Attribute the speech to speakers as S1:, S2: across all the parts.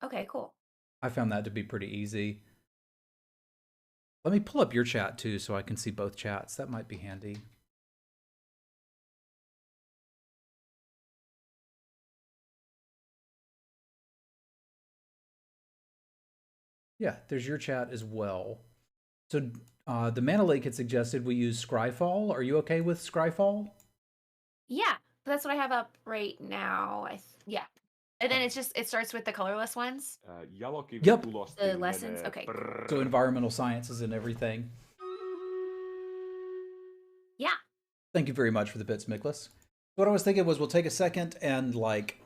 S1: Okay, cool.
S2: I found that to be pretty easy. Let me pull up your chat too so I can see both chats. That might be handy. Yeah, there's your chat as well. So the Mana Lake had suggested we use Scryfall. Are you okay with Scryfall?
S1: Yeah, that's what I have up right now. Yeah. And then it starts with the colorless ones.
S2: Yep.
S1: The lessons. Okay, cool.
S2: So environmental sciences and everything.
S1: Yeah.
S2: Thank you very much for the bits, Miklas. What I was thinking was we'll take a second and like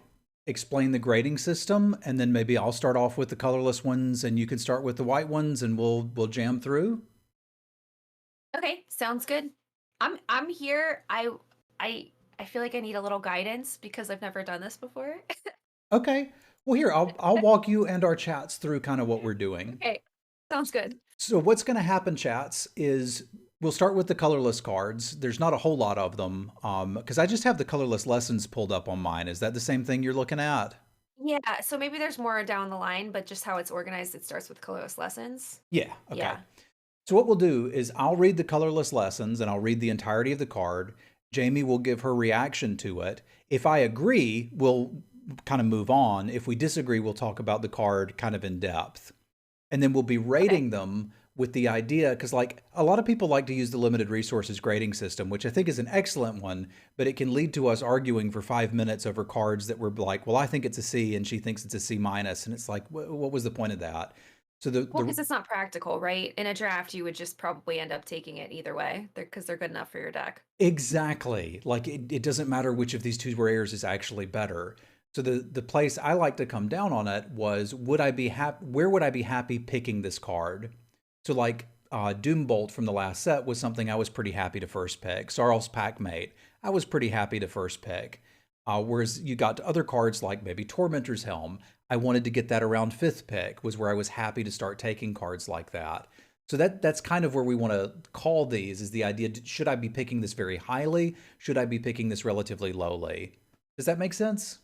S2: explain the grading system, and then maybe I'll start off with the colorless ones and you can start with the white ones and we'll jam through.
S1: Okay, sounds good. I'm here. I feel like I need a little guidance because I've never done this before.
S2: Okay. Well, here, I'll walk you and our chats through kind of what we're doing.
S1: Okay. Sounds good.
S2: So what's going to happen, chats, is we'll start with the colorless cards. There's not a whole lot of them because I just have the colorless lessons pulled up on mine. Is that the same thing you're looking at?
S1: Yeah, so maybe there's more down the line, but just how it's organized, it starts with colorless lessons.
S2: Yeah. Okay.
S1: Yeah.
S2: So what we'll do is I'll read the colorless lessons and I'll read the entirety of the card. Jamie will give her reaction to it. If I agree, we'll kind of move on. If we disagree, we'll talk about the card kind of in depth. And then we'll be rating them with the idea, because like a lot of people like to use the limited resources grading system, which I think is an excellent one, but it can lead to us arguing for 5 minutes over cards that we're like, well, I think it's a C and she thinks it's a C minus. And it's like, what was the point of that? So
S1: Well, because it's not practical, right? In a draft, you would just probably end up taking it either way because they're good enough for your deck.
S2: Exactly. Like it doesn't matter which of these two rares is actually better. So the place I like to come down on it was, would I be happy? Where would I be happy picking this card? So like Doombolt from the last set was something I was pretty happy to first pick. Sarl's Packmate, I was pretty happy to first pick. Whereas you got to other cards like maybe Tormentor's Helm, I wanted to get that around 5th pick, was where I was happy to start taking cards like that. So that's kind of where we want to call these, is the idea, should I be picking this very highly? Should I be picking this relatively lowly? Does that make sense?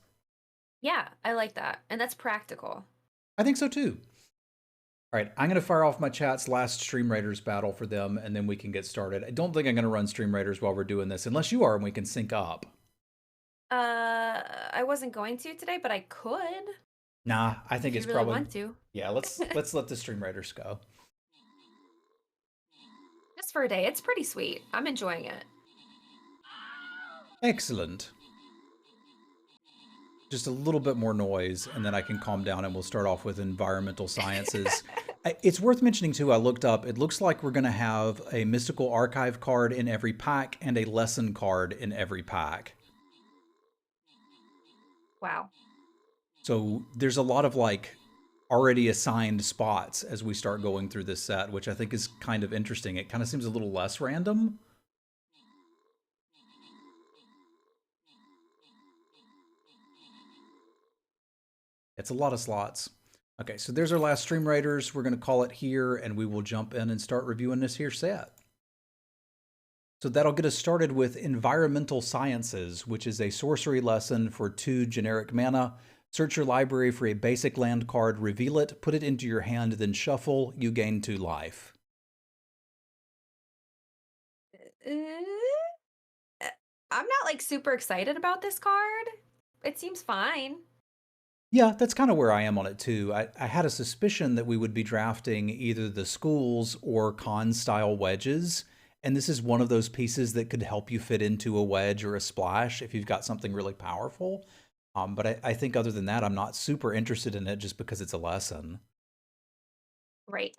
S1: Yeah, I like that. And that's practical.
S2: I think so too. All right, I'm going to fire off my chat's last Stream Raiders battle for them, and then we can get started. I don't think I'm going to run Stream Raiders while we're doing this, unless you are and we can sync up.
S1: I wasn't going to today, but I could.
S2: Nah, I think it's
S1: really
S2: probably
S1: want to.
S2: Yeah, let's let the Stream Raiders go.
S1: Just for a day. It's pretty sweet. I'm enjoying it.
S2: Excellent. Just a little bit more noise, and then I can calm down, and we'll start off with environmental sciences. It's worth mentioning, too, I looked up, it looks like we're going to have a Mystical Archive card in every pack and a Lesson card in every pack.
S1: Wow.
S2: So there's a lot of, like, already assigned spots as we start going through this set, which I think is kind of interesting. It kind of seems a little less random. It's a lot of slots. Okay, so there's our last Stream Raiders. We're going to call it here, and we will jump in and start reviewing this here set. So that'll get us started with Environmental Sciences, which is a sorcery lesson for 2 generic mana. Search your library for a basic land card, reveal it, put it into your hand, then shuffle. You gain 2 life.
S1: I'm not like super excited about this card. It seems fine.
S2: Yeah, that's kind of where I am on it too. I had a suspicion that we would be drafting either the schools or con-style wedges, and this is one of those pieces that could help you fit into a wedge or a splash if you've got something really powerful. But I think other than that, I'm not super interested in it just because it's a lesson.
S1: Right.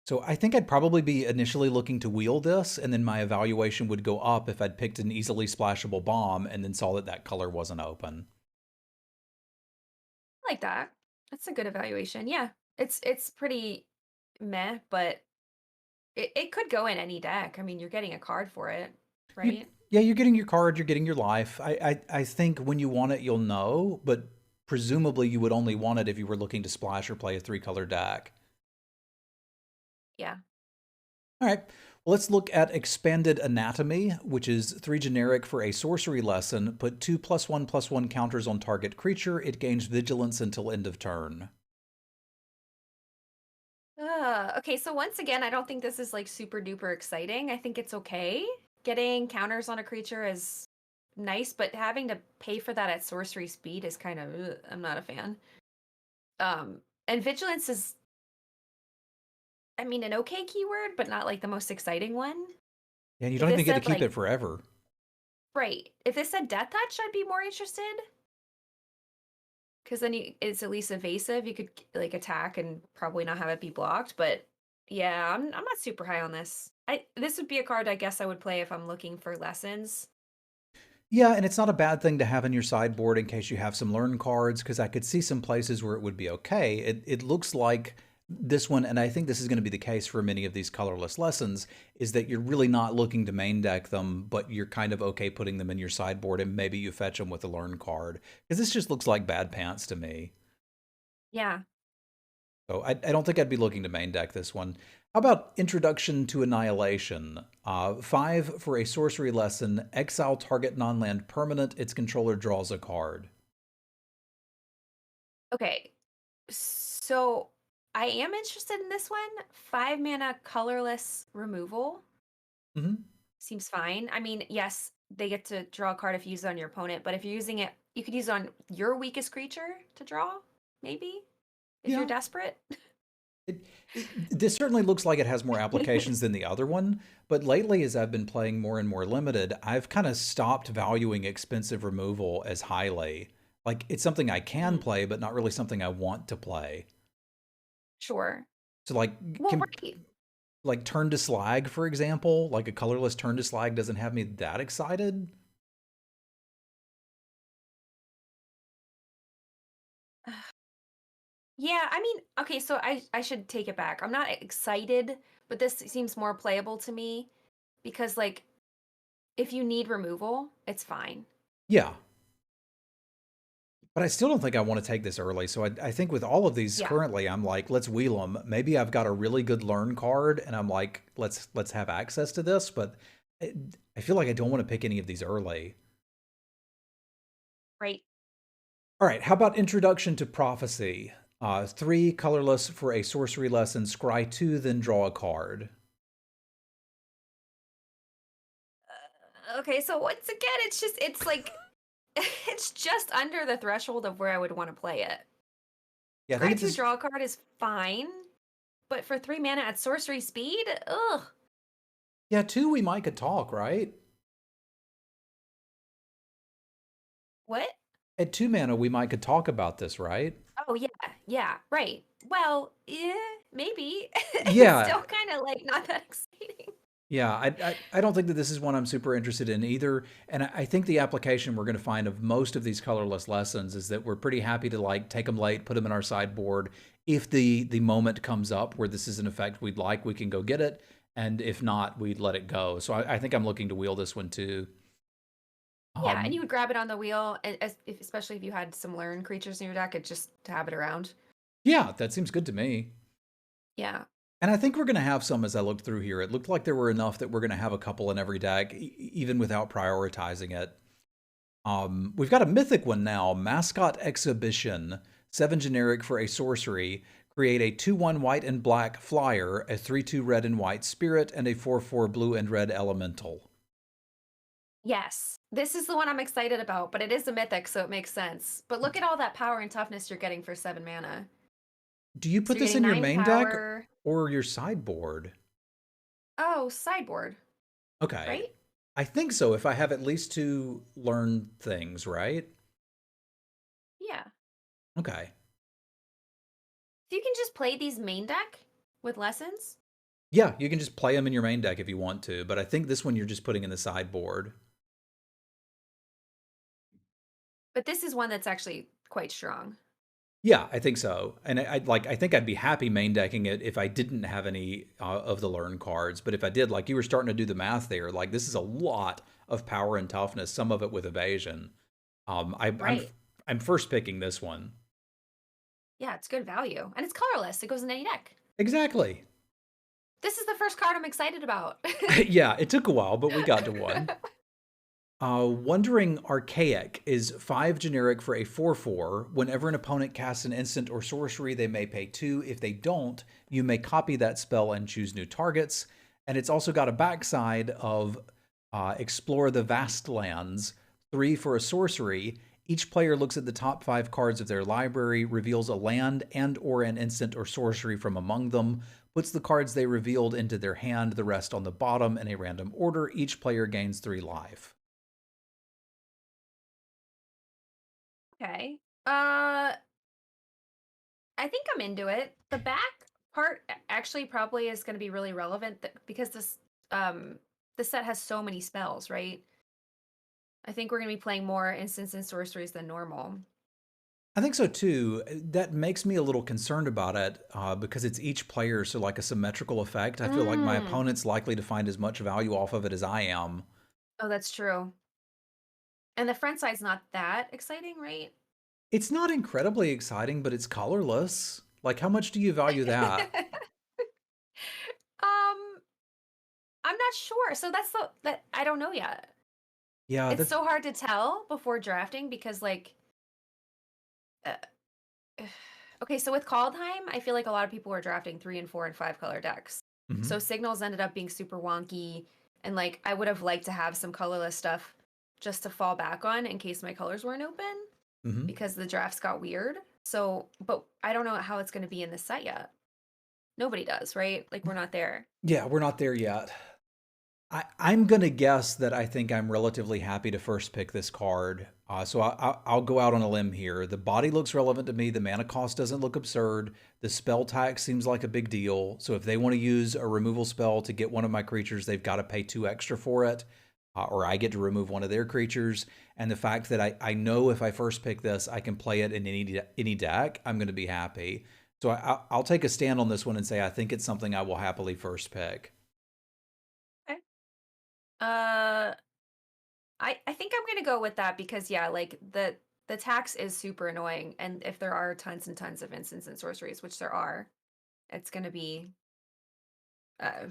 S2: So I think I'd probably be initially looking to wheel this, and then my evaluation would go up if I'd picked an easily splashable bomb and then saw that that color wasn't open.
S1: I like that. That's a good evaluation. Yeah. It's pretty meh, but it could go in any deck. I mean, you're getting a card for it, right?
S2: Yeah, you're getting your card, you're getting your life. I think when you want it, you'll know, but presumably you would only want it if you were looking to splash or play a 3-color deck.
S1: Yeah.
S2: All right, well, let's look at Expanded Anatomy, which is 3 generic for a sorcery lesson. Put 2 +1/+1 counters on target creature. It gains vigilance until end of turn.
S1: Okay, so once again, I don't think this is like super duper exciting. I think it's okay. Getting counters on a creature is nice, but having to pay for that at sorcery speed is kind of, I'm not a fan. And vigilance is, I mean, an okay keyword, but not like the most exciting one.
S2: And you
S1: If
S2: don't
S1: this
S2: even get to
S1: said
S2: keep
S1: like,
S2: it forever.
S1: right, if this said Death Touch, I'd be more interested. Because then it's at least evasive. You could like attack and probably not have it be blocked. But yeah, I'm not super high on this. This would be a card I guess I would play if I'm looking for lessons.
S2: Yeah, and it's not a bad thing to have in your sideboard in case you have some learn cards, because I could see some places where it would be okay. It looks like this one, and I think this is going to be the case for many of these colorless lessons, is that you're really not looking to main deck them, but you're kind of okay putting them in your sideboard, and maybe you fetch them with a learn card. Because this just looks like bad pants to me.
S1: Yeah.
S2: So I don't think I'd be looking to main deck this one. How about Introduction to Annihilation? 5 for a sorcery lesson. Exile target non-land permanent. Its controller draws a card.
S1: Okay. So I am interested in this one. 5 mana colorless removal
S2: Mm-hmm.
S1: seems fine. I mean, yes, they get to draw a card if you use it on your opponent, but if you're using it, you could use it on your weakest creature to draw, maybe, if you're
S2: Yeah.
S1: desperate.
S2: This certainly looks like it has more applications than the other one, but lately, as I've been playing more and more limited, I've kind of stopped valuing expensive removal as highly. Like, it's something I can
S1: Mm,
S2: play, but not really something I want to play.
S1: sure.
S2: So, like,
S1: Well, right.
S2: like Turn to Slag, for example, like a colorless Turn to Slag doesn't have me that excited.
S1: Yeah, I mean, okay, so I should take it back. I'm not excited, but this seems more playable to me because like if you need removal, it's fine.
S2: Yeah, but I still don't think I want to take this early. So I think with all of these
S1: Yeah,
S2: currently, I'm like, let's wheel them. Maybe I've got a really good learn card, and I'm like, let's have access to this. But I feel like I don't want to pick any of these early.
S1: right.
S2: All right, how about Introduction to Prophecy? 3 colorless for a sorcery lesson. Scry 2, then draw a card.
S1: Okay, so once again, it's like it's just under the threshold of where I would want to play it.
S2: Yeah, I think
S1: Scry
S2: it's
S1: 2
S2: just,
S1: draw a card is fine, but for 3 mana at sorcery speed, ugh.
S2: yeah, 2 we might could talk, right?
S1: What?
S2: At 2 mana, we might could talk about this, right?
S1: Oh yeah, yeah, right. Well, yeah, maybe. It's
S2: Yeah,
S1: still kind of like not that exciting.
S2: yeah, I don't think that this is one I'm super interested in either. And I think the application we're going to find of most of these colorless lessons is that we're pretty happy to like take them late, put them in our sideboard. If the moment comes up where this is an effect we'd like, we can go get it. And if not, we'd let it go. So I think I'm looking to wheel this one too.
S1: Yeah, and you
S2: Um,
S1: would grab it on the wheel, especially if you had some learn creatures in your deck, just to have it around.
S2: yeah, that seems good to me.
S1: Yeah.
S2: And I think we're going to have some as I looked through here. It looked like there were enough that we're going to have a couple in every deck, even without prioritizing it. We've got a mythic one now, Mascot Exhibition. 7 generic for a sorcery. Create a 2/1 white and black flyer, a 3/2 red and white spirit, and a 4/4 blue and red elemental.
S1: Yes. This is the one I'm excited about, but it is a mythic, so it makes sense. But look at all that power and toughness you're getting for 7 mana.
S2: Do you
S1: So
S2: put
S1: you're
S2: this
S1: getting
S2: in your
S1: 9
S2: main deck
S1: power.
S2: or your sideboard?
S1: Oh, sideboard,
S2: Okay.
S1: right?
S2: I think so if I have at least 2 learn things, right?
S1: Yeah.
S2: Okay.
S1: So you can just play these main deck with lessons.
S2: Yeah, you can just play them in your main deck if you want to, but I think this one you're just putting in the sideboard.
S1: But this is one that's actually quite strong.
S2: Yeah, I think so. And I think I'd be happy main decking it if I didn't have any of the learn cards. But if I did, like you were starting to do the math there, like this is a lot of power and toughness, some of it with evasion.
S1: Right.
S2: I'm first picking this one.
S1: Yeah, it's good value. And it's colorless. It goes in any deck.
S2: Exactly.
S1: This is the first card I'm excited about.
S2: Yeah, it took a while, but we got to one. Wandering Archaic is 5 generic for a 4/4. Whenever an opponent casts an instant or sorcery, they may pay 2. If they don't, you may copy that spell and choose new targets. And it's also got a backside of Explore the Vast Lands, 3 for a sorcery. Each player looks at the top 5 cards of their library, reveals a land and or an instant or sorcery from among them, puts the cards they revealed into their hand, the rest on the bottom in a random order. Each player gains 3 life.
S1: Okay. I think I'm into it. The back part actually probably is going to be really relevant because this set has so many spells, right? I think we're going to be playing more instants and sorceries than normal.
S2: I think so too. That makes me a little concerned about it because it's each player, so like a symmetrical effect. I feel like my opponent's likely to find as much value off of it as I am.
S1: Oh, that's true. And the front side's not that exciting, right?
S2: It's not incredibly exciting, but it's colorless. Like, how much do you value that?
S1: um, I'm not sure. So that I don't know yet.
S2: Yeah,
S1: It's
S2: that's
S1: so hard to tell before drafting because like uh, okay, so with Kaldheim, I feel like a lot of people were drafting 3 and 4 and 5 color decks. So
S2: mhm.
S1: signals ended up being super wonky, and like I would have liked to have some colorless stuff just to fall back on in case my colors weren't open
S2: Mhm.
S1: because the drafts got weird. So, but I don't know how it's going to be in this set yet. Nobody does, right? Like we're not there.
S2: Yeah, we're not there yet. I'm going to guess that I think I'm relatively happy to first pick this card. So I'll go out on a limb here. The body looks relevant to me. The mana cost doesn't look absurd. The spell tax seems like a big deal. So if they want to use a removal spell to get one of my creatures, they've got to pay 2 extra for it. Or I get to remove one of their creatures. And the fact that I know if I first pick this, I can play it in any deck, I'm going to be happy. So I'll take a stand on this one and say I think it's something I will happily first pick.
S1: Okay. Uh, I think I'm gonna go with that because yeah, like the tax is super annoying, and if there are tons and tons of instants and sorceries, which there are, it's gonna be uh,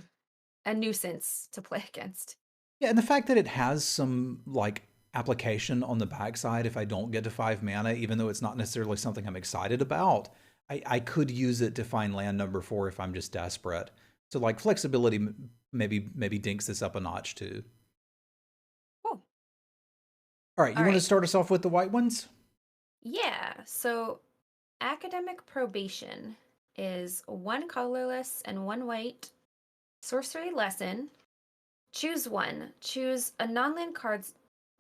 S1: a nuisance to play against.
S2: Yeah, and the fact that it has some like application on the backside if I don't get to 5 mana, even though it's not necessarily something I'm excited about, I could use it to find land number 4 if I'm just desperate. So like flexibility maybe dinks this up a notch too.
S1: Cool.
S2: All right, you
S1: All
S2: want to
S1: right.
S2: start us off with the white ones?
S1: Yeah. So academic probation is 1 colorless and 1 white. Sorcery lesson. Choose one. Choose a non-land card's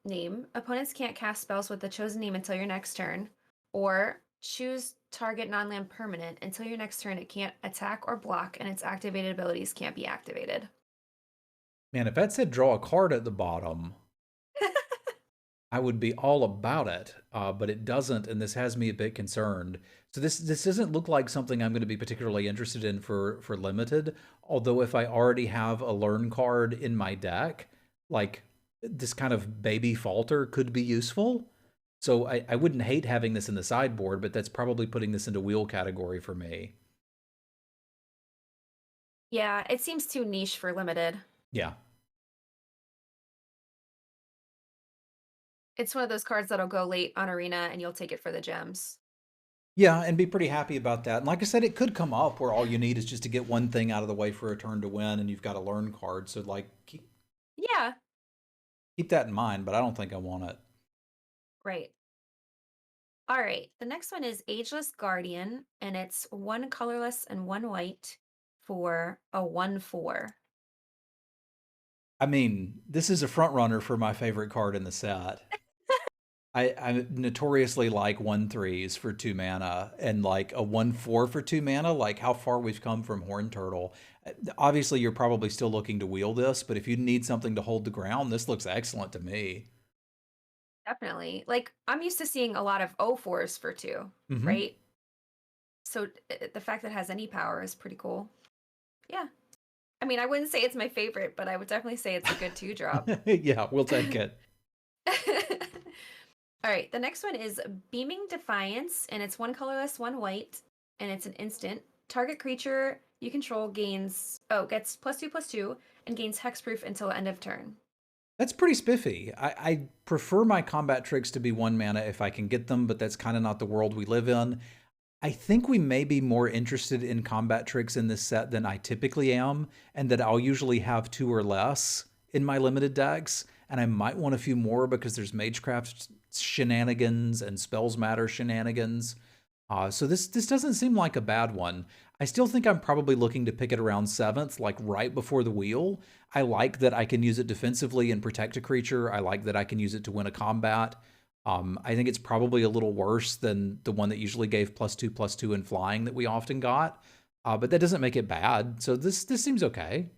S1: name. Opponents can't cast spells with the chosen name until your next turn. Or choose target non-land permanent. Until your next turn, it can't attack or block, and its activated abilities can't be activated.
S2: Man, if that said draw a card at the bottom, I would be all about it, but it doesn't, and this has me a bit concerned. So this doesn't look like something I'm going to be particularly interested in for limited. Although if I already have a learn card in my deck, like this kind of baby falter could be useful. So I wouldn't hate having this in the sideboard, but that's probably putting this into wheel category for me.
S1: Yeah, it seems too niche for limited.
S2: Yeah.
S1: It's one of those cards that'll go late on Arena and you'll take it for the gems.
S2: Yeah, and be pretty happy about that. And like I said, it could come up where all you need is just to get one thing out of the way for a turn to win, and you've got a learn card. So like
S1: Yeah,
S2: keep that in mind, but I don't think I want it.
S1: right. All right, the next one is Ageless Guardian, and it's 1 colorless and 1 white for a 1/4.
S2: I mean, this is a front runner for my favorite card in the set. I notoriously like 1/3s for 2 mana and like a 1/4 for 2 mana, like how far we've come from Horn Turtle. Obviously, you're probably still looking to wheel this, but if you need something to hold the ground, this looks excellent to me.
S1: Definitely. Like, I'm used to seeing a lot of O4s for 2,
S2: Hmm.
S1: right? So the fact that it has any power is pretty cool. Yeah. I mean, I wouldn't say it's my favorite, but I would definitely say it's a good 2-drop.
S2: Yeah, we'll take it.
S1: All right, the next one is Beaming Defiance, and it's 1 colorless, 1 white, and it's an instant. Target creature you control gets +2/+2 and gains hexproof until end of turn.
S2: That's pretty spiffy. I prefer my combat tricks to be 1 mana if I can get them, but that's kind of not the world we live in. I think we may be more interested in combat tricks in this set than I typically am, and that I'll usually have 2 or less in my limited decks, and I might want a few more because there's Magecraft shenanigans and Spells Matter shenanigans. So this doesn't seem like a bad one. I still think I'm probably looking to pick it around 7th, like right before the wheel. I like that I can use it defensively and protect a creature. I like that I can use it to win a combat. I think it's probably a little worse than the one that usually gave +2/+2 in flying that we often got. But that doesn't make it bad. So this seems okay.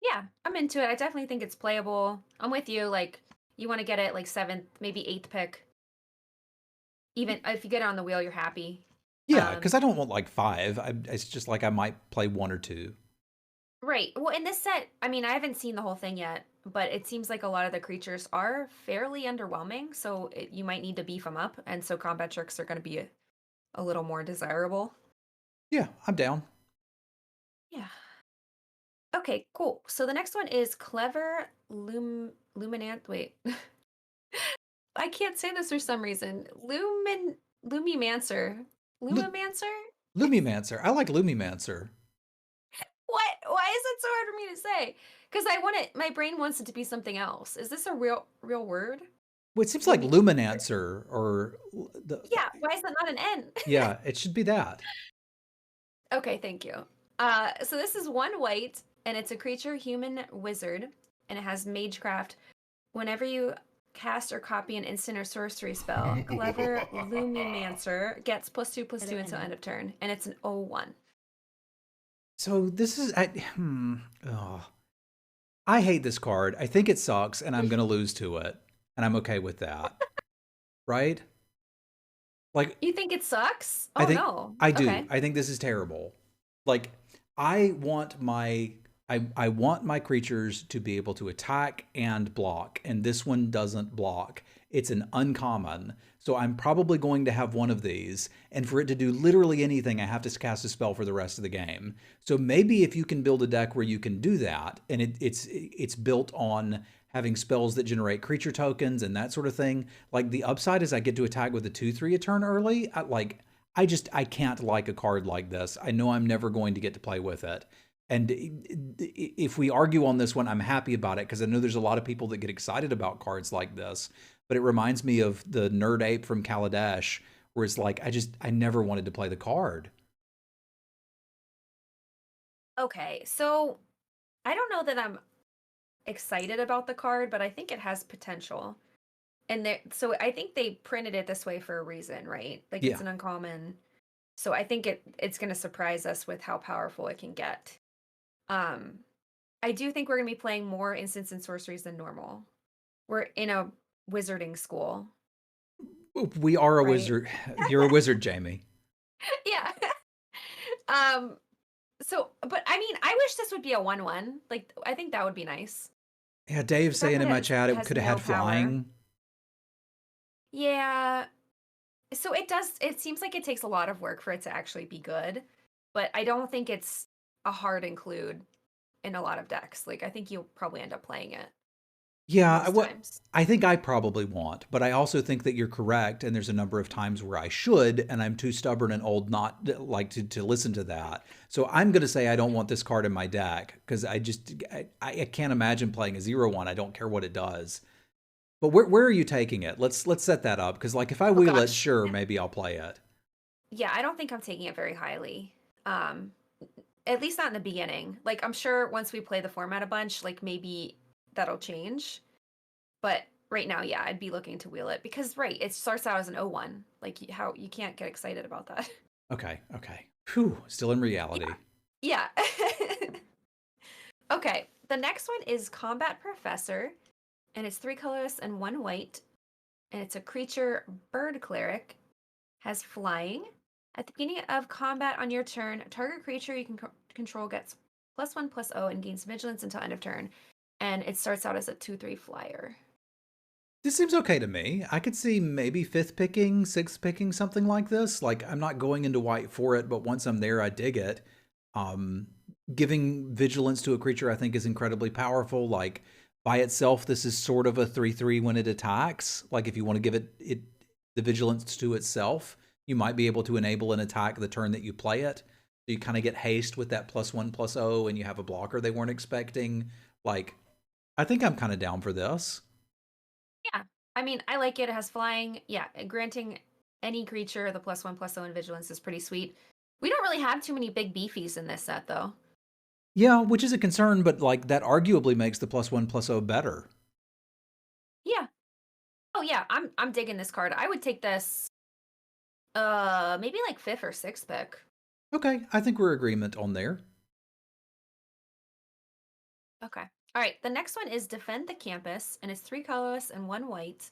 S1: Yeah, I'm into it. I definitely think it's playable. I'm with you. Like, you want to get it like 7th, maybe 8th pick. Even if you get it on the wheel, you're happy.
S2: Yeah, because I don't want like 5. It's just like I might play 1 or 2.
S1: Right. Well, in this set, I mean, I haven't seen the whole thing yet, but it seems like a lot of the creatures are fairly underwhelming, so you might need to beef them up, and so combat tricks are going to be a little more desirable.
S2: Yeah, I'm down.
S1: Yeah. Okay, cool. So the next one is Clever Luminant. Wait. I can't say this for some reason. Lumimancer.
S2: Lu
S1: Lumimancer?
S2: Lumimancer. I like Lumimancer.
S1: What? Why is it so hard for me to say? Because I want it. My brain wants it to be something else. Is this a real word?
S2: Well, it seems like
S1: Lumi.
S2: Luminancer or the.
S1: Yeah. Why is that not an N?
S2: Yeah, it should be that.
S1: Okay, thank you. So this is 1 white, and it's a creature, human wizard, and it has Magecraft. Whenever you cast or copy an instant or sorcery spell, Clever Lumimancer gets +2/+2 until end of turn, and it's an 0/1.
S2: So this is I hate this card. I think it sucks, and I'm gonna lose to it, and I'm okay with that. Right? Like,
S1: You think it sucks?
S2: I
S1: Oh
S2: think
S1: no.
S2: I do.
S1: Okay.
S2: I think this is terrible. Like, I want my I want my creatures to be able to attack and block, and this one doesn't block. It's an uncommon, so I'm probably going to have one of these, and for it to do literally anything, I have to cast a spell for the rest of the game. So maybe if you can build a deck where you can do that, and it's built on having spells that generate creature tokens and that sort of thing, like the upside is I get to attack with a 2/3 a turn early. I can't like a card like this. I know I'm never going to get to play with it. And if we argue on this one, I'm happy about it because I know there's a lot of people that get excited about cards like this. But it reminds me of the Nerd Ape from Kaladesh, where it's like, I never wanted to play the card.
S1: Okay, so I don't know that I'm excited about the card, but I think it has potential. And so I think they printed it this way for a reason, right? Like,
S2: Yeah.
S1: it's an uncommon. So I think it's going to surprise us with how powerful it can get. I do think we're going to be playing more instants and sorceries than normal. We're in a wizarding school,
S2: We are a
S1: right?
S2: wizard. You're a wizard, Jamie.
S1: Yeah. um but I mean, I wish this would be a 1/1. Like, I think that would be nice.
S2: Yeah, Dave's
S1: The fact
S2: saying
S1: that
S2: in my chat it
S1: has
S2: could have
S1: no
S2: had
S1: power.
S2: flying.
S1: Yeah. So it seems like it takes a lot of work for it to actually be good, but I don't think it's a hard include in a lot of decks. Like, I think you'll probably end up playing it
S2: Yeah,
S1: most times.
S2: I think I probably won't, but I also think that you're correct, and there's a number of times where I should, and I'm too stubborn and old not like to listen to that. So I'm going to say I don't want this card in my deck because I can't imagine playing a 0/1. I don't care what it does. But where are you taking it? Let's set that up because like if I
S1: Oh
S2: wheel it,
S1: gosh.
S2: sure, maybe I'll play it.
S1: Yeah, I don't think I'm taking it very highly. At least not in the beginning. Like, I'm sure once we play the format a bunch, like, maybe that'll change. But right now, yeah, I'd be looking to wheel it because, right, it starts out as an 0/1. Like, how you can't get excited about that.
S2: Okay. Whew, still in reality.
S1: Yeah. Okay, the next one is Combat Professor, and it's 3 colorless and 1 white, and it's a creature bird cleric, has flying. At the beginning of combat on your turn, target creature you can control gets +1/+0 and gains vigilance until end of turn, and it starts out as a 2/3 flyer.
S2: This seems okay to me. I could see maybe 5th picking, 6th picking, something like this. Like, I'm not going into white for it, but once I'm there, I dig it. Giving vigilance to a creature, I think, is incredibly powerful. Like, By itself, this is sort of a 3/3 when it attacks. Like if you want to give it the vigilance to itself, you might be able to enable an attack the turn that you play it. So you kind of get haste with that +1/+0, and you have a blocker they weren't expecting. Like, I think I'm kind of down for this.
S1: Yeah. I mean, I like it. It has flying. Yeah, granting any creature the +1/+0 in vigilance is pretty sweet. We don't really have too many big beefies in this set, though.
S2: Yeah, which is a concern, but like that arguably makes the +1/+0 better.
S1: Yeah. Oh yeah, I'm digging this card. I would take this maybe like 5th or 6th pick.
S2: Okay, I think we're agreement on there.
S1: Okay. All right, the next one is Defend the Campus, and it's 3 colorless and 1 white.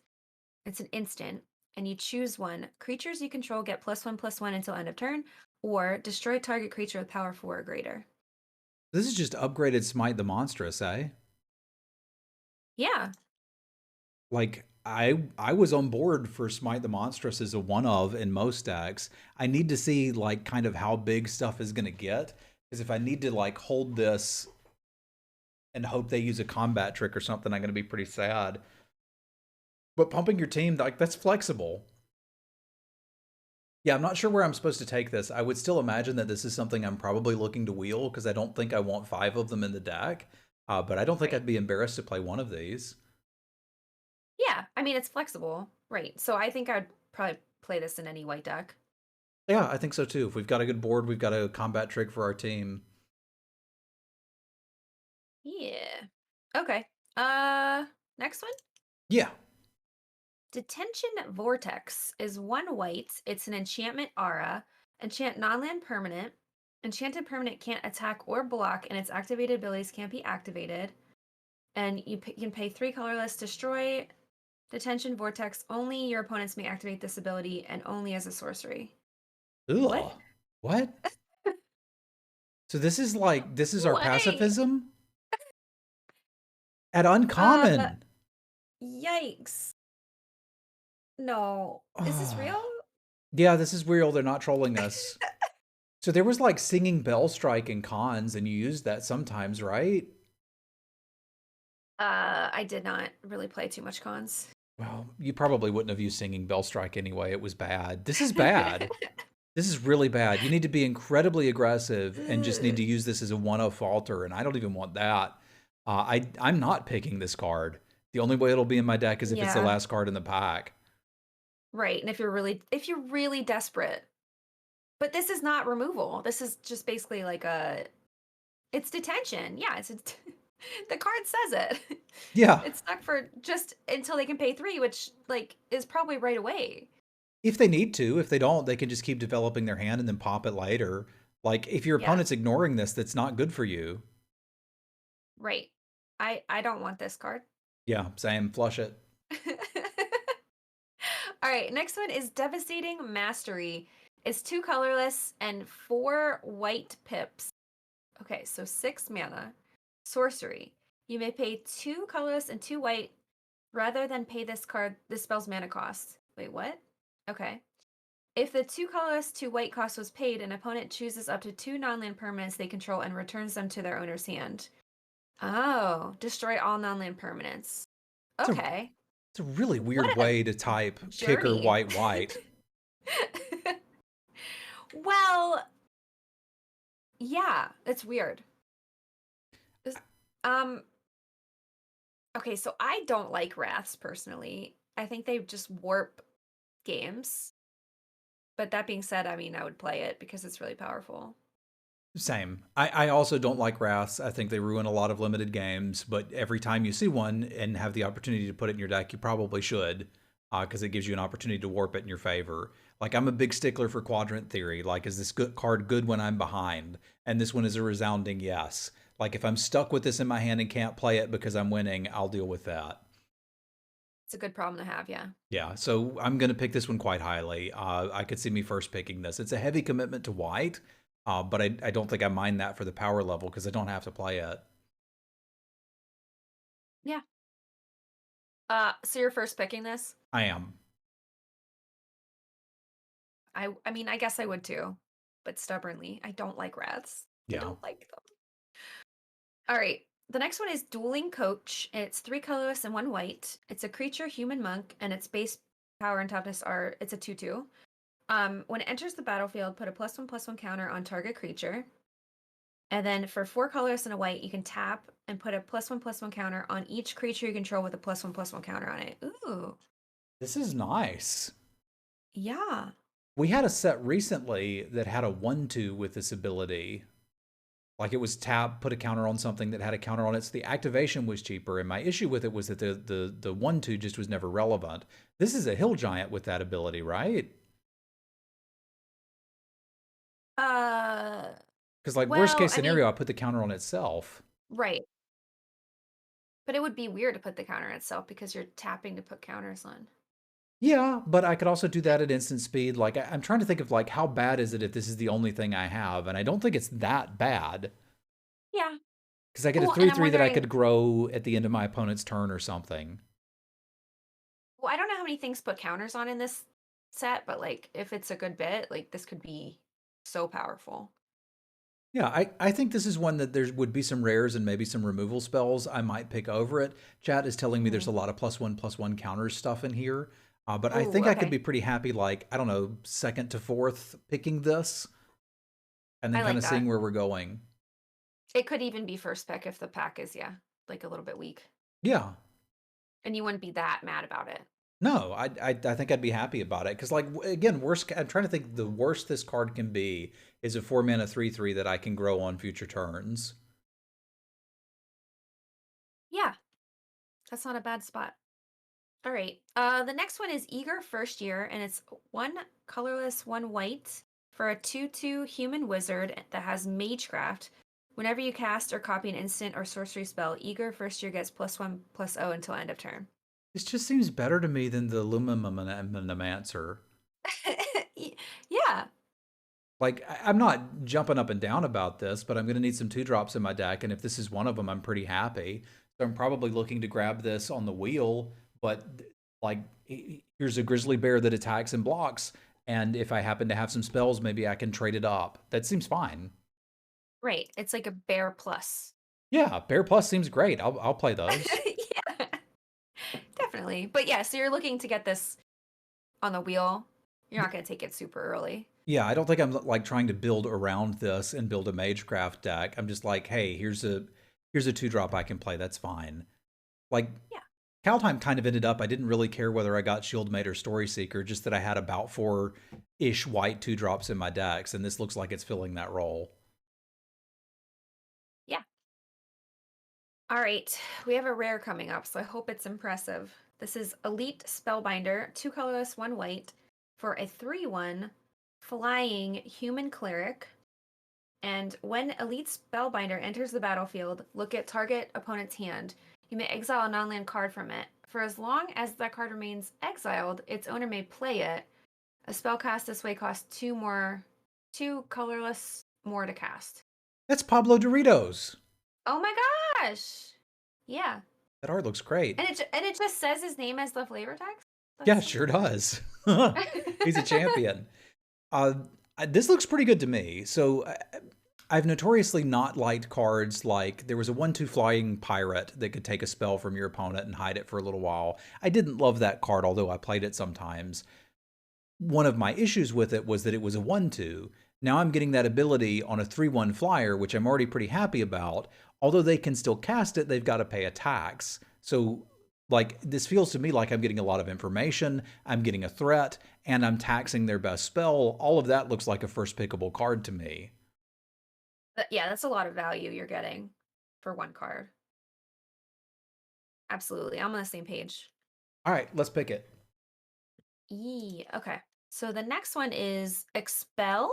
S1: It's an instant, and you choose one. Creatures you control get +1/+1 until end of turn, or destroy target creature with power 4 or greater.
S2: This is just upgraded Smite the Monstrous, eh?
S1: Yeah.
S2: Like I was on board for Smite the Monstrous as a one of in most decks. I need to see like kind of how big stuff is gonna get. Because if I need to like hold this and hope they use a combat trick or something, I'm gonna be pretty sad. But pumping your team, like that's flexible. Yeah, I'm not sure where I'm supposed to take this. I would still imagine that this is something I'm probably looking to wheel because I don't think I want 5 of them in the deck. But I don't think
S1: Right.
S2: I'd be embarrassed to play one of these.
S1: Yeah, I mean it's flexible, right? So I think I'd probably play this in any white deck.
S2: Yeah, I think so too. If we've got a good board, we've got a combat trick for our team.
S1: Yeah. Okay. Next one.
S2: Yeah.
S1: Detention Vortex is 1 white. It's an enchantment aura. Enchant non-land permanent. Enchanted permanent can't attack or block, and its activated abilities can't be activated. And you can pay 3 colorless, destroy Detention Vortex. Only your opponents may activate this ability, and only as a sorcery. What?
S2: Ugh. What? So this is our
S1: Why?
S2: pacifism at
S1: Uh,
S2: uncommon.
S1: Yikes. No. Is this
S2: Oh.
S1: real?
S2: Yeah, this is real. They're not trolling us. So there was like singing bell strike in cons, and you used that sometimes, right?
S1: I did not really play too much cons.
S2: Well, you probably wouldn't have used singing bell strike anyway. It was bad. This is bad. This is really bad. You need to be incredibly aggressive and just need to use this as a one-of falter, and I don't even want that. I'm not picking this card. The only way it'll be in my deck is if it's the
S1: Yeah.
S2: last card in the pack.
S1: Right. And if you're really desperate. But this is not removal. This is just basically like it's detention. Yeah, the card says it.
S2: Yeah,
S1: It's stuck for just until they can pay 3, which like is probably right away.
S2: if they need to. If they don't, they can just keep developing their hand and then pop it later. Like, if your
S1: Yeah.
S2: opponent's ignoring this, that's not good for you.
S1: Right. I don't want this card.
S2: Yeah, same. Flush it.
S1: All right, next one is Devastating Mastery. It's 2 colorless and 4 white pips. Okay, so 6 mana. Sorcery. You may pay 2 colorless and 2 white rather than pay this spell's mana cost. Wait, what? Okay. If the 2 colorless, 2 white cost was paid, an opponent chooses up to 2 non-land permanents they control and returns them to their owner's hand. Oh, destroy all non-land permanents.
S2: It's a,
S1: Okay.
S2: it's a really
S1: What
S2: weird
S1: a
S2: way to type kicker
S1: journey.
S2: white white.
S1: Well, yeah, it's weird. Is- Um, okay, so I don't like wraths personally. I think they just warp games. But that being said, I mean, I would play it because it's really powerful.
S2: Same. I also don't like wraths. I think they ruin a lot of limited games, but every time you see one and have the opportunity to put it in your deck, you probably should, because it gives you an opportunity to warp it in your favor. Like, I'm a big stickler for quadrant theory. Like, is this good card good when I'm behind? And this one is a resounding yes. Like, if I'm stuck with this in my hand and can't play it because I'm winning, I'll deal with that.
S1: It's a good problem to have, yeah.
S2: Yeah, so I'm going to pick this one quite highly. I could see me first picking this. It's a heavy commitment to white, but I don't think I mind that for the power level because I don't have to play it.
S1: Yeah. So you're first picking this?
S2: I am.
S1: I mean, I guess I would too, but stubbornly. I don't like wraths. I
S2: Yeah.
S1: don't like them. All right. The next one is Dueling Coach. It's 3 colorless and 1 white. It's a creature human monk, and its base power and toughness are, it's a 2/2. When it enters the battlefield, put a +1/+1 counter on target creature. And then for 4 colors and a white, you can tap and put a +1/+1 counter on each creature you control with a +1/+1 counter on it. Ooh.
S2: This is nice.
S1: Yeah.
S2: We had a set recently that had a 1/2 with this ability. Like it was tap, put a counter on something that had a counter on it. So the activation was cheaper. And my issue with it was that the 1/2 just was never relevant. This is a hill giant with that ability, right? Because like worst case scenario, I put the counter on itself.
S1: Right. But it would be weird to put the counter on itself because you're tapping to put counters on.
S2: Yeah, but I could also do that at instant speed. Like I'm trying to think of like how bad is it if this is the only thing I have, and I don't think it's that bad.
S1: Yeah.
S2: Because I get a 3/3 that I could grow at the end of my opponent's turn or something.
S1: Well, I don't know how many things put counters on in this set, but like if it's a good bit, like this could be so powerful.
S2: Yeah, I think this is one that there would be some rares and maybe some removal spells I might pick over it. Chat is telling me there's a lot of +1/+1 counters stuff in here. But I think I could be pretty happy, like, I don't know, 2nd to 4th picking this. And then kind of seeing where we're going.
S1: It could even be first pick if the pack is, like a little bit weak.
S2: Yeah.
S1: And you wouldn't be that mad about it.
S2: No, I think I'd be happy about it. Because, like, again, I'm trying to think the worst this card can be is a 4-mana 3/3 that I can grow on future turns.
S1: Yeah. That's not a bad spot. All right. The next one is Eager First Year, and it's 1 colorless, 1 white for a 2/2 human wizard that has Magecraft. Whenever you cast or copy an instant or sorcery spell, Eager First Year gets +1/+0 until end of turn.
S2: This just seems better to me than the Lumimancer.
S1: Yeah.
S2: Like, I'm not jumping up and down about this, but I'm going to need some 2-drops in my deck, and if this is one of them, I'm pretty happy. So I'm probably looking to grab this on the wheel, but, like, here's a grizzly bear that attacks and blocks, and if I happen to have some spells, maybe I can trade it up. That seems fine.
S1: Right. It's like a bear plus.
S2: Yeah, bear plus seems great. I'll play those.
S1: Yeah. Definitely. But yeah, so you're looking to get this on the wheel. You're not going to take it super early.
S2: Yeah, I don't think I'm like trying to build around this and build a Magecraft deck. I'm just like, hey, here's a 2-drop I can play. That's fine. Like, yeah. Kaldheim kind of ended up, I didn't really care whether I got Shieldmate or Story Seeker, just that I had about 4-ish white 2-drops in my decks, and this looks like it's filling that role.
S1: Yeah. All right, we have a rare coming up, so I hope it's impressive. This is Elite Spellbinder, 2 colorless, 1 white, for a 3/1 flying human cleric. And when Elite Spellbinder enters the battlefield, look at target opponent's hand. You may exile a non-land card from it. For as long as that card remains exiled, its owner may play it. A spell cast this way costs 2 colorless more to cast.
S2: That's Pablo Doritos.
S1: Oh my gosh! Yeah.
S2: That art looks great.
S1: And it just says his name as the flavor text?
S2: Yeah, sure does. He's a champion. This looks pretty good to me. So I've notoriously not liked cards like there was a 1/2 flying pirate that could take a spell from your opponent and hide it for a little while. I didn't love that card, although I played it sometimes. One of my issues with it was that it was a 1/2. Now I'm getting that ability on a 3/1 flyer, which I'm already pretty happy about. Although they can still cast it, they've got to pay a tax. So, like, this feels to me like I'm getting a lot of information, I'm getting a threat, and I'm taxing their best spell. All of that looks like a first pickable card to me.
S1: Yeah, that's a lot of value you're getting for 1 card. Absolutely. I'm on the same page.
S2: All right, let's pick it.
S1: Okay. So the next one is Expel.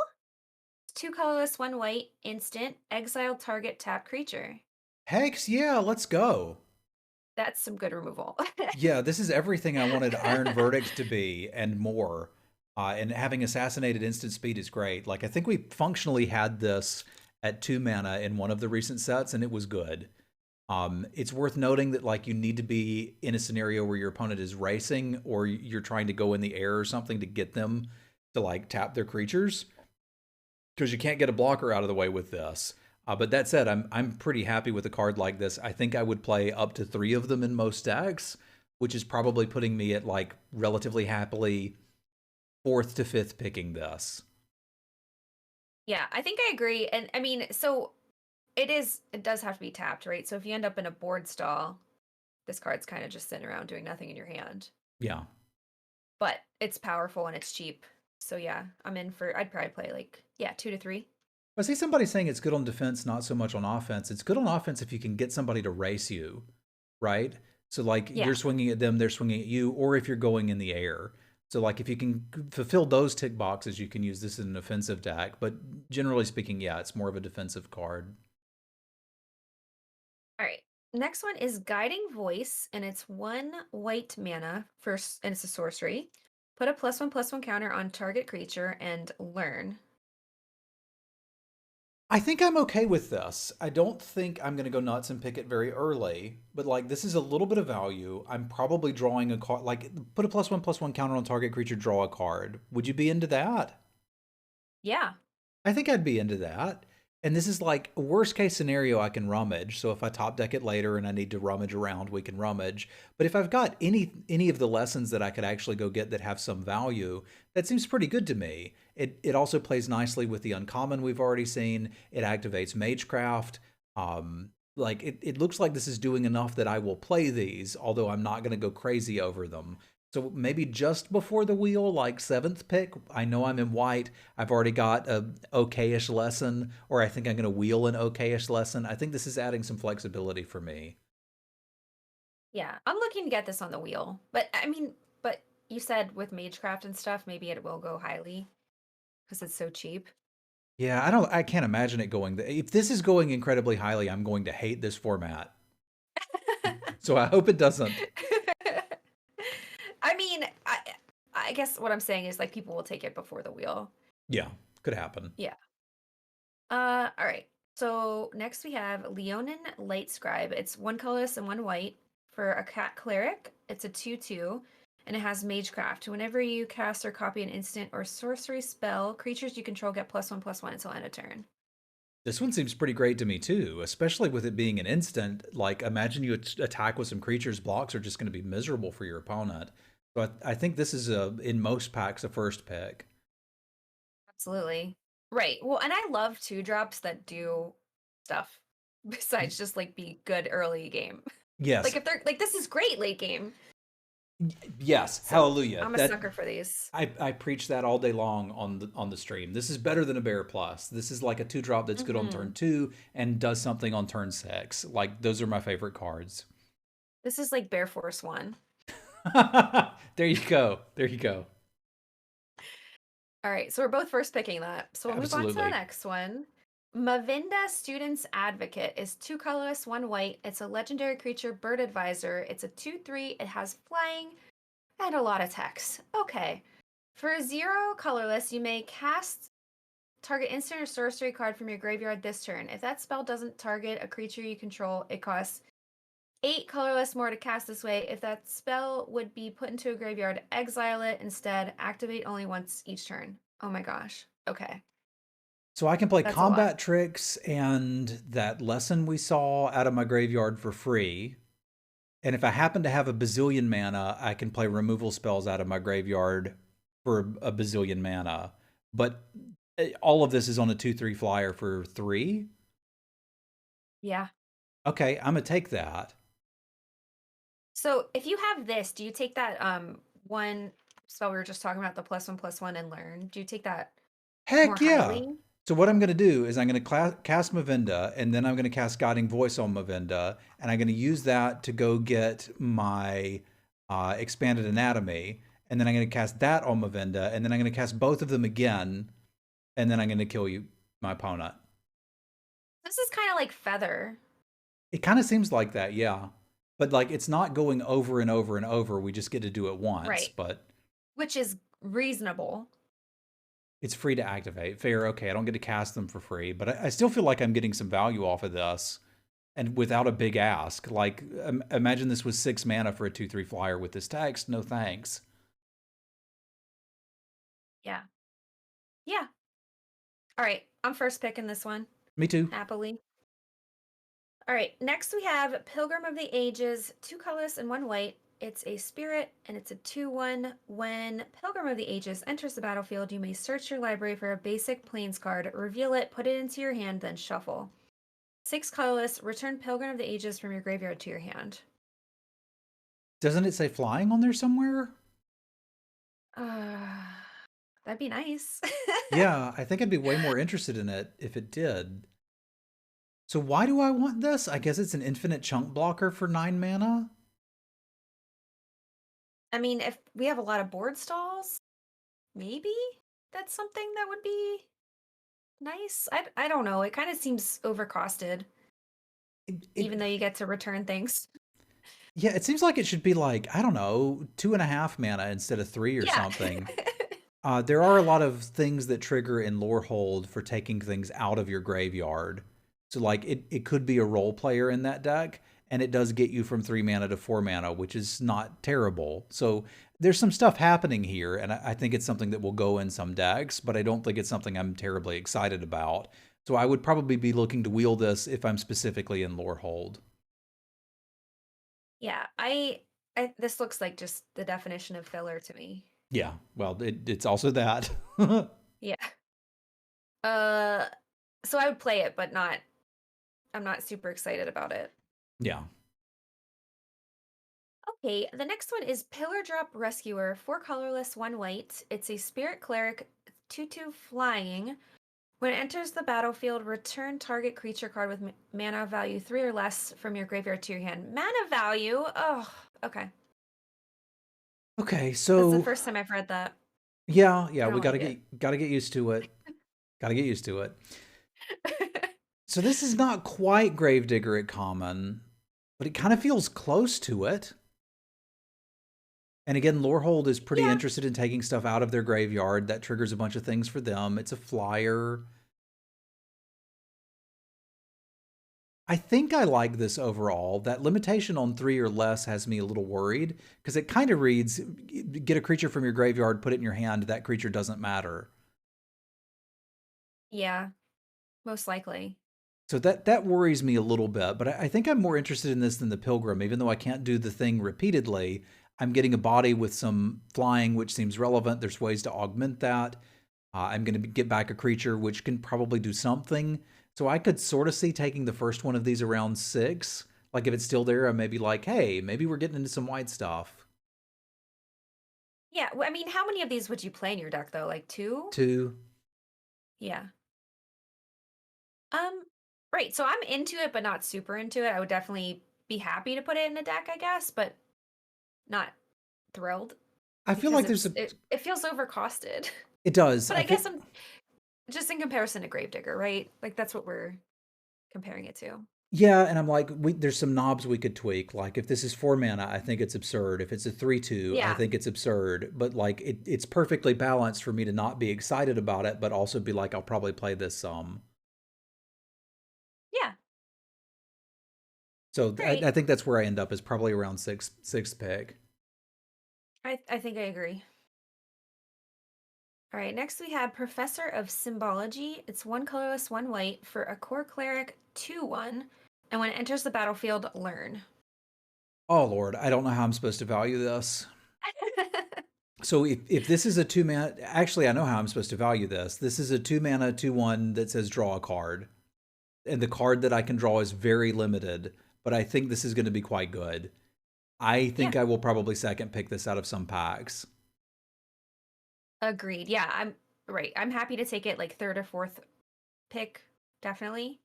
S1: 2 colorless, 1 white, instant, exile target tap creature.
S2: Hex, yeah, let's go.
S1: That's some good removal.
S2: Yeah, this is everything I wanted Iron Verdict to be and more. And having Assassinated instant speed is great. Like, I think we functionally had this at 2 mana in one of the recent sets, and it was good. It's worth noting that, like, you need to be in a scenario where your opponent is racing or you're trying to go in the air or something to get them to, like, tap their creatures, because you can't get a blocker out of the way with this. But that said, I'm pretty happy with a card like this. I think I would play up to 3 of them in most decks, which is probably putting me at like relatively happily 4th to 5th picking this.
S1: Yeah, I think I agree. And I mean, so it does have to be tapped, right? So if you end up in a board stall, this card's kind of just sitting around doing nothing in your hand.
S2: Yeah.
S1: But it's powerful and it's cheap. So yeah, I'd probably play like, yeah, 2 to 3.
S2: I see somebody saying it's good on defense, not so much on offense. It's good on offense if you can get somebody to race you, right? So like
S1: Yeah.
S2: you're swinging at them, they're swinging at you, or if you're going in the air. So like if you can fulfill those tick boxes, you can use this as an offensive deck. But generally speaking, yeah, it's more of a defensive card.
S1: All right. Next one is Guiding Voice, and it's 1 white mana first, and it's a sorcery. Put a +1/+1 counter on target creature and learn.
S2: I think I'm okay with this. I don't think I'm going to go nuts and pick it very early, but like this is a little bit of value. I'm probably drawing a card, like put a +1/+1 counter on target creature, draw a card. Would you be into that?
S1: Yeah.
S2: I think I'd be into that. And this is like worst case scenario, I can rummage. So if I top deck it later and I need to rummage around, we can rummage. But if I've got any of the lessons that I could actually go get that have some value, that seems pretty good to me. It also plays nicely with the uncommon we've already seen. It activates Magecraft. Like it looks like this is doing enough that I will play these, although I'm not going to go crazy over them. So maybe just before the wheel, like 7th pick. I know I'm in white. I've already got a okayish lesson, or I think I'm going to wheel an okayish lesson. I think this is adding some flexibility for me.
S1: Yeah. I'm looking to get this on the wheel. But I mean, but you said with Magecraft and stuff, maybe it will go highly because it's so cheap.
S2: Yeah, I can't imagine it going. If this is going incredibly highly, I'm going to hate this format. So I hope it doesn't.
S1: I mean, I guess what I'm saying is like people will take it before the wheel.
S2: Yeah, could happen.
S1: Yeah. All right. So next we have Leonan Lightscribe. It's 1 colorless and 1 white for a cat cleric. It's a 2/2, and it has Magecraft. Whenever you cast or copy an instant or sorcery spell, creatures you control get +1/+1 until end of turn.
S2: This one seems pretty great to me too, especially with it being an instant. Like, imagine you attack with some creatures, blocks are just going to be miserable for your opponent. So I think this is in most packs a first pick.
S1: Absolutely. Right. Well, and I love 2-drops that do stuff besides just like be good early game.
S2: Yes,
S1: Like if they're like this is great late game.
S2: yes,
S1: So
S2: hallelujah.
S1: I'm a sucker for these.
S2: I preach that all day long on the stream. This is better than a Bear Plus. This is like a 2-drop that's good on turn 2 and does something on turn 6. Like those are my favorite cards.
S1: This is like Bear Force 1.
S2: There you go. There you go.
S1: All right, so we're both first picking that. So we'll move on to the
S2: Absolutely.
S1: next one. Mavinda Student's Advocate is 2 colorless, 1 white. It's a legendary creature, Bird Advisor. It's a 2/3. It has flying and a lot of text. Okay. For a 0 colorless, you may cast target instant or sorcery card from your graveyard this turn. If that spell doesn't target a creature you control, it costs 8 colorless more to cast this way. If that spell would be put into a graveyard, exile it instead. Activate only once each turn. Oh my gosh. Okay.
S2: So I can play
S1: That's a lot.
S2: combat tricks and that lesson we saw out of my graveyard for free. And if I happen to have a bazillion mana, I can play removal spells out of my graveyard for a bazillion mana. But all of this is on a 2/3 flyer for 3.
S1: Yeah.
S2: Okay, I'm gonna take that.
S1: So if you have this, do you take that one spell we were just talking about, the +1/+1 and learn? Do you take that more
S2: Heck yeah.
S1: highly?
S2: So what I'm going to do is I'm going to cast Mavinda, and then I'm going to cast Guiding Voice on Mavinda, and I'm going to use that to go get my Expanded Anatomy, and then I'm going to cast that on Mavinda, and then I'm going to cast both of them again, and then I'm going to kill my opponent.
S1: This is kind of like Feather.
S2: It kind of seems like that, yeah. But like it's not going over and over and over. We just get to do it once,
S1: Right.
S2: but
S1: Which is reasonable.
S2: it's free to activate. Fair, okay. I don't get to cast them for free, but I still feel like I'm getting some value off of this, and without a big ask. Like, imagine this was 6 mana for a 2/3 flyer with this text. No thanks.
S1: Yeah. Yeah. All right. I'm first picking this one.
S2: Me too.
S1: Happily. All right, next we have Pilgrim of the Ages, 2 colorless and 1 white. It's a spirit and it's a 2/1. When Pilgrim of the Ages enters the battlefield, you may search your library for a basic plains card, reveal it, put it into your hand, then shuffle. 6 colorless, return Pilgrim of the Ages from your graveyard to your hand.
S2: Doesn't it say flying on there somewhere?
S1: That'd be nice.
S2: Yeah, I think I'd be way more interested in it if it did. So why do I want this? I guess it's an infinite chunk blocker for 9 mana.
S1: I mean, if we have a lot of board stalls, maybe that's something that would be nice. I don't know. It kind of seems overcosted, even though you get to return things.
S2: Yeah, it seems like it should be like, I don't know, 2.5 mana instead of 3 or something. There are a lot of things that trigger in Lorehold for taking things out of your graveyard. So like it could be a role player in that deck, and it does get you from 3 mana to 4 mana, which is not terrible. So there's some stuff happening here, and I think it's something that will go in some decks, but I don't think it's something I'm terribly excited about. So I would probably be looking to wheel this if I'm specifically in Lorehold.
S1: Yeah, this looks like just the definition of filler to me.
S2: Yeah, well, it's also that.
S1: Yeah. So I would play it, but I'm not super excited about it.
S2: Yeah.
S1: Okay, the next one is Pillar Drop Rescuer, 4 colorless, 1 white. It's a spirit cleric, 2/2 flying. When it enters the battlefield, return target creature card with mana value 3 or less from your graveyard to your hand. Mana value? Oh, okay.
S2: Okay,
S1: That's
S2: so
S1: the first time I've read that.
S2: yeah,
S1: I
S2: we
S1: don't like it.
S2: gotta get used to it. Gotta get used to it. So this is not quite Gravedigger at common, but it kind of feels close to it. And again, Lorehold is pretty
S1: Yeah.
S2: interested in taking stuff out of their graveyard. That triggers a bunch of things for them. It's a flyer. I think I like this overall. That limitation on 3 or less has me a little worried, because it kind of reads, get a creature from your graveyard, put it in your hand, that creature doesn't matter.
S1: Yeah, most likely.
S2: So that worries me a little bit, but I think I'm more interested in this than the Pilgrim. Even though I can't do the thing repeatedly, I'm getting a body with some flying, which seems relevant. There's ways to augment that. I'm going to get back a creature, which can probably do something. So I could sort of see taking the first one of these around 6. Like if it's still there, I may be like, hey, maybe we're getting into some white stuff.
S1: Yeah, I mean, how many of these would you play in your deck, though? Like 2?
S2: 2.
S1: Yeah. Right. So I'm into it, but not super into it. I would definitely be happy to put it in a deck, I guess, but not thrilled
S2: I feel
S1: because
S2: like there's
S1: it feels overcosted.
S2: It does.
S1: But I guess I'm just in comparison to Gravedigger, right? Like that's what we're comparing it to.
S2: Yeah, and I'm like, there's some knobs we could tweak. Like, if this is 4 mana, I think it's absurd. If it's a 3/2, I
S1: Yeah.
S2: think it's absurd. But like, it's perfectly balanced for me to not be excited about it, but also be like, I'll probably play this some.
S1: Yeah.
S2: So
S1: Great.
S2: I think that's where I end up, is probably around sixth pick.
S1: I think I agree. All right, next we have Professor of Symbology. It's 1 colorless, 1 white for a core cleric 2/1, and when it enters the battlefield, learn.
S2: Oh Lord, I don't know how I'm supposed to value this. So if this is a 2 mana, actually I know how I'm supposed to value this. This is a 2 mana 2/1 that says draw a card, and the card that I can draw is very limited. But I think this is going to be quite good. I think I will probably second pick this out of some packs.
S1: Agreed. Yeah, I'm right. I'm happy to take it like third or fourth pick, definitely.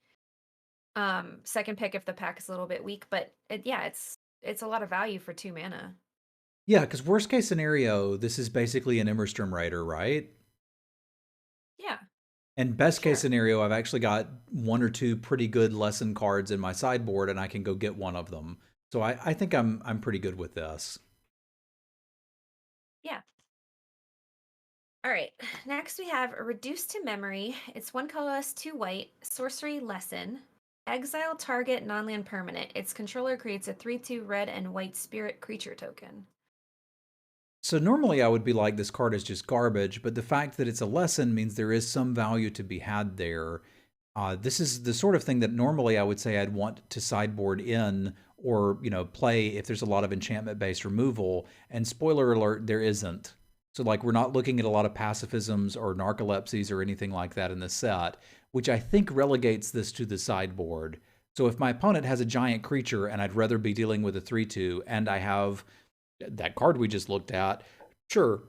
S1: Second pick if the pack is a little bit weak, but it's a lot of value for 2 mana.
S2: Yeah, because worst case scenario, this is basically an Immersturm Raider, right?
S1: Yeah.
S2: And best case scenario, I've actually got 1 or 2 pretty good lesson cards in my sideboard, and I can go get one of them. So I think I'm pretty good with this.
S1: Yeah. All right. Next we have Reduced to Memory. It's 1 colorless, 2 white, sorcery lesson. Exile target non-land permanent. Its controller creates a 3/2 red and white spirit creature token.
S2: So normally I would be like, this card is just garbage, but the fact that it's a lesson means there is some value to be had there. This is the sort of thing that normally I would say I'd want to sideboard in or, play if there's a lot of enchantment-based removal. And spoiler alert, there isn't. So, like, we're not looking at a lot of pacifisms or narcolepsies or anything like that in this set, which I think relegates this to the sideboard. So if my opponent has a giant creature and I'd rather be dealing with a 3/2 and I have that card we just looked at, sure,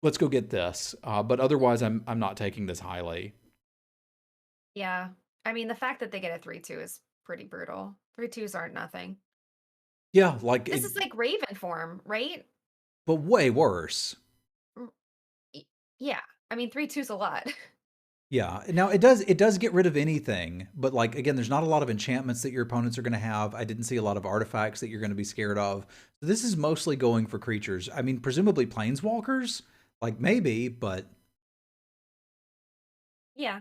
S2: let's go get this. But otherwise, I'm not taking this highly.
S1: Yeah. I mean, the fact that they get a 3/2 is pretty brutal. 3/2s aren't nothing.
S2: Yeah, like
S1: This is like Raven form, right?
S2: but way worse.
S1: Yeah. I mean, 3/2's a lot.
S2: Yeah. Now it does get rid of anything, but like again, there's not a lot of enchantments that your opponents are going to have. I didn't see a lot of artifacts that you're going to be scared of. So this is mostly going for creatures. I mean, presumably planeswalkers, like maybe, but
S1: Yeah.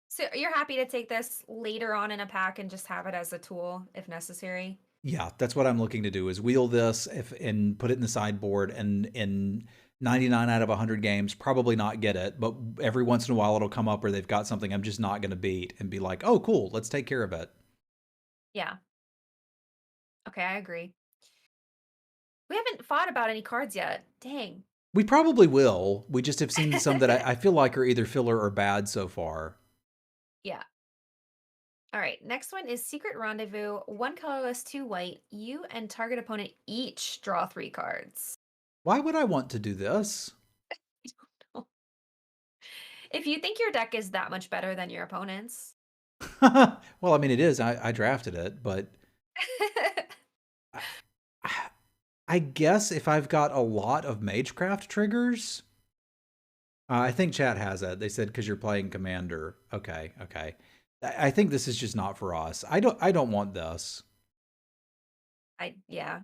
S1: So you're happy to take this later on in a pack and just have it as a tool if necessary?
S2: yeah, that's what I'm looking to do is wheel this and put it in the sideboard and in 99 out of 100 games probably not get it, but every once in a while it'll come up where they've got something I'm just not going to beat and be like, "Oh, cool, let's take care of it."
S1: Yeah. Okay, I agree. We haven't fought about any cards yet. Dang.
S2: We probably will. We just have seen some that I feel like are either filler or bad so far.
S1: Yeah. All right. Next one is Secret Rendezvous. 1 colorless, 2 white. You and target opponent each draw 3 cards.
S2: Why would I want to do this?
S1: If you think your deck is that much better than your opponent's.
S2: Well, I mean, it is. I drafted it, but I guess if I've got a lot of Magecraft triggers, I think chat has it. They said because you're playing Commander. Okay, okay. I think this is just not for us. I don't want this.
S1: Yeah.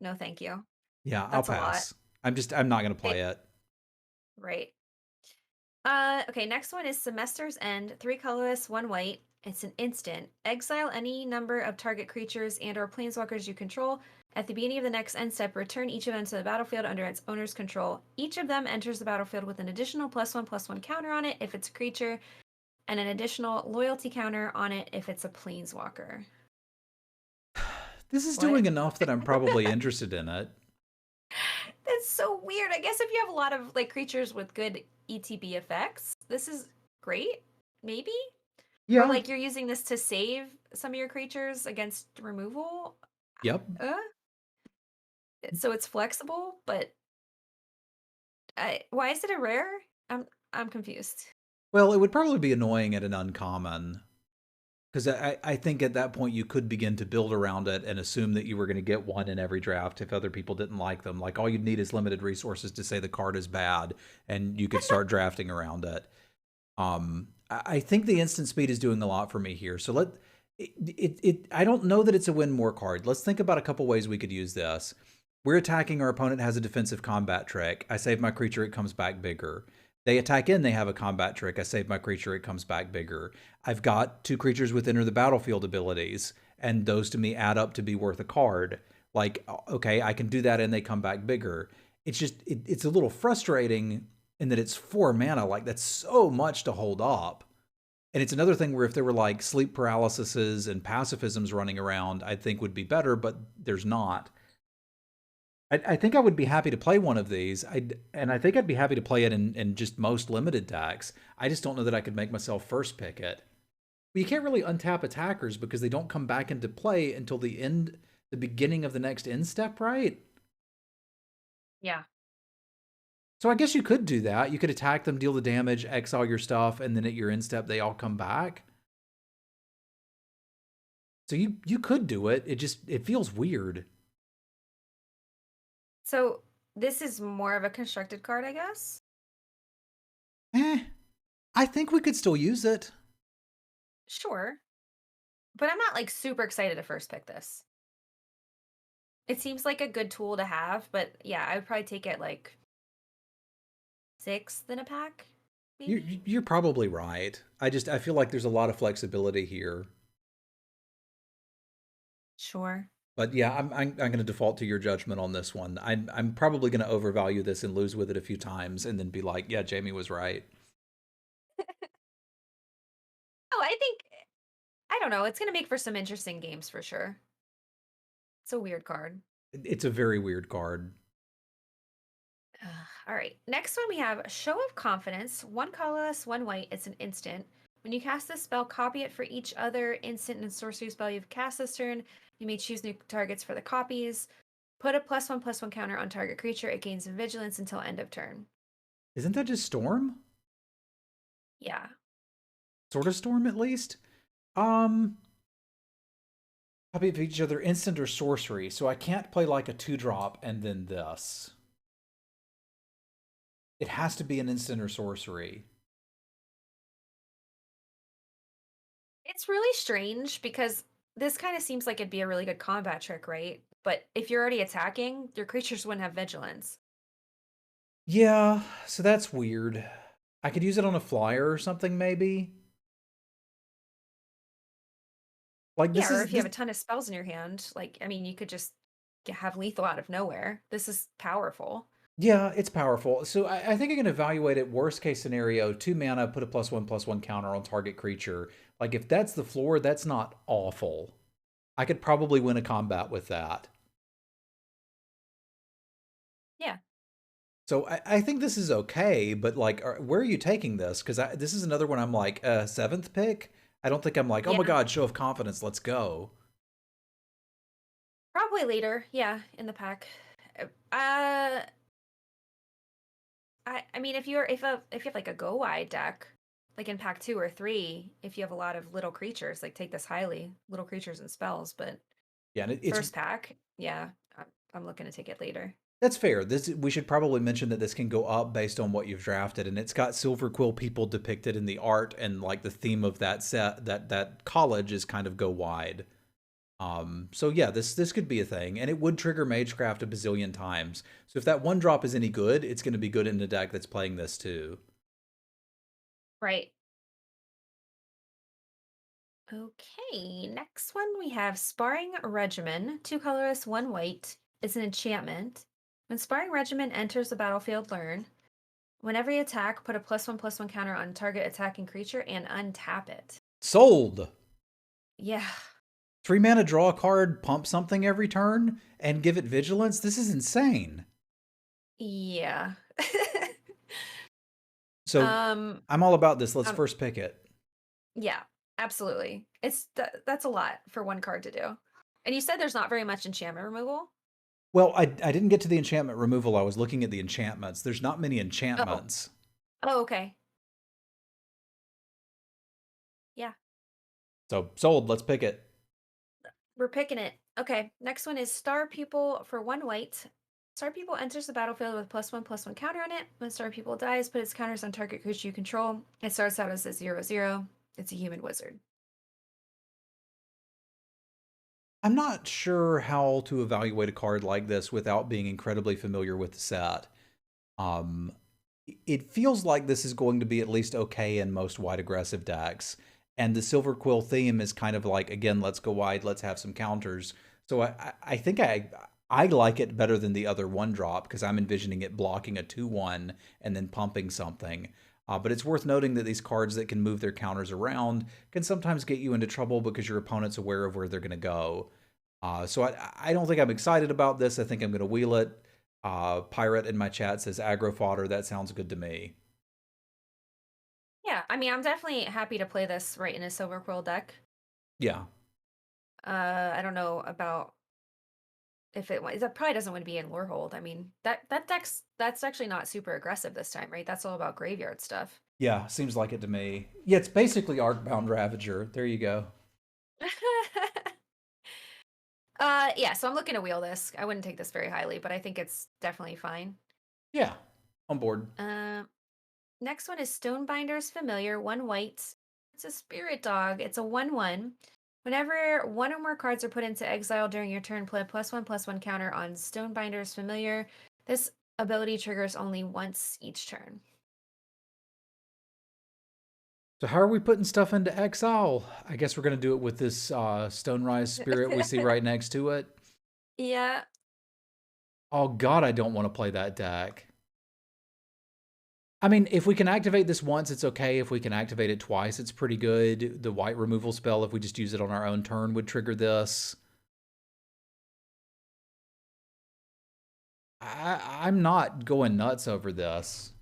S1: No, thank you.
S2: Yeah,
S1: That's
S2: I'll
S1: a lot.
S2: pass. I'm not gonna play it.
S1: Right. Okay, next one is Semester's End. 3 colorless, 1 white. It's an instant. Exile any number of target creatures and or planeswalkers you control. At the beginning of the next end step, return each of them to the battlefield under its owner's control. Each of them enters the battlefield with an additional +1/+1 counter on it if it's a creature, and an additional loyalty counter on it if it's a planeswalker.
S2: This is
S1: What?
S2: doing enough that I'm probably interested in it.
S1: That's so weird. I guess if you have a lot of like creatures with good ETB effects, this is great. Maybe? Or like you're using this to save some of your creatures against removal.
S2: Yep.
S1: So it's flexible, but why is it a rare? I'm confused.
S2: Well, it would probably be annoying at an uncommon. Because I think at that point you could begin to build around it and assume that you were going to get one in every draft if other people didn't like them. Like all you'd need is limited resources to say the card is bad, and you could start drafting around it. I think the instant speed is doing a lot for me here. So I don't know that it's a win more card. Let's think about a couple ways we could use this. We're attacking, our opponent has a defensive combat trick. I save my creature, it comes back bigger. They attack in, they have a combat trick. I save my creature, it comes back bigger. I've got 2 creatures with enter the battlefield abilities, and those to me add up to be worth a card. Like, okay, I can do that and they come back bigger. It's just, it's a little frustrating in that it's 4 mana. Like, that's so much to hold up. And it's another thing where if there were like sleep paralyses and pacifisms running around, I think would be better, but there's not. I think I would be happy to play one of these. And I think I'd be happy to play it in just most limited decks. I just don't know that I could make myself first pick it. But you can't really untap attackers because they don't come back into play until the beginning of the next end step, right?
S1: Yeah.
S2: So I guess you could do that. You could attack them, deal the damage, exile your stuff, and then at your end step they all come back. So you could do it. It feels weird.
S1: So this is more of a constructed card, I guess?
S2: I think we could still use it.
S1: Sure. But I'm not like super excited to first pick this. It seems like a good tool to have, but yeah, I would probably take it like 6th in a pack. Maybe?
S2: You're probably right. I feel like there's a lot of flexibility here.
S1: Sure.
S2: But yeah, I'm going to default to your judgment on this one. I'm probably going to overvalue this and lose with it a few times, and then be like, yeah, Jamie was right.
S1: I don't know. It's going to make for some interesting games for sure. It's a weird card.
S2: It's a very weird card.
S1: All right. Next one we have Show of Confidence. 1 colorless, 1 white. It's an instant. When you cast this spell, copy it for each other instant and sorcery spell you've cast this turn. You may choose new targets for the copies. Put a +1/+1 counter on target creature. It gains vigilance until end of turn.
S2: Isn't that just Storm?
S1: Yeah.
S2: Sort of Storm, at least? Copy of each other instant or sorcery, so I can't play like a 2-drop and then this. It has to be an instant or sorcery.
S1: It's really strange because this kind of seems like it'd be a really good combat trick, right? But if you're already attacking, your creatures wouldn't have vigilance.
S2: Yeah, so that's weird. I could use it on a flyer or something, maybe. Like
S1: Yeah, or if you have a ton of spells in your hand, like, I mean, you could just have lethal out of nowhere. This is powerful.
S2: Yeah, it's powerful. So I think I can evaluate it worst case scenario, 2 mana, put a +1/+1 counter on target creature. Like if that's the floor, that's not awful. I could probably win a combat with that.
S1: Yeah.
S2: So I think this is okay, but like, where are you taking this? Because this is another one I'm like, 7th pick? I don't think I'm like, oh my god, Show of Confidence, let's go.
S1: Probably later, yeah, in the pack. I mean, if you have like a go wide deck, like in pack 2 or 3, if you have a lot of little creatures, like take this highly, little creatures and spells. But
S2: yeah, and it's
S1: first pack, yeah, I'm looking to take it later.
S2: That's fair. We should probably mention that this can go up based on what you've drafted, and it's got Silver Quill people depicted in the art, and like the theme of that set, that college is kind of go wide. So yeah, this could be a thing, and it would trigger Magecraft a bazillion times. So if that 1-drop is any good, it's going to be good in a deck that's playing this too.
S1: Right. Okay, next one we have Sparring Regimen. 2 colorless, 1 white. It's an enchantment. When Sparring Regimen enters the battlefield, learn. Whenever you attack, put a +1/+1 counter on target attacking creature and untap it.
S2: Sold!
S1: Yeah.
S2: 3 mana, draw a card, pump something every turn, and give it vigilance? This is insane.
S1: Yeah.
S2: So I'm all about this. Let's first pick it.
S1: Yeah, absolutely. That's a lot for one card to do. And you said there's not very much enchantment removal?
S2: Well, I didn't get to the enchantment removal. I was looking at the enchantments. There's not many enchantments.
S1: Oh, okay. Yeah.
S2: So, sold. Let's pick it.
S1: We're picking it. Okay, next one is Star Pupil for 1 white. Star Pupil enters the battlefield with +1/+1 counter on it. When Star Pupil dies, put its counters on target creature you control. It starts out as a 0/0. It's a human wizard.
S2: I'm not sure how to evaluate a card like this without being incredibly familiar with the set. It feels like this is going to be at least okay in most wide aggressive decks. And the Silver Quill theme is kind of like, again, let's go wide, let's have some counters. So I think I like it better than the other 1-drop because I'm envisioning it blocking a 2/1 and then pumping something. But it's worth noting that these cards that can move their counters around can sometimes get you into trouble because your opponent's aware of where they're going to go. So I don't think I'm excited about this. I think I'm going to wheel it. Pirate in my chat says aggro fodder. That sounds good to me.
S1: Yeah, I mean, I'm definitely happy to play this right in a Silver Quill deck.
S2: Yeah.
S1: I don't know about if it probably doesn't want to be in Lorehold. I mean, that's actually not super aggressive this time, right? That's all about graveyard stuff.
S2: Yeah, seems like it to me. Yeah, it's basically Arcbound Ravager. There you go.
S1: Yeah, so I'm looking to wheel this. I wouldn't take this very highly, but I think it's definitely fine.
S2: Yeah, on board.
S1: Next one is Stonebinder's Familiar, 1 white. It's a spirit dog. It's a 1/1. Whenever 1 or more cards are put into exile during your turn, play a +1/+1 counter on Stonebinder's Familiar. This ability triggers only once each turn.
S2: So how are we putting stuff into exile? I guess we're going to do it with this Stonerise Spirit we see right next to it.
S1: Yeah.
S2: Oh god, I don't want to play that deck. I mean, if we can activate this once, it's okay. If we can activate it twice, it's pretty good. The white removal spell, if we just use it on our own turn, would trigger this. I'm not going nuts over this.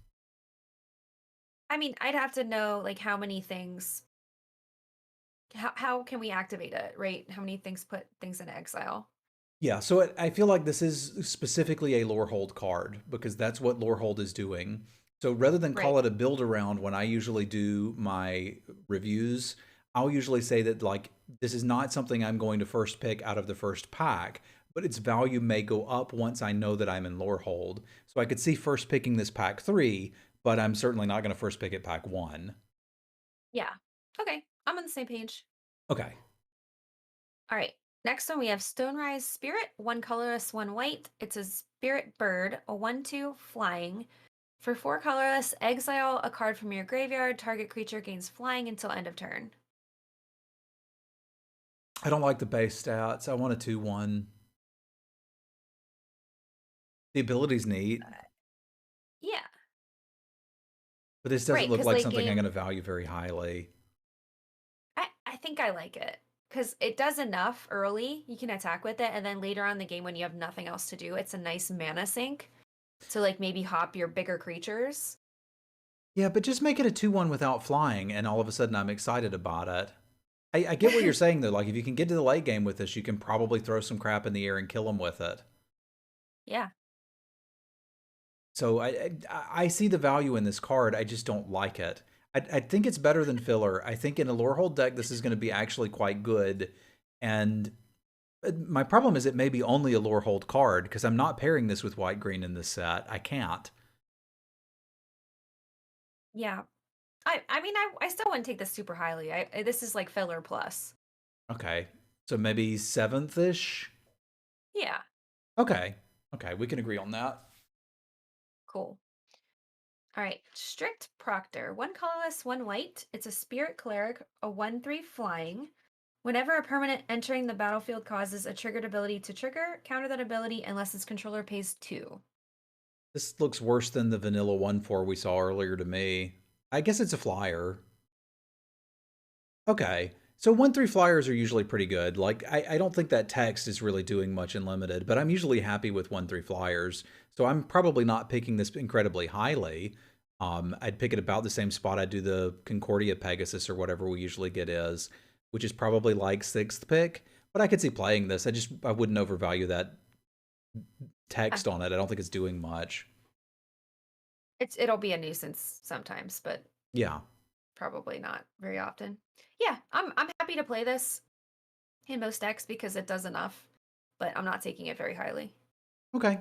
S1: I mean, I'd have to know like how many things. How can we activate it, right? How many things put things in exile?
S2: Yeah, so I feel like this is specifically a lore hold card because that's what lore hold is doing. So rather than
S1: Right.
S2: call it a build around when I usually do my reviews, I'll usually say that like this is not something I'm going to first pick out of the first pack, but its value may go up once I know that I'm in lore hold. So I could see first picking this pack 3, but I'm certainly not going to first pick it pack 1.
S1: Yeah. Okay. I'm on the same page.
S2: Okay.
S1: All right. Next one we have Stonerise Spirit, one colorless, one white. It's a spirit bird, a 1/2 flying. For 4 colorless, exile a card from your graveyard. Target creature gains flying until end of turn.
S2: I don't like the base stats. I want a 2/1. The ability's neat,
S1: Yeah.
S2: but this doesn't
S1: Right,
S2: look
S1: because
S2: like
S1: late
S2: something I'm going
S1: game,
S2: to value very highly.
S1: I think I like it. Because it does enough early, you can attack with it, and then later on in the game when you have nothing else to do, it's a nice mana sink to like maybe hop your bigger creatures.
S2: Yeah, but just make it a 2/1 without flying, and all of a sudden I'm excited about it. I get what you're saying, though. Like, if you can get to the late game with this, you can probably throw some crap in the air and kill them with it.
S1: Yeah.
S2: So I see the value in this card. I just don't like it. I think it's better than filler. I think in a Lorehold deck, this is going to be actually quite good. And my problem is it may be only a Lorehold card, because I'm not pairing this with white-green in this set. I can't.
S1: Yeah. I mean I still wouldn't take this super highly. This is like filler plus.
S2: Okay. So maybe 7th-ish?
S1: Yeah.
S2: Okay. Okay, we can agree on that.
S1: Cool. All right. Strict Proctor. One colorless, one white. It's a spirit cleric, a 1/3 flying. Whenever a permanent entering the battlefield causes a triggered ability to trigger, counter that ability unless its controller pays 2.
S2: This looks worse than the vanilla 1/4 we saw earlier to me. I guess it's a flyer. Okay. So 1/3 flyers are usually pretty good. Like, I don't think that text is really doing much in limited, but I'm usually happy with 1/3 flyers. So I'm probably not picking this incredibly highly. I'd pick it about the same spot I'd do the Concordia Pegasus or whatever we usually get is, which is probably like 6th pick. But I could see playing this. I wouldn't overvalue that
S1: Uh,
S2: text on it. I don't think it's doing much.
S1: it'll be a nuisance sometimes, but
S2: Yeah.
S1: probably not very often. Yeah, I'm happy to play this in most decks because it does enough, but I'm not taking it very highly.
S2: Okay.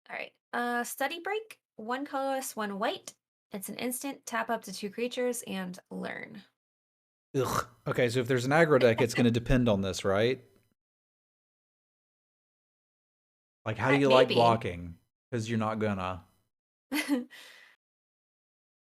S1: All right. Study Break. One colorless, one white. It's an instant. Tap up to 2 creatures and learn.
S2: Ugh. Okay, so if there's an aggro deck, it's going to depend on this, right? Like, how do you like
S1: Maybe.
S2: blocking? Because you're not gonna.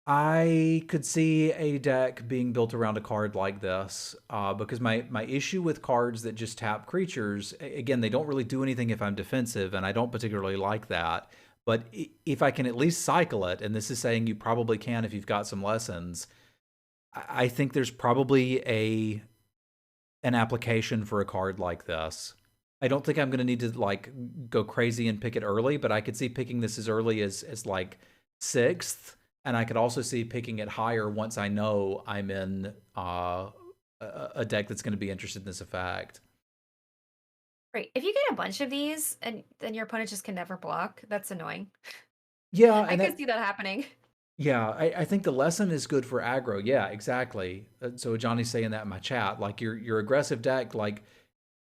S2: I could see a deck being built around a card like this, because my issue with cards that just tap creatures, again, they don't really do anything if I'm defensive, and I don't particularly like that. But if I can at least cycle it, and this is saying you probably can if you've got some lessons, I think there's probably an application for a card like this. I don't think I'm going to need to like go crazy and pick it early, but I could see picking this as early as like 6th, and I could also see picking it higher once I know I'm in a deck that's going to be interested in this effect.
S1: Right. If you get a bunch of these and then your opponent just can never block, that's annoying.
S2: Yeah,
S1: I
S2: and
S1: could
S2: that
S1: see that happening.
S2: yeah, I think the lesson is good for aggro. Yeah, exactly. So Johnny's saying that in my chat. Like your aggressive deck, like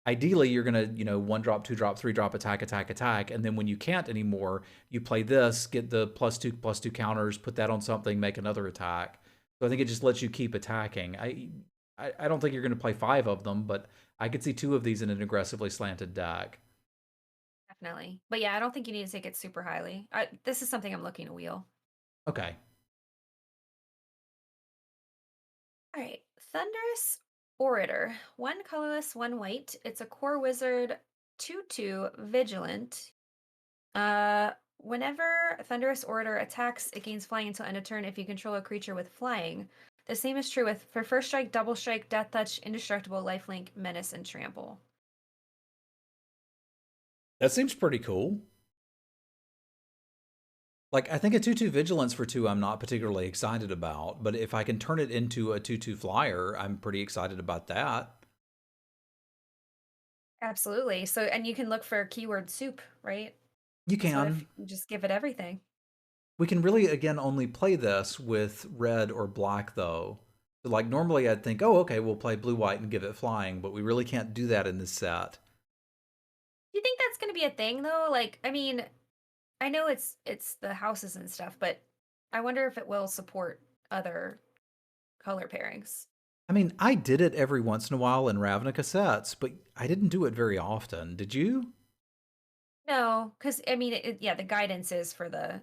S2: ideally you're gonna, 1 drop, 2 drop, 3 drop, attack, attack, attack, and then when you can't anymore, you play this, get the +2/+2 counters, put that on something, make another attack. So I think it just lets you keep attacking. I don't think you're gonna play 5 of them, but I could see 2 of these in an aggressively slanted deck.
S1: Definitely. But yeah, I don't think you need to take it super highly. This is something I'm looking to wheel.
S2: Okay.
S1: All right. Thunderous Orator. One colorless, one white. It's a core wizard, 2/2 vigilant. Uh Whenever Thunderous Orator attacks, it gains flying until end of turn if you control a creature with flying. The same is true for first strike, double strike, death touch, indestructible, lifelink, menace, and trample.
S2: That seems pretty cool. Like, I think a 2/2 Vigilance for 2 I'm not particularly excited about, but if I can turn it into a 2/2 flyer, I'm pretty excited about that.
S1: Absolutely. So, and you can look for keyword soup, right?
S2: You
S1: So what if
S2: can.
S1: you just give it everything?
S2: We can really, again, only play this with red or black, though. So, like, normally I'd think, oh, okay, we'll play blue-white and give it flying, but we really can't do that in this set.
S1: Do you think that's going to be a thing, though? Like, I mean, I know it's the houses and stuff, but I wonder if it will support other color pairings.
S2: I mean, I did it every once in a while in Ravnica sets, but I didn't do it very often. Did you?
S1: No, because I mean, yeah, the guidance is for the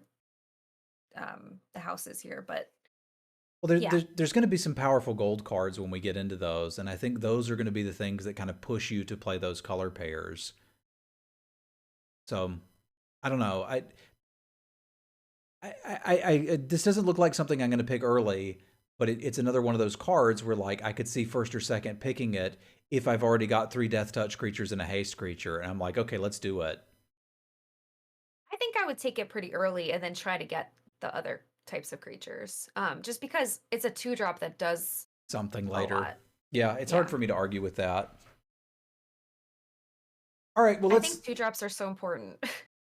S1: houses here, but
S2: Well,
S1: yeah,
S2: there's going to be some powerful gold cards when we get into those, and I think those are going to be the things that kind of push you to play those color pairs. So, I don't know. This doesn't look like something I'm going to pick early, but it's another one of those cards where, like, I could see first or second picking it if I've already got 3 death touch creatures and a haste creature, and I'm like, okay, let's do it.
S1: I think I would take it pretty early and then try to get the other types of creatures. Just because it's a 2-drop that does
S2: Something
S1: a
S2: later.
S1: lot.
S2: Yeah, it's hard
S1: Yeah.
S2: for me to argue with that. All right, well,
S1: I
S2: let's.
S1: think 2-drops are so important.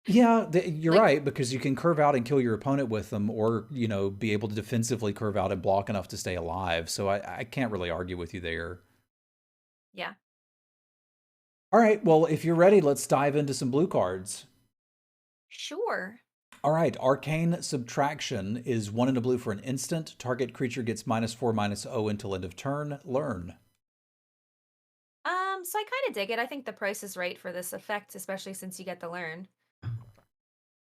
S2: Yeah, you're
S1: Like,
S2: right, because you can curve out and kill your opponent with them, or, be able to defensively curve out and block enough to stay alive. So I can't really argue with you there.
S1: yeah.
S2: All right, well, if you're ready, let's dive into some blue cards.
S1: Sure.
S2: All right, Arcane Subtraction is 1 in a blue for an instant. Target creature gets -4/-0 until end of turn. Learn.
S1: So I kind of dig it. I think the price is right for this effect, especially since you get to learn.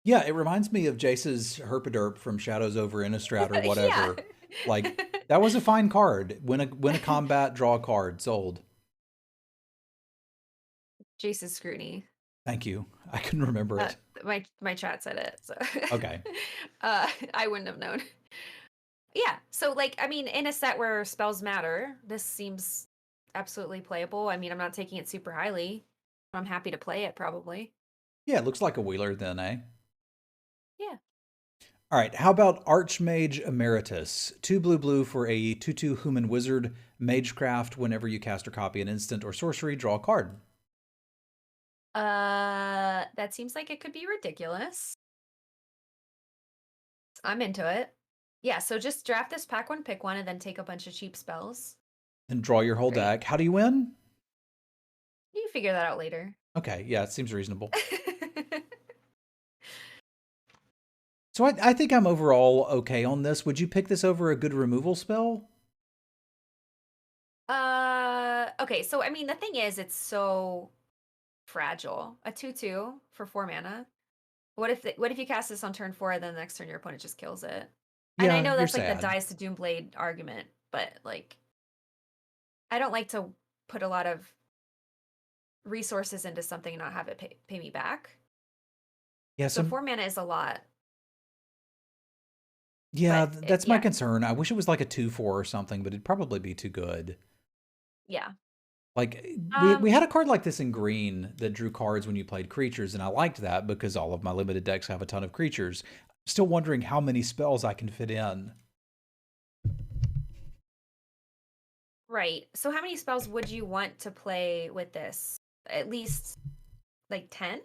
S2: Yeah, it reminds me of Jace's Herpaderp from Shadows over Innistrad or
S1: Yeah.
S2: whatever. Like, that was a fine card. Win a combat, draw a card. Sold.
S1: Jace's scrutiny.
S2: Thank you. I couldn't remember it.
S1: My chat said it, so
S2: Okay.
S1: I wouldn't have known. Yeah, so like I mean, in a set where spells matter, this seems absolutely playable. I mean, I'm not taking it super highly. I'm happy to play it probably.
S2: Yeah, it looks like a wheeler then, eh?
S1: Yeah.
S2: All right, how about Archmage Emeritus? 2 blue for a 2/2 human wizard, magecraft. Whenever you cast or copy an instant or sorcery, draw a card.
S1: That seems like it could be ridiculous. I'm into it. Yeah, so just draft this, pack one, pick one, and then take a bunch of cheap spells.
S2: And draw your whole
S1: Great.
S2: deck. How do you win?
S1: You can figure that out later.
S2: Okay, yeah, it seems reasonable. So I think I'm overall okay on this. Would you pick this over a good removal spell?
S1: Okay, so I mean the thing is it's so fragile. A 2/2 for 4 mana. What if you cast this on turn 4 and then the next turn your opponent just kills it? And I
S2: Yeah,
S1: know
S2: you're
S1: that's like the
S2: sad.
S1: dies to Doomblade argument, but like I don't like to put a lot of resources into something and not have it pay me back.
S2: Yeah,
S1: So 4 mana is a lot,
S2: yeah,
S1: but
S2: that's my
S1: yeah,
S2: concern. I wish it was like a 2/4 or something, but it'd probably be too good.
S1: yeah.
S2: Like, we
S1: Um,
S2: had a card like this in green that drew cards when you played creatures, and I liked that because all of my limited decks have a ton of creatures. Still wondering how many spells I can fit in.
S1: right. So how many spells would you want to play with this? At least like 10?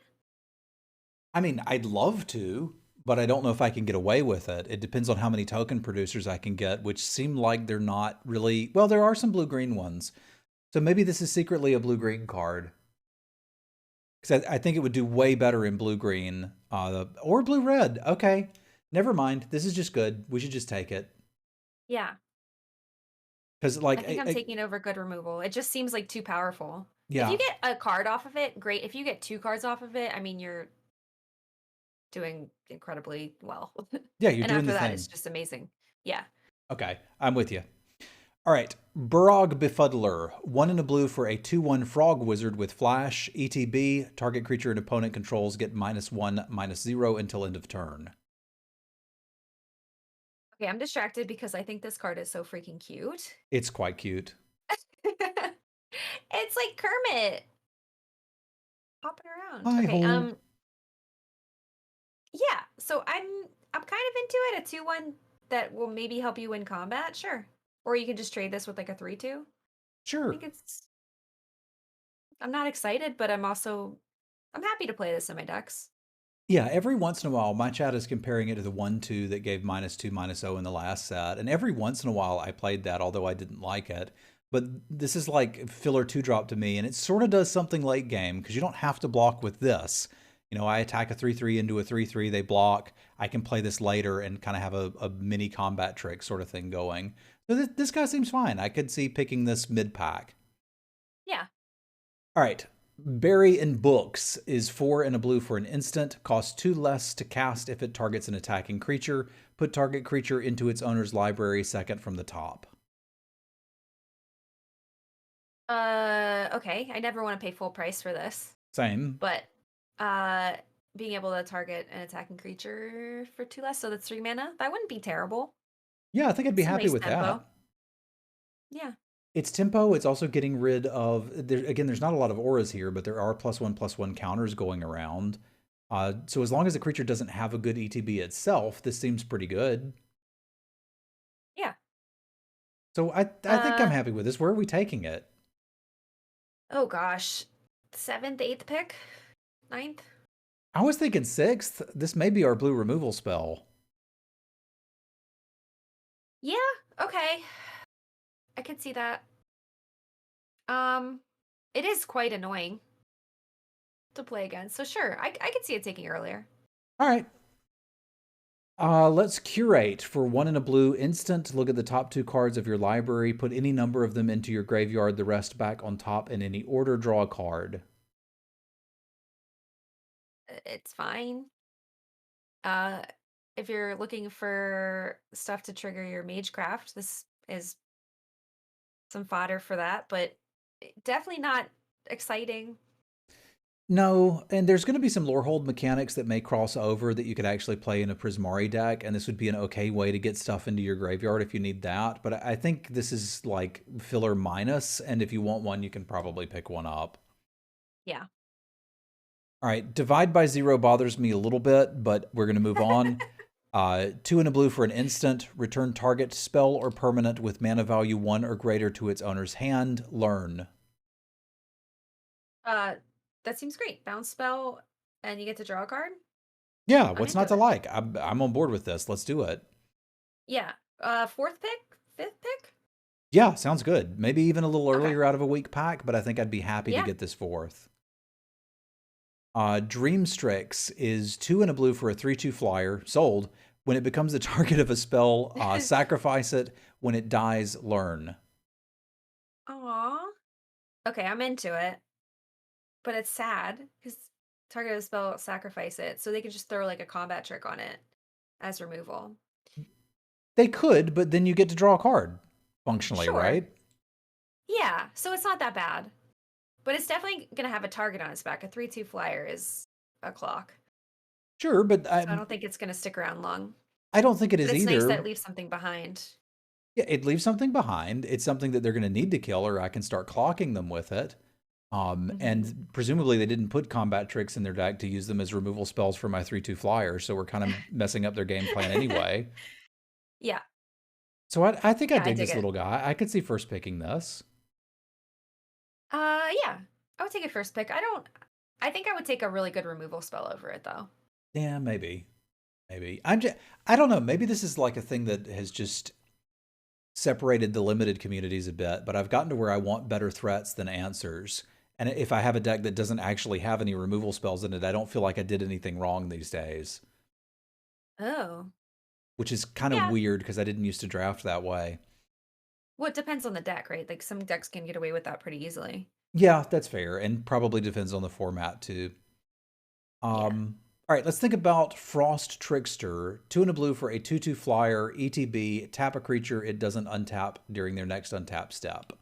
S2: I mean, I'd love to, but I don't know if I can get away with it. It depends on how many token producers I can get, which seem like they're not really. Well, there are some blue-green ones. So maybe this is secretly a blue-green card. Because I think it would do way better in blue-green or blue-red. Okay, never mind. This is just good. We should just take it.
S1: Yeah.
S2: Because, like,
S1: I think I'm taking over good removal. It just seems like too powerful. If
S2: yeah.
S1: you get a card off of it, great. If you get 2 cards off of it, I mean, you're doing incredibly well.
S2: Yeah, you're
S1: And
S2: doing
S1: after
S2: the
S1: that,
S2: thing.
S1: it's just amazing. Yeah.
S2: Okay, I'm with you. All right, Burog Befuddler, 1 and a blue for a 2/1 frog wizard with flash. ETB, target creature and opponent controls get -1/-0 until end of turn.
S1: Okay, I'm distracted because I think this card is so freaking cute.
S2: It's quite cute.
S1: It's like Kermit hopping around.
S2: Hi
S1: Okay,
S2: ho.
S1: yeah. So I'm kind of into it. A 2/1 that will maybe help you win combat, sure. Or you can just trade this with like a 3/2. I
S2: Sure.
S1: think I'm not excited, but I'm happy to play this in my decks.
S2: Yeah, every once in a while, my chat is comparing it to the 1/2 that gave -2/-0 in the last set. And every once in a while, I played that, although I didn't like it. But this is like filler 2-drop to me, and it sort of does something late game, because you don't have to block with this. You know, I attack a 3/3 into a 3/3, they block. I can play this later and kind of have a mini combat trick sort of thing going. So this guy seems fine. I could see picking this mid-pack.
S1: Yeah.
S2: All right. Bury in Books is 4 and a blue for an instant, costs 2 less to cast if it targets an attacking creature. Put target creature into its owner's library second from the top.
S1: Okay. I never want to pay full price for this.
S2: Same.
S1: But being able to target an attacking creature for 2 less, so that's 3 mana, that wouldn't be terrible.
S2: Yeah, I think I'd be
S1: It's a
S2: happy
S1: nice
S2: with
S1: tempo.
S2: that.
S1: Yeah.
S2: It's tempo. It's also getting rid of, again, there's not a lot of auras here, but there are +1/+1 counters going around. So as long as the creature doesn't have a good ETB itself, this seems pretty good.
S1: Yeah.
S2: So I think I'm happy with this. Where are we taking it?
S1: Oh gosh. 7th, 8th pick? 9th?
S2: I was thinking 6th. This may be our blue removal spell.
S1: Yeah, okay. I can see that. It is quite annoying to play against. So sure, I could see it taking earlier.
S2: All right. Let's curate for 1 and a blue instant. Look at the top 2 cards of your library. Put any number of them into your graveyard, the rest back on top in any order. Draw a card.
S1: It's fine. If you're looking for stuff to trigger your Magecraft, this is some fodder for that, but definitely not exciting.
S2: No, and there's going to be some Lorehold mechanics that may cross over that you could actually play in a Prismari deck, and this would be an okay way to get stuff into your graveyard if you need that. But I think this is like filler minus, and if you want one, you can probably pick one up.
S1: Yeah.
S2: All right, divide by 0 bothers me a little bit, but we're going to move on. 2 and a blue for an instant. Return target spell or permanent with mana value 1 or greater to its owner's hand. Learn.
S1: That seems great. Bounce spell, and you get to draw a card.
S2: Yeah,
S1: I'm
S2: what's not
S1: into
S2: to
S1: it.
S2: like? I'm on board with this. Let's do it.
S1: Yeah. 4th pick? 5th pick?
S2: Yeah, sounds good. Maybe even a little
S1: Okay.
S2: earlier out of a week pack, but I think I'd be happy to
S1: Yeah.
S2: get this 4th. Dream Strix is 2 and a blue for a 3/2 flyer. Sold. When it becomes the target of a spell, sacrifice it. When it dies, learn.
S1: Aw. Okay, I'm into it. But it's sad because target of the spell, sacrifice it, so they could just throw like a combat trick on it as removal.
S2: They could, but then you get to draw a card, functionally,
S1: Sure.
S2: right?
S1: Yeah, so it's not that bad. But it's definitely going to have a target on its back. A 3/2 flyer is a clock.
S2: Sure, but
S1: So I don't think it's going to stick around long.
S2: I don't think it
S1: But
S2: is
S1: it's
S2: either.
S1: nice that it leaves something behind.
S2: Yeah, it leaves something behind. It's something that they're going to need to kill, or I can start clocking them with it. And presumably they didn't put combat tricks in their deck to use them as removal spells for my 3/2 flyer, so we're kind of messing up their game plan anyway.
S1: Yeah.
S2: So I think I
S1: Yeah, I
S2: dig
S1: dig
S2: this
S1: it.
S2: little guy. I could see first picking this.
S1: Yeah. I would take a first pick. I think I would take a really good removal spell over it though.
S2: Yeah, maybe. Maybe. I don't know. Maybe this is like a thing that has just separated the limited communities a bit, but I've gotten to where I want better threats than answers. And if I have a deck that doesn't actually have any removal spells in it, I don't feel like I did anything wrong these days.
S1: Oh.
S2: Which is kind of weird because I didn't used to draft that way.
S1: Well, it depends on the deck, right? Like some decks can get away with that pretty easily.
S2: Yeah, that's fair, and probably depends on the format too.
S1: Yeah.
S2: All right, let's think about Frost Trickster. 2 and a blue for a 2/2 flyer, ETB. Tap a creature it doesn't untap during their next untap step.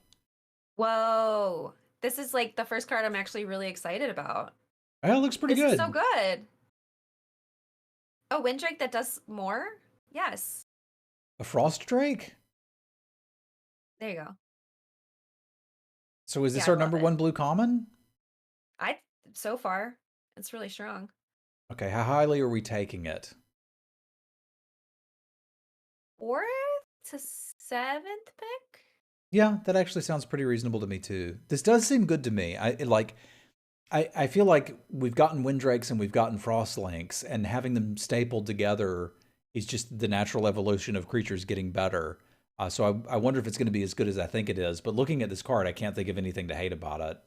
S1: Whoa. This is like the first card I'm actually really excited about.
S2: Well, it looks pretty
S1: This is
S2: good.
S1: so good. Oh, Windrake that does more? Yes.
S2: A Frost Drake?
S1: There you go.
S2: So is this
S1: Yeah, I
S2: our
S1: love
S2: number
S1: it.
S2: 1 blue common?
S1: So far, it's really strong.
S2: Okay, how highly are we taking it?
S1: 4th to 7th pick?
S2: Yeah, that actually sounds pretty reasonable to me too. This does seem good to me. I feel like we've gotten Windrakes and we've gotten Frostlinks, and having them stapled together is just the natural evolution of creatures getting better. So I wonder if it's going to be as good as I think it is. But looking at this card, I can't think of anything to hate about it.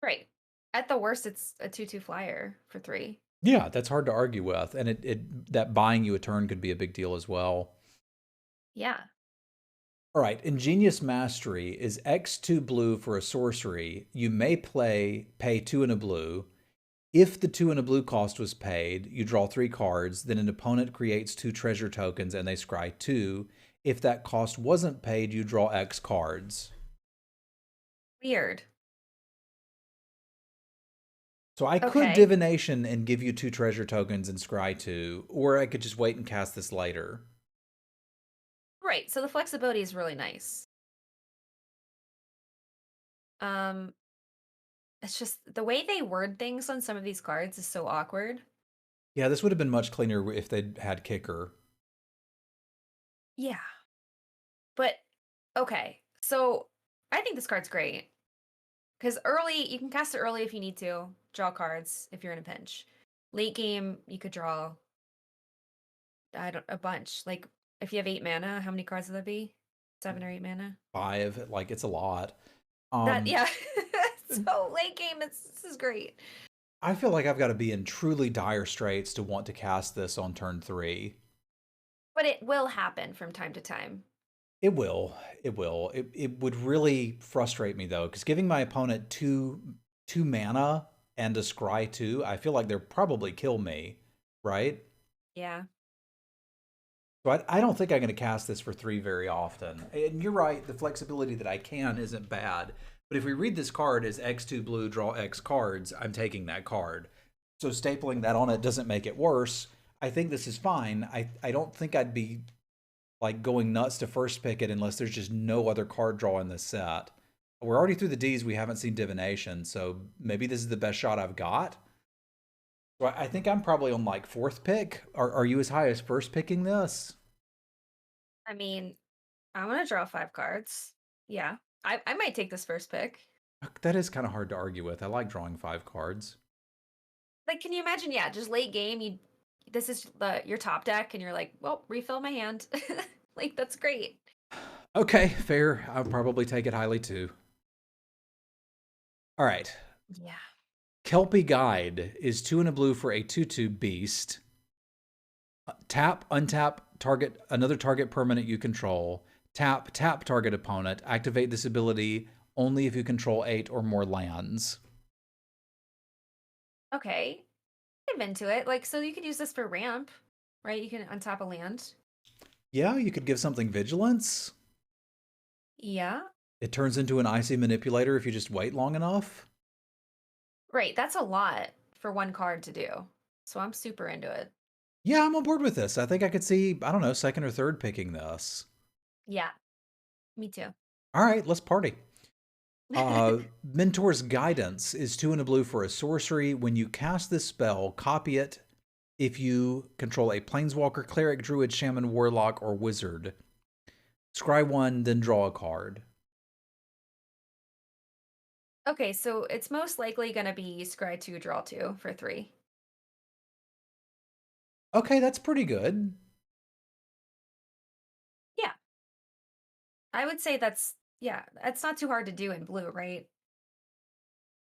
S1: Right. At the worst, it's a 2/2 flyer for 3.
S2: Yeah, that's hard to argue with, and it that buying you a turn could be a big deal as well.
S1: Yeah.
S2: All right, Ingenious Mastery is X2 blue for a sorcery. You may pay 2 and a blue. If the 2 and a blue cost was paid, you draw 3 cards, then an opponent creates 2 treasure tokens and they scry 2. If that cost wasn't paid, you draw X cards.
S1: Weird.
S2: So I could
S1: Okay.
S2: Divination and give you 2 treasure tokens and scry 2, or I could just wait and cast this later.
S1: Right. So the flexibility is really nice. Um, it's just the way they word things on some of these cards is so awkward.
S2: Yeah, this would have been much cleaner if they'd had kicker.
S1: Yeah. But okay. So I think this card's great. Because early, you can cast it early if you need to. Draw cards if you're in a pinch. Late game, you could draw a bunch. Like if you have 8 mana, how many cards would that be? 7 or 8 mana?
S2: 5, like it's a lot.
S1: Yeah. So late game, this is great.
S2: I feel like I've got to be in truly dire straits to want to cast this on turn 3.
S1: But it will happen from time to time.
S2: It will. It will. It would really frustrate me though, because giving my opponent two mana and a scry 2, I feel like they'll probably kill me, right?
S1: Yeah.
S2: So I don't think I'm going to cast this for 3 very often. And you're right, the flexibility that I can isn't bad. But if we read this card as X2 blue, draw X cards, I'm taking that card. So stapling that on it doesn't make it worse. I think this is fine. I don't think I'd be like going nuts to first pick it unless there's just no other card draw in this set. We're already through the D's, we haven't seen Divination, so maybe this is the best shot I've got. So I think I'm probably on like 4th pick. Are you as high as first picking this?
S1: I mean, I want to draw 5 cards. Yeah. I might take this first pick.
S2: That is kind of hard to argue with. I like drawing 5 cards.
S1: Like, can you imagine? Yeah, just late game, this is your top deck, and you're like, well, refill my hand. Like, that's great.
S2: Okay, fair. I'll probably take it highly too. All right.
S1: Yeah.
S2: Kelpie Guide is 2 and a blue for a 2/2 beast. Tap, untap, target another target permanent you control. Tap, tap target opponent. Activate this ability only if you control 8 or more lands.
S1: Okay. I'm into it. Like, so you could use this for ramp, right? You can untap a land.
S2: Yeah, you could give something vigilance.
S1: Yeah.
S2: It turns into an icy manipulator if you just wait long enough.
S1: Right. That's a lot for one card to do. So I'm super into it.
S2: Yeah, I'm on board with this. I think I could see, I don't know, 2nd or 3rd picking this.
S1: Yeah. Me too.
S2: All right, let's party. Mentor's Guidance is 2 and a blue for a sorcery. When you cast this spell, copy it if you control a Planeswalker, Cleric, Druid, Shaman, Warlock, or Wizard. Scry 1, then draw a card.
S1: Okay, so it's most likely going to be scry 2, draw 2 for 3.
S2: Okay, that's pretty good.
S1: Yeah. I would say that's not too hard to do in blue, right?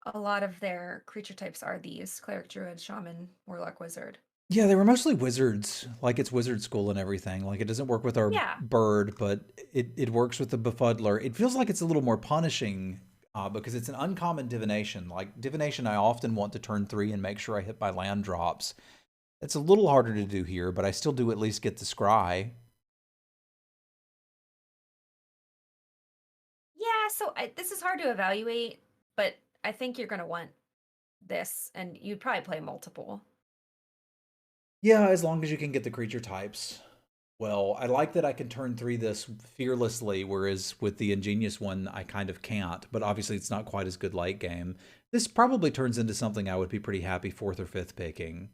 S1: A lot of their creature types are these: Cleric, Druid, Shaman, Warlock, Wizard.
S2: Yeah, they were mostly wizards. Like it's wizard school and everything. Like it doesn't work with our
S1: Yeah.
S2: bird, but it works with the Befuddler. It feels like it's a little more punishing because it's an uncommon divination. Like divination, I often want to turn 3 and make sure I hit my land drops. It's a little harder to do here, but I still do at least get the scry.
S1: Yeah, so this is hard to evaluate, but I think you're going to want this, and you'd probably play multiple.
S2: Yeah, as long as you can get the creature types. Well, I like that I can turn 3 this fearlessly, whereas with the Ingenious one, I kind of can't. But obviously, it's not quite as good late game. This probably turns into something I would be pretty happy 4th or 5th picking.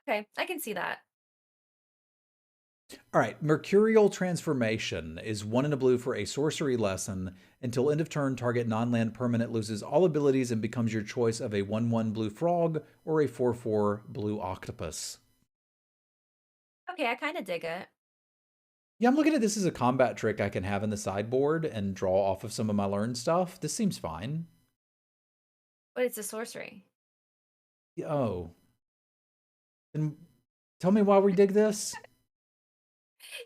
S1: Okay, I can see that.
S2: All right, Mercurial Transformation is 1 in a blue for a sorcery lesson. Until end of turn, target non-land permanent loses all abilities and becomes your choice of a 1/1 blue frog or a 4/4 blue octopus.
S1: Okay, I kind of dig it.
S2: Yeah, I'm looking at this as a combat trick I can have in the sideboard and draw off of some of my learned stuff. This seems fine.
S1: But it's a sorcery.
S2: Oh. Then tell me why we dig this.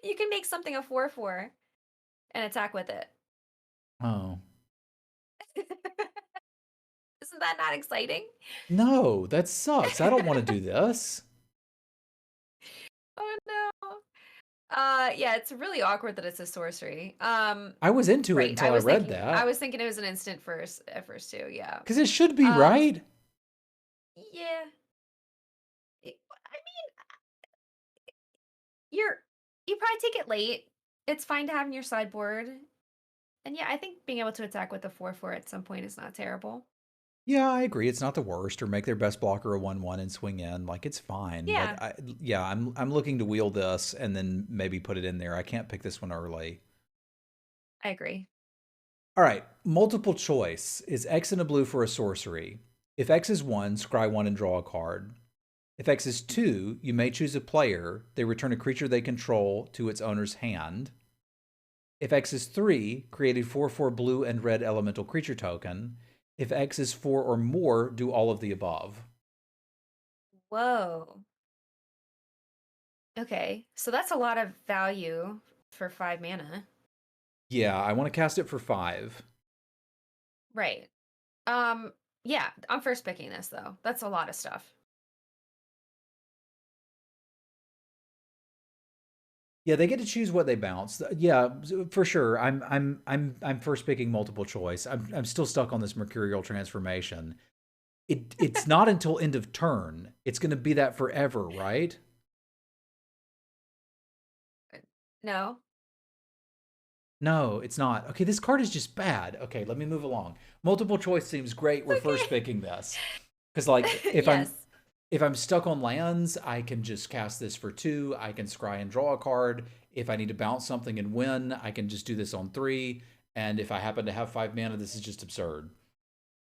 S1: You can make something a 4/4 and attack with it.
S2: Oh.
S1: Isn't that not exciting?
S2: No, that sucks. I don't want to do this.
S1: Oh no. Yeah, it's really awkward that it's a sorcery.
S2: I was into it until I read that.
S1: I was thinking it was an instant first at first too, yeah.
S2: Because it should be, right?
S1: Yeah. I mean, you probably take it late. It's fine to have in your sideboard. And yeah, I think being able to attack with a 4/4 at some point is not terrible.
S2: Yeah, I agree. It's not the worst. Or make their best blocker a 1/1 and swing in. Like, it's fine.
S1: Yeah.
S2: But I'm looking to wheel this and then maybe put it in there. I can't pick this one early.
S1: I agree.
S2: All right, multiple choice is X in a blue for a sorcery. If X is 1, scry 1 and draw a card. If X is 2, you may choose a player. They return a creature they control to its owner's hand. If X is 3, create a 4/4 blue and red elemental creature token. If X is 4 or more, do all of the above.
S1: Whoa. Okay, so that's a lot of value for 5 mana.
S2: Yeah, I want to cast it for 5.
S1: Right. Yeah, I'm first picking this though. That's a lot of stuff.
S2: Yeah, they get to choose what they bounce. Yeah, for sure. I'm first picking multiple choice. I'm still stuck on this Mercurial Transformation. It's not until end of turn. It's going to be that forever, right?
S1: No.
S2: No, it's not. Okay, this card is just bad. Okay, let me move along. Multiple choice seems great. We're first picking this. Cuz like if I'm stuck on lands, I can just cast this for 2. I can scry and draw a card. If I need to bounce something and win, I can just do this on 3. And if I happen to have 5 mana, this is just absurd.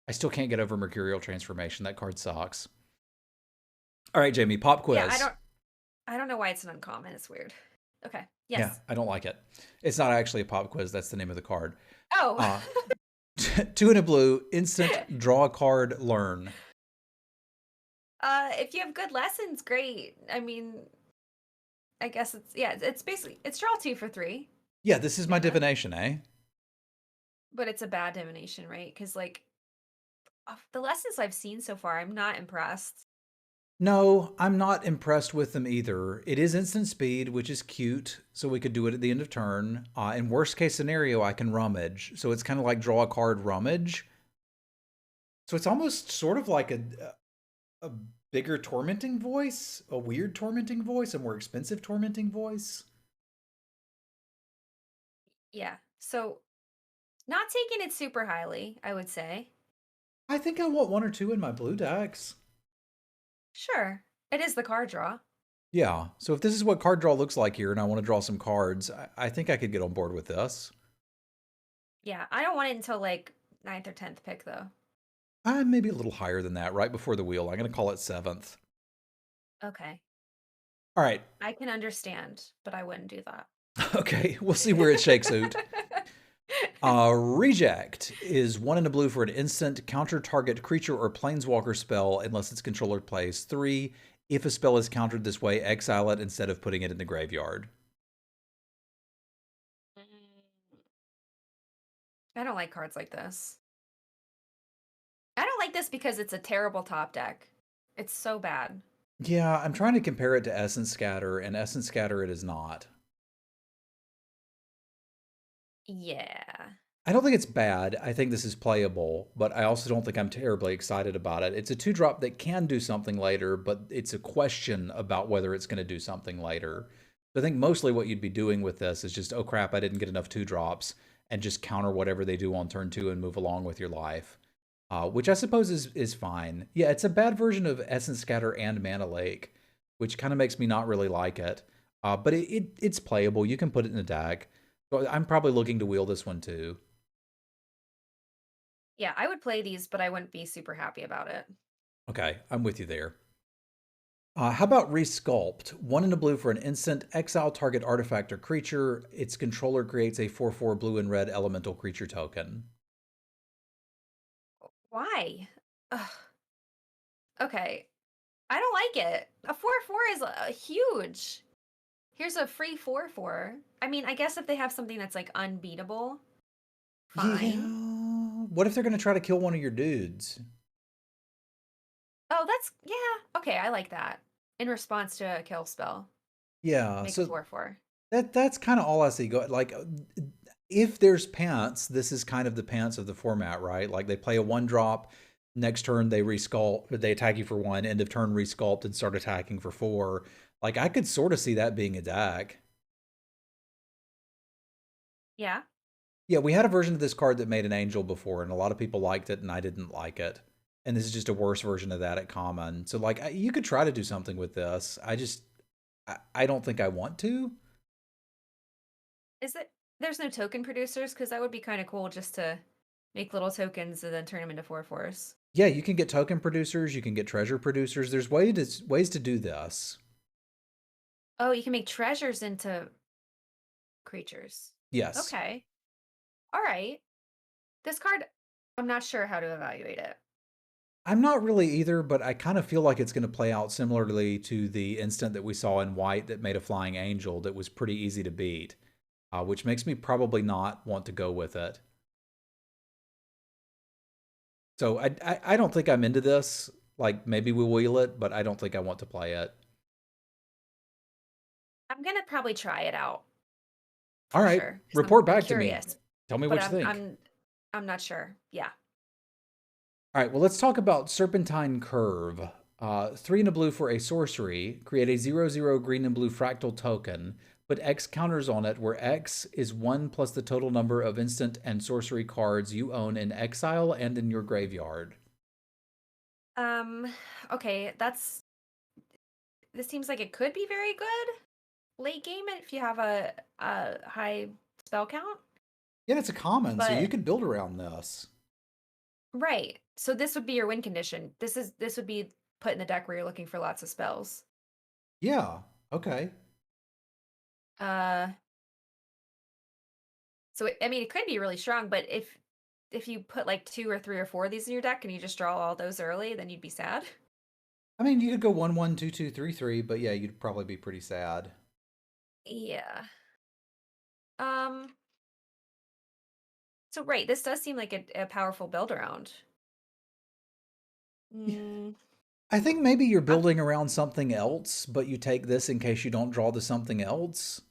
S2: I still can't get over Mercurial Transformation. That card sucks. All right, Jamie, pop quiz.
S1: Yeah, I don't know why it's an uncommon. It's weird. Okay. Yes.
S2: Yeah, I don't like it. It's not actually a pop quiz. That's the name of the card.
S1: Oh.
S2: 2 in a blue, instant, draw a card, learn.
S1: If you have good lessons, great. I mean, I guess it's basically, it's draw 2 for 3.
S2: Yeah, this is my divination, eh?
S1: But it's a bad divination, right? Because like, of the lessons I've seen so far, I'm not impressed.
S2: No, I'm not impressed with them either. It is instant speed, which is cute, so we could do it at the end of turn. In worst case scenario, I can rummage. So it's kind of like draw a card, rummage. So it's almost sort of like a bigger tormenting voice, a weird tormenting voice, a more expensive tormenting voice.
S1: Yeah. So not taking it super highly, I would say.
S2: I think I want 1 or 2 in my blue decks.
S1: Sure. It is the card draw.
S2: Yeah, so if this is what card draw looks like here and I want to draw some cards, I think I could get on board with this.
S1: Yeah, I don't want it until like 9th or 10th pick though.
S2: Maybe a little higher than that, right before the wheel. I'm going to call it 7th.
S1: Okay.
S2: All right.
S1: I can understand, but I wouldn't do that.
S2: Okay, we'll see where it shakes out. Reject is 1 in a blue for an instant, counter target creature or planeswalker spell unless its controller plays 3. If a spell is countered this way, exile it instead of putting it in the graveyard.
S1: I don't like cards like this. I don't like this because it's a terrible top deck. It's so bad.
S2: Yeah, I'm trying to compare it to Essence Scatter, and Essence Scatter it is not.
S1: Yeah.
S2: I don't think it's bad. I think this is playable, but I also don't think I'm terribly excited about it. It's a 2-drop that can do something later, but it's a question about whether it's going to do something later. So I think mostly what you'd be doing with this is just, oh crap, I didn't get enough 2-drops, and just counter whatever they do on turn 2 and move along with your life. Which I suppose is fine. Yeah, it's a bad version of Essence Scatter and Mana Lake, which kind of makes me not really like it. But it's playable. You can put it in a deck. So I'm probably looking to wheel this one too.
S1: Yeah, I would play these, but I wouldn't be super happy about it.
S2: Okay, I'm with you there. How about Resculpt? 1 and a blue for an instant. Exile target artifact or creature. Its controller creates a 4/4 blue and red elemental creature token.
S1: Why? Ugh. Okay. I don't like it. A 4/4 is huge. Here's a free 4/4. I mean, I guess if they have something that's like unbeatable, fine.
S2: Yeah. What if they're going to try to kill one of your dudes?
S1: Oh, yeah. Okay, I like that. In response to a kill spell.
S2: Yeah,
S1: Make
S2: so
S1: 4/4.
S2: that's kind of all I see. Go like, if there's pants, this is kind of the pants of the format, right? Like they play a 1-drop, next turn they resculpt, they attack you for 1, end of turn resculpt and start attacking for 4. Like I could sort of see that being a deck.
S1: Yeah.
S2: Yeah, we had a version of this card that made an angel before, and a lot of people liked it, and I didn't like it. And this is just a worse version of that at common. So like, you could try to do something with this. I don't think I want to.
S1: Is it there's no token producers? Because that would be kind of cool just to make little tokens and then turn them into 4/4s.
S2: Yeah, you can get token producers, you can get treasure producers. There's ways to do this.
S1: Oh, you can make treasures into creatures.
S2: Yes.
S1: Okay. All right. This card, I'm not sure how to evaluate it.
S2: I'm not really either, but I kind of feel like it's going to play out similarly to the instant that we saw in white that made a flying angel that was pretty easy to beat, which makes me probably not want to go with it. So I don't think I'm into this. Like maybe we'll wheel it, but I don't think I want to play it.
S1: I'm gonna probably try it out
S2: All
S1: for
S2: right,
S1: sure. 'Cause
S2: report
S1: I'm
S2: back to me.
S1: curious,
S2: Tell me
S1: but
S2: what you think.
S1: I'm not sure. Yeah.
S2: All right, well, let's talk about Serpentine Curve. 3 and a blue for a sorcery. Create a 0/0 green and blue fractal token. Put X counters on it, where X is 1 plus the total number of instant and sorcery cards you own in exile and in your graveyard.
S1: Um, okay, this seems like it could be very good late game if you have a high spell count.
S2: Yeah, it's a common, so you
S1: But
S2: could build around this.
S1: right. So this would be your win condition. This would be put in the deck where you're looking for lots of spells.
S2: Yeah, okay.
S1: Uh so I mean it could be really strong, but if you put like 2 or 3 or 4 of these in your deck and you just draw all those early, then you'd be sad.
S2: I mean, you could go 1/1, 2/2, 3/3, but yeah, you'd probably be pretty sad.
S1: Yeah. Um so right, this does seem like a powerful build around. Mm,
S2: I think maybe you're
S1: I'm
S2: building around something else, but you take this in case you don't draw to something else.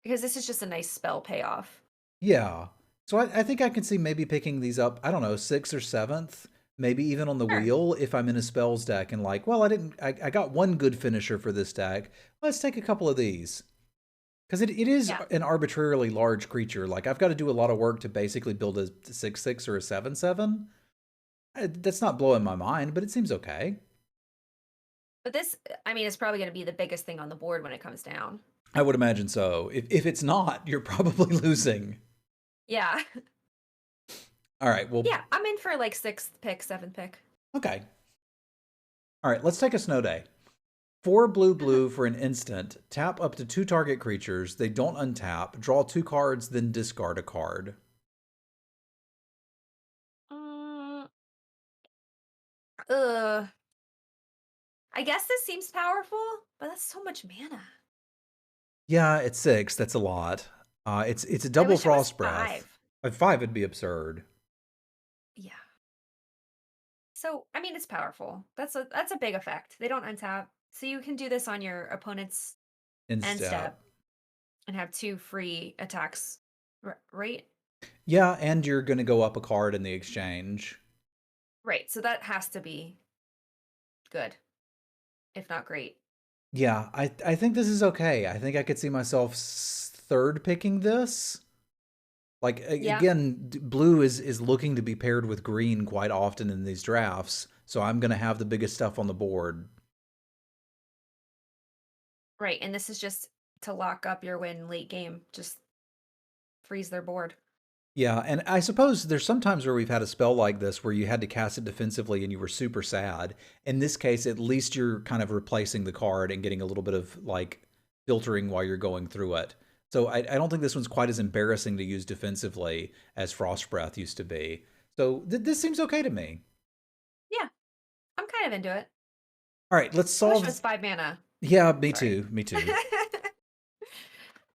S1: because this is just a nice spell payoff.
S2: Yeah. So I think I can see maybe picking these up, I don't know, 6th or 7th, maybe even on the
S1: Sure.
S2: wheel if I'm in a spells deck and like, well, I got one good finisher for this deck. Let's take a couple of these. Because it is
S1: Yeah.
S2: an arbitrarily large creature. Like, I've got to do a lot of work to basically build a 6/6 or a 7/7. That's not blowing my mind, but it seems okay.
S1: But this, I mean, it's probably going to be the biggest thing on the board when it comes down.
S2: I would imagine so. If it's not, you're probably losing.
S1: Yeah.
S2: All right, well,
S1: Yeah, I'm in for like 6th pick, 7th pick.
S2: okay. All right, let's take a snow day. 4 blue for an instant. Tap up to 2 target creatures. They don't untap. Draw 2 cards, then discard a card.
S1: Mm, uh, I guess this seems powerful, but that's so much mana.
S2: Yeah, it's 6. That's a lot. It's a
S1: I
S2: double
S1: wish it was
S2: frost breath.
S1: 5.
S2: At 5, it'd be absurd.
S1: Yeah. So, I mean, it's powerful. That's a big effect. They don't untap. So you can do this on your opponent's end
S2: Instead.
S1: step and have 2 free attacks, right?
S2: Yeah, and you're going to go up a card in the exchange.
S1: Right. So that has to be good, if not great.
S2: Yeah, I think this is okay. I think I could see myself third picking this. Like
S1: Yeah.
S2: again, blue is looking to be paired with green quite often in these drafts, so I'm going to have the biggest stuff on the board.
S1: Right. And this is just to lock up your win late game. Just freeze their board.
S2: Yeah, and I suppose there's some times where we've had a spell like this where you had to cast it defensively and you were super sad. In this case, at least you're kind of replacing the card and getting a little bit of like filtering while you're going through it. So I don't think this one's quite as embarrassing to use defensively as Frost Breath used to be. So this seems okay to me.
S1: Yeah. I'm kind of into it.
S2: All right, let's
S1: I wish it
S2: solve.
S1: was 5 mana.
S2: Yeah, me
S1: Sorry.
S2: too. Me too.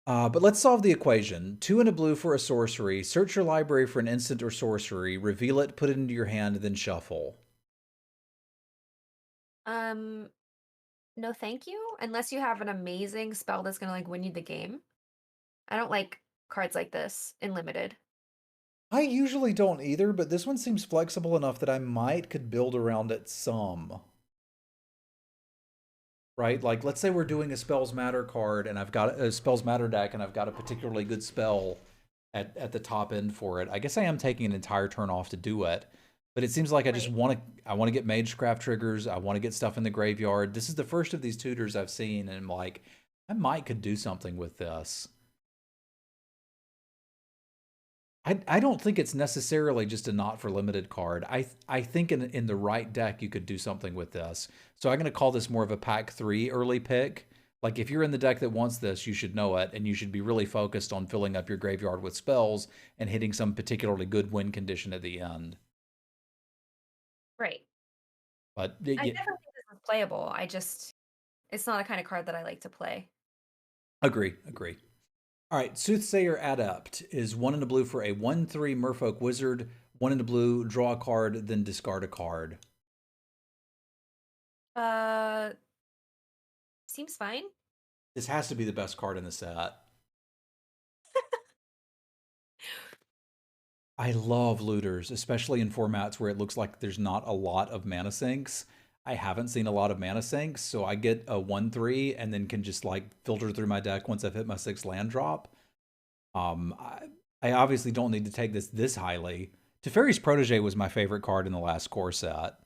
S2: But let's solve the equation. 2 and a blue for a sorcery. Search your library for an instant or sorcery. Reveal it, put it into your hand, then shuffle.
S1: um, no thank you. Unless you have an amazing spell that's gonna like win you the game. I don't like cards like this in limited.
S2: I usually don't either, but this one seems flexible enough that I might could build around it some. Right? Like, let's say we're doing a Spells Matter card, and I've got a Spells Matter deck, and I've got a particularly good spell at the top end for it. I guess I am taking an entire turn off to do it, but it seems like I just
S1: Right.
S2: want to get Magecraft triggers. I want to get stuff in the graveyard. This is the first of these tutors I've seen, and I'm like, I might could do something with this. I don't think it's necessarily just a not for limited card. I think in the right deck you could do something with this. So I'm going to call this more of a pack 3 early pick. Like if you're in the deck that wants this, you should know it, and you should be really focused on filling up your graveyard with spells and hitting some particularly good win condition at the end.
S1: Right.
S2: But
S1: I definitely think this is playable. It's not a kind of card that I like to play.
S2: agree. All right, Soothsayer Adapt is 1 in a blue for a 1/3 Merfolk Wizard. 1 in a blue, draw a card, then discard a card.
S1: Uh, seems fine.
S2: This has to be the best card in the set. I love looters, especially in formats where it looks like there's not a lot of mana sinks. I haven't seen a lot of mana sinks, so I get a 1/3 and then can just like filter through my deck once I've hit my 6th land drop. I obviously don't need to take this highly. Teferi's Protege was my favorite card in the last core set.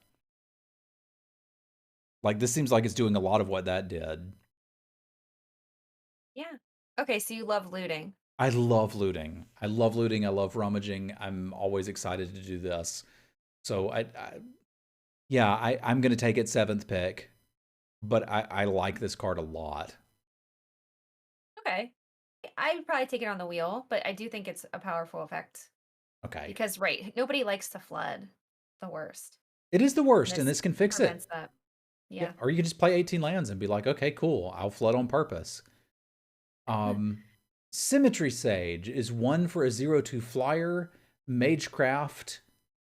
S2: Like this seems like it's doing a lot of what that did.
S1: Yeah. Okay, so you love looting.
S2: I love looting. I love looting. I love rummaging. I'm always excited to do this. So I'm going to take it 7th pick, but I like this card a lot.
S1: Okay. I would probably take it on the wheel, but I do think it's a powerful effect.
S2: Okay.
S1: Because, right, nobody likes to flood. The worst.
S2: It is the worst, and
S1: This
S2: this can fix it.
S1: prevents that.
S2: Yeah.
S1: Yeah.
S2: Or you can just play 18 lands and be like, okay, cool. I'll flood on purpose. Symmetry Sage is 1 for a 0/2 flyer, Magecraft.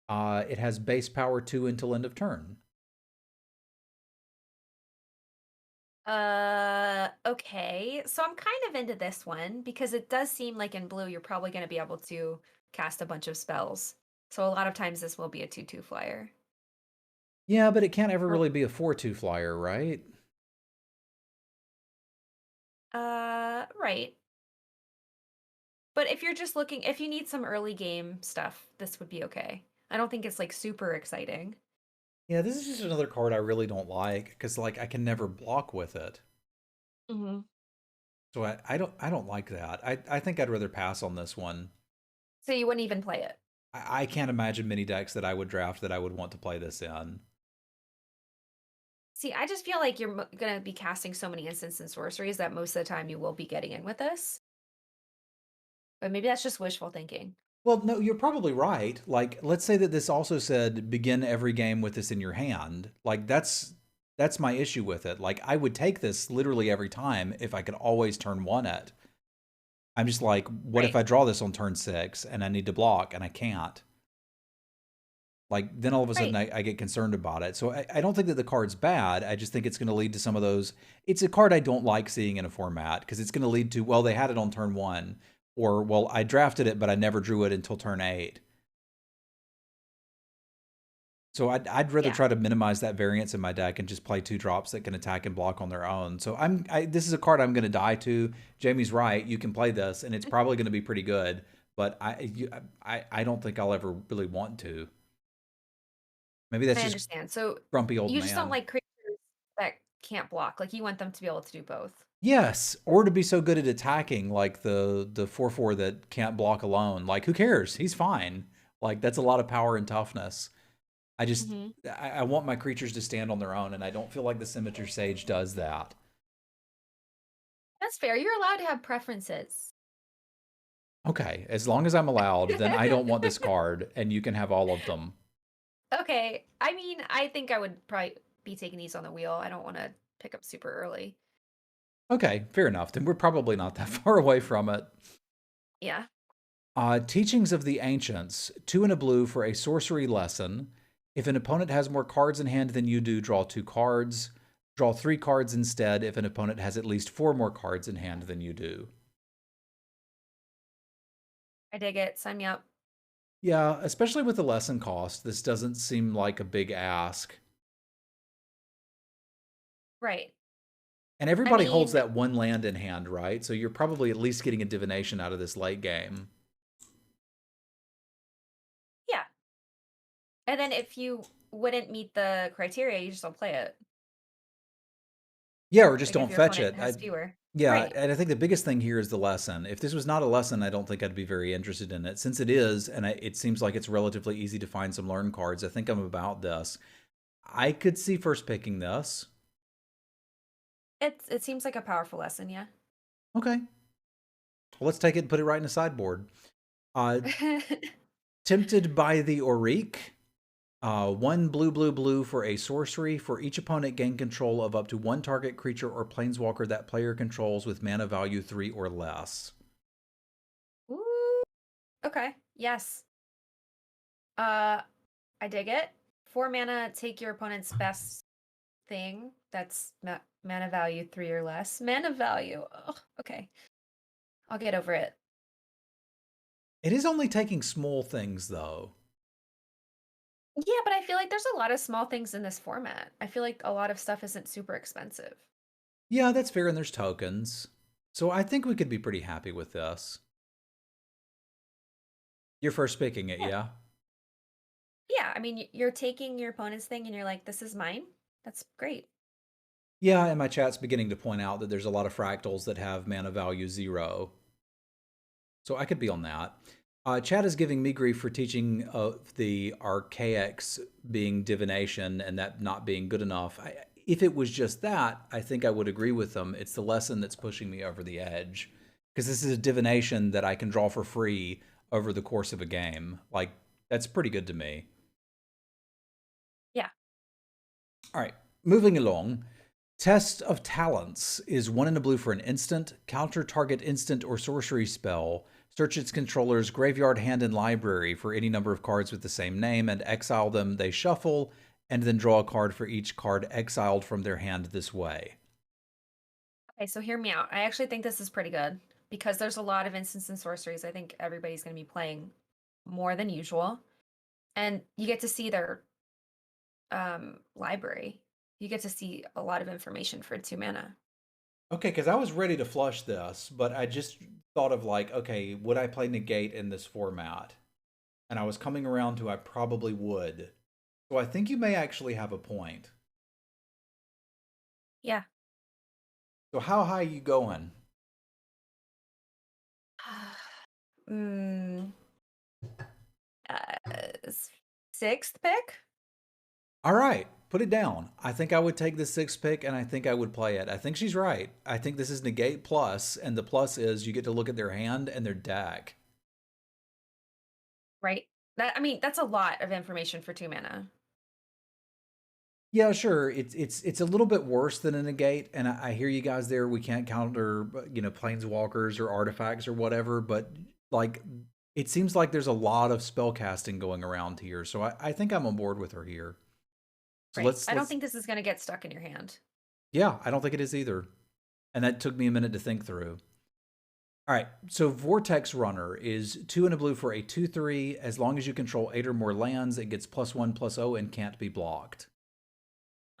S2: It has base power 2 until end of turn.
S1: Okay. So I'm kind of into this one because it does seem like in blue you're probably going to be able to cast a bunch of spells. So a lot of times this will be a 2/2 flyer.
S2: Yeah, but it can't ever
S1: Or
S2: really be a 4/2 flyer, right?
S1: right. But if you're just looking, if you need some early game stuff, this would be okay. I don't think it's like super exciting.
S2: Yeah, this is just another card I really don't like because like I can never block with it.
S1: Hmm.
S2: So I don't like that. I think I'd rather pass on this one.
S1: So you wouldn't even play it.
S2: I can't imagine many decks that I would draft that I would want to play this in.
S1: See, I just feel like you're going to be casting so many instants and sorceries that most of the time you will be getting in with this. But maybe that's just wishful thinking.
S2: Well, no, you're probably right. Like, let's say that this also said begin every game with this in your hand. Like that's my issue with it. Like I would take this literally every time if I could always turn 1 it. I'm just like, what if
S1: Right.
S2: I draw this on turn 6 and I need to block and I can't? Like, then all of a sudden
S1: Right.
S2: I get concerned about it. So I don't think that the card's bad. I just think it's going to lead to some of those. It's a card I don't like seeing in a format because it's going to lead to, well, they had it on turn 1, or, well, I drafted it, but I never drew it until turn 8. So I'd rather
S1: Yeah.
S2: try to minimize that variance in my deck and just play 2 drops that can attack and block on their own. So this is a card I'm going to die to. Jamie's right. You can play this, and it's probably going to be pretty good. But I don't think I'll ever really want to. Maybe that's
S1: I
S2: just
S1: understand. So
S2: grumpy old
S1: you just don't
S2: man.
S1: like creatures that can't block. Like you want them to be able to do both.
S2: Yes, or to be so good at attacking, like the 4/4 that can't block alone. Like, who cares? He's fine. Like, that's a lot of power and toughness. I just
S1: Hmm.
S2: I want my creatures to stand on their own, and I don't feel like the Symmetry Sage does that.
S1: That's fair. You're allowed to have preferences.
S2: Okay, as long as I'm allowed, then I don't want this card, and you can have all of them.
S1: Okay. I mean, I think I would probably be taking these on the wheel. I don't want to pick up super early.
S2: Okay, fair enough. Then we're probably not that far away from it.
S1: Yeah.
S2: Teachings of the Ancients, 2 and a blue for a sorcery lesson. If an opponent has more cards in hand than you do, draw 2 cards. Draw 3 cards instead if an opponent has at least 4 more cards in hand than you do.
S1: I dig it. Sign me up.
S2: Yeah, especially with the lesson cost, this doesn't seem like a big ask.
S1: Right.
S2: And
S1: I
S2: everybody holds
S1: mean,
S2: that 1 land in hand, right? So you're probably at least getting a divination out of this late game.
S1: yeah. And then if you wouldn't meet the criteria, you just don't play it.
S2: Yeah, or just
S1: Like if
S2: don't
S1: your
S2: fetch
S1: opponent
S2: it.
S1: has fewer.
S2: Yeah,
S1: Right.
S2: and I think the biggest thing here is the lesson. If this was not a lesson, I don't think I'd be very interested in it. Since it is, and it seems like it's relatively easy to find some learn cards, I think I'm about this. I could see first picking this.
S1: It seems like a powerful lesson, yeah.
S2: Okay. Well, let's take it and put it right in the sideboard. Uh, Tempted by the Auric. 1 blue, blue, blue for a sorcery. For each opponent, gain control of up to 1 target creature or planeswalker that player controls with mana value 3 or less.
S1: Ooh. Okay. Yes. Uh I dig it. 4 mana, take your opponent's best thing. That's mana value 3 or less. Mana value. Ugh, okay. I'll get over it.
S2: It is only taking small things, though.
S1: Yeah, but I feel like there's a lot of small things in this format. I feel like a lot of stuff isn't super expensive.
S2: Yeah, that's fair, and there's tokens. So I think we could be pretty happy with this. You're first picking it,
S1: Yeah.
S2: yeah?
S1: Yeah, I mean, you're taking your opponent's thing and you're like, this is mine. That's great.
S2: Yeah, and my chat's beginning to point out that there's a lot of fractals that have mana value 0. So I could be on that. Chat is giving me grief for teaching the archaics being divination and that not being good enough. If it was just that, I think I would agree with them. It's the lesson that's pushing me over the edge. Because this is a divination that I can draw for free over the course of a game. Like, that's pretty good to me.
S1: Yeah.
S2: All right, moving along. Test of Talents is 1 and a blue for an instant. Counter target instant or sorcery spell. Search its controller's graveyard, hand, and library for any number of cards with the same name and exile them. They shuffle, and then draw a card for each card exiled from their hand this way.
S1: Okay, so hear me out. I actually think this is pretty good because there's a lot of instants and sorceries. I think everybody's going to be playing more than usual. And you get to see their library. You get to see a lot of information for 2 mana.
S2: Okay, because I was ready to flush this, but I just thought of like, okay, would I play Negate in this format? And I was coming around to I probably would. So I think you may actually have a point.
S1: Yeah.
S2: So how high are you going?
S1: mm, Sixth pick?
S2: All right, put it down. I think I would take the 6th pick and I think I would play it. I think she's right. I think this is Negate plus, and the plus is you get to look at their hand and their deck.
S1: Right. I mean, that's a lot of information for 2 mana.
S2: Yeah, sure. It's a little bit worse than a negate, and I hear you guys there. We can't counter, planeswalkers or artifacts or whatever, but like it seems like there's a lot of spell casting going around here. So I think I'm on board with her here. So
S1: Right.
S2: let's
S1: I don't
S2: let's
S1: think this is going to get stuck in your hand.
S2: yeah, I don't think it is either. And that took me a minute to think through. All right, so Vortex Runner is 2 and a blue for a 2/3. As long as you control 8 or more lands, it gets +1/+0 and can't be blocked.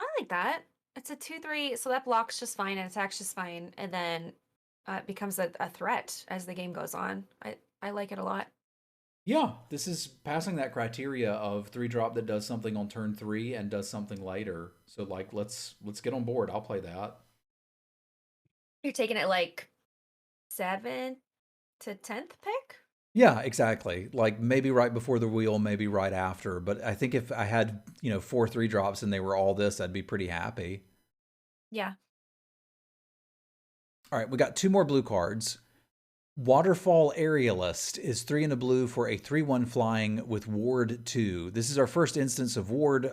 S1: I like that. It's a 2/3, so that blocks just fine and attacks just fine, and then it becomes a threat as the game goes on. I like it a lot.
S2: Yeah, this is passing that criteria of 3-drop that does something on turn 3 and does something later. So like let's get on board. I'll play that.
S1: You're taking it like 7th to 10th pick?
S2: Yeah, exactly. Like maybe right before the wheel, maybe right after. But I think if I had, 4 3-drops and they were all this, I'd be pretty happy.
S1: Yeah.
S2: All right, we got 2 more blue cards. Waterfall Aerialist is 3 and a blue for a 3/1 flying with Ward 2. This is our first instance of Ward.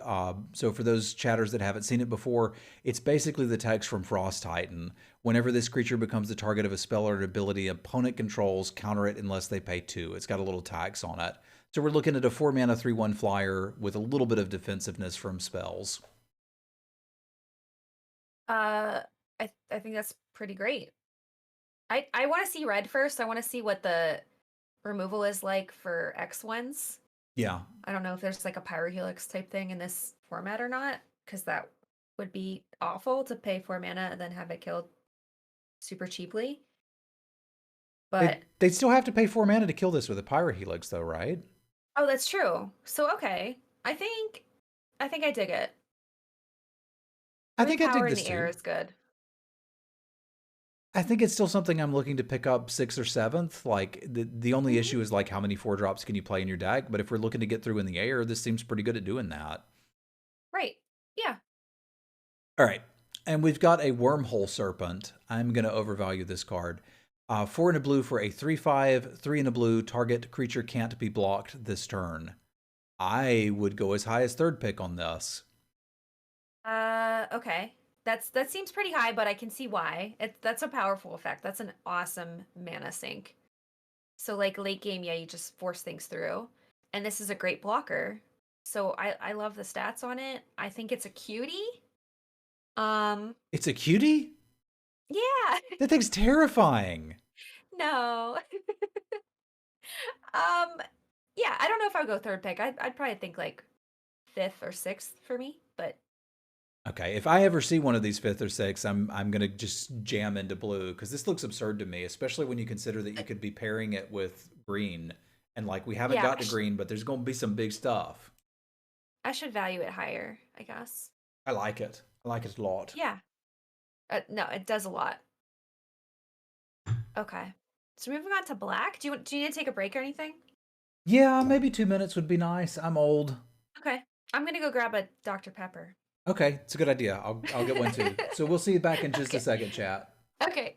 S2: So for those chatters that haven't seen it before, it's basically the text from Frost Titan. Whenever this creature becomes the target of a spell or an ability opponent controls, counter it unless they pay 2. It's got a little tax on it. So we're looking at a 4 mana 3/1 flyer with a little bit of defensiveness from spells.
S1: Uh I think that's pretty great. I want to see red first. I want to see what the removal is like for X ones.
S2: Yeah.
S1: I don't know if there's like a Pyrohelix type thing in this format or not, because that would be awful to pay 4 mana and then have it killed super cheaply. But
S2: They'd still have to pay 4 mana to kill this with a Pyrohelix, though, right?
S1: oh, that's true. So okay, I think I dig it.
S2: I
S1: I think
S2: think I
S1: power
S2: dig
S1: in
S2: this
S1: the air
S2: too.
S1: is good.
S2: I think it's still something I'm looking to pick up 6th or 7th. Like the only
S1: Hmm.
S2: issue is like how many 4-drops can you play in your deck? But if we're looking to get through in the air, this seems pretty good at doing that.
S1: Right. Yeah.
S2: All right. And we've got a Wormhole Serpent. I'm going to overvalue this card. 4 and a blue for a 3/5, 3 and a blue. Target creature can't be blocked this turn. I would go as high as 3rd pick on this.
S1: Okay. That seems pretty high, but I can see why. That's a powerful effect. That's an awesome mana sink. So like late game, yeah, you just force things through. And this is a great blocker. So I love the stats on it. I think it's a cutie. Um,
S2: It's a cutie?
S1: yeah.
S2: That thing's terrifying.
S1: No. Um, yeah, I don't know if I would go third pick. I'd probably think like fifth or sixth for me, but
S2: Okay, if I ever see one of these 5th or 6th, I'm gonna just jam into blue because this looks absurd to me, especially when you consider that you could be pairing it with green, and like we haven't
S1: yeah,
S2: got to green, but there's going to be some big stuff.
S1: I should value it higher, I guess.
S2: I like it. I like it a lot.
S1: Yeah. No, it does a lot. Okay. So moving on to black. Do you need to take a break or anything?
S2: Yeah, maybe 2 minutes would be nice. I'm old.
S1: Okay. I'm gonna go grab a Dr. Pepper.
S2: Okay, it's a good idea. I'll get one too. So we'll see you back in just a
S1: Okay.
S2: second, chat.
S1: Okay.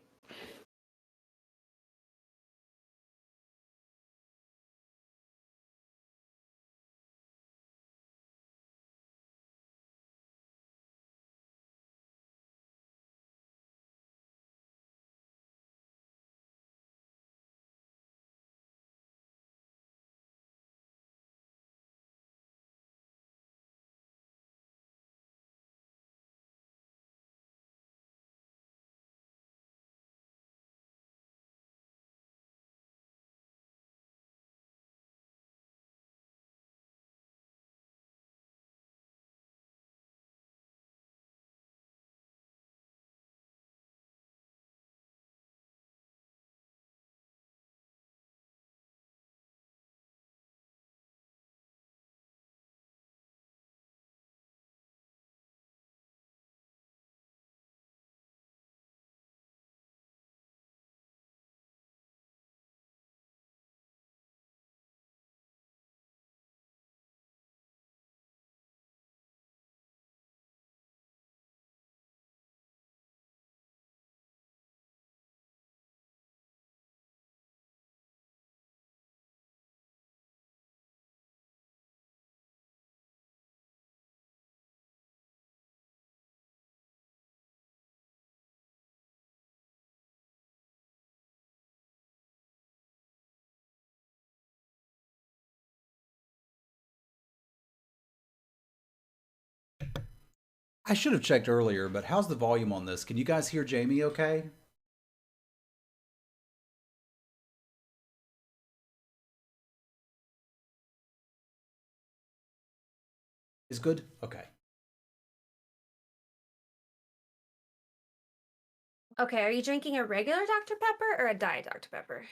S2: I should have checked earlier, but how's the volume on this? Can you guys hear Jamie okay? Is good? Okay.
S1: Okay, are you drinking a regular Dr. Pepper or a Diet Dr. Pepper?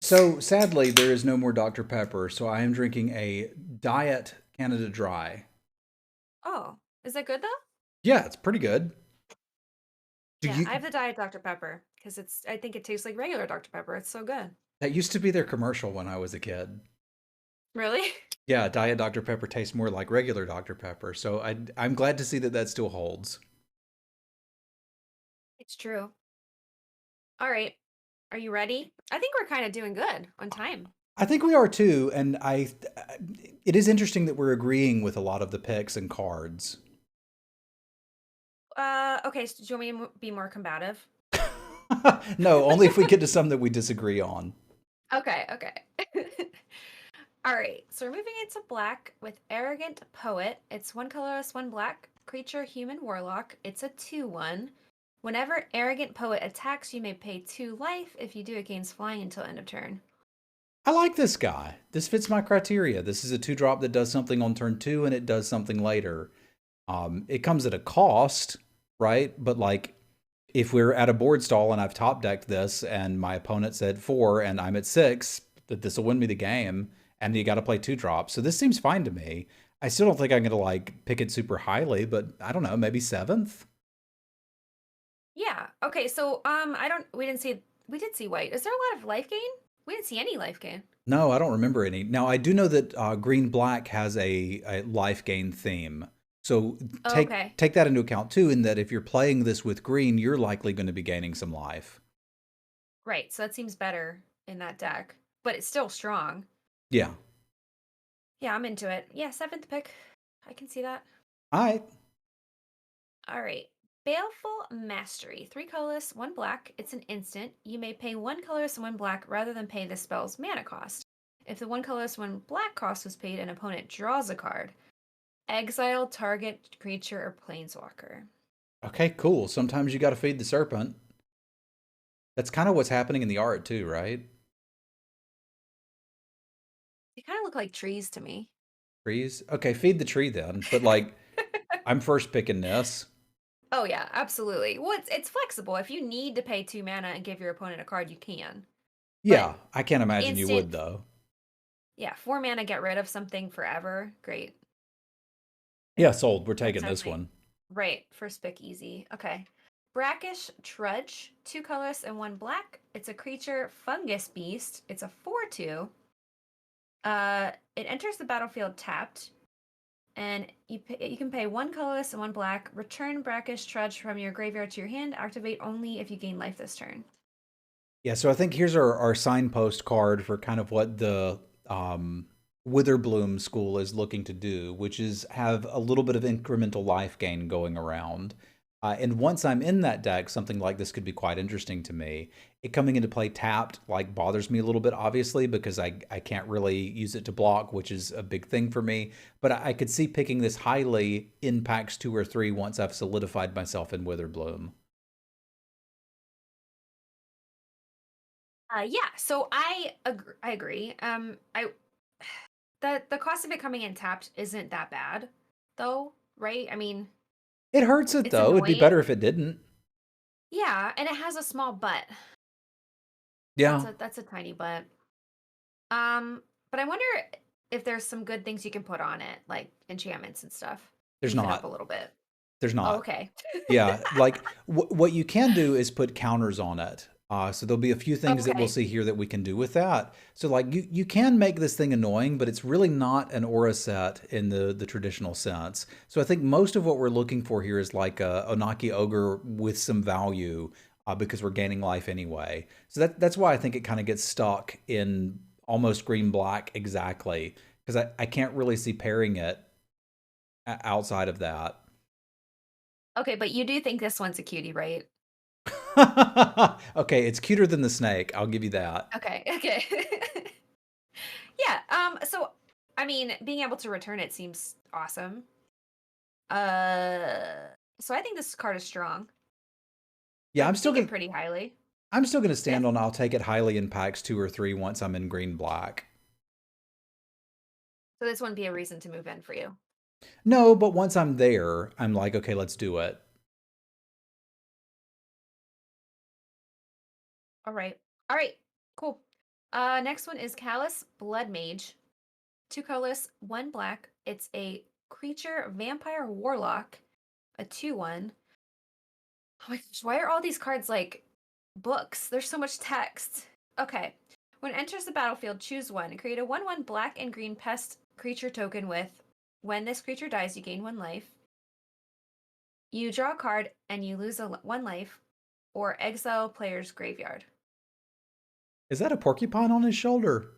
S2: So sadly, there is no more Dr. Pepper, so I am drinking a Diet Canada Dry.
S1: Oh, is that good though?
S2: Yeah, it's pretty good. Do
S1: Yeah,
S2: you?
S1: I have the Diet Dr. Pepper because I think it tastes like regular Dr. Pepper. It's so good.
S2: That used to be their commercial when I was a kid.
S1: Really?
S2: Yeah, Diet Dr. Pepper tastes more like regular Dr. Pepper, so I'm glad to see that that still holds.
S1: It's true. All right. Are you ready? I think we're kind of doing good on time.
S2: I think we are too, and it is interesting that we're agreeing with a lot of the picks and cards.
S1: Okay, so do you want me to be more combative?
S2: No, only if we get to some that we disagree on.
S1: Okay, okay. All right, so we're moving into black with Arrogant Poet. It's one colorless, one black creature, human warlock. It's a 2/1. Whenever Arrogant Poet attacks, you may pay 2 life. If you do, it gains flying until end of turn.
S2: I like this guy. This fits my criteria. This is a 2-drop that does something on turn 2 and it does something later. It comes at a cost, right? But like, if we're at a board stall and I've top decked this and my opponent's at 4 and I'm at 6, that this will win me the game. And you got to play 2-drops. So this seems fine to me. I still don't think I'm gonna like pick it super highly, but I don't know, maybe 7th.
S1: Yeah. Okay, so we did see white. Is there a lot of life gain? We didn't see any life gain.
S2: No, I don't remember any. Now I do know that green black has a life gain theme. So
S1: Oh, okay.
S2: take that into account too, in that if you're playing this with green, you're likely going to be gaining some life.
S1: Right, so that seems better in that deck, but it's still strong.
S2: Yeah.
S1: Yeah, I'm into it. Yeah, 7th pick. I can see that.
S2: All right.
S1: All right. Baleful Mastery. 3 colorless, 1 black. It's an instant. You may pay 1 colorless and 1 black rather than pay the spell's mana cost. If the 1 colorless, 1 black cost was paid, an opponent draws a card. Exile target creature or planeswalker.
S2: Okay, cool. Sometimes you got to feed the serpent. That's kind of what's happening in the art too, right?
S1: They kind of look like trees to me.
S2: Trees. Okay, feed the tree then. But like, I'm first picking this.
S1: Oh yeah, absolutely. Well, it's flexible. If you need to pay 2 mana and give your opponent a card, you can. But
S2: Yeah, I can't imagine you would
S1: instant,
S2: though.
S1: yeah, 4 mana, get rid of something forever. Great.
S2: Yeah, sold. We're
S1: That
S2: taking
S1: sounds
S2: this
S1: great.
S2: one.
S1: Right, first pick easy. Okay. Brackish Trudge, 2 colorless and 1 black. It's a creature, fungus beast. It's a 4/2. It enters the battlefield tapped, and you can pay 1 colorless and 1 black. Return Brackish Trudge from your graveyard to your hand. Activate only if you gain life this turn.
S2: Yeah, so I think here's our signpost card for kind of what the Witherbloom school is looking to do, which is have a little bit of incremental life gain going around. And once I'm in that deck, something like this could be quite interesting to me. It coming into play tapped like bothers me a little bit, obviously, because I can't really use it to block, which is a big thing for me. But I could see picking this highly in packs 2 or 3 once I've solidified myself in Witherbloom.
S1: Yeah, so I agree. I the cost of it coming in tapped isn't that bad, though, right? I mean,
S2: It hurts it
S1: it's
S2: though. It'd be better
S1: annoying.
S2: if it didn't.
S1: Yeah, and it has a small butt.
S2: Yeah,
S1: That's a tiny butt. But I wonder if there's some good things you can put on it, like enchantments and stuff.
S2: there's
S1: Beef it up a
S2: not.
S1: little bit.
S2: There's
S1: Oh,
S2: not.
S1: okay.
S2: Yeah, like what you can do is put counters on it. So there'll be a few things that we'll
S1: Okay.
S2: see here that we can do with that. So like you can make this thing annoying, but it's really not an aura set in the traditional sense. So I think most of what we're looking for here is like a Onaki Ogre with some value because we're gaining life anyway. So that's why I think it kind of gets stuck in almost green black exactly because I can't really see pairing it outside of that.
S1: Okay, but you do think this one's a cutie, right?
S2: Okay, it's cuter than the snake. I'll give you that.
S1: Okay, okay. Yeah, so I mean, being able to return it seems awesome. Uh So I think this card is strong.
S2: Yeah,
S1: I think it pretty highly.
S2: I'm still gonna stand
S1: Yeah.
S2: on I'll take it highly in packs 2 or 3 once I'm in green black.
S1: So this wouldn't be a reason to move in for you.
S2: No, but once I'm there, I'm like, okay, let's do it.
S1: All right. All right. Cool. Next one is Callus Blood Mage. 2 colorless, 1 black. It's a creature vampire warlock, a 2/1. Oh my gosh, why are all these cards like books? There's so much text. Okay. When it enters the battlefield, choose one. Create a 1/1 black and green pest creature token with when this creature dies, you gain 1 life. You draw a card and you lose 1 life, or exile player's graveyard.
S2: Is that a porcupine on his shoulder?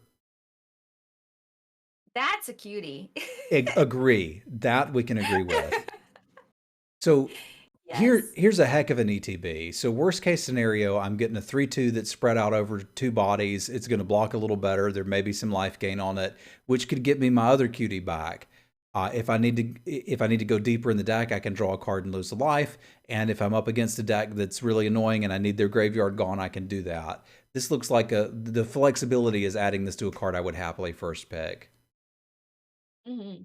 S1: That's a cutie.
S2: Agree. That we can agree with. So
S1: Yes.
S2: here's a heck of an ETB. So worst case scenario, I'm getting a 3/2 that's spread out over 2 bodies. It's going to block a little better. There may be some life gain on it, which could get me my other cutie back. If I need to go deeper in the deck, I can draw a card and lose a life. And if I'm up against a deck that's really annoying and I need their graveyard gone, I can do that. This looks like the flexibility is adding this to a card I would happily first pick.
S1: Mm-hmm.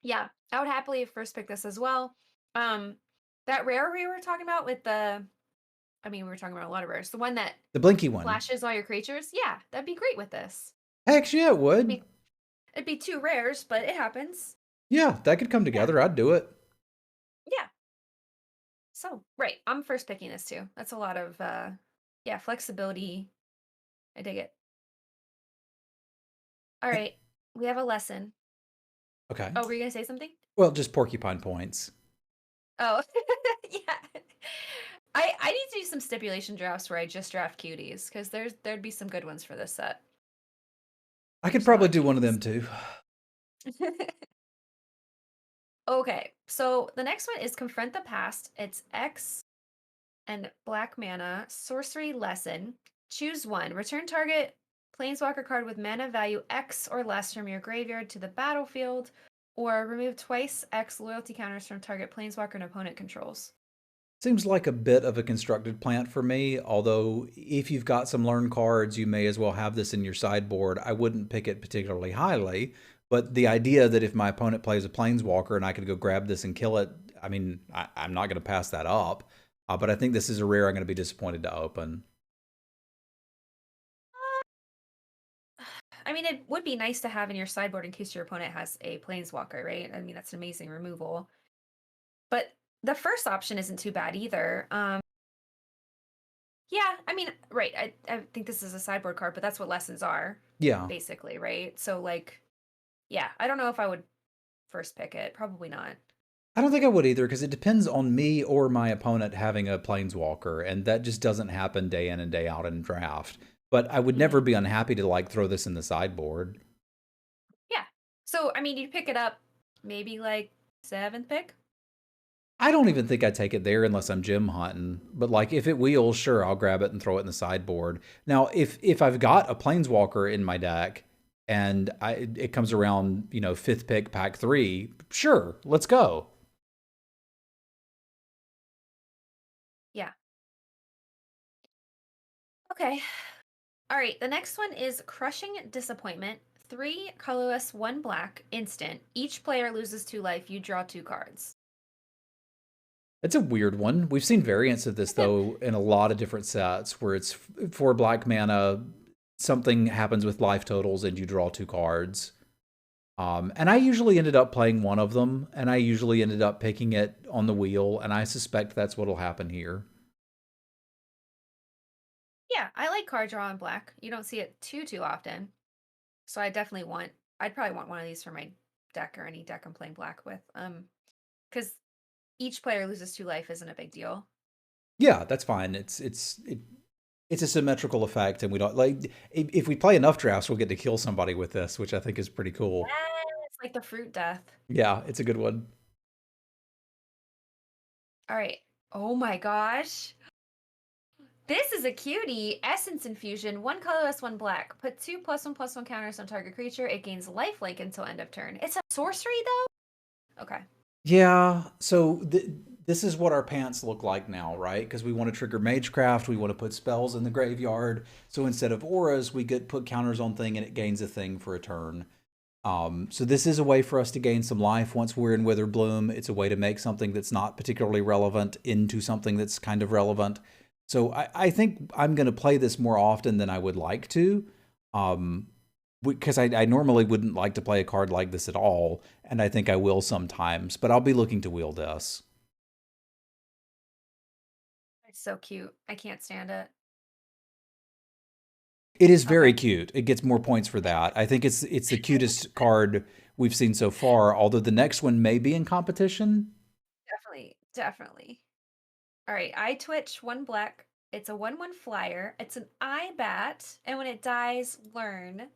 S1: Yeah, I would happily first pick this as well. That rare we were talking about with we were talking about a lot of rares. The one that
S2: The blinky one.
S1: flashes all your creatures. Yeah, that'd be great with this.
S2: Heck yeah, it would.
S1: It'd be 2 rares, but it happens.
S2: Yeah, that could come together. I'd do it.
S1: Yeah. So, right, I'm first picking this too. That's a lot of flexibility. I dig it. All right, we have a lesson.
S2: Okay.
S1: Oh, were you gonna say something?
S2: Well, just porcupine points.
S1: Oh, yeah. I need to do some stipulation drafts where I just draft cuties because there'd be some good ones for this set.
S2: I could probably do one of them too.
S1: Okay, so the next one is Confront the Past. It's X and black mana, sorcery lesson. Choose one. Return target planeswalker card with mana value X or less from your graveyard to the battlefield, or remove twice X loyalty counters from target planeswalker and opponent controls.
S2: Seems like a bit of a constructed plant for me, although if you've got some learn cards, you may as well have this in your sideboard. I wouldn't pick it particularly highly, but the idea that if my opponent plays a planeswalker and I could go grab this and kill it, I mean, I'm not going to pass that up. But I think this is a rare I'm going to be disappointed to open.
S1: I mean, it would be nice to have in your sideboard in case your opponent has a planeswalker, right? I mean, that's an amazing removal. But the first option isn't too bad either. Yeah, I mean, right. I think this is a sideboard card, but that's what lessons are.
S2: Yeah.
S1: Basically, right? So, like, yeah, I don't know if I would first pick it. Probably not.
S2: I don't think I would either, because it depends on me or my opponent having a planeswalker, and that just doesn't happen day in and day out in draft. But I would never be unhappy to like throw this in the sideboard.
S1: Yeah. So, I mean, you pick it up maybe like 7th pick.
S2: I don't even think I'd take it there unless I'm gem hunting. But like if it wheels, sure, I'll grab it and throw it in the sideboard. Now, if I've got a planeswalker in my deck and it comes around, 5th pick, pack 3, sure, let's go.
S1: Yeah. Okay. All right. The next one is Crushing Disappointment. 3 colorless, 1 black, instant. Each player loses 2 life. You draw 2 cards.
S2: It's a weird one. We've seen variants of this, though, in a lot of different sets where it's 4 black mana, something happens with life totals, and you draw 2 cards. And I usually ended up playing one of them, and I usually ended up picking it on the wheel, and I suspect that's what'll happen here.
S1: Yeah, I like card draw in black. You don't see it too often. So I'd probably want one of these for my deck or any deck I'm playing black with. Because each player loses 2 life isn't a big deal.
S2: Yeah, that's fine. It's a symmetrical effect, and we don't like if we play enough drafts, we'll get to kill somebody with this, which I think is pretty cool.
S1: Yeah, it's like the fruit death.
S2: Yeah, it's a good one.
S1: All right. Oh my gosh. This is a cutie. Essence Infusion. 1 colorless, 1 black. Put 2+1/+1 counters on target creature. It gains lifelink until end of turn. It's a sorcery though? Okay.
S2: Yeah, so this is what our pants look like now, right? Because we want to trigger Magecraft, we want to put spells in the graveyard. So instead of auras, we get put counters on thing and it gains a thing for a turn. So this is a way for us to gain some life once we're in Witherbloom. It's a way to make something that's not particularly relevant into something that's kind of relevant. So I think I'm going to play this more often than I would like to. Um, because I normally wouldn't like to play a card like this at all, and I think I will sometimes, but I'll be looking to wheel this.
S1: It's so cute. I can't stand it.
S2: It is very
S1: Okay.
S2: cute. It gets more points for that. I think it's the cutest card we've seen so far, although the next one may be in competition.
S1: Definitely. Definitely. All right. I Twitch 1 black. It's a 1/1 flyer. It's an eye bat. And when it dies, learn.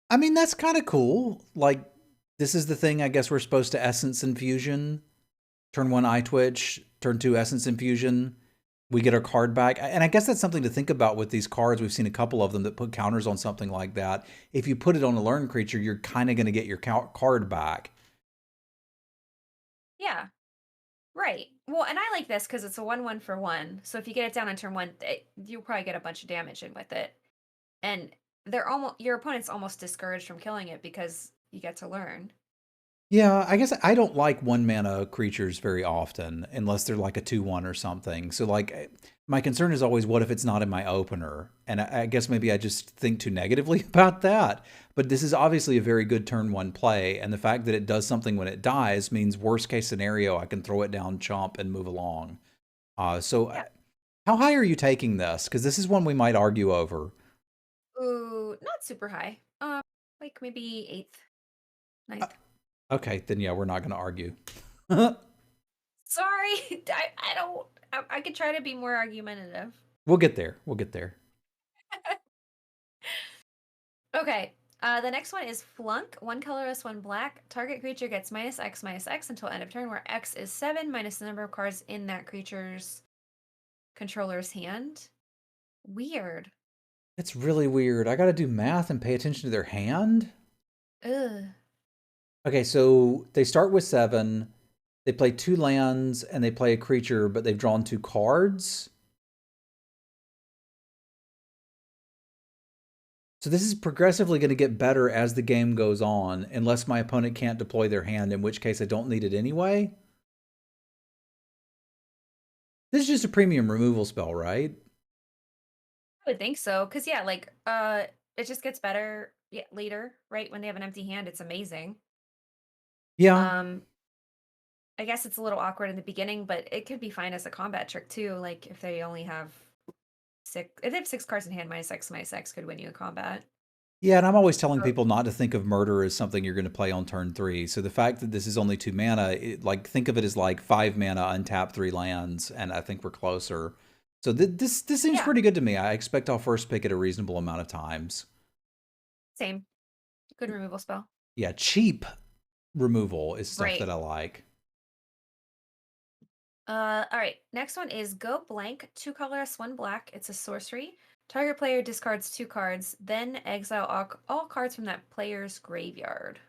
S2: I mean, that's kind of cool. Like, this is the thing I guess we're supposed to Essence Infusion. Turn 1 Eye Twitch, turn 2 Essence Infusion. We get our card back. And I guess that's something to think about with these cards. We've seen a couple of them that put counters on something like that. If you put it on a learn creature, you're kind of going to get your card back.
S1: Yeah. Right. Well, and I like this because it's a 1/1 for 1. So if you get it down on turn 1, you'll probably get a bunch of damage in with it. And your opponent's almost discouraged from killing it because you get to learn.
S2: Yeah, I guess I don't like 1 mana creatures very often unless they're like a 2/1 or something. So like my concern is always what if it's not in my opener? And I guess maybe I just think too negatively about that. But this is obviously a very good turn 1 play, and the fact that it does something when it dies means worst case scenario I can throw it down, chomp, and move along. So
S1: Yeah.
S2: how high are you taking this? Because this is one we might argue over.
S1: Ooh, not super high. Like maybe 8th,
S2: Uh,
S1: ninth.
S2: okay, then yeah, we're not going to argue.
S1: Sorry. I don't I could try to be more argumentative.
S2: We'll get there. We'll get there.
S1: Okay. The next one is Flunk. 1 colorless, 1 black. Target creature gets -X/-X until end of turn, where X is 7 minus the number of cards in that creature's controller's hand. Weird.
S2: It's really weird. I got to do math and pay attention to their hand.
S1: Ugh.
S2: Okay, so they start with 7. They play 2 lands and they play a creature, but they've drawn 2 cards. So this is progressively going to get better as the game goes on, unless my opponent can't deploy their hand, in which case I don't need it anyway. This is just a premium removal spell, right?
S1: I would think so. Cause yeah, like it just gets better later, right? When they have an empty hand, it's amazing.
S2: Yeah.
S1: Um, I guess it's a little awkward in the beginning, but it could be fine as a combat trick too. Like if they only have if they have 6 cards in hand, -X/-X could win you a combat.
S2: Yeah, and I'm always telling
S1: Oh,
S2: people not to think of murder as something you're going to play on turn 3. So the fact that this is only 2 mana, like think of it as like 5 mana, untap 3 lands, and I think we're closer. So this seems
S1: yeah,
S2: pretty good to me. I expect I'll first pick it a reasonable amount of times.
S1: same. Good removal spell.
S2: Yeah, cheap removal is stuff that
S1: Right.
S2: I like.
S1: All right. Next one is Go Blank. 2 colorless, 1 black. It's a sorcery. Target player discards 2 cards, then exile all cards from that player's graveyard.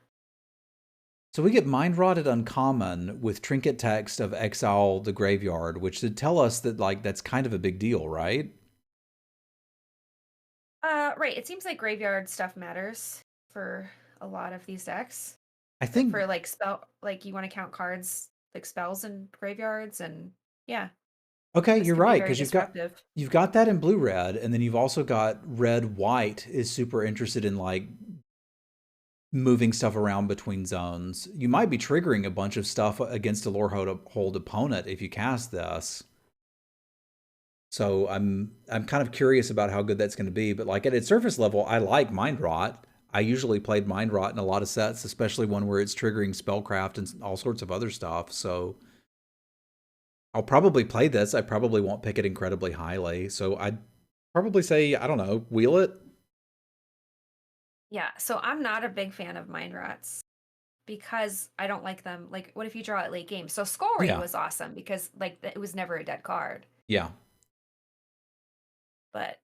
S2: So we get Mind Rotted Uncommon with Trinket text of Exile the Graveyard, which should tell us that like that's kind of a big deal, right?
S1: Right. It seems like graveyard stuff matters for a lot of these decks.
S2: I think
S1: For like you want to count cards like spells in graveyards, and yeah,
S2: okay,
S1: this
S2: you're
S1: could be
S2: right
S1: very
S2: because
S1: disruptive.
S2: you've got that in blue red, and then you've also got red white is super interested in like moving stuff around between zones. You might be triggering a bunch of stuff against a lore hold opponent if you cast this. So I'm kind of curious about how good that's going to be. But like at its surface level, I like Mind Rot. I usually played Mind Rot in a lot of sets, especially one where it's triggering spellcraft and all sorts of other stuff. So I'll probably play this. I probably won't pick it incredibly highly. So I'd probably say, I don't know, wheel it.
S1: Yeah, so I'm not a big fan of mind rats because I don't like them. Like, what if you draw it late game? So Skullray
S2: Yeah.
S1: was awesome because like it was never a dead card.
S2: Yeah.
S1: But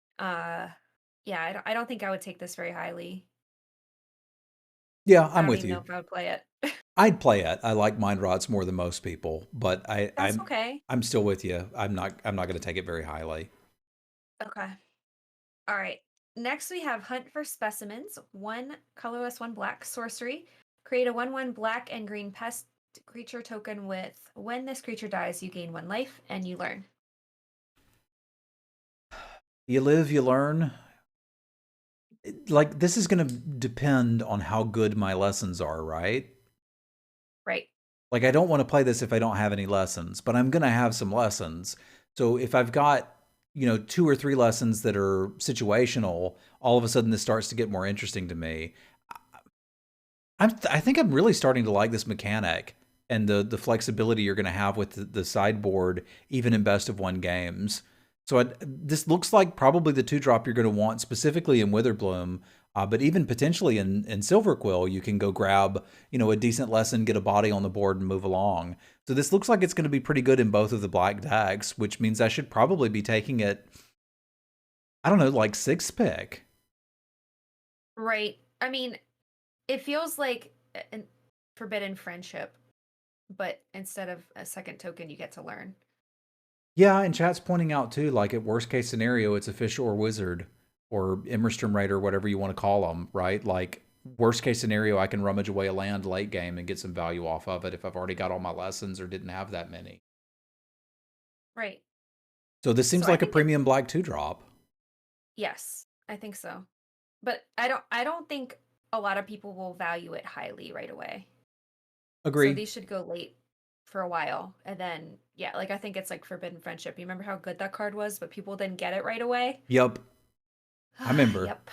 S1: yeah, I don't think I would take this very highly.
S2: Yeah,
S1: I
S2: I'm
S1: don't
S2: with
S1: even know
S2: you.
S1: if I would play it.
S2: I'd play it. I like mind rots more than most people, but
S1: That's okay.
S2: I'm still with you. I'm not going to take it very highly.
S1: Okay. All right. Next, we have Hunt for Specimens. One colorless, one black sorcery. Create a 1/1 black and green pest creature token with when this creature dies, you gain 1 life and you learn.
S2: You live, you learn. Like, this is going to depend on how good my lessons are, right?
S1: Right.
S2: Like, I don't want to play this if I don't have any lessons, but I'm going to have some lessons. So if I've got, 2 or 3 lessons that are situational, all of a sudden this starts to get more interesting to me. I think I'm really starting to like this mechanic and the flexibility you're going to have with the sideboard, even in best of 1 games. So this looks like probably the 2-drop you're going to want specifically in Witherbloom, but even potentially in Silverquill, you can go grab a decent lesson, get a body on the board, and move along. So this looks like it's going to be pretty good in both of the black decks, which means I should probably be taking it. I don't know, like 6th pick.
S1: Right. I mean, it feels like a forbidden friendship, but instead of a second token, you get to learn.
S2: Yeah, and chat's pointing out too, like at worst case scenario, it's a fish or wizard or Immerstrom Raider, whatever you want to call them, right? Like worst case scenario, I can rummage away a land late game and get some value off of it if I've already got all my lessons or didn't have that many.
S1: Right.
S2: So this
S1: So
S2: seems
S1: I
S2: like a
S1: think it's
S2: premium black 2-drop.
S1: yes, I think so. But I don't think a lot of people will value it highly right away. So
S2: Agree.
S1: these should go late for a while. And then yeah, like I think it's like Forbidden Friendship. You remember how good that card was, but people didn't get it right away?
S2: Yep, I remember.
S1: Yep.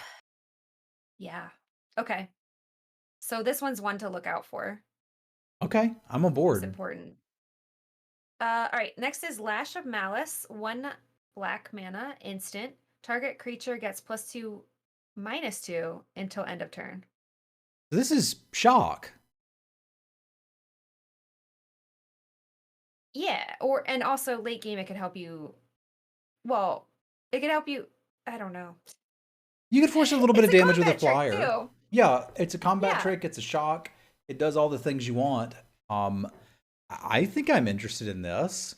S1: Yeah. Okay. So this one's one to look out for.
S2: Okay, I'm on
S1: It's
S2: board.
S1: important. All right. Next is Lash of Malice. 1 black mana, instant. Target creature gets +2, -2 until end of turn.
S2: This is shock.
S1: Yeah. And also late game, it could help you. Well, it could help you. I don't know.
S2: You could force a little bit
S1: It's
S2: of
S1: a
S2: damage with a
S1: combat trick
S2: flyer.
S1: too.
S2: Yeah, it's a combat
S1: Yeah.
S2: trick. It's a shock. It does all the things you want. I think I'm interested in this.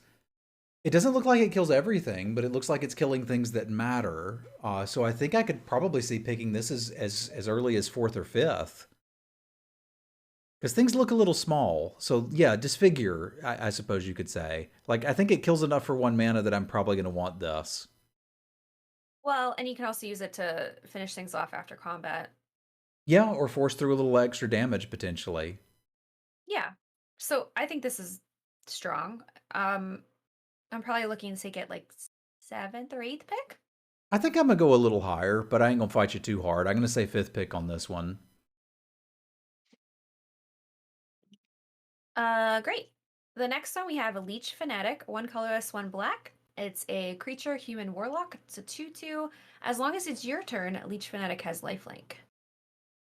S2: It doesn't look like it kills everything, but it looks like it's killing things that matter. So I think I could probably see picking this as early as 4th or 5th. Because things look a little small. So yeah, disfigure, I suppose you could say. Like, I think it kills enough for 1 mana that I'm probably going to want this.
S1: Well, and you can also use it to finish things off after combat.
S2: Yeah, or force through a little extra damage potentially.
S1: Yeah. So I think this is strong. I'm probably looking to take it like 7th or 8th pick.
S2: I think I'm going to go a little higher, but I ain't going to fight you too hard. I'm going to say 5th pick on this one.
S1: Great. The next one we have a Leech Fanatic, 1 colorless, 1 black. It's a creature, human warlock. It's a 2/2. As long as it's your turn, Leech Fanatic has lifelink.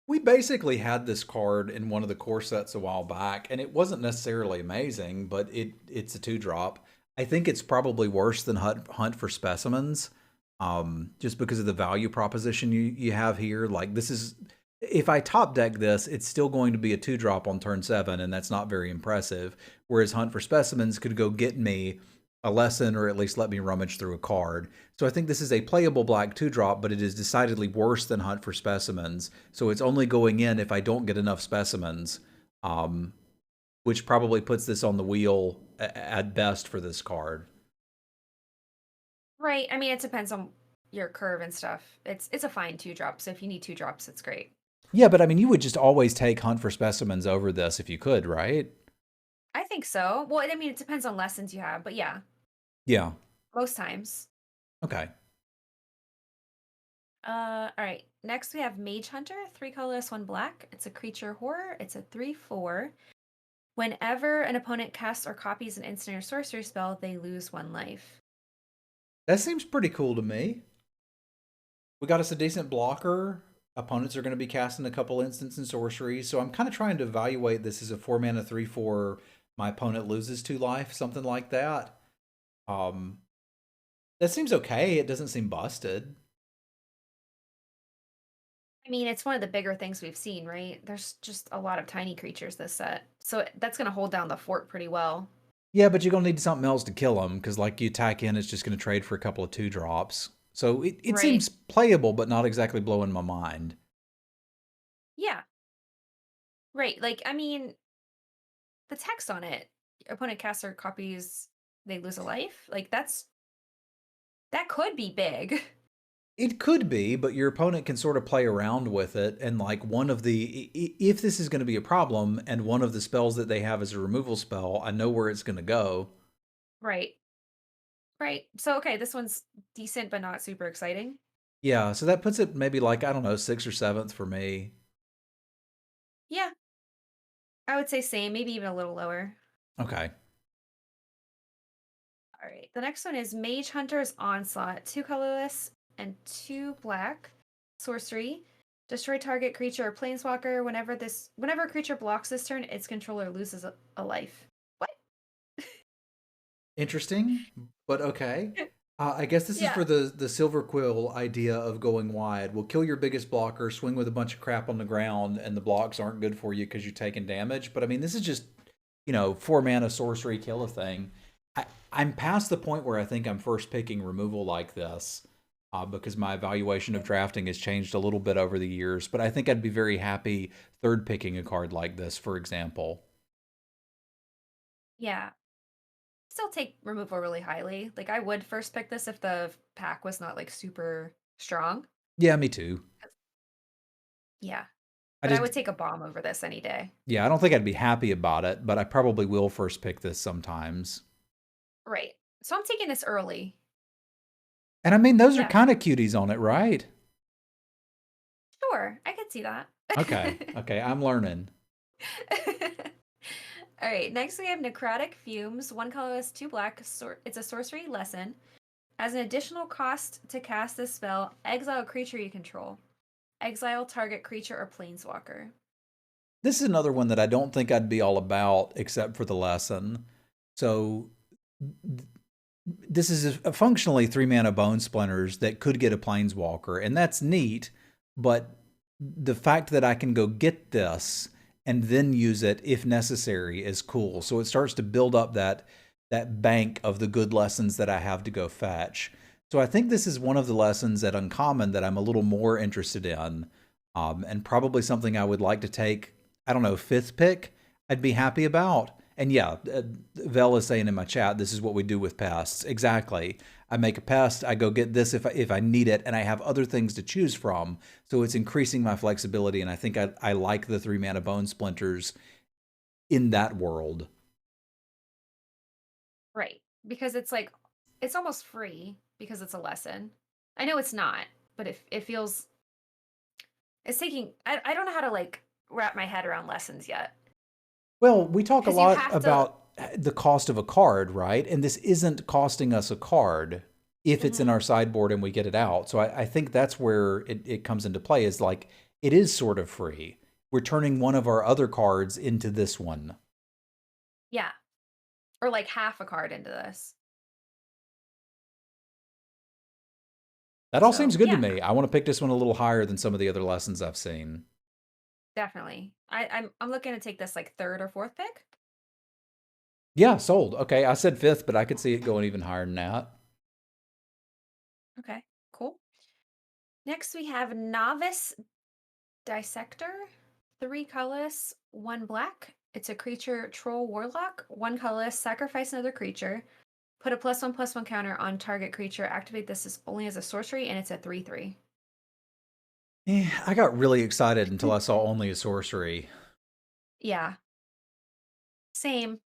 S2: We basically had this card in one of the core sets a while back, and it wasn't necessarily amazing, but it's a 2-drop. I think it's probably worse than Hunt for Specimens, just because of the value proposition you have here. Like, this is, if I top deck this, it's still going to be a 2-drop on turn 7, and that's not very impressive. Whereas Hunt for Specimens could go get me a lesson or at least let me rummage through a card. So I think this is a playable black 2-drop, but it is decidedly worse than Hunt for Specimens. So it's only going in if I don't get enough specimens, which probably puts this on the wheel at best for this card.
S1: Right. I mean, it depends on your curve and stuff. It's a fine 2-drop. So if you need 2 drops, it's great.
S2: Yeah, but I mean, you would just always take Hunt for Specimens over this if you could, right?
S1: I think so. Well, I mean, it depends on lessons you have, but yeah,
S2: Yeah.
S1: most times.
S2: Okay.
S1: All right. Next we have Mage Hunter, 3 colorless, 1 black. It's a creature horror. It's a 3/4. Whenever an opponent casts or copies an instant or sorcery spell, they lose 1 life.
S2: That seems pretty cool to me. We got us a decent blocker. Opponents are going to be casting a couple instants and sorceries, so I'm kind of trying to evaluate this as a 4-mana 3/4. My opponent loses 2 life, something like that. That seems okay. It doesn't seem busted.
S1: I mean, it's one of the bigger things we've seen, right? There's just a lot of tiny creatures this set. So that's going to hold down the fort pretty well.
S2: Yeah, but you're gonna need something else to kill them because, like, you attack in, it's just gonna trade for a couple of 2 drops. So it
S1: Right.
S2: seems playable, but not exactly blowing my mind.
S1: Yeah. Right. Like, I mean, the text on it, opponent casts or copies, they lose a life. Like, that could be big.
S2: It could be, but your opponent can sort of play around with it. And like if this is going to be a problem and one of the spells that they have is a removal spell, I know where it's going to go.
S1: Right. Right. So, okay, this one's decent, but not super exciting.
S2: Yeah, so that puts it maybe like, I don't know, 6th or 7th for me.
S1: Yeah. I would say same, maybe even a little lower.
S2: Okay.
S1: All right. The next one is Mage Hunter's Onslaught. 2 colorless and 2 black. Sorcery. Destroy target creature or planeswalker. Whenever a creature blocks this turn, its controller loses a life. What?
S2: Interesting, but okay. I guess this is
S1: Yeah.
S2: for the Silver Quill idea of going wide. We'll kill your biggest blocker, swing with a bunch of crap on the ground, and the blocks aren't good for you because you're taking damage. But I mean, this is just, 4 mana sorcery, kill a thing. I'm past the point where I think I'm first picking removal like this because my evaluation of drafting has changed a little bit over the years. But I think I'd be very happy third picking a card like this, for example.
S1: Yeah. Still take removal really highly. Like, I would first pick this if the pack was not like super strong.
S2: Yeah, me too.
S1: Yeah.
S2: I
S1: But I
S2: just
S1: would take a bomb over this any day.
S2: Yeah, I don't think I'd be happy about it, but I probably will first pick this sometimes.
S1: Right. So I'm taking this early.
S2: And I mean, those are
S1: Yeah.
S2: kind of cuties on it, right?
S1: Sure. I could see that.
S2: Okay, okay, I'm learning.
S1: All right. Next, we have Necrotic Fumes. 1 colorless, 2 black. It's a sorcery lesson. As an additional cost to cast this spell, exile a creature you control. Exile target creature or planeswalker.
S2: This is another one that I don't think I'd be all about except for the lesson. So this is a functionally 3 mana Bone Splinters that could get a Planeswalker, and that's neat, but the fact that I can go get this and then use it if necessary is cool. So it starts to build up that bank of the good lessons that I have to go fetch. So I think this is one of the lessons at Uncommon that I'm a little more interested in, and probably something I would like to take, I don't know, 5th pick, I'd be happy about. And yeah, Vel is saying in my chat, this is what we do with pests. Exactly. I make a pest, I go get this if I need it, and I have other things to choose from. So it's increasing my flexibility, and I think I like the 3 mana Bone Splinters in that world.
S1: Right. Because it's like, it's almost free because it's a lesson. I know it's not, but it feels, it's taking, I don't know how to like wrap my head around lessons yet.
S2: Well, we talk a
S1: Because you
S2: lot
S1: have to,
S2: about the cost of a card, right? And this isn't costing us a card if it's in
S1: Mhm.
S2: our sideboard and we get it out. So I think that's where it comes into play, is like it is sort of free. We're turning one of our other cards into this one.
S1: Yeah. Or like half a card into this.
S2: That all seems
S1: So
S2: good to
S1: yeah,
S2: me. I want to pick this one a little higher than some of the other lessons I've seen.
S1: definitely. I'm looking to take this like 3rd or 4th pick.
S2: Yeah, sold. Okay, I said 5th, but I could see it going even higher than that.
S1: Okay, cool. Next we have Novice Dissector. 3 colorless, 1 black. It's a creature troll warlock. 1 colorless, sacrifice another creature. Put a +1/+1 counter on target creature. Activate this only as a sorcery, and it's a 3/3.
S2: I got really excited until I saw only a sorcery.
S1: Yeah. Same.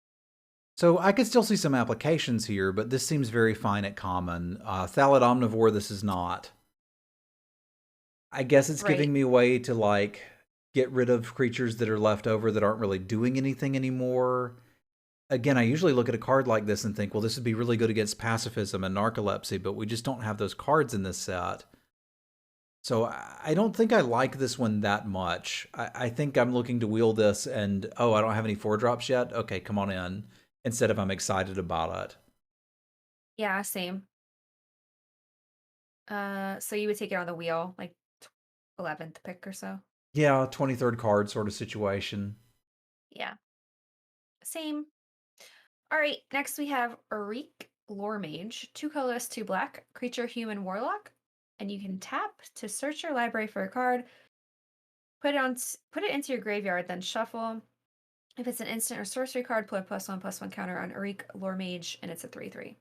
S2: So I could still see some applications here, but this seems very fine at common. Thalid Omnivore, this is not. I guess it's
S1: Right.
S2: giving me a way to like get rid of creatures that are left over that aren't really doing anything anymore. Again, I usually look at a card like this and think, well, this would be really good against pacifism and narcolepsy, but we just don't have those cards in this set. So I don't think I like this one that much. I think I'm looking to wheel this and, oh, I don't have any 4-drops yet? Okay, come on in. Instead of I'm excited about it.
S1: Yeah, same. So you would take it on the wheel, like 11th pick or so.
S2: Yeah, 23rd card sort of situation.
S1: Yeah. Same. All right, next we have Arik Lore Mage, 2 colorless, 2 black, creature, human, warlock, and you can tap to search your library for a card, put it into your graveyard, then shuffle. If it's an instant or sorcery card, put a +1/+1 counter on Arik Lore Mage, and it's a 3/3.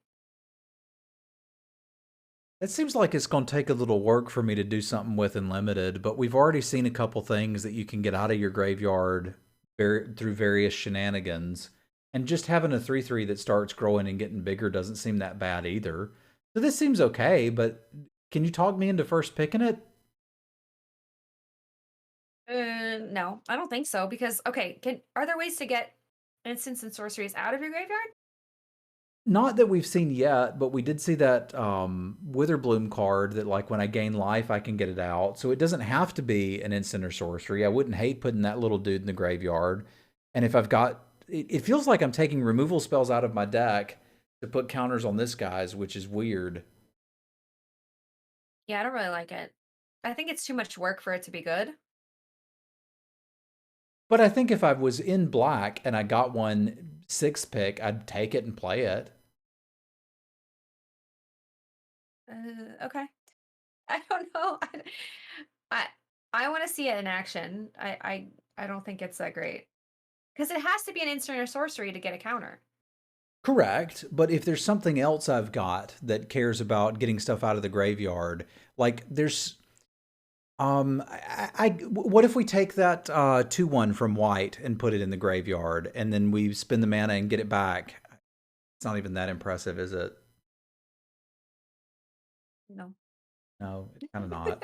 S2: It seems like it's going to take a little work for me to do something with in limited, but we've already seen a couple things that you can get out of your graveyard through various shenanigans. And just having a 3/3 that starts growing and getting bigger doesn't seem that bad either. So this seems okay, but can you talk me into first picking it?
S1: No, I don't think so because okay, are there ways to get instants and sorceries out of your graveyard?
S2: Not that we've seen yet, but we did see that Witherbloom card that, like, when I gain life, I can get it out. So it doesn't have to be an instant or sorcery. I wouldn't hate putting that little dude in the graveyard. And if I've got, it feels like I'm taking removal spells out of my deck to put counters on this guy's, which is weird.
S1: Yeah, I don't really like it. I think it's too much work for it to be good.
S2: But I think if I was in black and I got one 6 pick, I'd take it and play it.
S1: Okay. I don't know. I I want to see it in action. I don't think it's that great because it has to be an instant or sorcery to get a counter.
S2: Correct, but if there's something else I've got that cares about getting stuff out of the graveyard, like there's what if we take that 2/1 from white and put it in the graveyard and then we spend the mana and get it back? It's not even that impressive, is it?
S1: No.
S2: No, it's kind of not.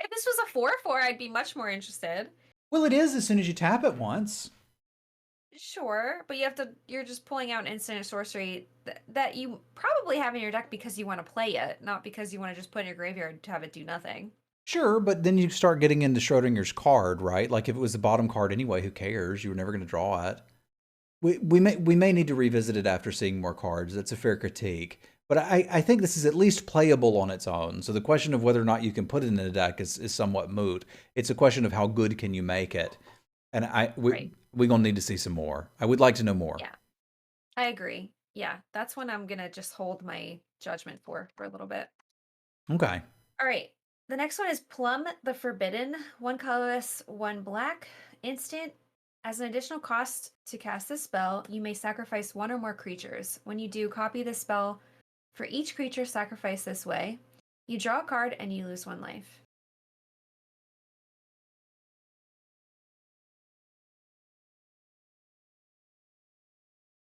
S1: If this was a 4/4, I'd be much more interested.
S2: Well, it is as soon as you tap it once.
S1: Sure, but you're just pulling out an instant or sorcery that you probably have in your deck because you want to play it, not because you want to just put in your graveyard to have it do nothing.
S2: Sure, but then you start getting into Schrodinger's card, right? Like if it was the bottom card anyway, who cares? You were never going to draw it. We may need to revisit it after seeing more cards. That's a fair critique. But I think this is at least playable on its own. So the question of whether or not you can put it in a deck is somewhat moot. It's a question of how good can you make it. And
S1: Right.
S2: we're gonna need to see some more. I would like to know more.
S1: Yeah, I agree. Yeah, that's when I'm gonna just hold my judgment for a little bit.
S2: Okay.
S1: All right. The next one is Plum the Forbidden. 1 colorless, 1 black. Instant. As an additional cost to cast this spell, you may sacrifice 1 or more creatures. When you do, copy this spell for each creature sacrificed this way. You draw a card and you lose 1 life.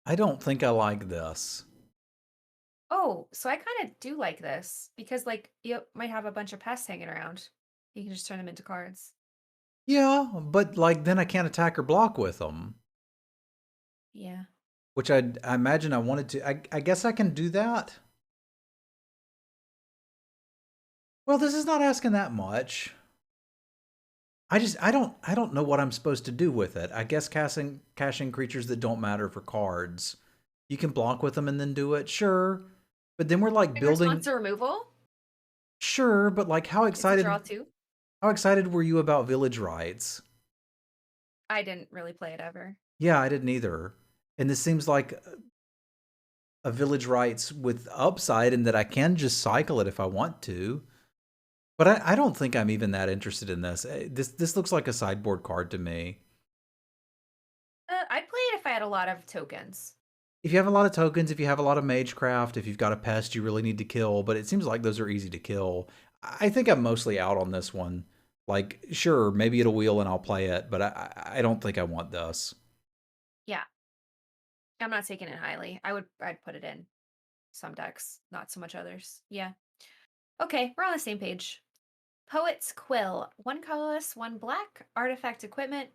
S2: I don't think I like this.
S1: Oh, so I kind of do like this because, like, you might have a bunch of pests hanging around. You can just turn them into cards.
S2: Yeah, but like then I can't attack or block with them,
S1: Yeah.
S2: which I imagine I wanted to. I guess I can do that. Well, this is not asking that much. I don't know what I'm supposed to do with it. I guess caching creatures that don't matter for cards. You can block with them and then do it, sure. But then we're like
S1: In response
S2: building,
S1: to removal,
S2: sure. But like,
S1: it's a draw too.
S2: how excited were you about Village Rites?
S1: I didn't really play it ever.
S2: Yeah, I didn't either. And this seems like a Village Rites with upside in that I can just cycle it if I want to. But I don't think I'm even that interested in this. This looks like a sideboard card to me.
S1: I'd play it if I had a lot of tokens.
S2: If you have a lot of tokens, if you have a lot of Magecraft, if you've got a pest you really need to kill, but it seems like those are easy to kill. I think I'm mostly out on this one. Like, sure, maybe it'll wheel and I'll play it, but I don't think I want this.
S1: Yeah, I'm not taking it highly. I'd put it in some decks, not so much others. Yeah. Okay, we're on the same page. Poet's Quill. 1 colorless, 1 black. Artifact equipment.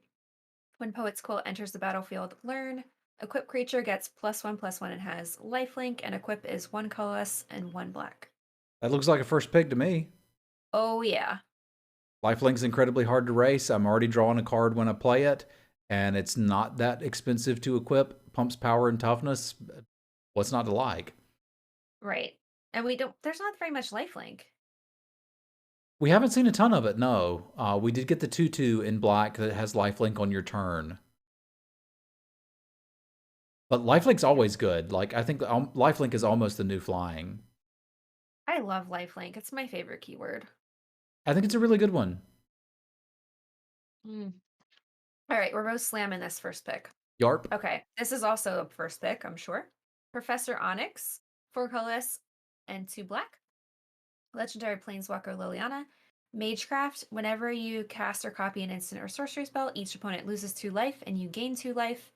S1: When Poet's Quill enters the battlefield, learn. Equip creature gets +1/+1 and has lifelink, and equip is 1 colorless and 1 black.
S2: That looks like a first pick to me.
S1: Oh, yeah.
S2: Lifelink's incredibly hard to race. I'm already drawing a card when I play it, and it's not that expensive to equip. Pumps power and toughness. What's not to like?
S1: Right. And there's not very much lifelink.
S2: We haven't seen a ton of it, no. We did get the 2/2 in black that has lifelink on your turn. But lifelink's always good. Like, I think lifelink is almost the new flying.
S1: I love lifelink. It's my favorite keyword.
S2: I think it's a really good one.
S1: Mm. All right, we're both slamming this first pick.
S2: Yarp.
S1: Okay, this is also a first pick, I'm sure. Professor Onyx, 4 colorless and 2 black. Legendary Planeswalker Liliana. Magecraft, whenever you cast or copy an instant or sorcery spell, each opponent loses 2 life and you gain 2 life.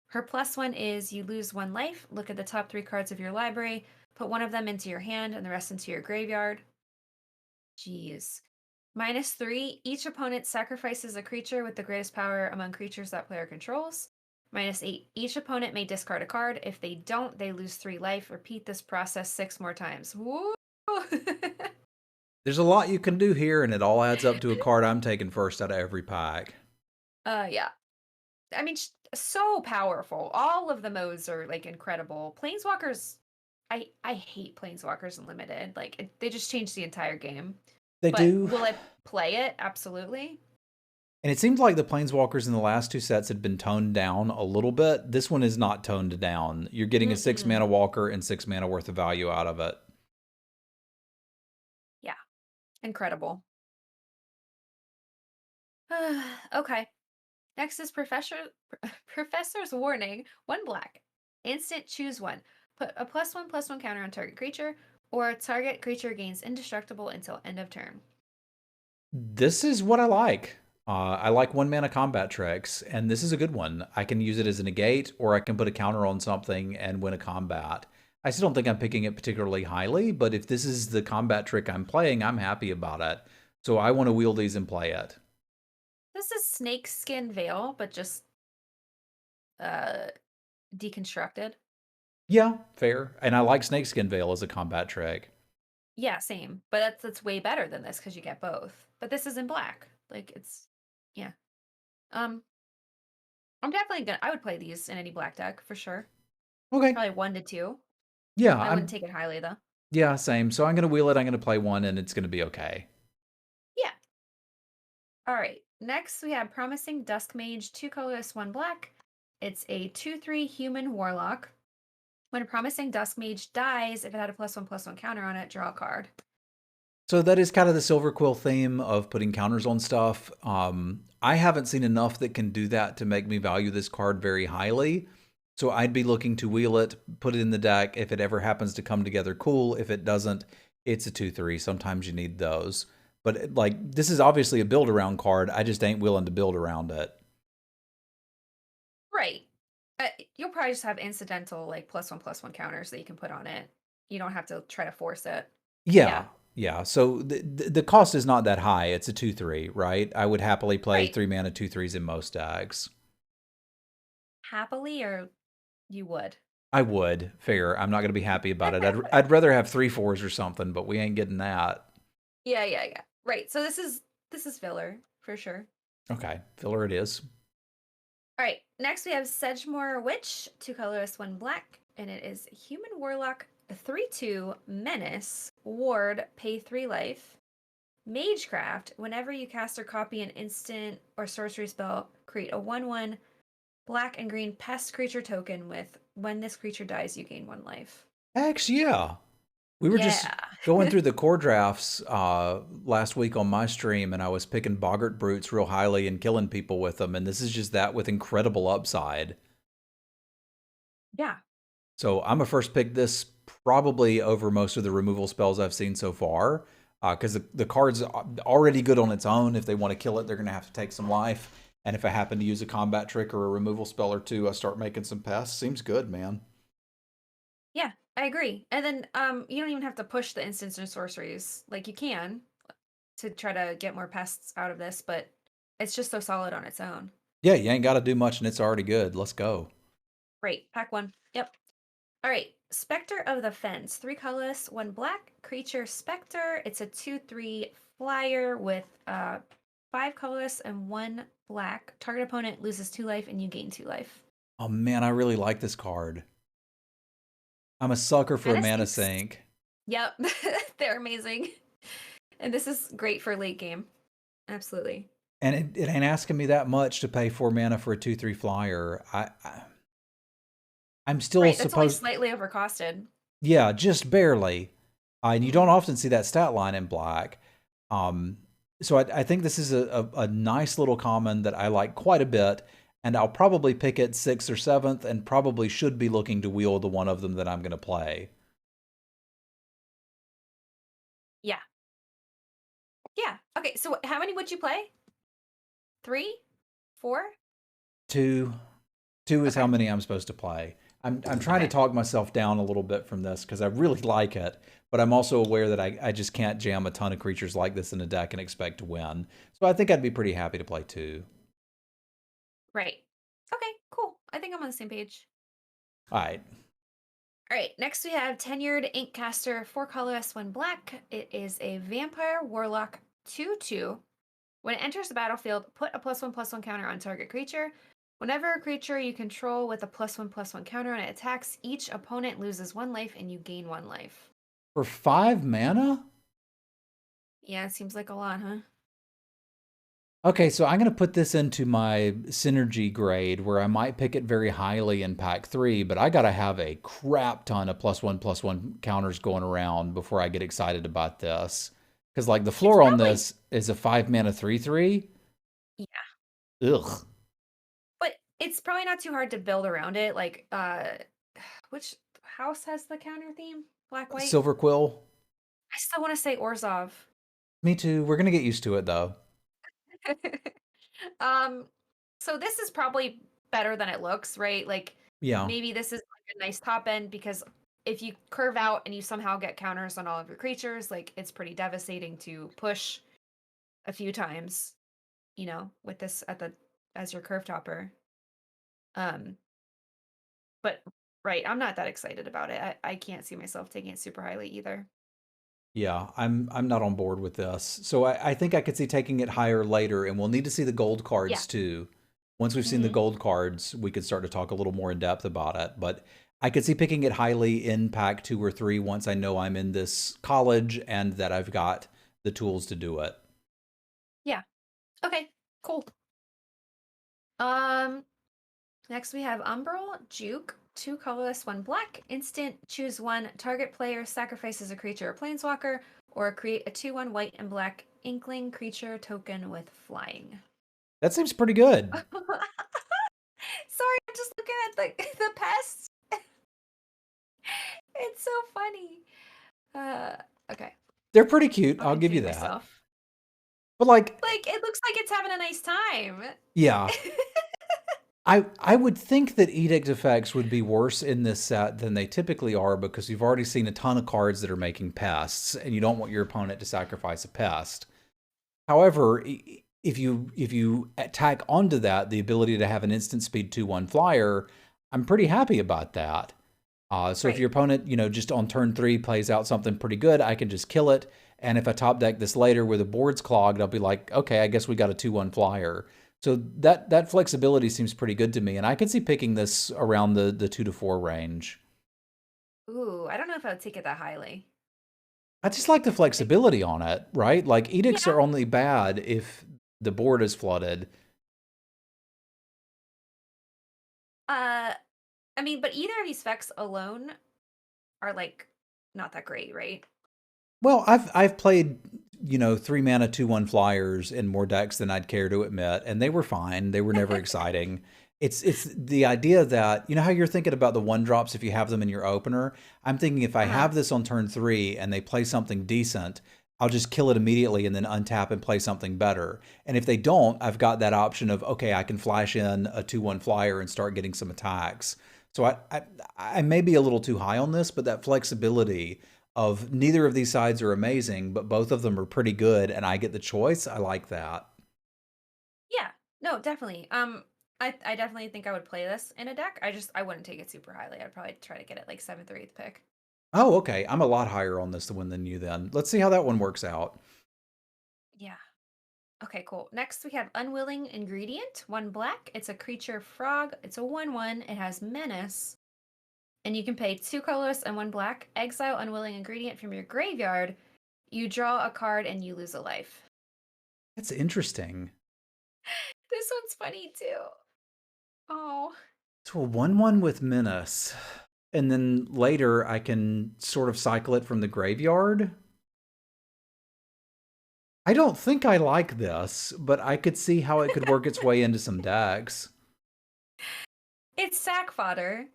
S1: Her +1 is you lose 1 life. Look at the top 3 cards of your library. Put one of them into your hand and the rest into your graveyard. Jeez. -3, each opponent sacrifices a creature with the greatest power among creatures that player controls. -8, each opponent may discard a card. If they don't, they lose 3 life. Repeat this process 6 more times. Woo!
S2: There's a lot you can do here, and it all adds up to a card I'm taking first out of every pack.
S1: Yeah. I mean, so powerful. All of the modes are like incredible. Planeswalkers, I hate Planeswalkers Unlimited. Like they just changed the entire game.
S2: They
S1: But
S2: do.
S1: will I play it? Absolutely.
S2: And it seems like the Planeswalkers in the last 2 sets had been toned down a little bit. This one is not toned down. You're getting a 6 mana walker and 6 mana worth of value out of it.
S1: Yeah. Incredible. Okay. Next is Professor's Warning. 1 black. Instant, choose 1. Put a +1/+1 counter on target creature, or target creature gains indestructible until end of turn.
S2: This is what I like. I like 1 mana combat tricks, and this is a good one. I can use it as a negate, or I can put a counter on something and win a combat. I still don't think I'm picking it particularly highly, but if this is the combat trick I'm playing, I'm happy about it. So I want to wield these and play it.
S1: This is Snakeskin Veil, but just deconstructed.
S2: Yeah, fair. And I like Snakeskin Veil as a combat trick.
S1: Yeah, same. But that's way better than this because you get both. But this is in black. Like it's yeah. I'm definitely gonna I would play these in any black deck for sure.
S2: Okay.
S1: Probably 1 to 2.
S2: Yeah,
S1: I wouldn't take it highly though.
S2: Yeah, same. So I'm going to wheel it. I'm going to play one, and it's going to be okay.
S1: Yeah. All right. Next we have Promising Dusk Mage, 2 colorless, 1 black. It's a 2/3 human warlock. When a Promising Dusk Mage dies, if it had a +1/+1 counter on it, draw a card.
S2: So that is kind of the Silver Quill theme of putting counters on stuff. I haven't seen enough that can do that to make me value this card very highly. So I'd be looking to wheel it, put it in the deck. If it ever happens to come together, cool. If it doesn't, it's a 2/3. Sometimes you need those. But like, this is obviously a build around card. I just ain't willing to build around it.
S1: Right. You'll probably just have incidental like +1/+1 counters that you can put on it. You don't have to try to force it.
S2: Yeah. So the cost is not that high. It's a 2/3, right? I would happily play
S1: Right.
S2: 3 mana 2/3s in most decks.
S1: Happily, or you would?
S2: I would. Fair. I'm not going to be happy about it. I'd rather have 3/4s or something, but we ain't getting that.
S1: Yeah. Right. So this is filler for sure.
S2: Okay, filler it is.
S1: All right. Next we have Sedgemoor Witch, 2 colorless, 1 black, and it is Human Warlock, a 3/2 Menace, Ward, pay 3 life. Magecraft, whenever you cast or copy an instant or sorcery spell, create a 1/1 black and green pest creature token with when this creature dies, you gain 1 life.
S2: Actually, yeah. We were just going through the core drafts last week on my stream, and I was picking Boggart Brutes real highly and killing people with them, and this is just that with incredible upside.
S1: Yeah.
S2: So I'm a first pick this probably over most of the removal spells I've seen so far, because the card's already good on its own. If they want to kill it, they're going to have to take some life. And if I happen to use a combat trick or a removal spell or two, I start making some pests. Seems good, man.
S1: Yeah, I agree. And then you don't even have to push the instants and sorceries. Like you can to try to get more pests out of this, but it's just so solid on its own.
S2: Yeah, you ain't got to do much and it's already good. Let's go.
S1: Great. Pack 1. Yep. All right. Spectre of the Fence, 3 colorless, 1 black, creature Spectre. It's a 2/3 flyer with 5 colorless and 1 black. Target opponent loses 2 life and you gain 2 life.
S2: Oh man, I really like this card. I'm a sucker for a mana sink.
S1: Yep. They're amazing. And this is great for late game. Absolutely.
S2: And it ain't asking me that much to pay 4 mana for a 2/3 flyer. I'm still
S1: Right, that's only
S2: supposed,
S1: slightly overcosted.
S2: yeah, just barely. And you don't often see that stat line in black. So I think this is a nice little common that I like quite a bit, and I'll probably pick it 6th or 7th, and probably should be looking to wheel the one of them that I'm going to play.
S1: Yeah. Yeah. Okay, so how many would you play? 3? 4?
S2: 2. 2 is how
S1: Okay.
S2: many I'm supposed to play. I'm trying to
S1: Okay.
S2: talk myself down a little bit from this because I really like it, but I'm also aware that I just can't jam a ton of creatures like this in a deck and expect to win. So I think I'd be pretty happy to play 2.
S1: Right. Okay, cool. I think I'm on the same page.
S2: All right.
S1: All right, next we have Tenured Inkcaster, 4 colorless, 1 black. It is a Vampire Warlock 2/2. When it enters the battlefield, put a +1/+1 counter on target creature. Whenever a creature you control with a +1/+1 counter on it attacks, each opponent loses 1 life and you gain 1 life.
S2: For 5 mana?
S1: Yeah, it seems like a lot, huh?
S2: Okay, so I'm going to put this into my synergy grade where I might pick it very highly in pack 3, but I got to have a crap ton of +1/+1 counters going around before I get excited about this. Because, like, the
S1: It's
S2: floor on
S1: probably,
S2: this is a 5 mana 3/3.
S1: yeah,
S2: Ugh.
S1: but it's probably not too hard to build around it. Like, which house has the counter theme? Black, white?
S2: Silver Quill.
S1: I still want to say Orzhov.
S2: Me too. We're going to get used to it, though.
S1: Um, so this is probably better than it looks, right? Like
S2: Yeah.
S1: maybe this is like a nice top end because if you curve out and you somehow get counters on all of your creatures, like it's pretty devastating to push a few times, with this at the as your curve topper. Um, but right, I'm not that excited about it. I can't see myself taking it super highly either.
S2: Yeah, I'm not on board with this. So I think I could see taking it higher later, and we'll need to see the gold
S1: Yeah.
S2: cards too. Once we've seen the
S1: Hmm.
S2: gold cards, we could start to talk a little more in depth about it. But I could see picking it highly in pack 2 or 3 once I know I'm in this college and that I've got the tools to do it.
S1: Yeah. Okay. Cool. Um, Next we have Umbral Juke, 2 colorless, 1 black. Instant, choose 1. Target player sacrifices a creature or planeswalker, or create a 2/1 white and black Inkling creature token with flying.
S2: That seems pretty good.
S1: Sorry, I'm just looking at the pest. It's so funny. Okay.
S2: They're pretty cute.
S1: I'll
S2: I'll give you
S1: contain
S2: that.
S1: myself.
S2: But like,
S1: Like, it looks like it's having a nice time.
S2: yeah, I would think that edict effects would be worse in this set than they typically are because you've already seen a ton of cards that are making pests, and you don't want your opponent to sacrifice a pest. However, if you tack onto that the ability to have an instant speed 2/1 flyer, I'm pretty happy about that. So if
S1: Right.
S2: your opponent, just on turn 3 plays out something pretty good, I can just kill it. And if I top deck this later where the board's clogged, I'll be like, okay, I guess we got a 2/1 flyer. So that flexibility seems pretty good to me, and I can see picking this around the 2 to 4 range.
S1: Ooh, I don't know if I would take it that highly.
S2: I just like the
S1: Like,
S2: flexibility on it, right? Like edicts
S1: yeah.
S2: are only bad if the board is flooded.
S1: Uh, I mean, but either of these specs alone are like not that great, right?
S2: Well, I've played 3 mana 2/1 flyers in more decks than I'd care to admit, and they were fine. They were never exciting. It's the idea that how you're thinking about the 1 drops if you have them in your opener. I'm thinking if I
S1: Uh-huh.
S2: have this on turn 3 and they play something decent, I'll just kill it immediately and then untap and play something better. And if they don't, I've got that option of okay, I can flash in a 2/1 flyer and start getting some attacks. So I may be a little too high on this, but that flexibility of neither of these sides are amazing, but both of them are pretty good, and I get the choice. I like that.
S1: Yeah. No, definitely. I definitely think I would play this in a deck. I wouldn't take it super highly. I'd probably try to get it like 7th or 8th pick.
S2: Oh, okay. I'm a lot higher on this one than you then. Let's see how that one works out.
S1: Yeah. Okay, cool. Next we have Unwilling Ingredient, 1 black. It's a creature frog. It's a 1/1. It has menace. And you can pay 2 colorless and 1 black. Exile Unwilling Ingredient from your graveyard. You draw a card and you lose a life.
S2: That's interesting.
S1: This one's funny too. Oh.
S2: So a 1/1 with Menace. And then later I can sort of cycle it from the graveyard. I don't think I like this, but I could see how it could work its way into some decks.
S1: It's sack fodder.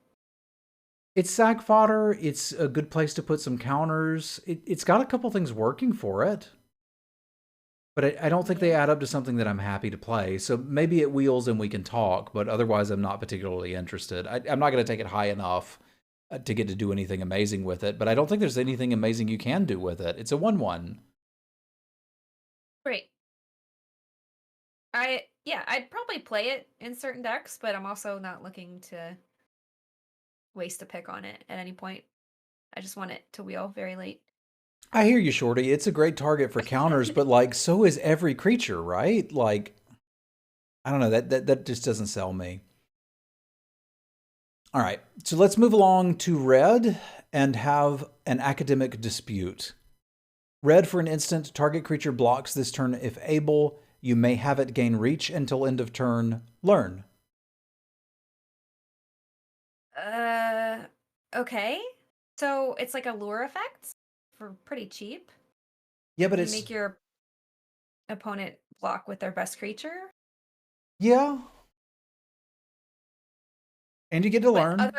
S2: It's sack fodder. It's a good place to put some counters. It's got a couple things working for it. But I don't think they add up to something that I'm happy to play. So maybe it wheels and we can talk, but otherwise I'm not particularly interested. I'm not going to take it high enough to get to do anything amazing with it, but I don't think there's anything amazing you can do with it. It's a 1/1.
S1: Right. Yeah, I'd probably play it in certain decks, but I'm also not looking to waste a pick on it at any point. I just want it to wheel very late.
S2: I hear you, Shorty. It's a great target for counters, but like so is every creature, right? Like I don't know, that just doesn't sell me. All right, so let's move along to red and have an academic dispute. Red for an instant, target creature blocks this turn if able. You may have it gain reach until end of turn. Learn.
S1: Okay. So it's like a lure effect for pretty cheap.
S2: Yeah, but
S1: You
S2: it's
S1: make your opponent block with their best creature.
S2: yeah. And you get to learn.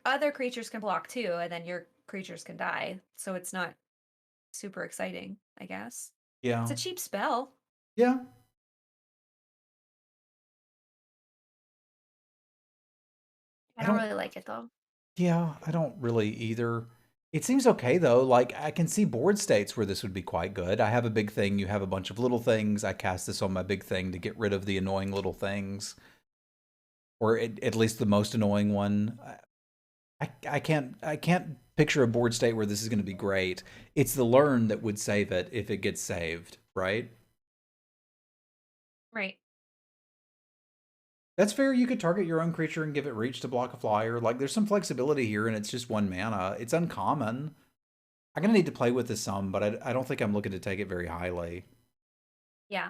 S1: Other creatures can block too, and then your creatures can die. So it's not super exciting, I guess.
S2: Yeah.
S1: It's a cheap spell.
S2: Yeah.
S1: I don't really like it though.
S2: Yeah, I don't really either. It seems okay though. Like I can see board states where this would be quite good. I have a big thing, you have a bunch of little things. I cast this on my big thing to get rid of the annoying little things. Or at least the most annoying one. I can't picture a board state where this is going to be great. It's the learn that would save it if it gets saved, right?
S1: Right.
S2: That's fair. You could target your own creature and give it reach to block a flyer. Like there's some flexibility here, and it's just 1 mana. It's uncommon. I'm gonna need to play with this some, but I don't think I'm looking to take it very highly.
S1: Yeah.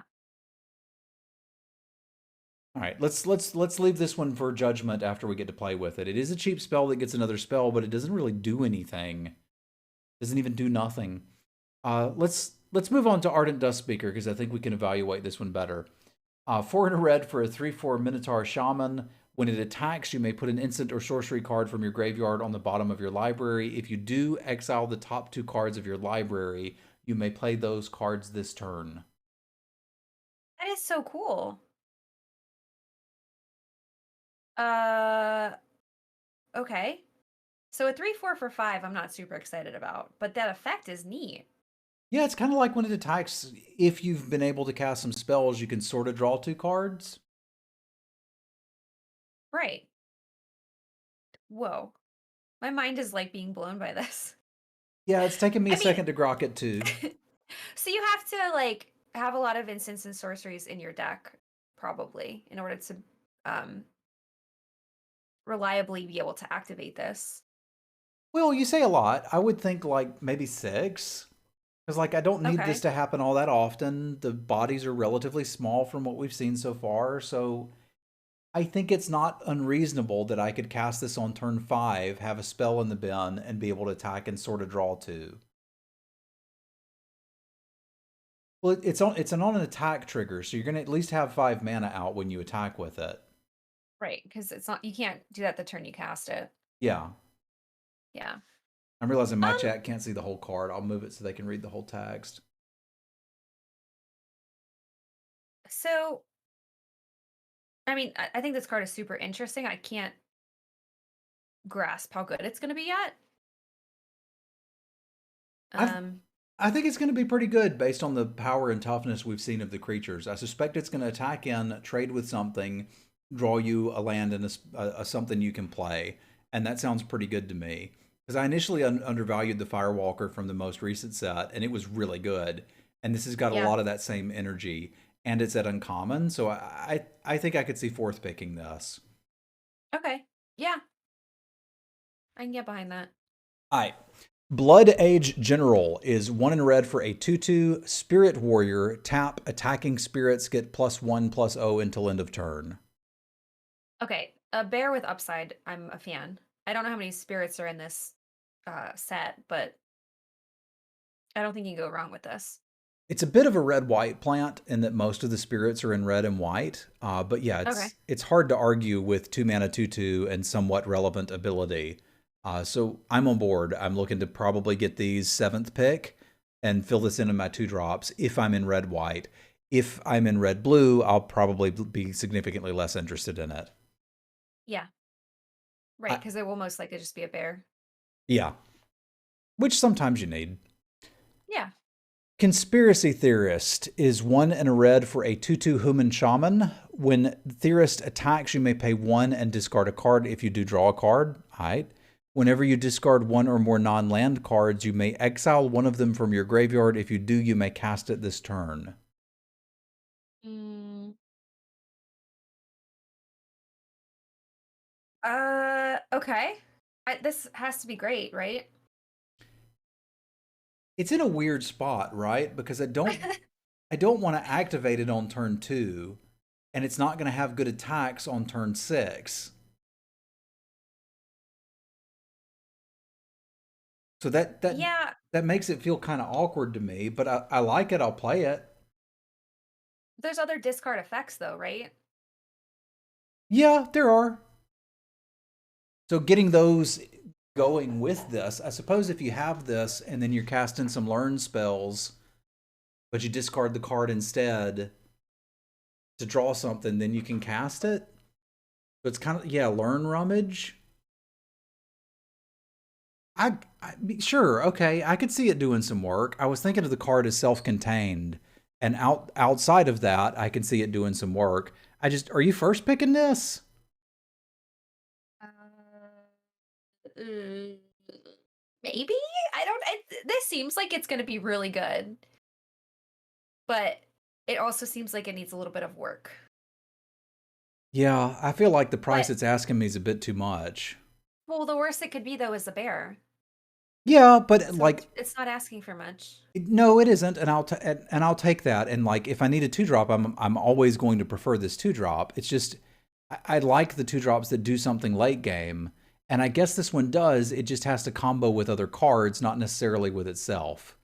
S2: All right, let's leave this one for judgment after we get to play with it. It is a cheap spell that gets another spell, but it doesn't really do anything. Doesn't even do nothing. Let's move on to Ardent Dustspeaker because I think we can evaluate this one better. 4 and a red for a 3/4 Minotaur Shaman. When it attacks, you may put an instant or sorcery card from your graveyard on the bottom of your library. If you do, exile the top 2 cards of your library. You may play those cards this turn.
S1: That is so cool. Okay. So a 3/4 for 5, I'm not super excited about, but that effect is neat.
S2: Yeah, it's kind of like when it attacks. If you've been able to cast some spells, you can sort of draw 2 cards.
S1: Right. Whoa. My mind is like being blown by this.
S2: Yeah, it's taken me a second to grok it too.
S1: So you have to like have a lot of instants and sorceries in your deck, probably, in order to reliably be able to activate this.
S2: Well, you say a lot. I would think like maybe 6. Because, like, I don't need this to happen all that often. The bodies are relatively small from what we've seen so far. So I think it's not unreasonable that I could cast this on turn 5, have a spell in the bin, and be able to attack and sort of draw 2. Well, it's on an attack trigger, so you're going to at least have 5 mana out when you attack with it.
S1: Right, because it's not, you can't do that the turn you cast it.
S2: Yeah.
S1: Yeah.
S2: I'm realizing my chat can't see the whole card. I'll move it so they can read the whole text.
S1: So, I mean, I think this card is super interesting. I can't grasp how good it's going to be yet.
S2: I think it's going to be pretty good based on the power and toughness we've seen of the creatures. I suspect it's going to attack in, trade with something, draw you a land and a something you can play. And that sounds pretty good to me. Because I initially undervalued the Firewalker from the most recent set, and it was really good. And this has got a lot of that same energy, and it's at uncommon. So I think I could see fourth picking this.
S1: Okay. Yeah. I can get behind that.
S2: All right. Blood Age General is 1 in red for a 2/2 Spirit Warrior. Tap, attacking spirits get +1/+0 until end of turn.
S1: Okay, a bear with upside, I'm a fan. I don't know how many spirits are in this set, but I don't think you can go wrong with this.
S2: It's a bit of a red-white plant in that most of the spirits are in red and white. But yeah,
S1: Okay.
S2: it's hard to argue with 2 mana 2/2 and somewhat relevant ability. So I'm on board. I'm looking to probably get these 7th pick and fill this into my 2-drops if I'm in red-white. If I'm in red-blue, I'll probably be significantly less interested in it.
S1: Yeah. Right, because it will most likely just be a bear.
S2: Yeah. Which sometimes you need.
S1: Yeah.
S2: Conspiracy Theorist is 1 in a red for a 2/2 Human Shaman. When Theorist attacks, you may pay 1 and discard a card. If you do, draw a card. Alright. Whenever you discard 1 or more non-land cards, you may exile one of them from your graveyard. If you do, you may cast it this turn.
S1: Mm. Okay. This has to be great, right?
S2: It's in a weird spot, right? Because I don't want to activate it on turn 2, and it's not going to have good attacks on turn 6. So
S1: Yeah,
S2: that makes it feel kind of awkward to me, but I like it. I'll play it.
S1: there's other discard effects though, right?
S2: Yeah, there are. So getting those going with this, I suppose if you have this and then you're casting some learn spells, but you discard the card instead to draw something, then you can cast it. So it's kind of, yeah, learn rummage. Sure, okay, I could see it doing some work. I was thinking of the card as self-contained, and outside of that, I can see it doing some work. Are you first picking this?
S1: Uh, uh, maybe? I don't this seems like it's going to be really good. But it also seems like it needs a little bit of work.
S2: Yeah, I feel like the price
S1: But
S2: it's asking me is a bit too much.
S1: well, the worst it could be though is a bear.
S2: Yeah, but
S1: So
S2: like
S1: it's not asking for much.
S2: no, it isn't, and I'll take that. And like, if I need a 2-drop, I'm always going to prefer this 2-drop. It's just I like the 2-drops that do something late game, and I guess this one does. It just has to combo with other cards, not necessarily with itself.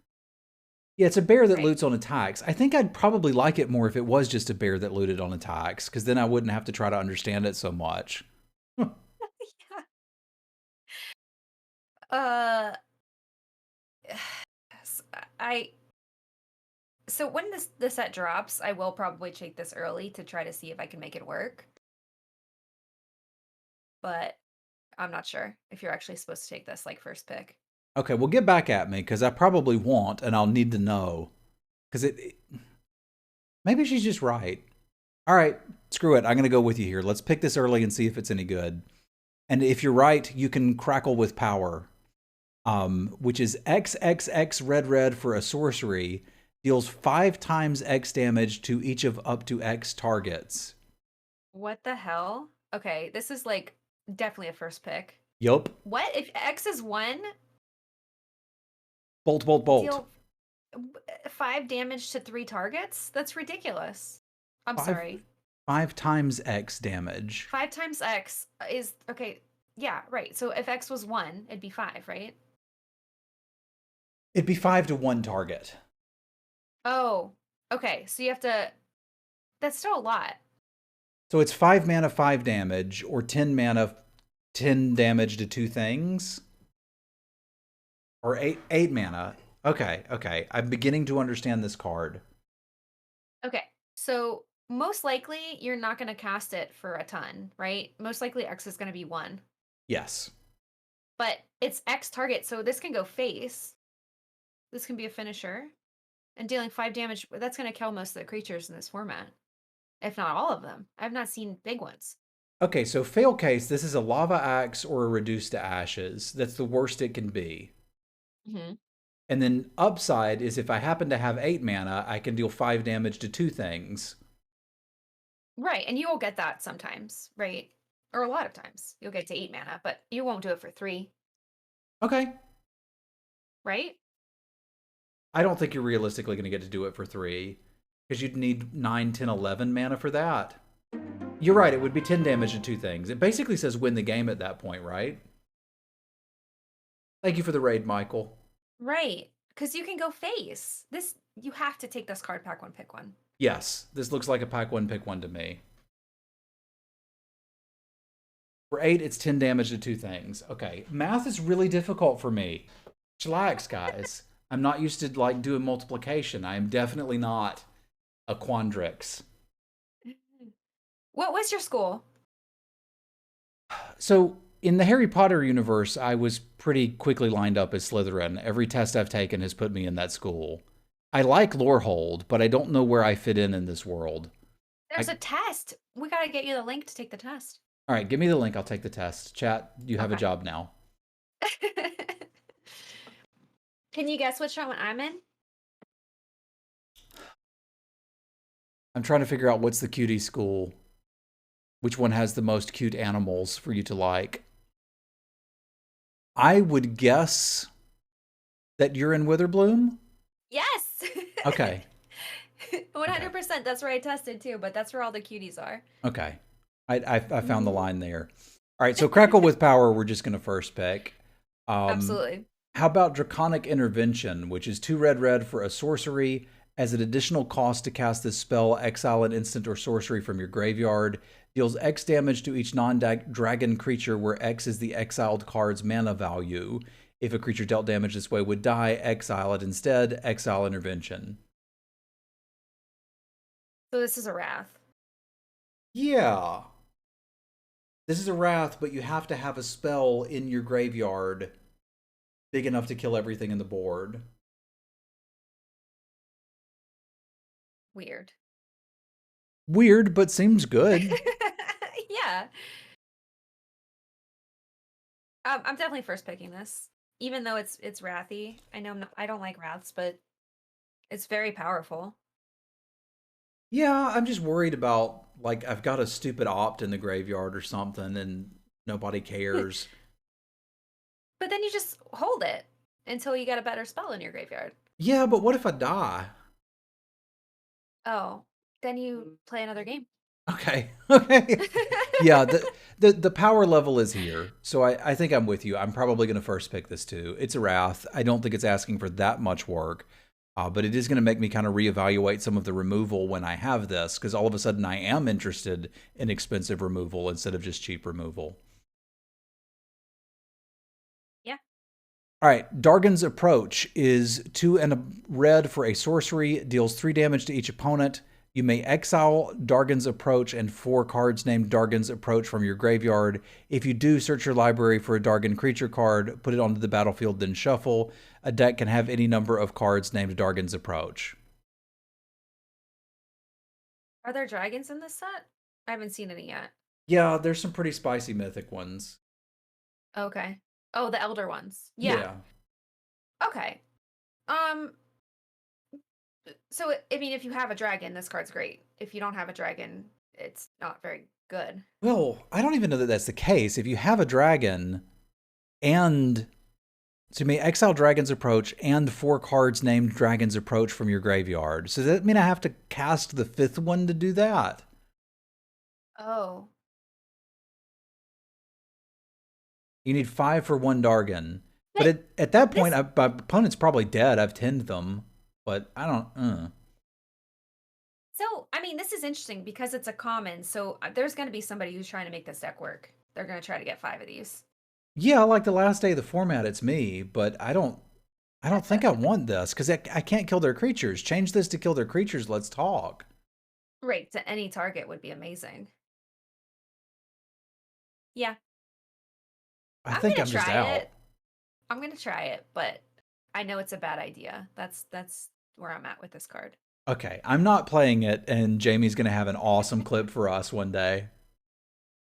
S2: Yeah, it's a bear that
S1: Right.
S2: loots on attacks. I think I'd probably like it more if it was just a bear that looted on attacks, because then I wouldn't have to try to understand it so much.
S1: Yeah. Uh I so when the set drops, I will probably take this early to try to see if I can make it work. But I'm not sure if you're actually supposed to take this like first pick.
S2: Okay, well, get back at me, because I probably won't, and I'll need to know. Because maybe she's just right. All right, screw it. I'm going to go with you here. Let's pick this early and see if it's any good. And if you're right, you can crackle with power, which is XXX red red for a sorcery. Deals 5 times X damage to each of up to X targets.
S1: What the hell? Okay, this is like definitely a first pick.
S2: Yup.
S1: What if X is 1?
S2: Bolt, bolt, bolt.
S1: Deal 5 damage to 3 targets? That's ridiculous. I'm
S2: 5,
S1: sorry.
S2: 5 times X damage.
S1: 5 times X is okay. Yeah, right. So if X was 1, it'd be 5, right?
S2: It'd be 5 to 1 target.
S1: Oh, okay. So you have to. That's still a lot.
S2: So it's 5 mana, 5 damage, or 10 mana, 10 damage to 2 things. Or 8 mana. Okay, okay. I'm beginning to understand this card.
S1: Okay. So most likely you're not going to cast it for a ton, right? Most likely X is going to be 1.
S2: Yes.
S1: But it's X target, so this can go face. This can be a finisher. And dealing 5 damage, that's going to kill most of the creatures in this format. If not all of them. I've not seen big ones.
S2: Okay, so fail case, this is a lava axe or a reduced to ashes. That's the worst it can be.
S1: Mm-hmm.
S2: And then upside is if I happen to have 8 mana, I can deal 5 damage to 2 things.
S1: Right, and you will get that sometimes, right? Or a lot of times. You'll get to 8 mana, but you won't do it for 3.
S2: Okay.
S1: right?
S2: I don't think you're realistically going to get to do it for 3, because you'd need 9, 10, 11 mana for that. You're right, it would be 10 damage to 2 things. It basically says win the game at that point, right? Thank you for the raid, Michael.
S1: Right. Because you can go face. This, you have to take this card, pack one, pick one.
S2: Yes, this looks like a pack 1, pick 1 to me. For 8, it's 10 damage to 2 things. Okay, math is really difficult for me. Chillax, guys. I'm not used to like doing multiplication. I am definitely not a Quandrix.
S1: What was your school?
S2: So in the Harry Potter universe, I was pretty quickly lined up as Slytherin. Every test I've taken has put me in that school. I like Lorehold, but I don't know where I fit in this world.
S1: There's a test. We got to get you the link to take the test.
S2: All right, give me the link. I'll take the test. Chat, you have a job now.
S1: Can you guess which one I'm in?
S2: I'm trying to figure out what's the cutie school. Which one has the most cute animals for you to like? I would guess that you're in Witherbloom?
S1: Yes.
S2: Okay.
S1: 100%. That's where I tested too, but that's where all the cuties are.
S2: Okay. I found the line there. All right, so Crackle with Power, we're just going to first pick.
S1: Absolutely.
S2: How about Draconic Intervention, which is 2 red for a sorcery. As an additional cost to cast this spell, exile an instant or sorcery from your graveyard. Deals X damage to each non-dragon creature, where X is the exiled card's mana value. If a creature dealt damage this way would die, exile it instead. Exile Intervention.
S1: So this is a Wrath.
S2: Yeah. This is a Wrath, but you have to have a spell in your graveyard big enough to kill everything in the board.
S1: Weird.
S2: Weird, but seems good.
S1: Yeah. I'm definitely first picking this, even though it's wrathy. I know I don't like wraths, but it's very powerful.
S2: Yeah, I'm just worried about, like, I've got a stupid opt in the graveyard or something and nobody cares.
S1: But then you just hold it until you get a better spell in your graveyard.
S2: Yeah, but what if I die?
S1: Oh, then you play another game.
S2: Okay. Okay. Yeah, the power level is here. So I think I'm with you. I'm probably going to first pick this too. It's a Wrath. I don't think it's asking for that much work. But it is going to make me kind of reevaluate some of the removal when I have this, because all of a sudden I am interested in expensive removal instead of just cheap removal.
S1: Yeah.
S2: All right, Dargon's Approach is 2 and a red for a sorcery, deals 3 damage to each opponent. You may exile Dargon's Approach and 4 cards named Dargon's Approach from your graveyard. If you do, search your library for a Dargon creature card, put it onto the battlefield, then shuffle. A deck can have any number of cards named Dargon's Approach.
S1: Are there dragons in this set? I haven't seen any yet.
S2: Yeah, there's some pretty spicy mythic ones.
S1: Okay. Oh, the elder ones. Yeah. Okay. So, I mean, if you have a dragon, this card's great. If you don't have a dragon, it's not very good.
S2: Well, I don't even know that that's the case. If you have a dragon and... So you may exile Dragon's Approach and 4 cards named Dragon's Approach from your graveyard. So does that mean I have to cast the 5th one to do that?
S1: Oh.
S2: You need 5 for 1 Dargon. But at that point, my opponent's probably dead. I've 10'd them. But I don't...
S1: So, I mean, this is interesting because it's a common. So there's going to be somebody who's trying to make this deck work. They're going to try to get 5 of these.
S2: Yeah, like the last day of the format, it's me. But I don't think I want this because I can't kill their creatures. Change this to kill their creatures. Let's talk.
S1: Right. To any target would be amazing. Yeah.
S2: I think I'm just out.
S1: I'm going to try it, but I know it's a bad idea. That's where I'm at with this card.
S2: Okay, I'm not playing it, and Jamie's going to have an awesome clip for us one day.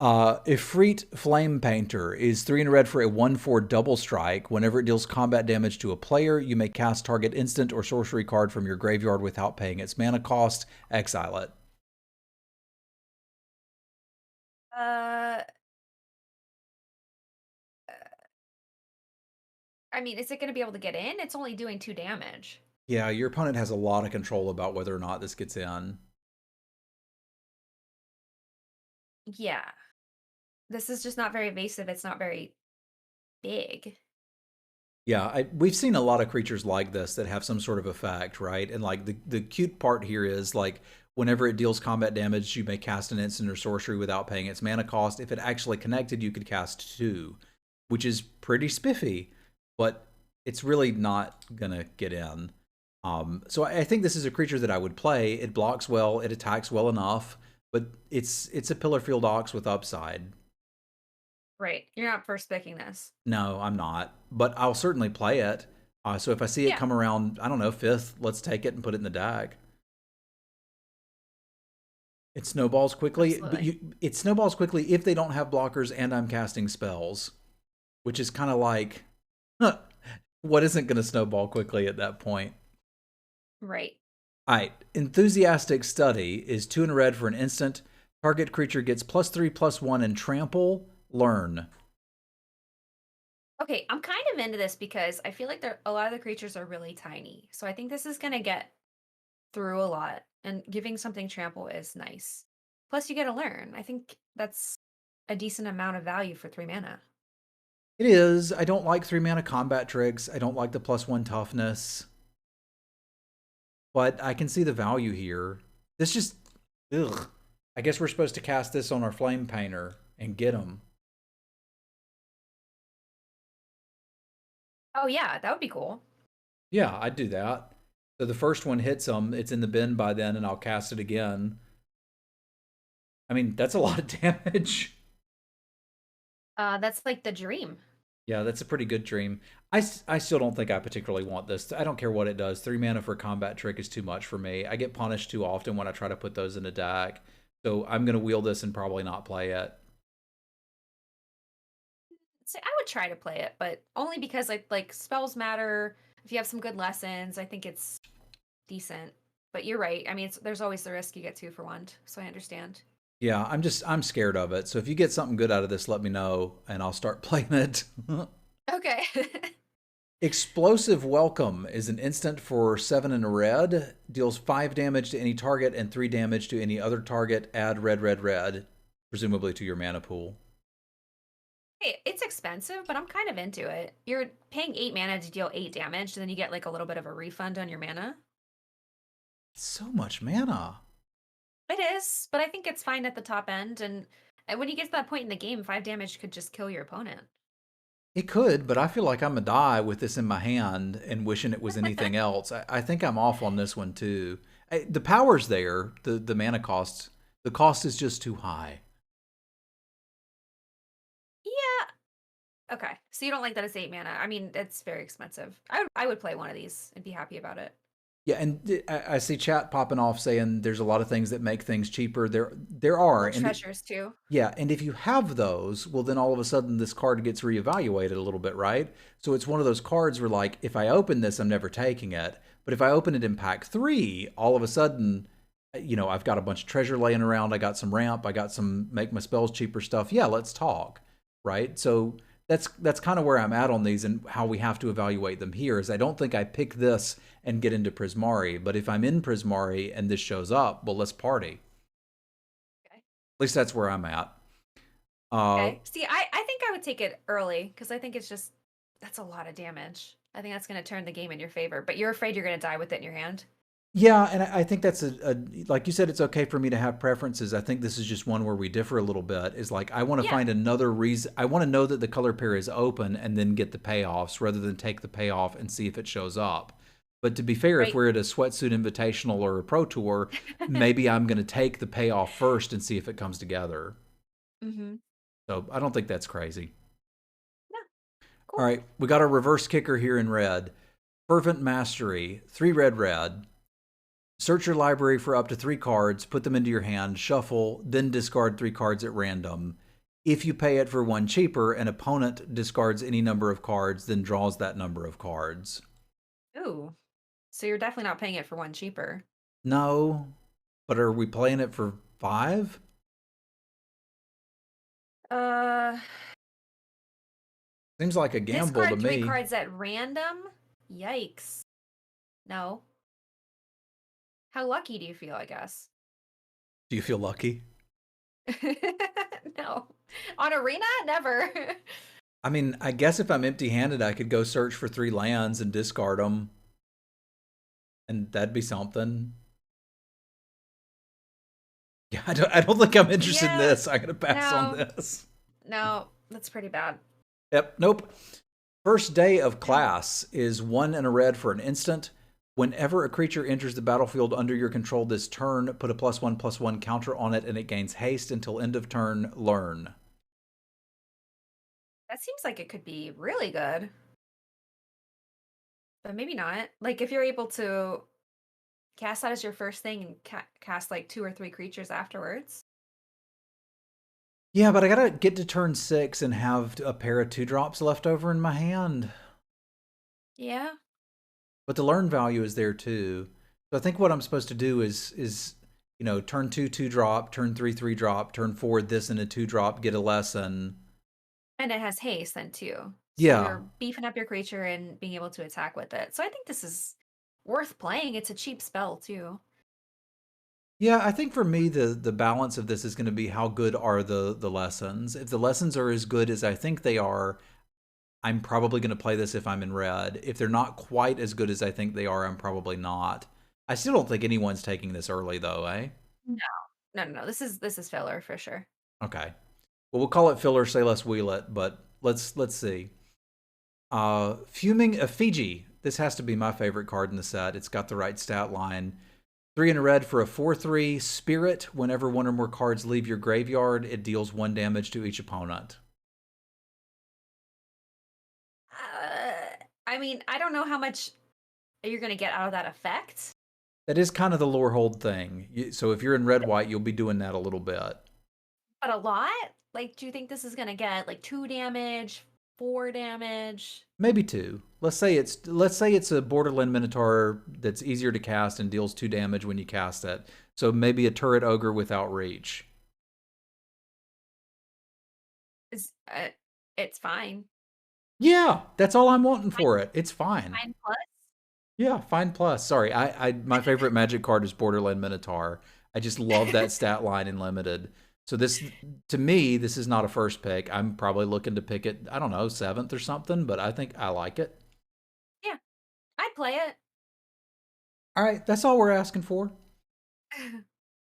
S2: Ifrit Flame Painter is 3 and a red for a 1/4 double strike. Whenever it deals combat damage to a player, you may cast target instant or sorcery card from your graveyard without paying its mana cost. Exile it.
S1: I mean, is it going to be able to get in? It's only doing 2 damage.
S2: Yeah, your opponent has a lot of control about whether or not this gets in.
S1: Yeah. This is just not very evasive. It's not very big.
S2: Yeah, we've seen a lot of creatures like this that have some sort of effect, right? And like the cute part here is like whenever it deals combat damage, you may cast an instant or sorcery without paying its mana cost. If it actually connected, you could cast 2, which is pretty spiffy, but it's really not gonna get in. So I think this is a creature that I would play. It blocks well, it attacks well enough, but it's a Pillar Field Ox with upside.
S1: Right. You're not first picking this.
S2: No, I'm not, but I'll certainly play it. So if I see it
S1: Yeah.
S2: come around, I don't know, 5th, let's take it and put it in the deck. It snowballs quickly, but
S1: Absolutely.
S2: it snowballs quickly if they don't have blockers and I'm casting spells, which is kind of like, huh, what isn't going to snowball quickly at that point?
S1: Right.
S2: All right, Enthusiastic Study is 2 in a red for an instant. Target creature gets +3/+1 and trample. Learn.
S1: Okay, I'm kind of into this because I feel like a lot of the creatures are really tiny. So I think this is going to get through a lot, and giving something trample is nice. Plus, you get to learn. I think that's a decent amount of value for 3 mana.
S2: It is. I don't like 3 mana combat tricks. I don't like the +1 toughness. But I can see the value here. This just, ugh. I guess we're supposed to cast this on our Flame Painter and get him.
S1: Oh, yeah, that would be cool.
S2: Yeah, I'd do that. So the first one hits him, it's in the bin by then, and I'll cast it again. I mean, that's a lot of damage.
S1: That's like the dream.
S2: Yeah, that's a pretty good dream. I still don't think I particularly want this. I don't care what it does. 3 mana for a combat trick is too much for me. I get punished too often when I try to put those in a deck. So I'm going to wheel this and probably not play it.
S1: So I would try to play it, but only because like spells matter. If you have some good lessons, I think it's decent. But you're right. I mean, there's always the risk you get 2 for 1, so I understand.
S2: Yeah, I'm scared of it. So if you get something good out of this, let me know and I'll start playing it.
S1: Okay.
S2: Explosive Welcome is an instant for 7 in a red. Deals 5 damage to any target and 3 damage to any other target. Add red, red, red, presumably to your mana pool.
S1: Hey, it's expensive, but I'm kind of into it. You're paying 8 mana to deal 8 damage, and then you get like a little bit of a refund on your mana.
S2: So much mana.
S1: It is, but I think it's fine at the top end. And when you get to that point in the game, 5 damage could just kill your opponent.
S2: It could, but I feel like I'm going to die with this in my hand and wishing it was anything else. I think I'm off on this one too. The power's there, the mana cost. The cost is just too high.
S1: Yeah. Okay. So you don't like that it's 8 mana. I mean, it's very expensive. I would play one of these and be happy about it.
S2: Yeah, and I see chat popping off saying there's a lot of things that make things cheaper. There are,
S1: Well,
S2: and
S1: treasures too.
S2: yeah, and if you have those, well, then all of a sudden this card gets reevaluated a little bit, right? So it's one of those cards where, like, if I open this, I'm never taking it. But if I open it in pack 3, all of a sudden, I've got a bunch of treasure laying around. I got some ramp. I got some make my spells cheaper stuff. Yeah, let's talk, right? So that's kind of where I'm at on these and how we have to evaluate them here. Is I don't think I pick this and get into Prismari, but if I'm in Prismari and this shows up, well, let's party.
S1: Okay.
S2: At least that's where I'm at.
S1: Okay. See, I think I would take it early because I think that's a lot of damage. I think that's going to turn the game in your favor, but you're afraid you're going to die with it in your hand.
S2: Yeah, and I think that's like you said, it's okay for me to have preferences. I think this is just one where we differ a little bit. Is like I want to
S1: Yeah.
S2: find another reason. I want to know that the color pair is open and then get the payoffs rather than take the payoff and see if it shows up. But to be fair, if
S1: Right.
S2: we're at a Sweatsuit Invitational or a Pro Tour, maybe I'm going to take the payoff first and see if it comes together.
S1: Mm-hmm.
S2: So I don't think that's crazy.
S1: Yeah.
S2: All
S1: Cool.
S2: right, we got a reverse kicker here in red. Fervent Mastery, 3 red, red. Search your library for up to 3 cards, put them into your hand, shuffle, then discard 3 cards at random. If you pay it for 1 cheaper, an opponent discards any number of cards, then draws that number of cards.
S1: Ooh. So you're definitely not paying it for 1 cheaper.
S2: No, but are we playing it for 5?
S1: Uh,
S2: Seems like a gamble to
S1: Discard 3
S2: me.
S1: cards at random? Yikes. No. How lucky do you feel, I guess?
S2: Do you feel lucky?
S1: No. On Arena? Never.
S2: I mean, I guess if I'm empty-handed, I could go search for 3 lands and discard them, and that'd be something. Yeah, I don't think I'm interested in
S1: Yeah,
S2: this. I'm gonna pass on
S1: no.
S2: this.
S1: No, that's pretty bad.
S2: Yep, nope. First day of class is 1 and a red for an instant. Whenever a creature enters the battlefield under your control this turn, put a +1/+1 counter on it, and it gains haste until end of turn. Learn.
S1: That seems like it could be really good. But maybe not. Like, if you're able to cast that as your first thing and cast like 2 or 3 creatures afterwards.
S2: Yeah, but I gotta get to turn 6 and have a pair of 2-drops left over in my hand.
S1: Yeah.
S2: But the learn value is there too. So I think what I'm supposed to do is turn 2 2-drop, turn 3 3-drop, turn 4 this and a 2-drop, get a lesson.
S1: And it has haste then too. So
S2: Yeah.
S1: you're beefing up your creature and being able to attack with it. So I think this is worth playing. It's a cheap spell too.
S2: Yeah, I think for me the balance of this is going to be how good are the lessons. If the lessons are as good as I think they are, I'm probably going to play this if I'm in red. If they're not quite as good as I think they are, I'm probably not. I still don't think anyone's taking this early though, eh?
S1: No. No. This is filler for sure.
S2: Okay. Well, we'll call it filler, say less wheel it, but let's see. Fuming Effigy. This has to be my favorite card in the set. It's got the right stat line. 3 and a red for a 4/3 spirit. Whenever 1 or more cards leave your graveyard, it deals 1 damage to each opponent.
S1: I mean, I don't know how much you're going to get out of that effect.
S2: That is kind of the lore hold thing. So if you're in red white, you'll be doing that a little bit.
S1: But a lot? Like, do you think this is going to get like 2 damage, 4 damage?
S2: Maybe 2. Let's say it's a Borderland Minotaur that's easier to cast and deals 2 damage when you cast it. So maybe a turret ogre without reach.
S1: It's fine.
S2: Yeah, that's all I'm wanting for it. It's fine.
S1: Fine plus.
S2: Yeah, fine plus. Sorry, I my favorite Magic card is Borderland Minotaur. I just love that stat line in limited. So this, to me, this is not a first pick. I'm probably looking to pick it, I don't know, 7th or something, but I think I like it.
S1: Yeah, I'd play it.
S2: All right, that's all we're asking for.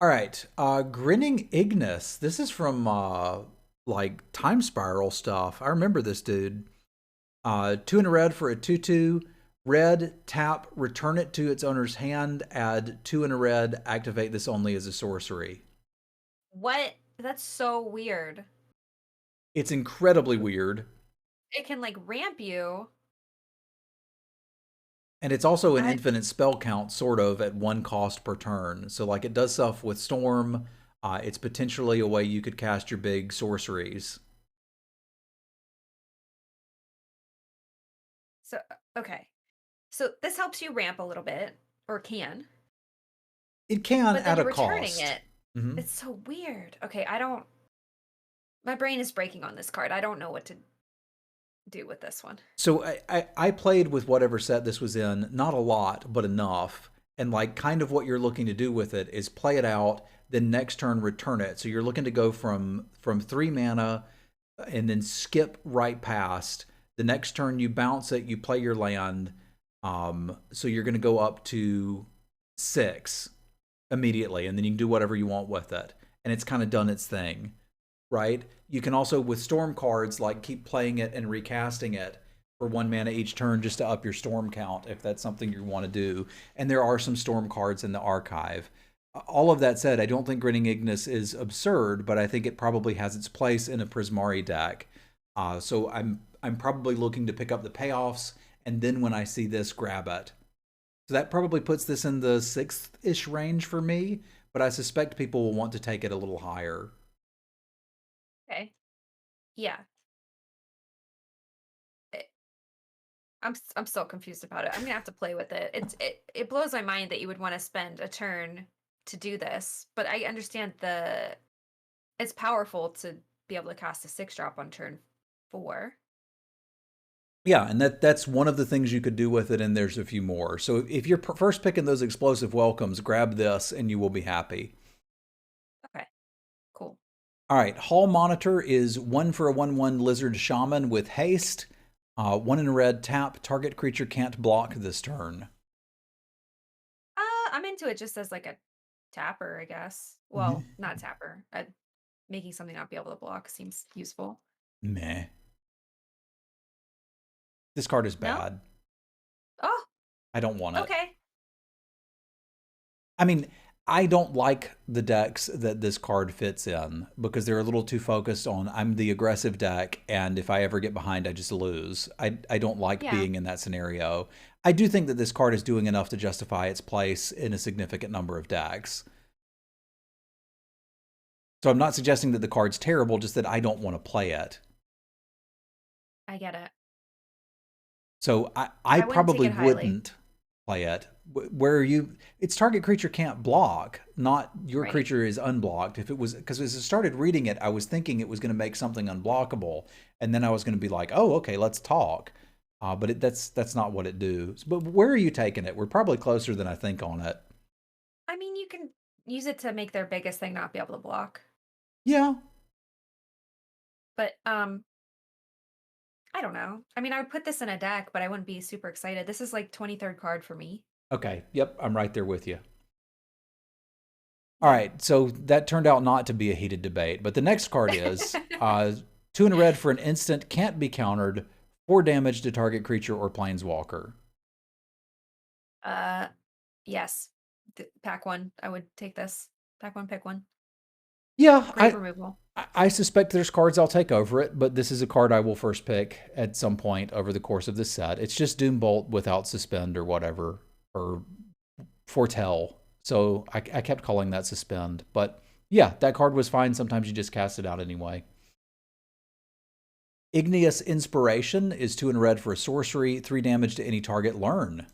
S2: All right, Grinning Ignis. This is from like Time Spiral stuff. I remember this dude. 2 and a red for a 2/2. Red, tap, return it to its owner's hand, add 2 and a red, activate this only as a sorcery.
S1: What? That's so weird.
S2: It's incredibly weird.
S1: It can like ramp you.
S2: And it's also an infinite spell count, sort of, at 1 cost per turn. So, like, it does stuff with Storm. It's potentially a way you could cast your big sorceries.
S1: So, okay. So this helps you ramp a little bit, or can.
S2: It can
S1: But then
S2: at a
S1: you're returning
S2: cost.
S1: it.
S2: Mm-hmm.
S1: It's so weird. Okay, my brain is breaking on this card. I don't know what to do with this one.
S2: So I played with whatever set this was in, not a lot, but enough. And like kind of what you're looking to do with it is play it out, then next turn return it. So you're looking to go from 3 mana and then skip right past. The next turn you bounce it, you play your land. So you're going to go up to 6 immediately, and then you can do whatever you want with it. And it's kind of done its thing, right? You can also, with Storm cards, like keep playing it and recasting it for 1 mana each turn just to up your Storm count if that's something you want to do. And there are some Storm cards in the archive. All of that said, I don't think Grinning Ignis is absurd, but I think it probably has its place in a Prismari deck. So I'm probably looking to pick up the payoffs, and then when I see this, grab it. So that probably puts this in the 6th-ish range for me, but I suspect people will want to take it a little higher.
S1: Okay. Yeah. I'm still confused about it. I'm gonna have to play with it. It blows my mind that you would want to spend a turn to do this, but I understand it's powerful to be able to cast a 6-drop on turn 4.
S2: Yeah, and that's one of the things you could do with it, and there's a few more. So if you're first picking those explosive welcomes, grab this and you will be happy.
S1: Okay, cool.
S2: All right, Hall Monitor is 1 for a 1/1 Lizard Shaman with haste. 1 in a red, tap, target creature can't block this turn.
S1: I'm into it just as like a tapper, I guess.
S2: Mhm.
S1: Well, not tapper. Making something not be able to block seems useful.
S2: Meh. This card is
S1: No?
S2: bad.
S1: Oh,
S2: I don't want it.
S1: okay.
S2: I mean, I don't like the decks that this card fits in because they're a little too focused on I'm the aggressive deck, and if I ever get behind, I just lose. I don't like
S1: Yeah.
S2: being in that scenario. I do think that this card is doing enough to justify its place in a significant number of decks. So I'm not suggesting that the card's terrible, just that I don't want to play it.
S1: I get it.
S2: So I
S1: wouldn't take
S2: probably
S1: it highly.
S2: wouldn't play it. Where its target creature can't block, not your
S1: Right.
S2: creature is unblocked. If it was, because as I started reading it, I was thinking it was going to make something unblockable, and then I was going to be like, oh, okay, let's talk. But that's not what it does. But where are you taking it? We're probably closer than I think on it.
S1: I mean, you can use it to make their biggest thing not be able to block.
S2: Yeah.
S1: But I don't know. I mean, I would put this in a deck, but I wouldn't be super excited. This is like 23rd card for me.
S2: Okay. Yep. I'm right there with you. All
S1: Yeah.
S2: right. So that turned out not to be a heated debate. But the next card is 2 in a red for an instant, can't be countered, 4 damage to target creature or planeswalker.
S1: Yes. Pack one. I would take this. Pack one, pick one.
S2: Yeah,
S1: Great removal.
S2: I suspect there's cards I'll take over it, but this is a card I will first pick at some point over the course of this set. It's just Doombolt without Suspend or whatever, or Foretell. So I kept calling that Suspend. But yeah, that card was fine. Sometimes you just cast it out anyway. Igneous Inspiration is 2 in a red for a sorcery, 3 damage to any target. Learn.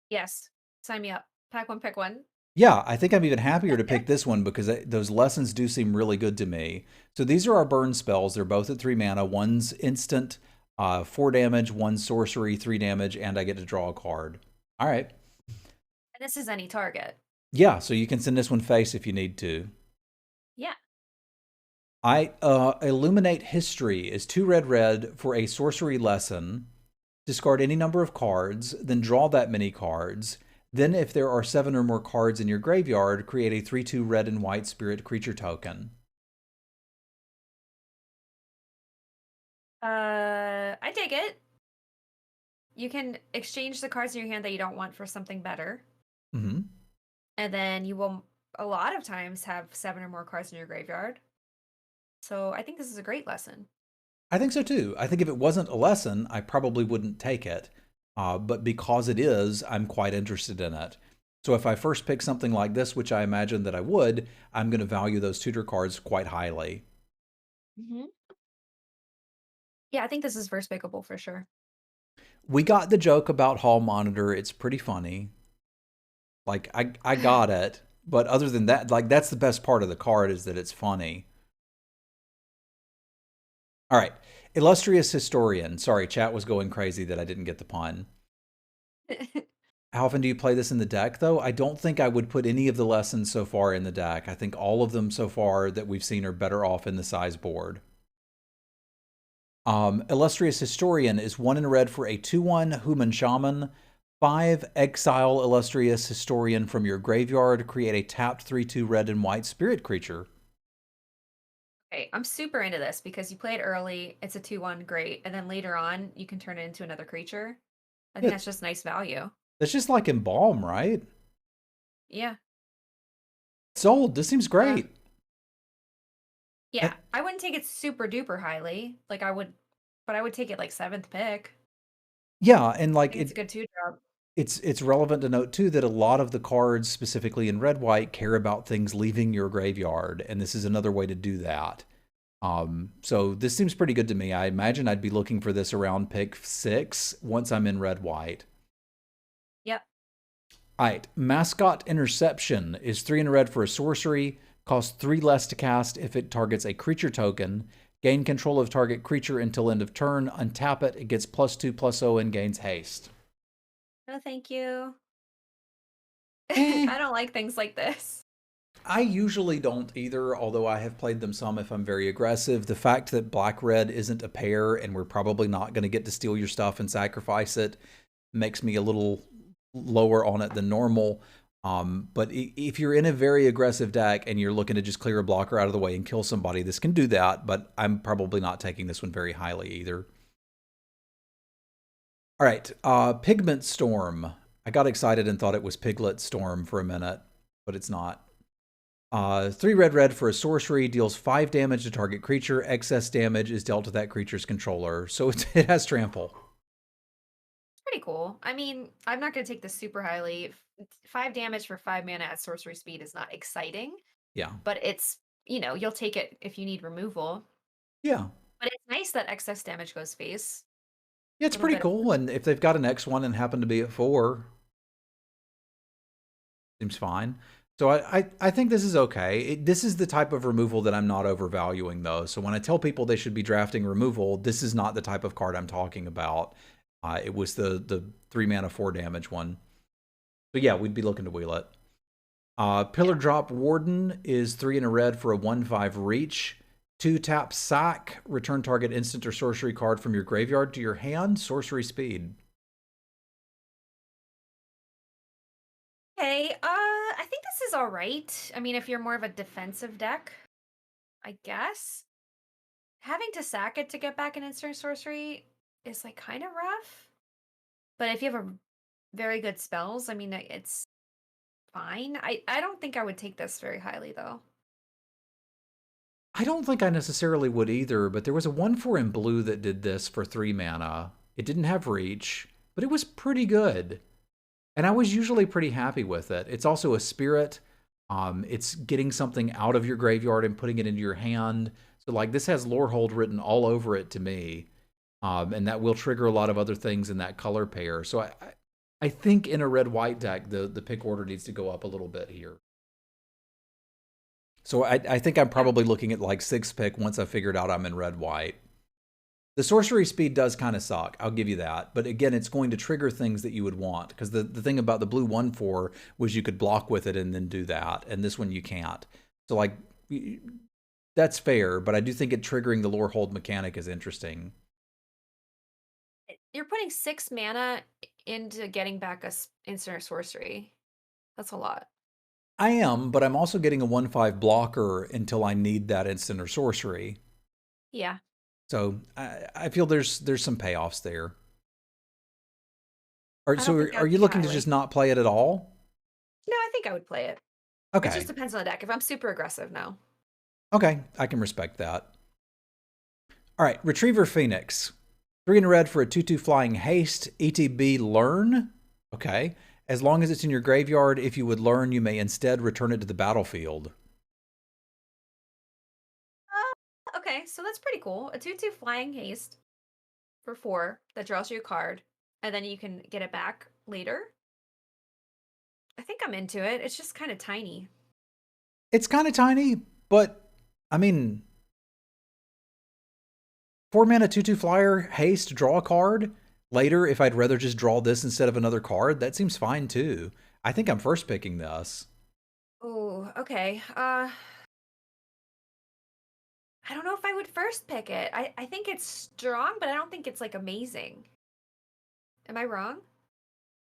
S1: Yes. Sign me up. Pack one, pick one.
S2: Yeah, I think I'm even happier to pick this one because those lessons do seem really good to me. So these are our burn spells. They're both at 3 mana. One's instant, 4 damage, one's sorcery, 3 damage, and I get to draw a card. All right.
S1: And this is any target.
S2: Yeah, so you can send this one face if you need to.
S1: Yeah.
S2: Illuminate History is 2 red for a sorcery lesson. Discard any number of cards, then draw that many cards. Then, if there are 7 or more cards in your graveyard, create a 3/2 red and white spirit creature token.
S1: I take it. You can exchange the cards in your hand that you don't want for something better.
S2: Mm-hmm.
S1: And then you will, a lot of times, have 7 or more cards in your graveyard. So I think this is a great lesson.
S2: I think so too. I think if it wasn't a lesson, I probably wouldn't take it. But because it is, I'm quite interested in it. So if I first pick something like this, which I imagine that I would, I'm going to value those tutor cards quite highly.
S1: Mm-hmm. Yeah, I think this is first pickable for sure.
S2: We got the joke about Hall Monitor. It's pretty funny. Like, I got it. But other than that, like, that's the best part of the card is that it's funny. All right. Illustrious Historian. Sorry, chat was going crazy that I didn't get the pun. How often do you play this in the deck, though? I don't think I would put any of the lessons so far in the deck. I think all of them so far that we've seen are better off in the size board. Illustrious Historian is 1 in a red for a 2/1 Human Shaman. 5, exile Illustrious Historian from your graveyard. Create a tapped 3/2 red and white spirit creature.
S1: Okay, I'm super into this because you play it early, it's a 2/1, great, and then later on you can turn it into another creature. I think
S2: Yeah,
S1: that's just nice value.
S2: that's just like Embalm, right?
S1: Yeah.
S2: Sold. This seems great.
S1: Yeah, I wouldn't take it super duper highly. Like I would, but I would take it like 7th pick.
S2: Yeah, and
S1: I
S2: like
S1: think it's a good 2-drop.
S2: it's relevant to note too that a lot of the cards, specifically in red white, care about things leaving your graveyard, and this is another way to do that. So this seems pretty good to me. I imagine I'd be looking for this around pick 6 once I'm in red white.
S1: Yep.
S2: All right, Mascot Interception is 3 in a red for a sorcery. Costs 3 less to cast if it targets a creature token. Gain control of target creature until end of turn. Untap it. It gets +2/+0 and gains haste.
S1: No, thank you.
S2: Eh.
S1: I don't like things like this.
S2: I usually don't either, although I have played them some if I'm very aggressive. The fact that black-red isn't a pair and we're probably not going to get to steal your stuff and sacrifice it makes me a little lower on it than normal. But if you're in a very aggressive deck and you're looking to just clear a blocker out of the way and kill somebody, this can do that, but I'm probably not taking this one very highly either. All right, Pigment Storm. I got excited and thought it was Piglet Storm for a minute, but it's not. 3 red for a sorcery, deals 5 damage to target creature. Excess damage is dealt to that creature's controller, so it has trample.
S1: Pretty cool. I mean, I'm not going to take this super highly. 5 damage for 5 mana at sorcery speed is not exciting.
S2: Yeah.
S1: But it's, you'll take it if you need removal.
S2: Yeah.
S1: But it's nice that excess damage goes face.
S2: Yeah, it's pretty cool. And if they've got an X1 and happen to be at 4, seems fine. So I think this is okay. This is the type of removal that I'm not overvaluing, though. So when I tell people they should be drafting removal, this is not the type of card I'm talking about. It was the 3 mana 4 damage one. So yeah, we'd be looking to wheel it. Pillar Drop Warden is 3 and a red for a 1/5 reach. 2 tap sack. Return target instant or sorcery card from your graveyard to your hand. Sorcery speed.
S1: Okay, I think this is all right. I mean, if you're more of a defensive deck, I guess. Having to sack it to get back an instant sorcery is like kind of rough. But if you have a very good spells, I mean, it's fine. I don't think I would take this very highly, though.
S2: I don't think I necessarily would either, but there was a 1/4 in blue that did this for 3 mana. It didn't have reach, but it was pretty good. And I was usually pretty happy with it. It's also a spirit. It's getting something out of your graveyard and putting it into your hand. So like this has Lorehold written all over it to me. And that will trigger a lot of other things in that color pair. So I think in a red-white deck, the pick order needs to go up a little bit here. So I think I'm probably looking at like 6th pick once I figured out I'm in red-white. The sorcery speed does kind of suck. I'll give you that. But again, it's going to trigger things that you would want. Because the thing about the blue 1/4 was you could block with it and then do that. And this one you can't. So like, that's fair. But I do think it triggering the Lorehold mechanic is interesting.
S1: You're putting 6 mana into getting back a instant or sorcery. That's a lot.
S2: I am, but I'm also getting a 1/5 blocker until I need that instant or sorcery.
S1: Yeah.
S2: So I feel there's some payoffs there. So are you looking to just not play it at all?
S1: No, I think I would play it.
S2: Okay.
S1: It just depends on the deck. If I'm super aggressive, no.
S2: Okay, I can respect that. All right, Retriever Phoenix. 3 and a red for a 2/2 flying haste. ETB learn. Okay. As long as it's in your graveyard, if you would learn, you may instead return it to the battlefield.
S1: Okay, so that's pretty cool. A 2/2 flying haste for 4 that draws you a card, and then you can get it back later. I think I'm into it. It's just kind of tiny.
S2: It's kind of tiny, but I mean, 4 mana 2/2 flyer haste, draw a card. Later, if I'd rather just draw this instead of another card, that seems fine too. I think I'm first picking this.
S1: Oh, okay. I don't know if I would first pick it. I think it's strong, but I don't think it's like amazing. Am I wrong?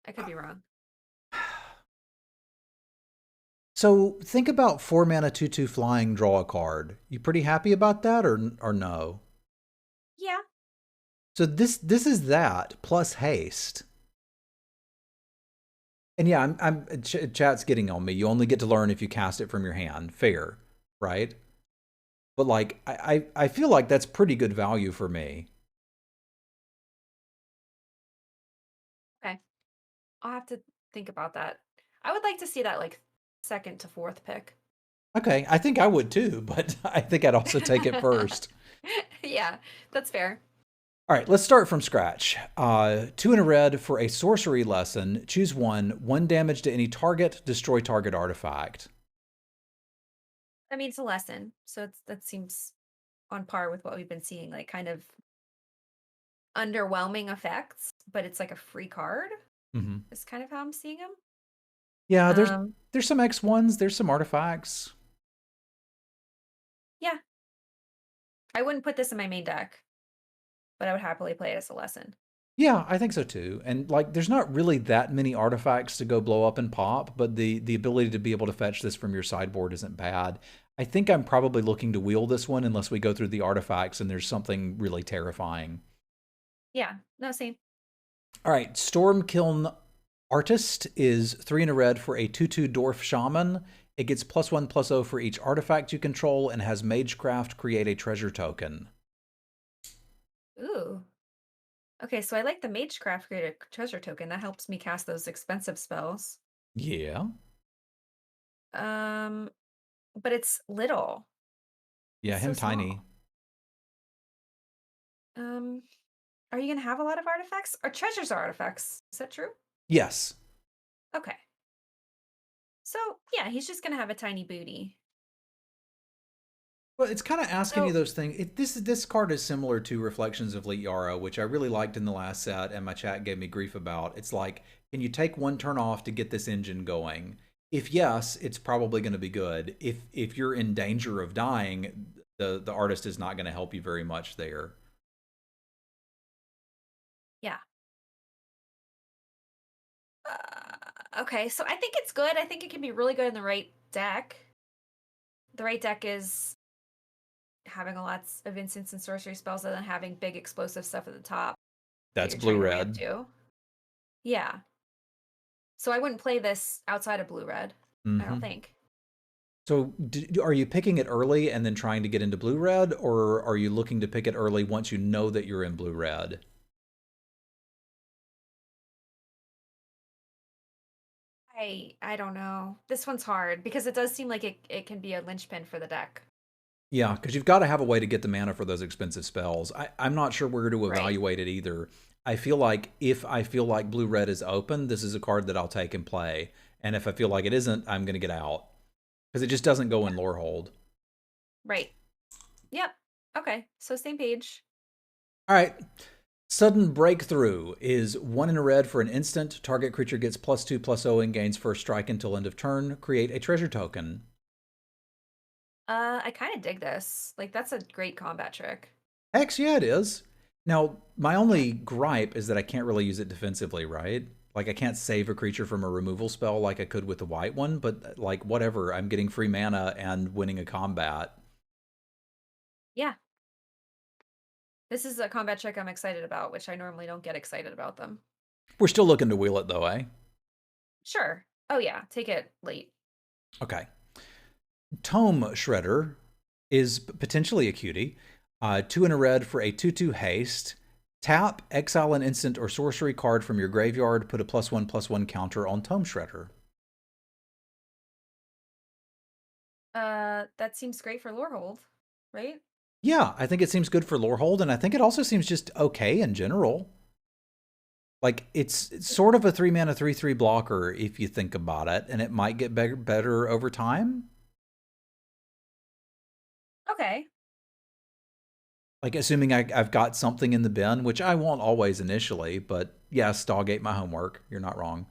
S1: I could be wrong.
S2: So think about 4 mana 2/2 flying, draw a card. You pretty happy about that or no?
S1: Yeah.
S2: So this is that plus haste. And yeah, chat's getting on me. You only get to learn if you cast it from your hand. Fair, right? But like I feel like that's pretty good value for me.
S1: Okay. I'll have to think about that. I would like to see that like 2nd to 4th pick.
S2: Okay, I think I would too, but I think I'd also take it first.
S1: Yeah, that's fair.
S2: All right, let's start from scratch. 2 and a red for a sorcery lesson. Choose 1 damage to any target, destroy target artifact.
S1: I mean, it's a lesson, so that seems on par with what we've been seeing, like kind of underwhelming effects, but it's like a free card.
S2: Mm-hmm.
S1: Is kind of how I'm seeing him.
S2: Yeah, there's some X1s, there's some artifacts.
S1: Yeah. I wouldn't put this in my main deck, but I would happily play it as a lesson.
S2: Yeah, I think so too. And like, there's not really that many artifacts to go blow up and pop, but the ability to be able to fetch this from your sideboard isn't bad. I think I'm probably looking to wheel this one unless we go through the artifacts and there's something really terrifying.
S1: Yeah, no, same.
S2: All right, Stormkiln Artist is 3 and a red for a 2/2 Dwarf Shaman. It gets +1/+0 for each artifact you control and has Magecraft create a treasure token.
S1: Ooh. Okay, so I like the Magecraft create a treasure token. That helps me cast those expensive spells.
S2: Yeah.
S1: But it's little.
S2: Yeah,
S1: It's
S2: him
S1: so
S2: tiny.
S1: small. Are you gonna have a lot of artifacts? Or treasures are artifacts? Is that true?
S2: Yes.
S1: Okay. So yeah, he's just gonna have a tiny booty.
S2: Well, it's kind of asking you
S1: So
S2: those things. This card is similar to Reflections of Liara, which I really liked in the last set, and my chat gave me grief about. It's like, can you take one turn off to get this engine going? If yes, it's probably going to be good. If you're in danger of dying, the artist is not going to help you very much there.
S1: yeah. Okay, so I think it's good. I think it can be really good in the right deck. The right deck is having lots of instants and sorcery spells and then having big explosive stuff at the top that
S2: That's
S1: you're trying to ramp
S2: blue-red.
S1: to. Yeah. So I wouldn't play this outside of blue-red, I don't think.
S2: So are you picking it early and then trying to get into blue-red, or are you looking to pick it early once you know that you're in blue-red?
S1: I don't know. This one's hard because it does seem like it can be a linchpin for the deck.
S2: Yeah, because you've got to have a way to get the mana for those expensive spells. I'm not sure where to
S1: Right.
S2: evaluate it either. I feel like if I feel like blue-red is open, this is a card that I'll take and play. And if I feel like it isn't, I'm going to get out. Because it just doesn't go in Lorehold.
S1: Right. Yep. Okay. So same page.
S2: All right. Sudden Breakthrough is 1 in a red for an instant. Target creature gets +2/+0 and gains first strike until end of turn. Create a treasure token.
S1: I kind of dig this. Like that's a great combat trick.
S2: Heck yeah, it is. Now, my only gripe is that I can't really use it defensively, right? Like, I can't save a creature from a removal spell like I could with the white one, but, like, whatever. I'm getting free mana and winning a combat.
S1: Yeah. This is a combat trick I'm excited about, which I normally don't get excited about them.
S2: We're still looking to wheel it, though, eh?
S1: Sure. Oh yeah, take it late.
S2: Okay. Tome Shredder is potentially a cutie. 2 in a red for a 2/2 haste. Tap, exile an instant or sorcery card from your graveyard. Put a +1/+1 counter on Tome Shredder.
S1: That seems great for Lorehold, right?
S2: Yeah, I think it seems good for Lorehold, and I think it also seems just okay in general. Like, it's sort of a 3-mana 3/3 blocker if you think about it, and it might get better over time.
S1: Okay.
S2: Like, assuming I've got something in the bin, which I won't always initially, but yes, dog ate my homework. You're not wrong.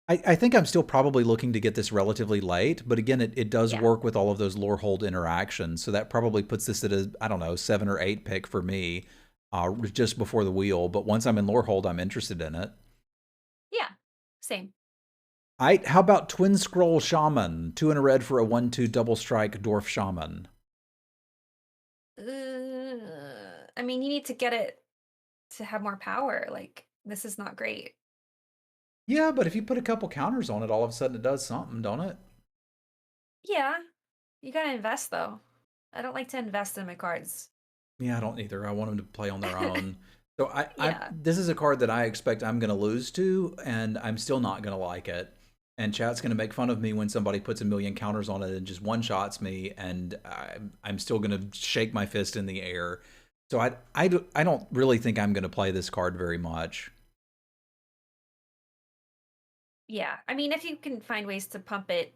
S2: I think I'm still probably looking to get this relatively late, but again, it does
S1: Yeah.
S2: work with all of those Lorehold interactions, so that probably puts this at a, I don't know, 7 or 8 pick for me, just before the wheel, but once I'm in Lorehold, I'm interested in it.
S1: Yeah. Same.
S2: All right, how about Twin Scroll Shaman? 2 in a red for a 1/2 double strike Dwarf Shaman.
S1: I mean, you need to get it to have more power. Like, this is not great.
S2: Yeah, but if you put a couple counters on it, all of a sudden it does something, don't it?
S1: Yeah. You gotta invest, though. I don't like to invest in my cards.
S2: Yeah, I don't either. I want them to play on their own. So
S1: Yeah.
S2: this is a card that I expect I'm going to lose to, and I'm still not going to like it. And chat's going to make fun of me when somebody puts a million counters on it and just one-shots me, and I'm still going to shake my fist in the air. So I don't really think I'm going to play this card very much.
S1: Yeah. I mean, if you can find ways to pump it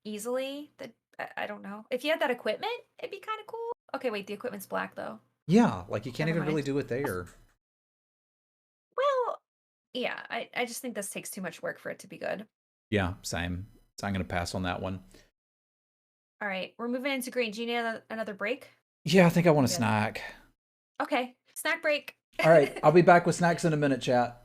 S1: easily, that I don't know. If you had that equipment, it'd be kind of cool. Okay, wait, the equipment's black though.
S2: Yeah, like you can't
S1: Never
S2: even really
S1: mind.
S2: do it there.
S1: Well, yeah, I just think this takes too much work for it to be good.
S2: Yeah, same. So I'm going to pass on that one.
S1: All right, we're moving into green. Do you need another break?
S2: Yeah, I think I want a
S1: Good.
S2: snack.
S1: Okay, snack break.
S2: All right, I'll be back with snacks in a minute, chat.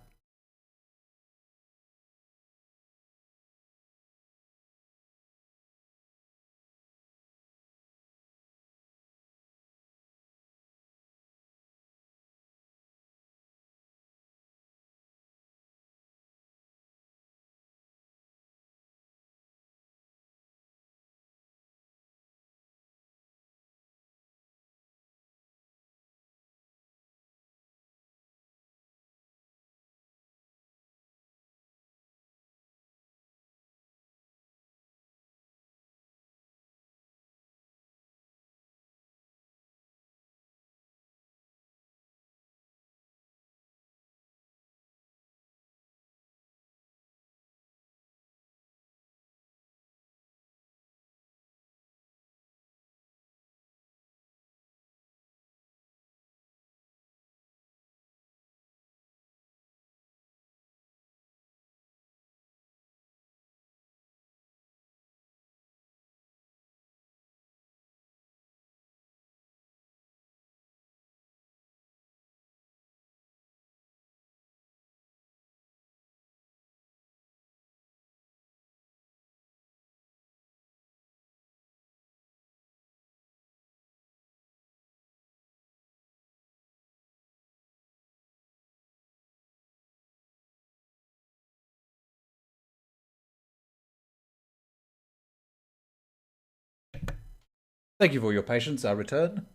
S2: Thank you for your patience. I return.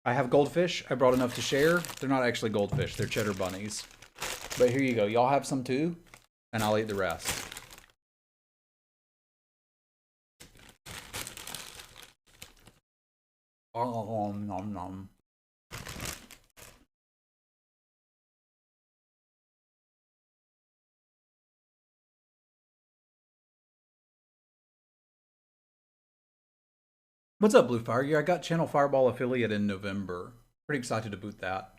S2: I have goldfish. I brought enough to share. They're not actually goldfish. They're cheddar bunnies. But here you go. Y'all have some too, and I'll eat the rest. Oh, nom nom. What's up, Blue Fire? Yeah, I got Channel Fireball affiliate in November. Pretty excited to boot that.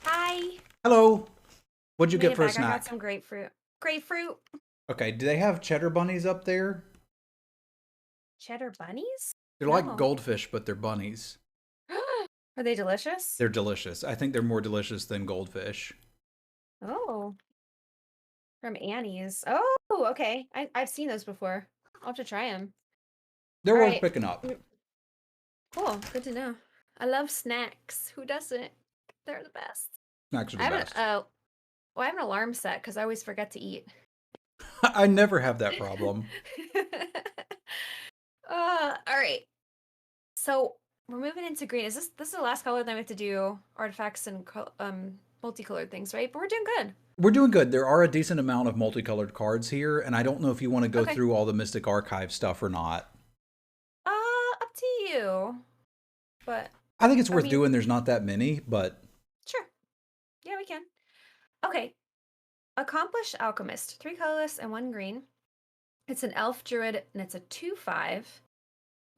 S1: Hi.
S2: Hello. What'd you
S1: Made
S2: get
S1: it
S2: for a
S1: back. I got
S2: snack?
S1: some grapefruit. Grapefruit.
S2: Okay, do they have cheddar bunnies up there?
S1: Cheddar bunnies?
S2: They're like
S1: No.
S2: goldfish, but they're bunnies.
S1: Are they delicious?
S2: They're delicious. I think they're more delicious than goldfish.
S1: Oh, from Annie's. Oh, okay. I've seen those before. I'll have to try them.
S2: They're
S1: All
S2: worth
S1: right.
S2: picking up.
S1: Cool. Good to know. I love snacks. Who doesn't? They're the best.
S2: Snacks are
S1: I
S2: the
S1: haven't.
S2: best.
S1: Well, I have an alarm set because I always forget to eat.
S2: I never have that problem.
S1: All right. So we're moving into green. This is the last color? Then we have to do artifacts and multicolored things, right? But we're doing good.
S2: We're doing good. There are a decent amount of multicolored cards here, and I don't know if you want to go
S1: Okay.
S2: through all the Mystic Archive stuff or not.
S1: Up to you. But
S2: I think it's
S1: I
S2: worth
S1: mean,
S2: doing. There's not that many, but
S1: sure. Yeah, we can. Okay. Accomplished Alchemist. 3 colorless and 1 green. It's an elf druid and it's a 2/5.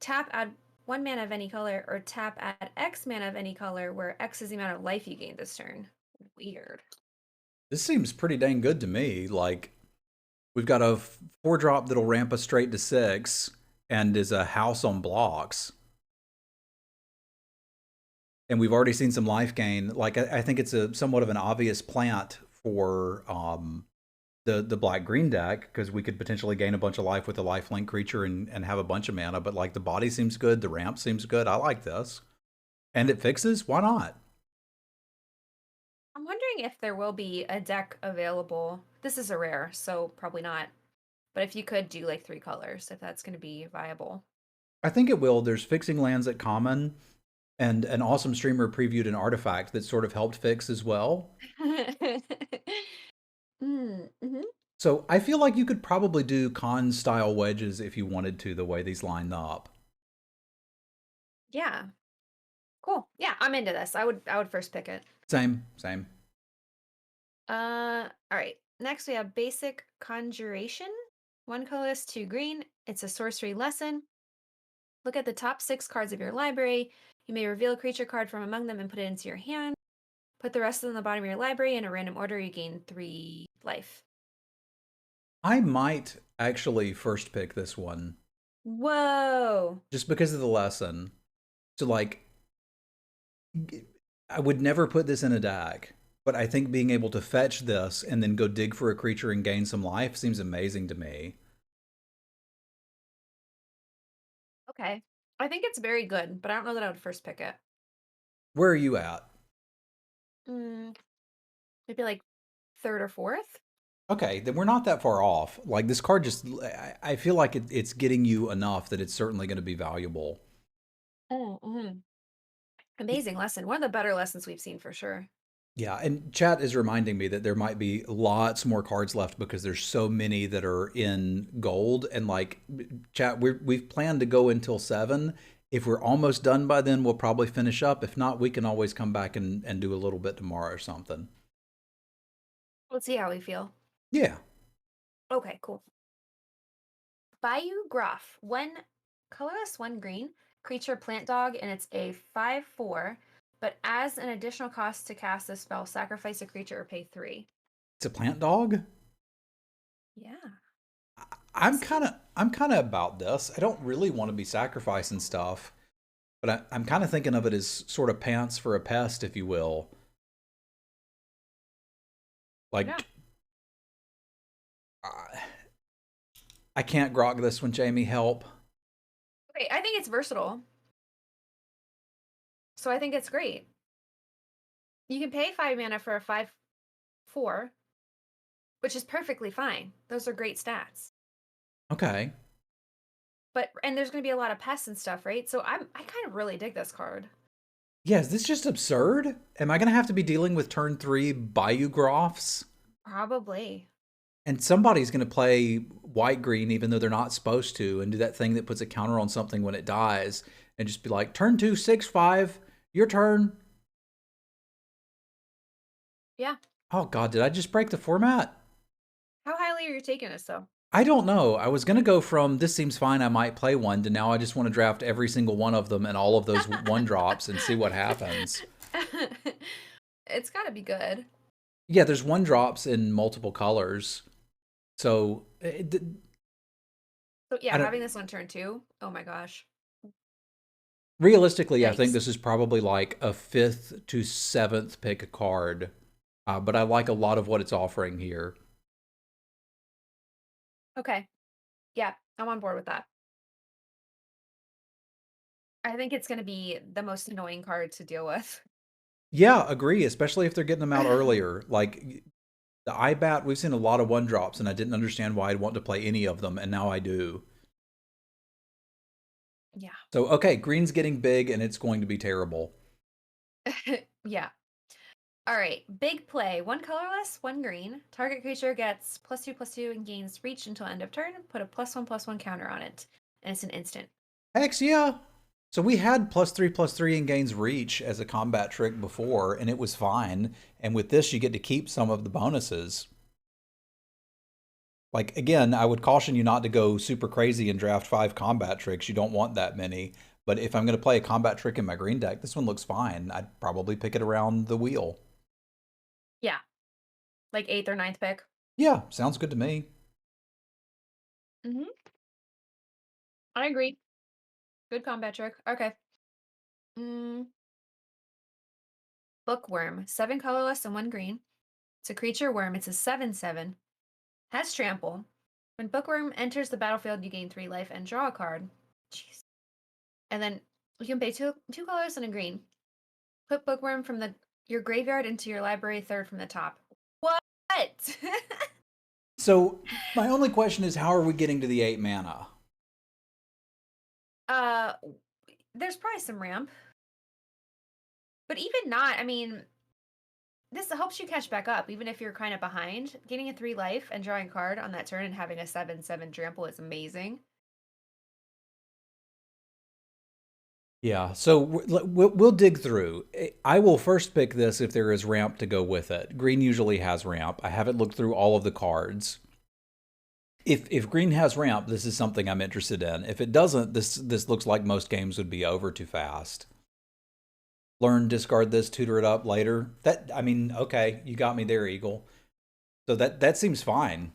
S1: Tap, add 1 mana of any color, or tap, add X mana of any color, where X is the amount of life you gain this turn. Weird.
S2: this seems pretty dang good to me. Like, we've got a 4-drop that'll ramp us straight to 6 and is a house on blocks. And we've already seen some life gain. Like, I think it's a somewhat of an obvious plant for the black-green deck, because we could potentially gain a bunch of life with a lifelink creature and have a bunch of mana. But, like, the body seems good. The ramp seems good. I like this. And it fixes? Why not?
S1: I'm wondering if there will be a deck available. This is a rare, so probably not. But if you could do like 3 colors, if that's going to be viable.
S2: I think it will. There's fixing lands at common, and an awesome streamer previewed an artifact that sort of helped fix as well.
S1: Mm-hmm.
S2: So I feel like you could probably do con style wedges if you wanted to, the way these line up.
S1: Yeah. Cool. Yeah, I'm into this. I would first pick it.
S2: Same, same.
S1: All right. Next we have basic conjuration. 1 colorless, 2 green. It's a sorcery lesson. Look at the top 6 cards of your library. You may reveal a creature card from among them and put it into your hand. Put the rest of them in the bottom of your library in a random order. You gain 3 life.
S2: I might actually first pick this one.
S1: Whoa.
S2: Just because of the lesson. So, like, I would never put this in a deck, but I think being able to fetch this and then go dig for a creature and gain some life seems amazing to me.
S1: Okay. I think it's very good, but I don't know that I would first pick it.
S2: Where are you at?
S1: Maybe like 3rd or 4th.
S2: Okay, then we're not that far off. Like, this card just, I feel like it's getting you enough that it's certainly going to be valuable.
S1: Mm-hmm. Amazing lesson. One of the better lessons we've seen for sure.
S2: Yeah, and chat is reminding me that there might be lots more cards left because there's so many that are in gold. And like, chat, we've planned to go until 7. If we're almost done by then, we'll probably finish up. If not, we can always come back and do a little bit tomorrow or something.
S1: Let's see how we feel.
S2: Yeah.
S1: Okay, cool. Bayou Gruff. 1 colorless, 1 green. Creature plant dog, and it's a 5/4. But as an additional cost to cast this spell, sacrifice a creature or pay 3.
S2: It's a plant dog?
S1: Yeah.
S2: I'm kind of about this. I don't really want to be sacrificing stuff, but I'm kind of thinking of it as sort of pants for a pest, if you will. Like,
S1: Yeah.
S2: I can't grok this one, Jamie. Help.
S1: Okay, I think it's versatile. So I think it's great. You can pay 5 mana for a 5/4, which is perfectly fine. Those are great stats.
S2: Okay.
S1: And there's going to be a lot of pests and stuff, right? So I kind of really dig this card.
S2: Yeah, is this just absurd? Am I going to have to be dealing with turn 3 Bayou Groffs?
S1: Probably.
S2: And somebody's going to play white-green even though they're not supposed to and do that thing that puts a counter on something when it dies and just be like, turn 2, 6/5, your turn.
S1: Yeah.
S2: Oh, God, did I just break the format?
S1: How highly are you taking this, though?
S2: I don't know. I was going to go from this seems fine, I might play one, to now I just want to draft every single one of them and all of those one drops and see what happens.
S1: It's got to be good.
S2: Yeah, there's one drops in multiple colors. So,
S1: yeah, having this on turn 2, oh my gosh.
S2: Realistically,
S1: Yikes.
S2: I think this is probably like a 5th to 7th pick card. But I like a lot of what it's offering here.
S1: Okay. Yeah, I'm on board with that. I think it's going to be the most annoying card to deal with.
S2: Yeah, agree, especially if they're getting them out earlier. Like, the IBAT, we've seen a lot of 1-drops, and I didn't understand why I'd want to play any of them, and now I do.
S1: Yeah.
S2: So, okay, green's getting big, and it's going to be terrible.
S1: Yeah. All right, big play. 1 colorless, 1 green. Target creature gets +2/+2 and gains reach until end of turn. Put a +1/+1 counter on it, and it's an instant.
S2: Hex, yeah. So we had +3/+3 and gains reach as a combat trick before, and it was fine. And with this, you get to keep some of the bonuses. Like, again, I would caution you not to go super crazy and draft 5 combat tricks. You don't want that many. But if I'm going to play a combat trick in my green deck, this one looks fine. I'd probably pick it around the wheel.
S1: Yeah. Like 8th or 9th pick.
S2: Yeah, sounds good to me.
S1: Mm-hmm. I agree. Good combat trick. Okay. Bookworm. 7 colorless and 1 green. It's a creature worm. It's a 7/7. Has trample. When Bookworm enters the battlefield, you gain 3 life and draw a card. Jeez. And then you can pay two colors and a green. Put Bookworm from your graveyard into your library 3rd from the top. What?
S2: So my only question is, how are we getting to the 8 mana?
S1: There's probably some ramp. But even not, I mean, this helps you catch back up, even if you're kind of behind. Getting a 3 life and drawing a card on that turn and having a 7/7 trample is amazing.
S2: Yeah, so we'll dig through. I will first pick this if there is ramp to go with it. Green usually has ramp. I haven't looked through all of the cards. If green has ramp, this is something I'm interested in. If it doesn't, this looks like most games would be over too fast. Learn, discard this, tutor it up later. That, I mean, okay, you got me there, Eagle. So that seems fine.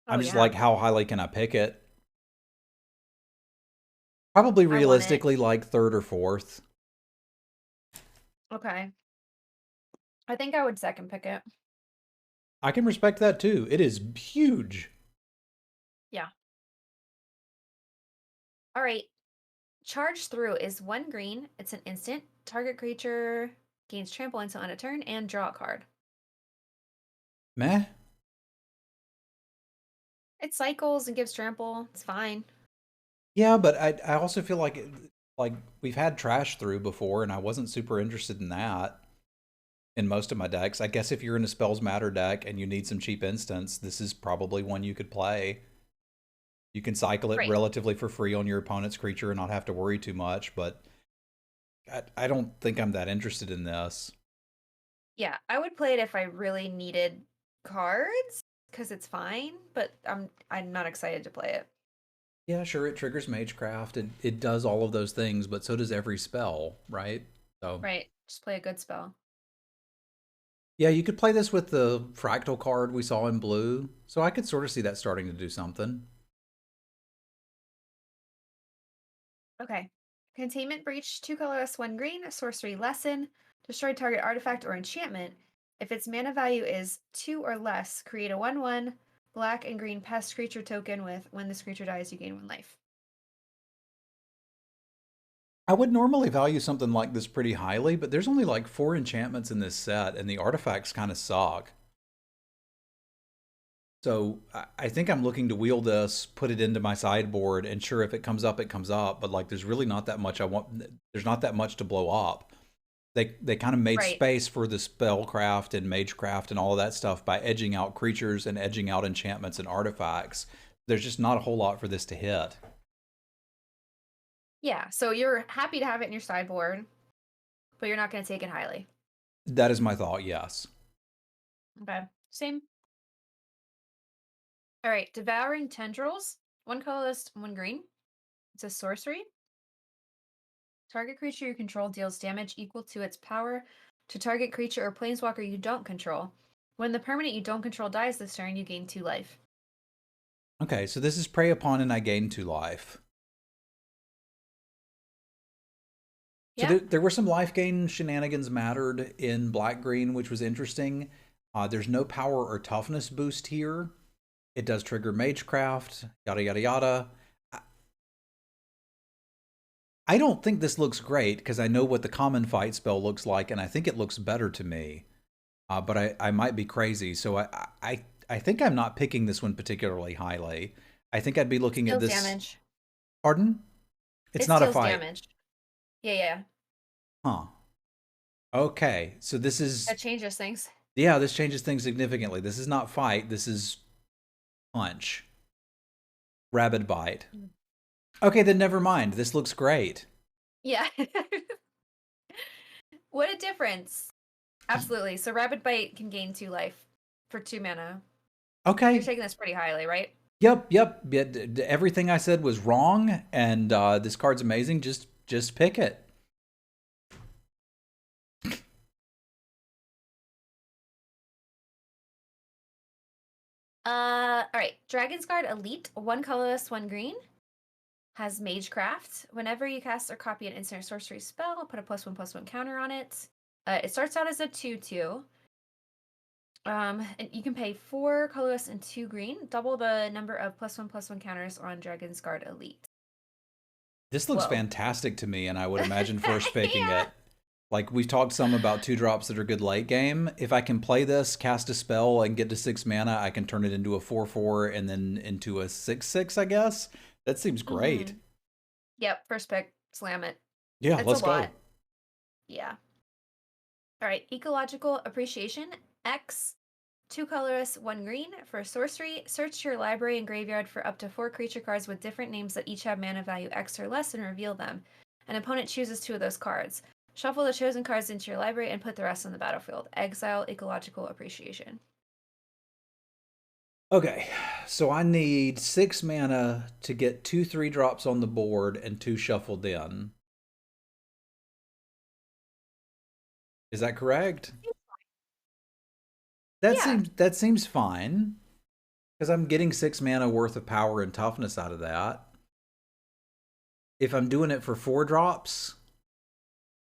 S1: Oh
S2: I'm just
S1: yeah.
S2: like, how highly can I pick it? Probably
S1: I want it.
S2: realistically like third or fourth.
S1: Okay. I think I would second pick it.
S2: I can respect that too. It is huge.
S1: Yeah. All right. Charge Through is 1 green. It's an instant. Target creature gains trample until end of turn and draw a card.
S2: Meh.
S1: It cycles and gives trample. It's fine.
S2: Yeah, but I also feel like we've had Trash Through before, and I wasn't super interested in that in most of my decks. I guess if you're in a Spells Matter deck and you need some cheap instants, this is probably one you could play. You can cycle it
S1: Right.
S2: relatively for free on your opponent's creature and not have to worry too much, but I don't think I'm that interested in this.
S1: Yeah, I would play it if I really needed cards because it's fine, but I'm not excited to play it.
S2: Yeah, sure, it triggers Magecraft, it does all of those things, but so does every spell, right? So
S1: Right. Just play a good spell.
S2: yeah, you could play this with the Fractal card we saw in blue, so I could sort of see that starting to do something.
S1: Okay. Containment Breach, 2 colorless, 1 green, sorcery lesson. Destroy target artifact or enchantment. If its mana value is 2 or less, create a 1/1 black and green pest creature token with when this creature dies, you gain 1 life.
S2: I would normally value something like this pretty highly, but there's only like 4 enchantments in this set, and the artifacts kind of suck. So I think I'm looking to wheel this, put it into my sideboard, and sure, if it comes up, it comes up. But like, there's really not that much I want. There's not that much to blow up. They kind of made
S1: Right.
S2: space for the spellcraft and magecraft and all of that stuff by edging out creatures and edging out enchantments and artifacts. There's just not a whole lot for this to hit.
S1: Yeah, so you're happy to have it in your sideboard, but you're not going to take it highly.
S2: That is my thought. Yes.
S1: Okay. Same. All right. Devouring Tendrils, 1 colorless, 1 green. It's a sorcery. Target creature you control deals damage equal to its power to target creature or planeswalker you don't control. When the permanent you don't control dies this turn, you gain 2 life.
S2: Okay, so this is prey upon and I gain 2 life. So
S1: Yeah.
S2: there were some life gain shenanigans mattered in black green, which was interesting. There's no power or toughness boost here. It does trigger Magecraft, yada yada yada. I don't think this looks great because I know what the common fight spell looks like, and I think it looks better to me. But I might be crazy, so I think I'm not picking this one particularly highly. I think I'd be looking at
S1: Deals
S2: this.
S1: damage.
S2: Pardon? It's
S1: It
S2: not a
S1: deals
S2: fight.
S1: damage. Yeah, yeah.
S2: Huh. Okay, so this is,
S1: That changes things.
S2: yeah, this changes things significantly. This is not fight, this is punch. Rabid bite. Okay, then never mind. This looks great.
S1: Yeah. What a difference. Absolutely. So Rapid Bite can gain 2 life for 2 mana. You're
S2: Okay.
S1: taking this pretty highly, right?
S2: Yep. Yeah, everything I said was wrong, and this card's amazing. Just pick it.
S1: All right. Dragon's Guard Elite, 1 colorless, 1 green. Has Magecraft. Whenever you cast or copy an instant or sorcery spell, put a +1/+1 counter on it. It starts out as a 2/2. And you can pay 4 colorless and 2 green. Double the number of +1/+1 counters on Dragon's Guard Elite.
S2: This looks
S1: Whoa.
S2: fantastic to me, and I would imagine force faking
S1: Yeah.
S2: it. Like, we've talked some about 2-drops that are good late game. If I can play this, cast a spell, and get to 6 mana, I can turn it into a 4/4 and then into a 6/6, I guess. That seems great.
S1: Yep. First pick. Slam it.
S2: Yeah,
S1: It's
S2: let's
S1: a lot.
S2: go.
S1: Yeah. All right. Ecological Appreciation. X. 2 colorless, 1 green. For sorcery, search your library and graveyard for up to 4 creature cards with different names that each have mana value X or less and reveal them. An opponent chooses 2 of those cards. Shuffle the chosen cards into your library and put the rest on the battlefield. Exile Ecological Appreciation.
S2: Okay, so I need 6 mana to get 2 3-drops on the board and 2 shuffled in. Is that correct?
S1: Yeah,
S2: That seems fine because I'm getting 6 mana worth of power and toughness out of that. If I'm doing it for 4 drops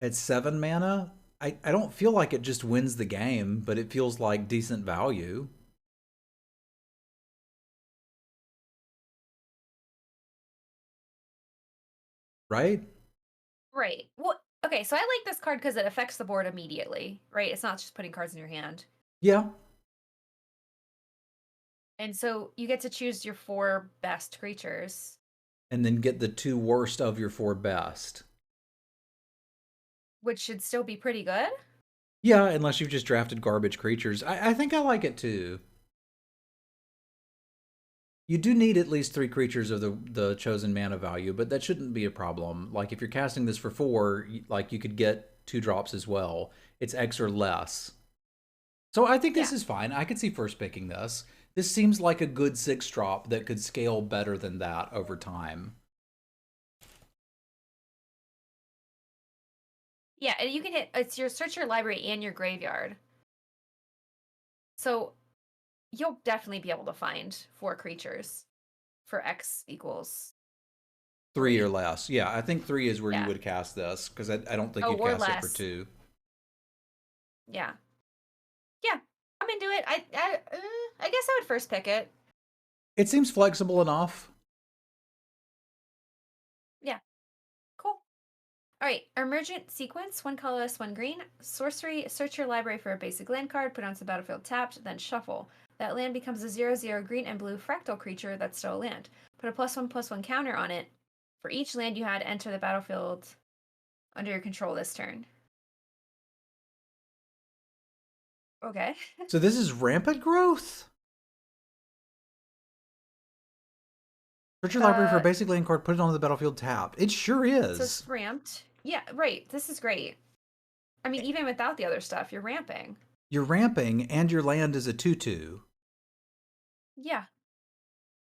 S2: at 7 mana, I don't feel like it just wins the game, but it feels like decent value. Right?
S1: right. Well, okay, so I like this card because it affects the board immediately, right? It's not just putting cards in your hand.
S2: Yeah.
S1: And so you get to choose your 4 best creatures,
S2: And then get the 2 worst of your 4 best.
S1: which should still be pretty good.
S2: Yeah, unless you've just drafted garbage creatures. I think I like it too. You do need at least 3 creatures of the chosen mana value, but that shouldn't be a problem. Like if you're casting this for 4, like you could get 2 drops as well. It's X or less. So I think this
S1: Yeah.
S2: is fine. I could see first picking this. This seems like a good 6-drop that could scale better than that over time.
S1: Yeah, and you can hit it's your search your library and your graveyard. So you'll definitely be able to find 4 creatures for X equals
S2: 3 or
S1: 3.
S2: less. Yeah, I think 3 is where you
S1: Yeah.
S2: would cast this because I don't think
S1: Oh,
S2: you'd
S1: or
S2: cast it for
S1: less.
S2: 2.
S1: Yeah. Yeah. I'm into it. I guess I would first pick it.
S2: It seems flexible enough.
S1: Yeah. Cool. All right, Emergent Sequence, 1 colorless, 1 green. Sorcery, search your library for a basic land card, put onto the battlefield tapped, then shuffle. That land becomes a 0/0 green and blue fractal creature that's still a land. Put a +1/+1 counter on it. For each land you had, enter the battlefield under your control this turn. Okay.
S2: So this is rampant growth? Search your library for a
S1: Uh,
S2: basic land card, put it on the battlefield tapped. It sure
S1: so it's
S2: is.
S1: ramped. Yeah, right. This is great. I mean, even without the other stuff, you're ramping.
S2: You're ramping and your land is a 2/2.
S1: Yeah.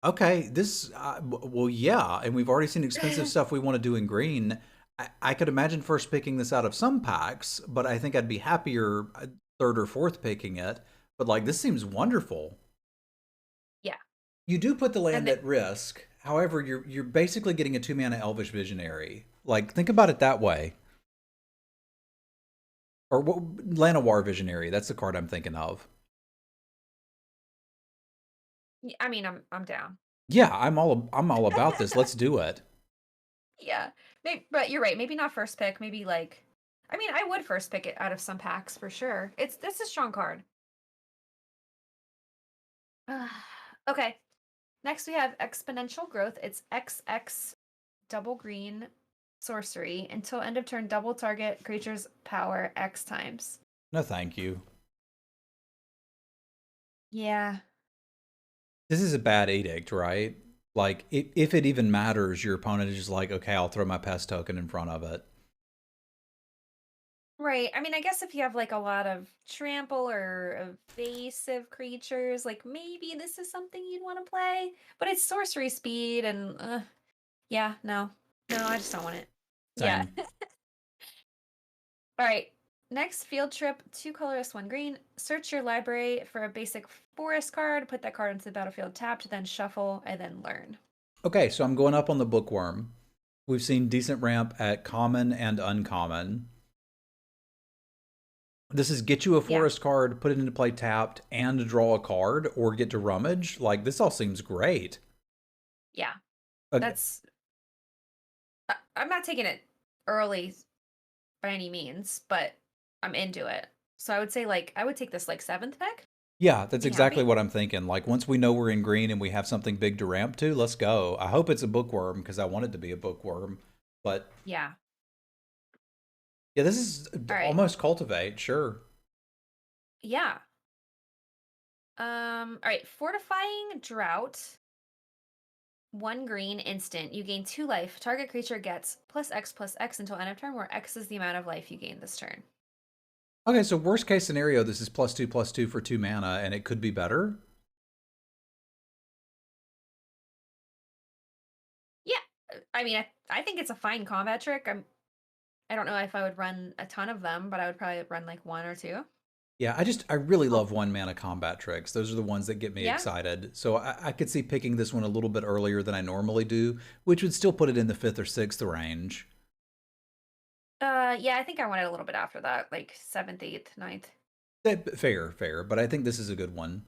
S2: Okay, this, well, yeah, and we've already seen expensive stuff we want to do in green. I could imagine first picking this out of some packs, but I think I'd be happier third or fourth picking it. But like, this seems wonderful.
S1: Yeah.
S2: You do put the land
S1: And
S2: at risk. However, you're basically getting a 2 mana Elvish Visionary. Like, think about it that way. Or Llanowar Visionary. That's the card I'm thinking of.
S1: I mean, I'm down.
S2: Yeah, I'm all about this. Let's do it.
S1: Yeah. Maybe, but you're right. Maybe not first pick. Maybe like, I mean, I would first pick it out of some packs for sure. This is a strong card. Okay. Next we have Exponential Growth. It's XX double green sorcery. Until end of turn, double target creature's power X times.
S2: No, thank you.
S1: Yeah.
S2: This is a bad edict, right? Like, if it even matters, your opponent is just like, okay, I'll throw my pest token in front of it.
S1: Right. I mean, I guess if you have like a lot of trample or evasive creatures, like maybe this is something you'd want to play. But it's sorcery speed and yeah, no. No, I just don't want it. Yeah.
S2: Same.
S1: All right. Next field trip, 2 colorless, 1 green. Search your library for a basic forest card, put that card into the battlefield tapped, then shuffle, and then learn.
S2: Okay, so I'm going up on the bookworm. We've seen decent ramp at common and uncommon. This is get you a
S1: Yeah.
S2: forest card, put it into play tapped, and draw a card, or get to rummage. Like, this all seems great.
S1: Yeah.
S2: Okay.
S1: That's I'm not taking it early by any means, but I'm into it. So I would say like I would take this like 7th pick.
S2: Yeah, that's
S1: Be
S2: exactly
S1: happy.
S2: what I'm thinking. Like, once we know we're in green and we have something big to ramp to, let's go. I hope it's a bookworm because I want it to be a bookworm. But
S1: Yeah.
S2: yeah, this is
S1: All right.
S2: almost cultivate, sure.
S1: Yeah. All right, Fortifying Drought. 1 green instant. You gain 2 life. Target creature gets +X until end of turn, where X is the amount of life you gain this turn.
S2: Okay, so worst case scenario, this is +2/+2 for 2 mana, and it could be better.
S1: I mean, I think it's a fine combat trick. I don't know if I would run a ton of them, but I would probably run like one or two.
S2: Yeah, I really
S1: Oh,
S2: love 1 mana combat tricks. Those are the ones that get me
S1: yeah.
S2: excited. So I could see picking this one a little bit earlier than I normally do, which would still put it in the 5th or 6th range.
S1: Yeah, I think I want it a little bit after that, like 7th, 8th, ninth.
S2: Fair, fair, but I think this is a good one.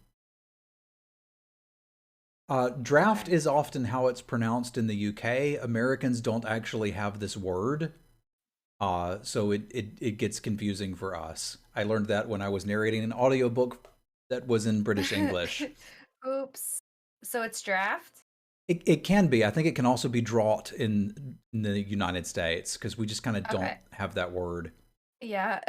S2: Draft
S1: Okay.
S2: is often how it's pronounced in the UK. Americans don't actually have this word, so it gets confusing for us. I learned that when I was narrating an audiobook that was in British English.
S1: Oops. So it's draft?
S2: It can be. I think it can also be draught in the United States because we just kind of don't
S1: Okay.
S2: have that word.
S1: Yeah.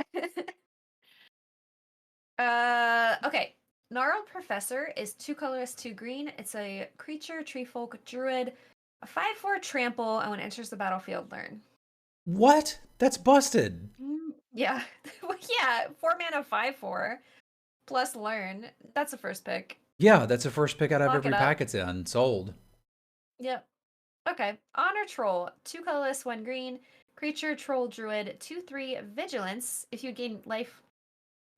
S1: Okay. Gnarled Professor is 2 colorless, 2 green. It's a creature, tree folk, druid, a 5/4 trample, and when it enters the battlefield, learn.
S2: What? That's busted.
S1: Yeah. Well, yeah, 4 mana, 5/4 plus learn. That's a first pick.
S2: Yeah, that's the first pick out of
S1: Lock it
S2: every
S1: up.
S2: pack it's in. Sold.
S1: Yep. Okay. Honor Troll, 2 colorless, 1 green. Creature, troll, druid, 2/3 vigilance. If you gain life,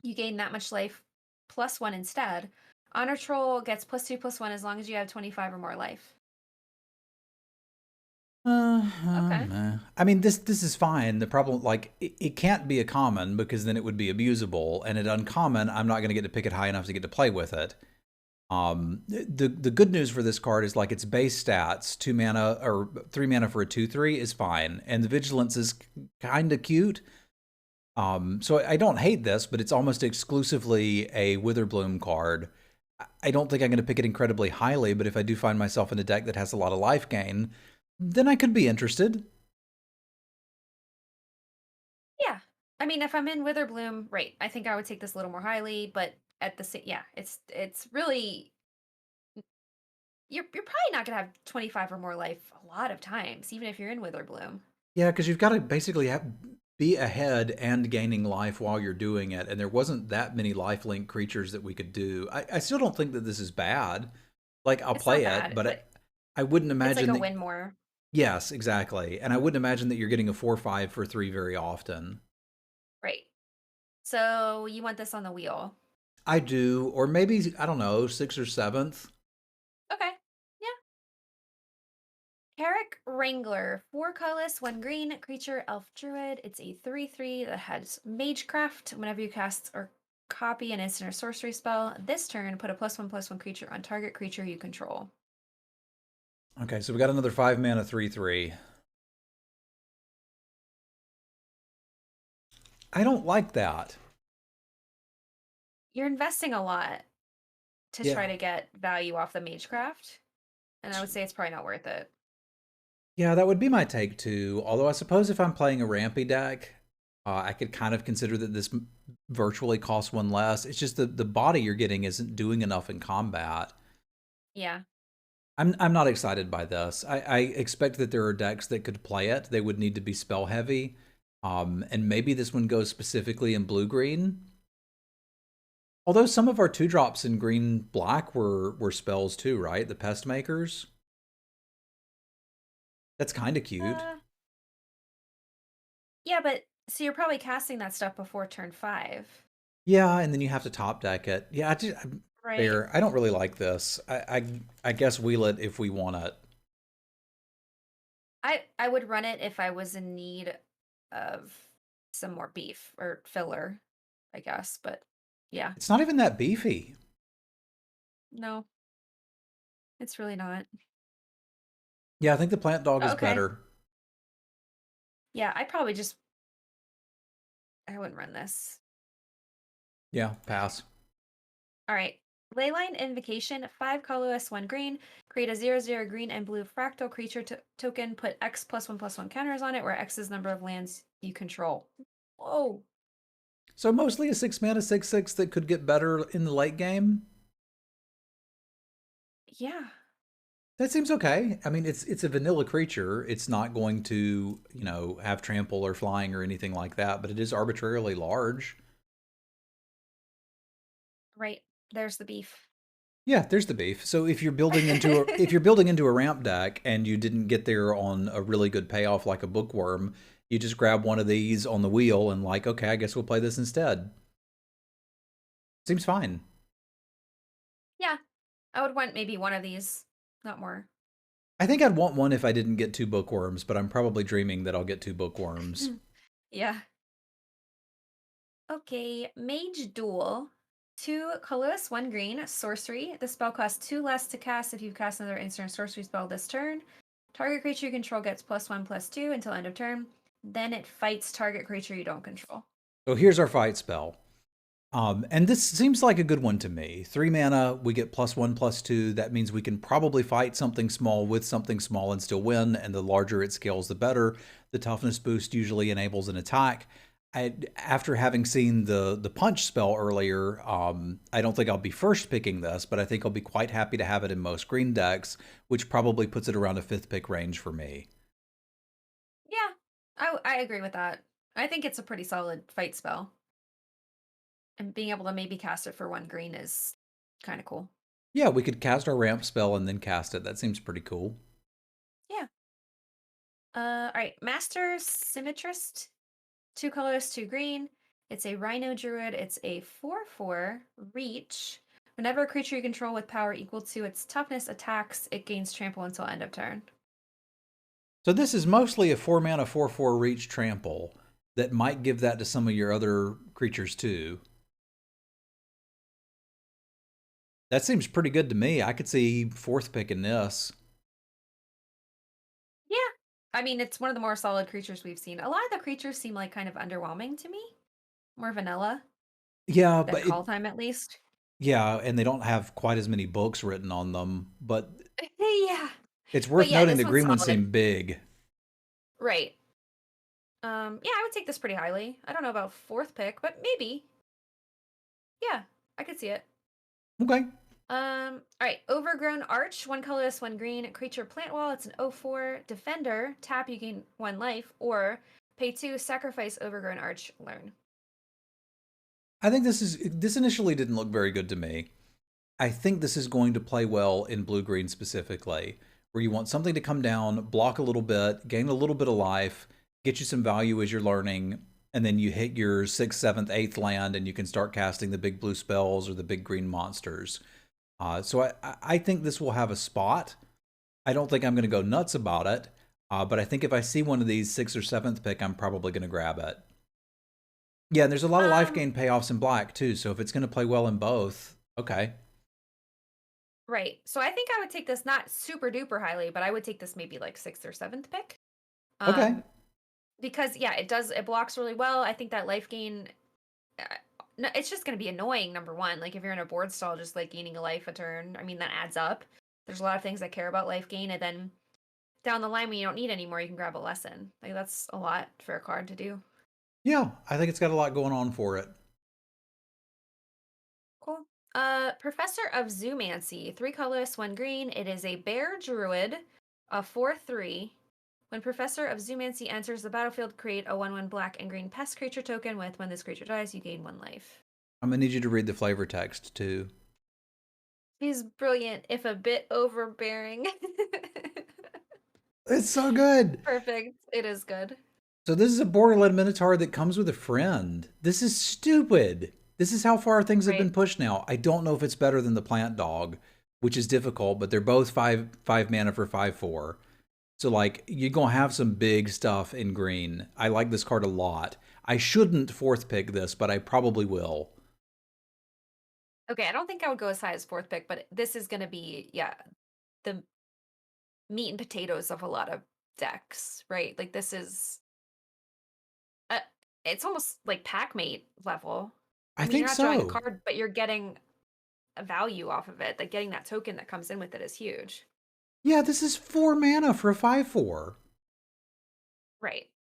S1: you gain that much life plus 1 instead. Honor Troll gets +2/+1 as long as you have 25 or more life. Okay.
S2: I mean, this is fine. The problem, like, it can't be a common because then it would be abusable, and at uncommon, I'm not going to get to pick it high enough to get to play with it. The good news for this card is like its base stats, 2 mana or 3 mana for a 2/3 is fine, and the vigilance is kind of cute. So I don't hate this, but it's almost exclusively a Witherbloom card. I don't think I'm going to pick it incredibly highly, but if I do find myself in a deck that has a lot of life gain, then I could be interested.
S1: Yeah. I mean, if I'm in Witherbloom, right, I think I would take this a little more highly, but at the same, yeah, it's really you're probably not gonna have 25 or more life a lot of times, even if you're in Witherbloom.
S2: Yeah, because you've got to basically be ahead and gaining life while you're doing it, and there wasn't that many lifelink creatures that we could do. I still don't think that this is bad. Like, I'll
S1: It's not
S2: play it,
S1: bad,
S2: but
S1: but
S2: I wouldn't
S1: it's like
S2: imagine
S1: a
S2: that.
S1: win more.
S2: Yes, exactly. And I wouldn't imagine that you're getting a 4/5 for 3 very often.
S1: Right. So you want this on the wheel.
S2: I do, or maybe, I don't know, 6th or 7th.
S1: Okay. Yeah. Carrick Wrangler, 4 colorless, 1 green, creature, elf, druid. It's a 3/3 that has Magecraft. Whenever you cast or copy an instant or sorcery spell, this turn put a +1/+1 creature on target creature you control.
S2: Okay, so we got another 5 mana 3/3. I don't like that.
S1: You're investing a lot to try
S2: Yeah.
S1: to get value off the Magecraft, and I would say it's probably not worth it.
S2: Yeah, that would be my take too. Although I suppose if I'm playing a rampy deck, I could kind of consider that this virtually costs 1 less. It's just the body you're getting isn't doing enough in combat.
S1: Yeah.
S2: I'm not excited by this. I expect that there are decks that could play it. They would need to be spell heavy. And maybe this one goes specifically in blue green. Although some of our 2-drops in green black were spells too, right? The pest makers. That's kind of cute.
S1: Uh, yeah, but so you're probably casting that stuff before turn 5,
S2: Yeah, and then you have to top deck it. Yeah,
S1: right?
S2: fair. I don't really like this. I guess wheel it if we want it.
S1: I would run it if I was in need of some more beef or filler, I guess, but yeah.
S2: It's not even that beefy.
S1: No, it's really not.
S2: Yeah, I think the plant dog is
S1: Okay.
S2: better.
S1: Yeah, I wouldn't run this.
S2: Yeah, pass.
S1: All right. Leyline Invocation, 5 colorless, 1 green. Create a 0/0 green and blue fractal creature token. Put X +1/+1 counters on it, where X is number of lands you control. Whoa.
S2: So mostly a 6 mana 6/6 that could get better in the late game.
S1: Yeah.
S2: That seems okay. I mean, it's a vanilla creature. It's not going to, have trample or flying or anything like that, but it is arbitrarily large.
S1: Right. There's the beef.
S2: Yeah, there's the beef. So if you're building into if you're building into a ramp deck and you didn't get there on a really good payoff like a bookworm, you just grab one of these on the wheel and like, okay, I guess we'll play this instead. Seems fine.
S1: Yeah, I would want maybe one of these, not more.
S2: I think I'd want one if I didn't get two bookworms, but I'm probably dreaming that I'll get two bookworms.
S1: Yeah. Okay, Mage Duel. 2 colorless, 1 green, sorcery. The spell costs 2 less to cast if you cast another instant or sorcery spell this turn. Target creature you control gets +1/+2 until end of turn. Then it fights target creature you don't control.
S2: So here's our fight spell. And this seems like a good one to me. 3 mana, we get +1/+2. That means we can probably fight something small with something small and still win, and the larger it scales, the better. The toughness boost usually enables an attack. After having seen the punch spell earlier, I don't think I'll be first picking this, but I think I'll be quite happy to have it in most green decks, which probably puts it around a 5th pick range for me.
S1: Yeah, I agree with that. I think it's a pretty solid fight spell. And being able to maybe cast it for 1 green is kind of cool.
S2: Yeah, we could cast our ramp spell and then cast it. That seems pretty cool.
S1: Yeah. All right, Master Symmetrist. 2 colors, 2 green. It's a Rhino Druid. It's a 4/4 reach. Whenever a creature you control with power equal to its toughness attacks, it gains trample until end of turn.
S2: So this is mostly a 4 mana 4/4 reach trample that might give that to some of your other creatures too. That seems pretty good to me. I could see 4th pick in this.
S1: Yeah. I mean, it's one of the more solid creatures we've seen. A lot of the creatures seem like kind of underwhelming to me. More vanilla
S2: Yeah,
S1: than
S2: but
S1: call time, at least.
S2: yeah, and they don't have quite as many books written on them, but
S1: Yeah.
S2: it's
S1: But
S2: worth
S1: yeah,
S2: noting
S1: this
S2: the
S1: one's
S2: green ones
S1: solid.
S2: seem big.
S1: Right. Yeah, I would take this pretty highly. I don't know about 4th pick, but maybe. Yeah, I could see it.
S2: Okay.
S1: All right, Overgrown Arch, 1 colorless, 1 green, creature plant wall. It's an 0/4 defender. Tap, you gain 1 life, or pay 2, sacrifice Overgrown Arch, learn.
S2: I think this initially didn't look very good to me. I think this is going to play well in blue-green specifically, where you want something to come down, block a little bit, gain a little bit of life, get you some value as you're learning, and then you hit your 6th, 7th, 8th land, and you can start casting the big blue spells or the big green monsters. So I think this will have a spot. I don't think I'm going to go nuts about it, but I think if I see one of these 6th or 7th pick, I'm probably going to grab it. Yeah, and there's a lot of life gain payoffs in black too, so if it's going to play well in both, okay.
S1: Right. So I think I would take this not super duper highly, but I would take this maybe like 6th or 7th pick.
S2: Okay.
S1: Because yeah, it blocks really well. I think that life gain, uh, no, it's just going to be annoying. Number one, like if you're in a board stall, just like gaining a life a turn. I mean, that adds up. There's a lot of things that care about life gain, and then down the line when you don't need anymore, you can grab a lesson. Like that's a lot for a card to do.
S2: Yeah, I think it's got a lot going on for it.
S1: Cool. Professor of Zoomancy, 3 colorless, 1 green. It is a bear druid, a 4/3. When Professor of Zoomancy enters the battlefield, create a 1/1 black and green pest creature token with when this creature dies, you gain 1 life.
S2: I'm gonna need you to read the flavor text too.
S1: She's brilliant, if a bit overbearing.
S2: It's so good.
S1: Perfect. It is good.
S2: So this is a Borderland Minotaur that comes with a friend. This is stupid. This is how far things have been
S1: Right.
S2: pushed now. I don't know if it's better than the Plant Dog, which is difficult, but they're both five mana for 5/4. So like you're gonna have some big stuff in green. I like this card a lot. I shouldn't 4th pick this, but I probably will.
S1: Okay, I don't think I would go as high as 4th pick, but this is going to be, yeah, the meat and potatoes of a lot of decks, right? Like this is uh, it's almost like packmate level.
S2: I
S1: I mean,
S2: think
S1: you're not drawing a
S2: so.
S1: card, but you're getting a value off of it. Like getting that token that comes in with it is huge.
S2: Yeah, this is 4 mana for a 5/4.
S1: Right.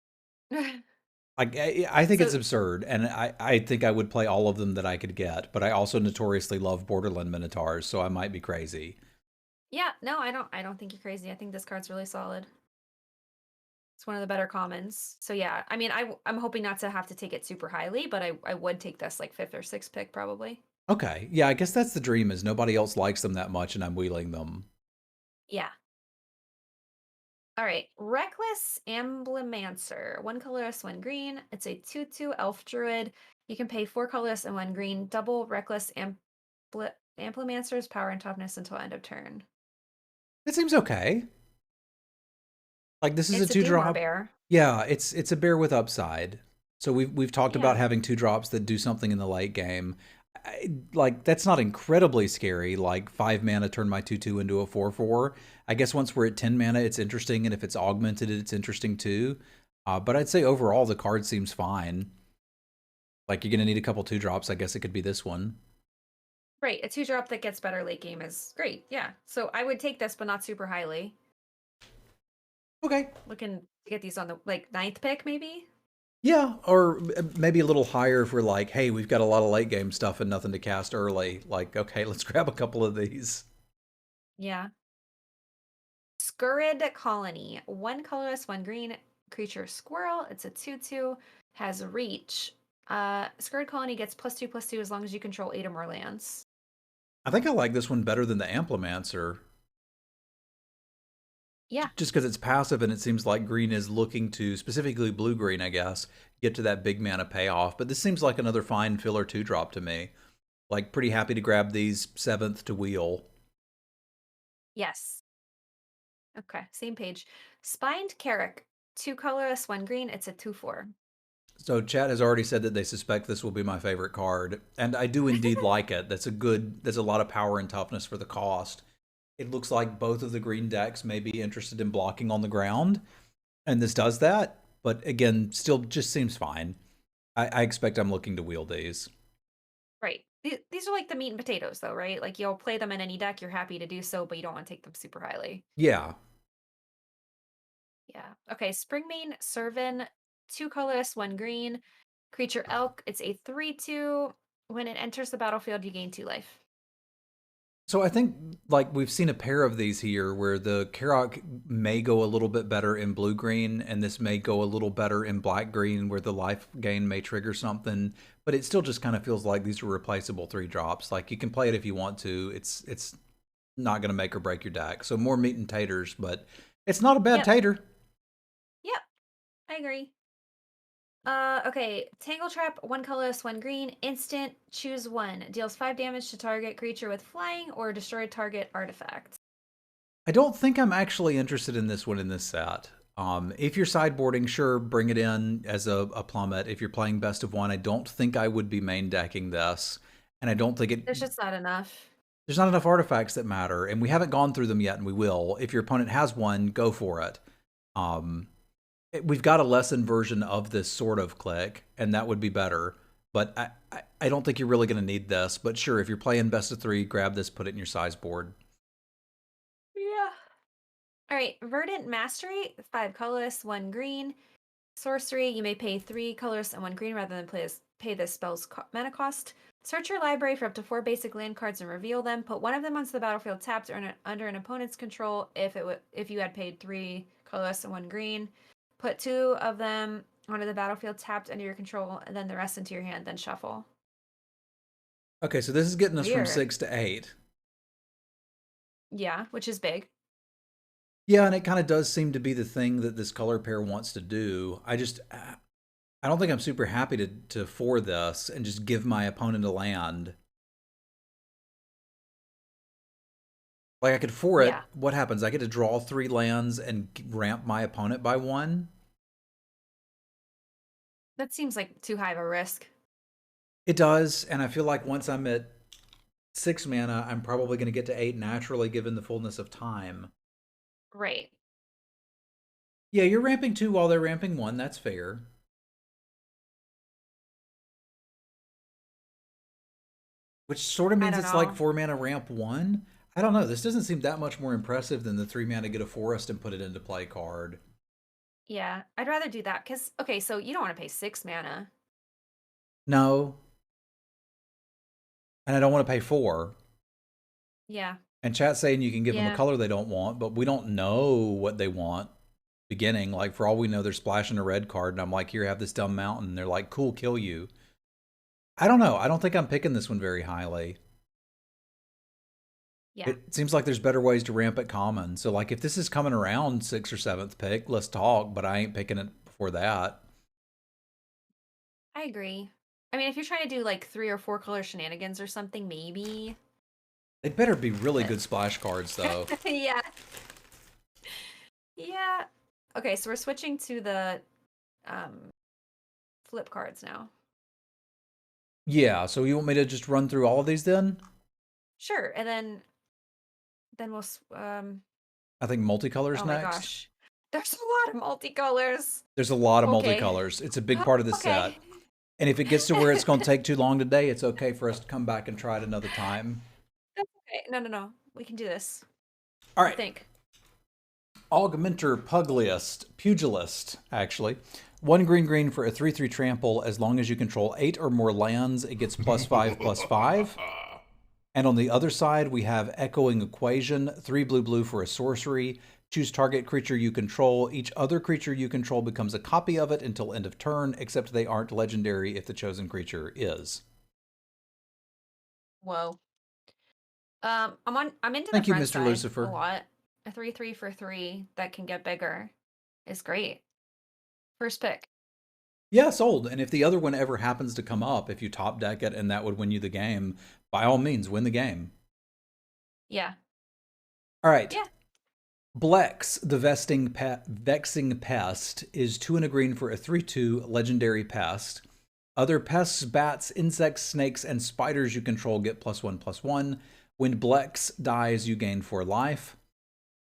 S2: Like I think it's
S1: So,
S2: absurd, and I think I would play all of them that I could get. But I also notoriously love Borderland Minotaurs, so I might be crazy.
S1: yeah, no, I don't think you're crazy. I think this card's really solid. It's one of the better commons. So yeah, I mean, I'm hoping not to have to take it super highly, but I would take this like 5th or 6th pick probably.
S2: Okay. Yeah, I guess that's the dream is nobody else likes them that much and I'm wheeling them.
S1: Yeah. All right. Reckless Amblemancer. 1 colorless, 1 green. It's a 2/2 elf druid. You can pay 4 colorless and 1 green. Double Reckless Amblemancer's power and toughness until end of turn.
S2: It seems okay. Like this is a
S1: It's a do more
S2: 2-drop.
S1: bear.
S2: Yeah, it's a bear with upside. So we've talked about
S1: Yeah.
S2: having 2-drops that do something in the late game. Like that's not incredibly scary. Like 5 mana turn my 2/2 into a 4/4. I guess once we're at 10 mana, it's interesting, and if it's augmented, it's interesting too. But I'd say overall the card seems fine. Like you're gonna need a couple 2-drops. I guess it could be this one.
S1: Right. A 2-drop that gets better late game is great. Yeah. So I would take this, but not super highly.
S2: Okay.
S1: Looking to get these on the like 9th pick, maybe.
S2: Yeah, or maybe a little higher if we're like, hey, we've got a lot of late game stuff and nothing to cast early. Like, okay, let's grab a couple of these.
S1: Yeah. Scurrid Colony. 1 colorless, 1 green. Creature squirrel. It's a 2/2. Has reach. Scurrid Colony gets +2/+2 as long as you control 8 or more lands.
S2: I think I like this one better than the Amplimancer.
S1: Yeah.
S2: Just because it's passive and it seems like green is looking to, specifically blue-green, I guess, get to that big mana payoff. But this seems like another fine filler 2-drop to me. Like, pretty happy to grab these 7th to wheel.
S1: Yes. Okay. Same page. Spined Carrick. 2 colorless, 1 green. It's a 2/4.
S2: So chat has already said that they suspect this will be my favorite card, and I do indeed like it. That's a lot of power and toughness for the cost. It looks like both of the green decks may be interested in blocking on the ground, and this does that, but again, still just seems fine. I expect I'm looking to wheel these.
S1: Right. These are like the meat and potatoes, though, right? Like you'll play them in any deck. You're happy to do so, but you don't want to take them super highly.
S2: Yeah.
S1: Yeah. Okay. Springmane Servan. 2 colorless, 1 green. Creature elk. It's a 3/2. When it enters the battlefield, you gain 2 life.
S2: So I think like we've seen a pair of these here where the Karok may go a little bit better in blue-green, and this may go a little better in black-green where the life gain may trigger something, but it still just kind of feels like these are replaceable 3-drops. Like you can play it if you want to. It's not going to make or break your deck. So more meat and taters, but it's not a bad
S1: Yep.
S2: tater.
S1: Yep. I agree. Okay. Tangle Trap. 1 colorless, 1 green. Instant. Choose one. Deals 5 damage to target creature with flying or destroy target artifact.
S2: I don't think I'm actually interested in this one in this set. If you're sideboarding, sure, bring it in as a plummet. If you're playing best of one, I don't think I would be main decking this. And I don't think
S1: There's just not enough.
S2: there's not enough artifacts that matter, and we haven't gone through them yet, and we will. If your opponent has one, go for it. We've got a lessened version of this sort of click, and that would be better. But I don't think you're really going to need this. But sure, if you're playing best of 3, grab this, put it in your size board.
S1: Yeah. All right. Verdant Mastery. 5 colorless, 1 green. Sorcery. You may pay 3 colors and 1 green rather than pay this spell's mana cost. Search your library for up to 4 basic land cards and reveal them. Put one of them onto the battlefield tapped or under an opponent's control if you had paid 3 colorless and 1 green. Put 2 of them onto the battlefield tapped under your control, and then the rest into your hand, then shuffle.
S2: Okay, so this is getting us from
S1: Weird.
S2: 6 to 8.
S1: Yeah, which is big.
S2: Yeah, and it kind of does seem to be the thing that this color pair wants to do. I don't think I'm super happy to for this and just give my opponent a land. Like I could for it.
S1: Yeah.
S2: What happens? I get to draw 3 lands and ramp my opponent by 1.
S1: That seems like too high of a risk.
S2: It does, and I feel like once I'm at 6 mana, I'm probably going to get to 8 naturally given the fullness of time.
S1: Right.
S2: Yeah, you're ramping 2 while they're ramping 1. That's fair. Which sort of means it's like 4 mana ramp 1. I don't know. This doesn't seem that much more impressive than the 3 mana get a forest and put it into play card.
S1: Yeah, I'd rather do that because, okay, so you don't want to pay 6 mana.
S2: No. And I don't want to pay 4.
S1: Yeah.
S2: And chat's saying you can give them a color they don't want, but we don't know what they want beginning. Like, for all we know, they're splashing a red card, and I'm like, here, have this dumb mountain. And they're like, cool, kill you. I don't know. I don't think I'm picking this one very highly.
S1: Yeah,
S2: It seems like there's better ways to ramp at common. So like if this is coming around 6th or 7th pick, let's talk, but I ain't picking it before that.
S1: I agree. I mean, if you're trying to do like 3 or 4 color shenanigans or something, maybe.
S2: They better be really
S1: But
S2: good splash cards though.
S1: yeah, yeah. Okay, so we're switching to the um, flip cards now.
S2: Yeah, so you want me to just run through all of these then?
S1: Sure, and then we'll
S2: I think multicolors
S1: oh my
S2: next.
S1: gosh. There's a lot of multicolors.
S2: There's a lot of
S1: Okay.
S2: multicolors. It's a big part of the set.
S1: Okay.
S2: And if it gets to where it's going to take too long today, it's okay for us to come back and try it another time.
S1: That's okay. No, no, no. We can do this.
S2: All
S1: I
S2: right.
S1: think.
S2: Augmenter Pugilist, actually. 1 green for a 3/3 trample. As long as you control 8 or more lands, it gets +5/+5. And on the other side, we have Echoing Equation, 3 blue for a sorcery. Choose target creature you control. Each other creature you control becomes a copy of it until end of turn, except they aren't legendary if the chosen creature is.
S1: Whoa. I'm into the
S2: Thank you,
S1: front
S2: Mr.
S1: side a
S2: Lucifer.
S1: lot. A 3/3 for 3 that can get bigger is great. First pick.
S2: Yeah, sold. And if the other one ever happens to come up, if you top deck it and that would win you the game, by all means, win the game.
S1: Yeah.
S2: All right.
S1: Yeah.
S2: Blex, the Vexing Pest, is 2 and a green for a 3/2 legendary pest. Other pests, bats, insects, snakes, and spiders you control get +1/+1. When Blex dies, you gain 4 life.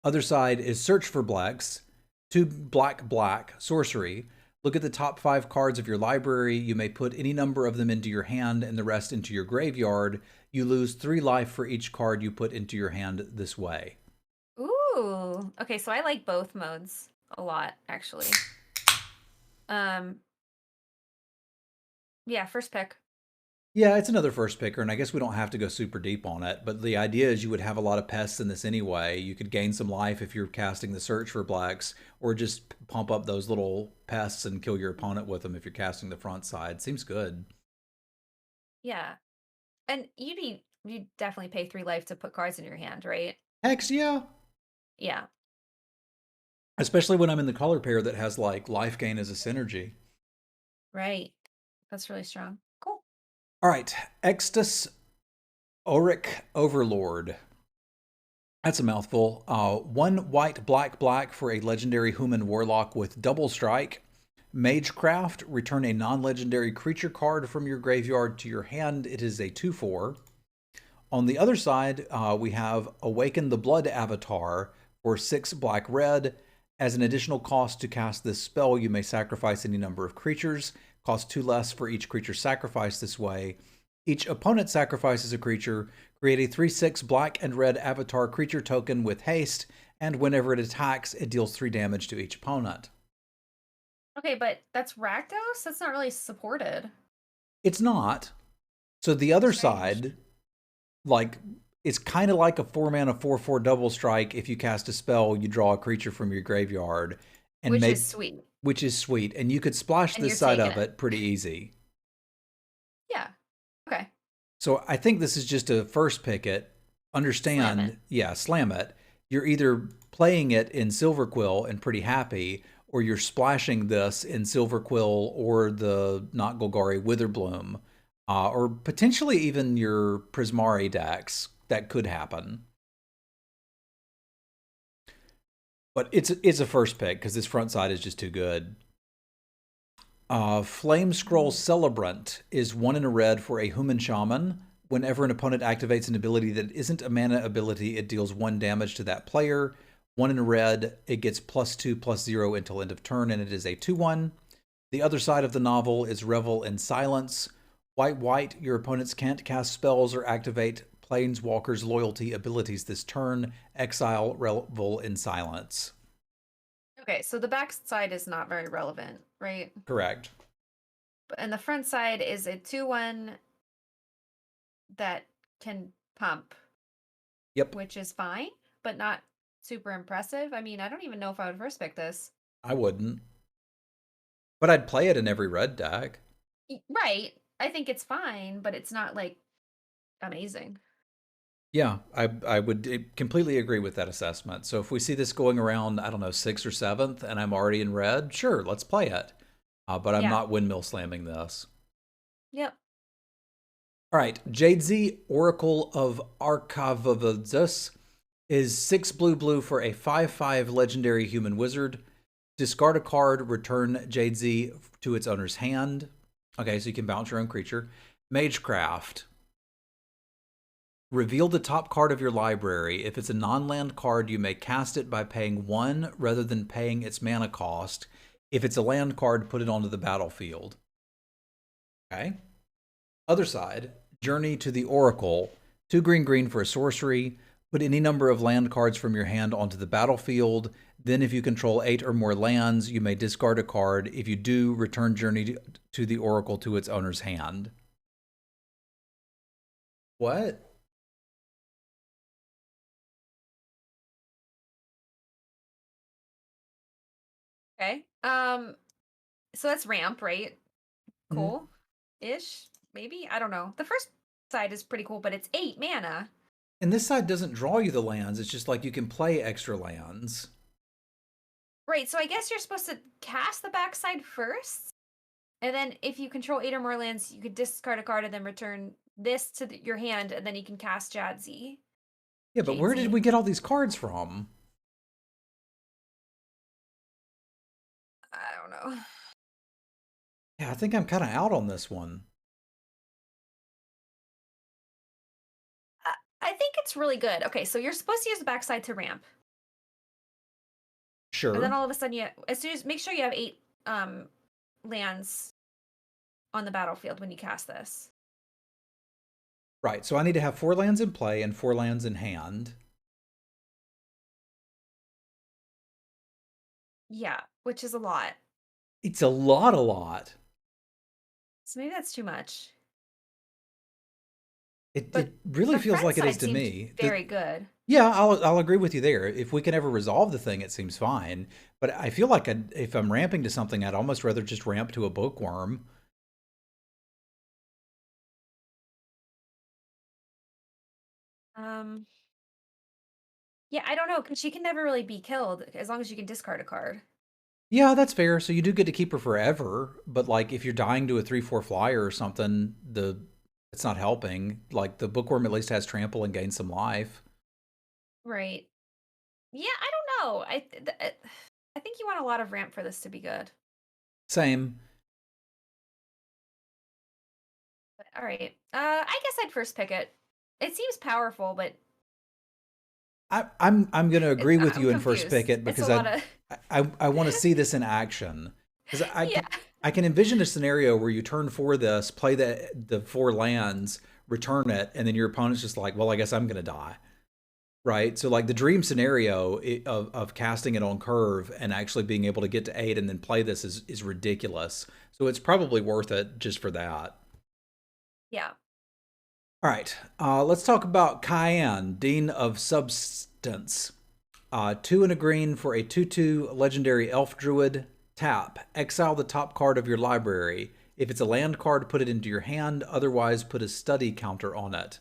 S2: Other side is Search for Blex, 2 black, sorcery. Look at the top 5 cards of your library. You may put any number of them into your hand and the rest into your graveyard. You lose 3 life for each card you put into your hand this way.
S1: Ooh. Okay, so I like both modes a lot, actually. Um, yeah, first pick.
S2: Yeah, it's another first picker, and I guess we don't have to go super deep on it, but the idea is you would have a lot of pests in this anyway. You could gain some life if you're casting the Search for Blacks, or just pump up those little pests and kill your opponent with them if you're casting the front side. Seems good.
S1: Yeah. And you definitely pay 3 life to put cards in your hand, right?
S2: Hex, yeah.
S1: Yeah.
S2: Especially when I'm in the color pair that has like life gain as a synergy.
S1: Right. That's really strong. Cool.
S2: All right, Extus Auric Overlord. That's a mouthful. 1 white, black for a legendary human warlock with double strike. Magecraft, return a non-legendary creature card from your graveyard to your hand. It is a 2/4. On the other side, we have Awaken the Blood Avatar for 6 black-red. As an additional cost to cast this spell, you may sacrifice any number of creatures. Cost 2 less for each creature sacrificed this way. Each opponent sacrifices a creature. Create a 3/6 black and red avatar creature token with haste, and whenever it attacks, it deals 3 damage to each opponent.
S1: Okay, but that's Rakdos? That's not really supported.
S2: It's not. So the other
S1: Strange.
S2: side, like, it's kind of like a 4-mana 4/4 double strike. If you cast a spell, you draw a creature from your graveyard, and
S1: Which is
S2: maybe,
S1: sweet.
S2: which is sweet. And you could splash
S1: And
S2: this
S1: you're
S2: side
S1: taking
S2: of
S1: it.
S2: it pretty easy.
S1: Yeah. Okay.
S2: So I think this is just a first pick it.
S1: Slam it.
S2: Understand, yeah, slam it. You're either playing it in Silver Quill and pretty happy, or you're splashing this in Silver Quill or the Not Golgari Witherbloom, or potentially even your Prismari decks. That could happen. But it's a first pick because this front side is just too good. Flame Scroll Celebrant is 1 in a red for a human shaman. Whenever an opponent activates an ability that isn't a mana ability, it deals 1 damage to that player. 1 in a red, it gets +2/+0 until end of turn, and it is a 2/1. The other side of the novel is Revel in Silence. White, your opponents can't cast spells or activate Planeswalker's loyalty abilities this turn. Exile Revel in Silence.
S1: Okay, so the back side is not very relevant, right?
S2: Correct.
S1: And the front side is a 2/1 that can pump.
S2: Yep.
S1: Which is fine, but not super impressive. I mean, I don't even know if I would first pick this.
S2: I wouldn't. But I'd play it in every red deck.
S1: Right. I think it's fine, but it's not like amazing.
S2: Yeah, I would completely agree with that assessment. So if we see this going around, I don't know, 6th or 7th, and I'm already in red, sure, let's play it. But I'm
S1: Yeah.
S2: not windmill slamming this.
S1: Yep.
S2: All right, Jadesy, Oracle of Archivavus is 6 blue for a 5/5 legendary human wizard. Discard a card, return Jadesy to its owner's hand. Okay, so you can bounce your own creature. Magecraft. Reveal the top card of your library. If it's a non-land card, you may cast it by paying 1 rather than paying its mana cost. If it's a land card, put it onto the battlefield. Okay. Other side, Journey to the Oracle. 2 green for a sorcery. Put any number of land cards from your hand onto the battlefield. Then if you control 8 or more lands, you may discard a card. If you do, return Journey to the Oracle to its owner's hand. What?
S1: Okay. So that's ramp, right?
S2: Mhm.
S1: Cool-ish, maybe? I don't know. The first side is pretty cool, but it's 8 mana.
S2: And this side doesn't draw you the lands. It's just like you can play extra lands.
S1: Right, so I guess you're supposed to cast the backside first, and then if you control 8 or more lands, you could discard a card and then return this to your hand, and then you can cast Jadesy.
S2: Yeah, but where did we get all these cards from?
S1: I don't know.
S2: Yeah, I think I'm kind of out on this one.
S1: I think it's really good. Okay, so you're supposed to use the backside to ramp.
S2: Sure.
S1: And then all of a sudden, make sure you have 8 lands on the battlefield when you cast this.
S2: Right, so I need to have 4 lands in play and 4 lands in hand.
S1: Yeah, which is a lot.
S2: It's a lot.
S1: So maybe that's too much.
S2: It really feels like it is to me.
S1: Very good.
S2: Yeah, I'll agree with you there. If we can ever resolve the thing, it seems fine. But I feel like if I'm ramping to something, I'd almost rather just ramp to a bookworm.
S1: Yeah, I don't know, because she can never really be killed as long as you can discard a card.
S2: Yeah, that's fair. So you do get to keep her forever, but like if you're dying to a 3/4 flyer or something, it's not helping. Like the bookworm at least has trample and gains some life.
S1: Right. Yeah, I don't know. I think you want a lot of ramp for this to be good.
S2: Same.
S1: But, all right. I guess I'd first pick it. It seems powerful, but
S2: I'm going to agree with
S1: I'm
S2: you and first pick
S1: confused.
S2: it because I want to see this in action. Because I can envision a scenario where you turn for this, play the 4 lands, return it, and then your opponent's just like, well, I guess I'm going to die. Right? So like the dream scenario of casting it on curve and actually being able to get to 8 and then play this is ridiculous. So it's probably worth it just for that.
S1: Yeah.
S2: All right, let's talk about Cayenne, Dean of Substance. 2 and a green for a 2/2 legendary elf druid. Tap. Exile the top card of your library. If it's a land card, put it into your hand. Otherwise, put a study counter on it.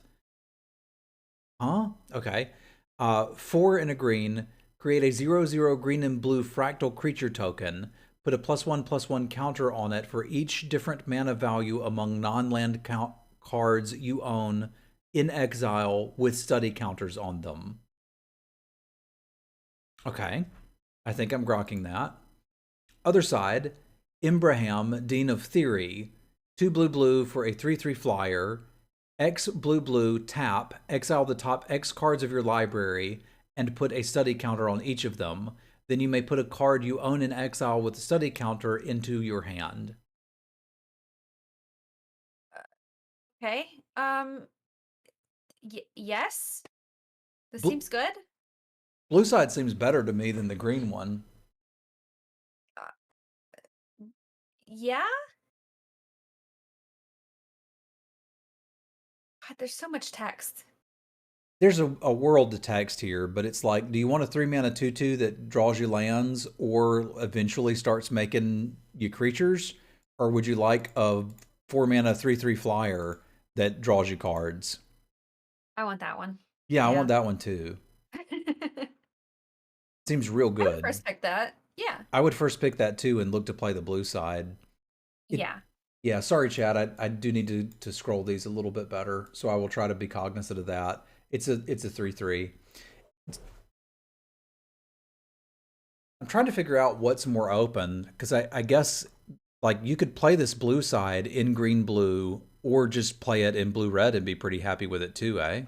S2: Huh? Okay. 4 and a green. Create a 0/0 green and blue fractal creature token. Put a +1/+1 counter on it for each different mana value among non-land cards you own in exile with study counters on them. Okay. I think I'm grokking that. Other side, Imbraham, Dean of Theory. 2 blue for a 3/3 flyer. X blue tap, exile the top X cards of your library and put a study counter on each of them. Then you may put a card you own in exile with a study counter into your hand.
S1: Okay. Yes. This
S2: Blue,
S1: seems good.
S2: blue side seems better to me than the green one.
S1: Yeah. God, there's so much text.
S2: There's a world to text here, but it's like, do you want a 3 mana 2/2 that draws you lands or eventually starts making you creatures? Or would you like a 4-mana 3/3 flyer that draws you cards.
S1: I want that one.
S2: Yeah, I
S1: Yeah.
S2: want that one too. Seems real
S1: I would
S2: good.
S1: first pick that. Yeah.
S2: I would first pick that too and look to play the blue side.
S1: Yeah.
S2: Yeah, sorry, Chad. I do need to scroll these a little bit better, so I will try to be cognizant of that. It's a 3/3. I'm trying to figure out what's more open because I guess like you could play this blue side in green blue or just play it in blue red and be pretty happy with it too, eh?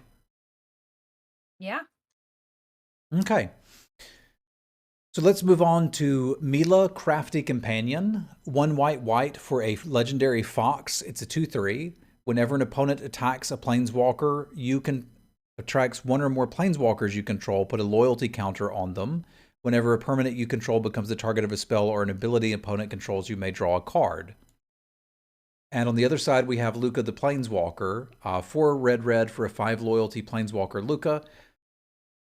S1: Yeah.
S2: Okay. So let's move on to Mila, Crafty Companion. 1 white for a legendary fox. It's a 2/3. Whenever an opponent attacks a planeswalker, you can attracts one or more planeswalkers you control, put a loyalty counter on them. Whenever a permanent you control becomes the target of a spell or an ability opponent controls, you may draw a card. And on the other side, we have Luca the Planeswalker. 4 red for a 5 loyalty Planeswalker Luca.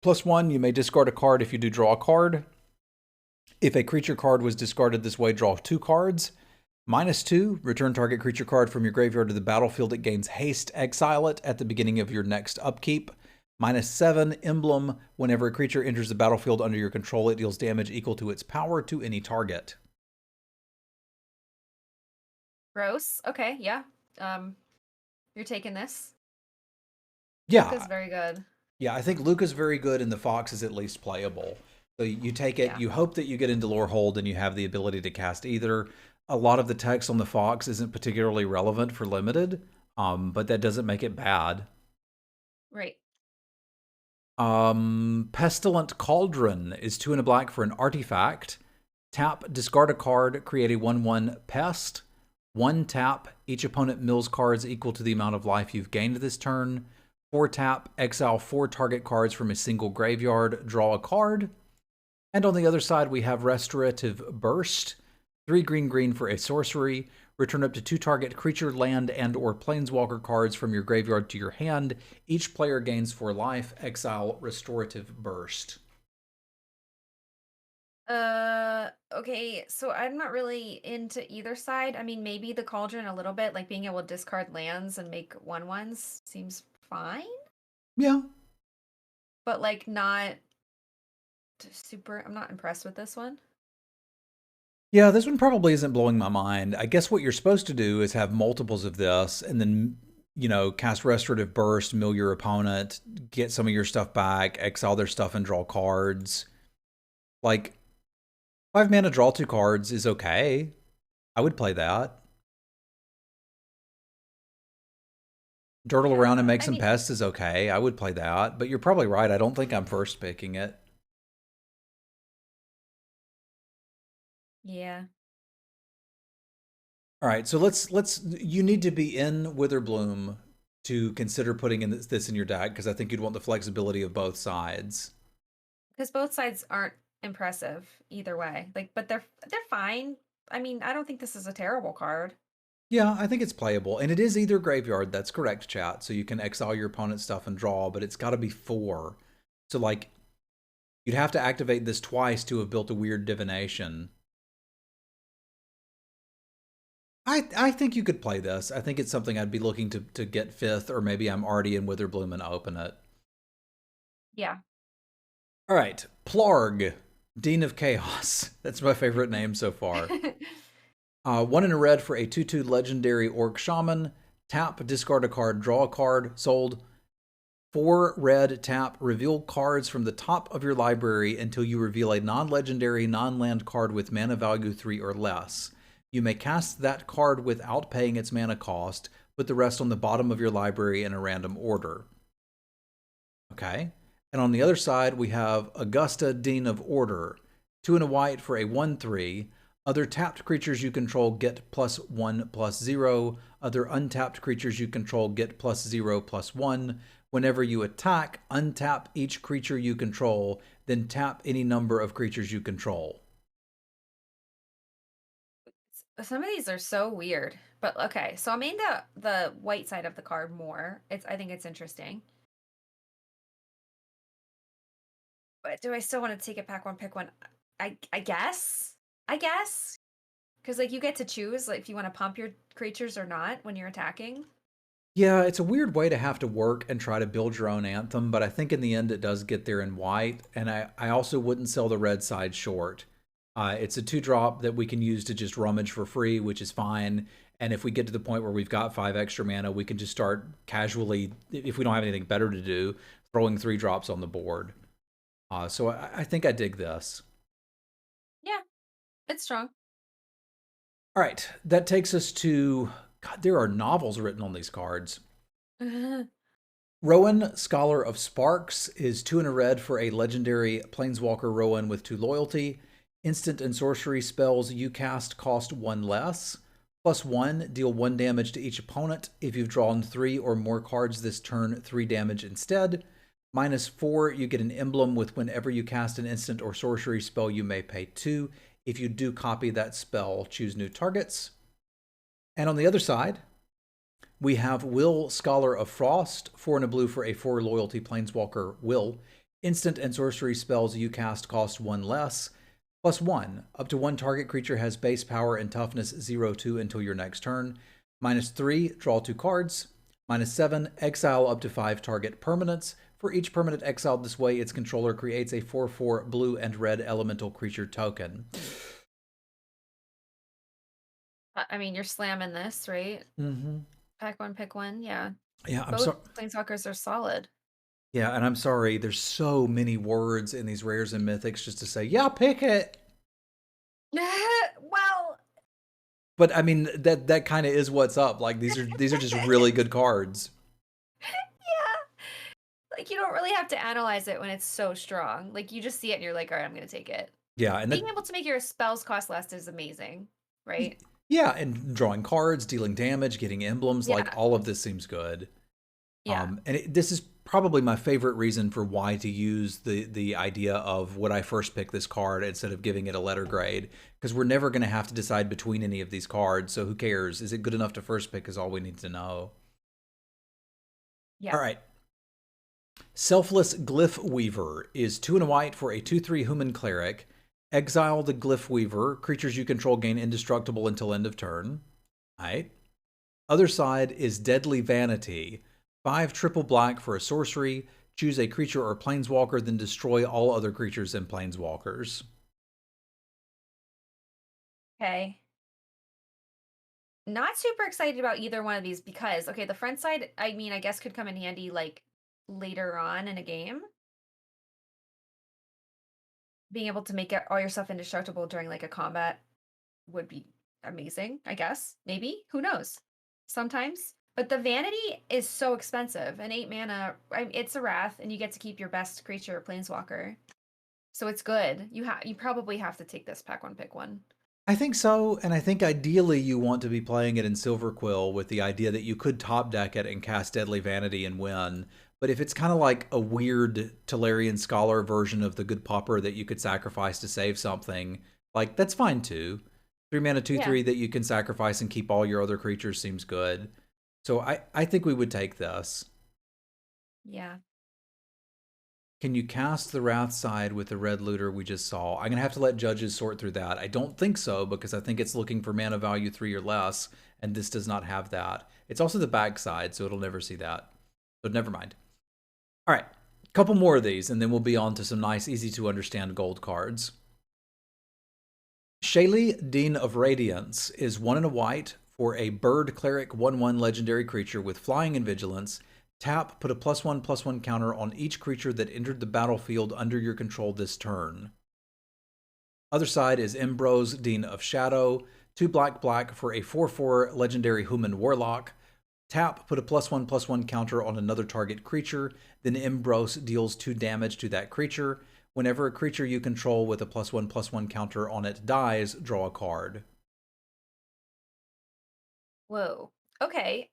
S2: +1, you may discard a card if you do draw a card. If a creature card was discarded this way, draw 2 cards. -2, return target creature card from your graveyard to the battlefield. It gains haste, exile it at the beginning of your next upkeep. -7, emblem. Whenever a creature enters the battlefield under your control, it deals damage equal to its power to any target.
S1: Gross. Okay. Yeah. You're taking this.
S2: Yeah.
S1: Luca's very good.
S2: Yeah, I think Luca's very good and the Fox is at least playable. So you take it, you hope that you get into Lore Hold and you have the ability to cast either. A lot of the text on the Fox isn't particularly relevant for limited, but that doesn't make it bad.
S1: Right.
S2: Pestilent Cauldron is 2 and a black for an artifact. Tap, discard a card, create a 1/1 pest. 1 tap, each opponent mills cards equal to the amount of life you've gained this turn. 4 tap, exile 4 target cards from a single graveyard, draw a card. And on the other side, we have Restorative Burst. 3 green for a sorcery. Return up to 2 target creature, land, and or planeswalker cards from your graveyard to your hand. Each player gains 4 life. Exile Restorative Burst.
S1: Okay, so I'm not really into either side. I mean, maybe the Cauldron a little bit, like being able to discard lands and make 1/1s seems fine.
S2: Yeah.
S1: But like not super, I'm not impressed with this one.
S2: Yeah, this one probably isn't blowing my mind. I guess what you're supposed to do is have multiples of this and then, cast Restorative Burst, mill your opponent, get some of your stuff back, exile their stuff and draw cards. Like, 5 mana, draw 2 cards is okay. I would play that. Dirtle around and make some pests is okay. I would play that. But you're probably right. I don't think I'm first picking it.
S1: Yeah.
S2: All right, so you need to be in Witherbloom to consider putting in this in your deck because I think you'd want the flexibility of both sides.
S1: Because both sides aren't impressive either way. Like, but they're fine. I mean, I don't think this is a terrible card.
S2: Yeah, I think it's playable. And it is either graveyard, that's correct, chat. So you can exile your opponent's stuff and draw, but it's got to be 4. So, like, you'd have to activate this twice to have built a weird divination. I think you could play this. I think it's something I'd be looking to get 5th, or maybe I'm already in Witherbloom and open it.
S1: Yeah.
S2: All right, Plarg, Dean of Chaos. That's my favorite name so far. 1 in a red for a 2/2 legendary Orc Shaman. Tap, discard a card, draw a card, sold. 4 red, tap, reveal cards from the top of your library until you reveal a non-legendary, non-land card with mana value 3 or less. You may cast that card without paying its mana cost, put the rest on the bottom of your library in a random order. Okay. And on the other side, we have Augusta, Dean of Order. 2 and a white for a 1/3. Other tapped creatures you control get +1/+0. Other untapped creatures you control get +0/+1. Whenever you attack, untap each creature you control, then tap any number of creatures you control.
S1: Some of these are so weird. But okay, so I'm into the white side of the card more. I think it's interesting. But do I still want to take it back one, pick one? I guess. Because like you get to choose like if you want to pump your creatures or not when you're attacking.
S2: Yeah, it's a weird way to have to work and try to build your own anthem, but I think in the end it does get there in white, and I also wouldn't sell the red side short. It's a 2-drop that we can use to just rummage for free, which is fine. And if we get to the point where we've got 5 extra mana, we can just start casually, if we don't have anything better to do, throwing 3 drops on the board. So I think I dig this.
S1: Yeah, it's strong.
S2: All right, that takes us to, God, there are novels written on these cards. Rowan, Scholar of Sparks, is 2 and a red for a legendary Planeswalker Rowan with 2 loyalty. Instant and sorcery spells you cast cost 1 less. +1, deal 1 damage to each opponent. If you've drawn 3 or more cards this turn, 3 damage instead. -4, you get an emblem with whenever you cast an instant or sorcery spell, you may pay 2. If you do copy that spell, choose new targets. And on the other side, we have Will, Scholar of Frost, 4 and a blue for a 4 loyalty Planeswalker Will. Instant and sorcery spells you cast cost 1 less. +1, up to 1 target creature has base power and toughness 0-2 until your next turn. -3, draw 2 cards. -7, exile up to 5 target permanents. For each permanent exiled this way, its controller creates a 4/4 blue and red elemental creature token.
S1: I mean, you're slamming this, right?
S2: Mm-hmm.
S1: Pack one, pick one. Yeah.
S2: Yeah, I'm sorry.
S1: Both Planeswalkers are solid.
S2: Yeah, and I'm sorry. There's so many words in these rares and mythics just to say, yeah, pick it.
S1: Well,
S2: But I mean, that kind of is what's up. Like these are just really good cards.
S1: yeah. Like you don't really have to analyze it when it's so strong. Like you just see it and you're like, all right, I'm gonna take it.
S2: Yeah, and
S1: Being able to make your spells cost less is amazing, right?
S2: yeah, and drawing cards, dealing damage, getting emblems, like
S1: Yeah.
S2: all of this seems good.
S1: Yeah.
S2: And this is probably my favorite reason for why to use the idea of would I first pick this card instead of giving it a letter grade, because we're never going to have to decide between any of these cards, so who cares? Is it good enough to first pick is all we need to know.
S1: Yeah.
S2: All right. Selfless Glyph Weaver is 2 and a white for a 2/3 human cleric. Exile the Glyph Weaver. Creatures you control gain indestructible until end of turn. All right. Other side is Deadly Vanity. 5 triple black for a sorcery. Choose a creature or planeswalker, then destroy all other creatures and planeswalkers.
S1: Okay. Not super excited about either one of these because, okay, the front side, I mean, I guess could come in handy like later on in a game. Being able to make all your stuff indestructible during like a combat would be amazing, I guess. Maybe. Who knows? Sometimes. But the vanity is so expensive. An 8 mana, it's a wrath, and you get to keep your best creature, planeswalker. So it's good. You probably have to take this pack one, pick one.
S2: I think so, and I think ideally you want to be playing it in Silver Quill with the idea that you could top deck it and cast Deadly Vanity and win. But if it's kind of like a weird Tolarian Scholar version of the Good Pauper that you could sacrifice to save something, like that's fine too. 3 mana 2/3 that you can sacrifice and keep all your other creatures seems good. So I think we would take this.
S1: Yeah.
S2: Can you cast the Wrath side with the red looter we just saw? I'm going to have to let judges sort through that. I don't think so, because I think it's looking for mana value 3 or less, and this does not have that. It's also the back side, so it'll never see that. But never mind. All right, a couple more of these, and then we'll be on to some nice, easy-to-understand gold cards. Shaylee, Dean of Radiance, is 1 and a white for a bird cleric 1/1 legendary creature with flying and vigilance. Tap, put a +1/+1 counter on each creature that entered the battlefield under your control this turn. Other side is Embrose, Dean of Shadow. 2 black for a 4/4 legendary human warlock. Tap, put a +1/+1 counter on another target creature. Then Embrose deals 2 damage to that creature. Whenever a creature you control with a +1/+1 counter on it dies, draw a card.
S1: Whoa. Okay.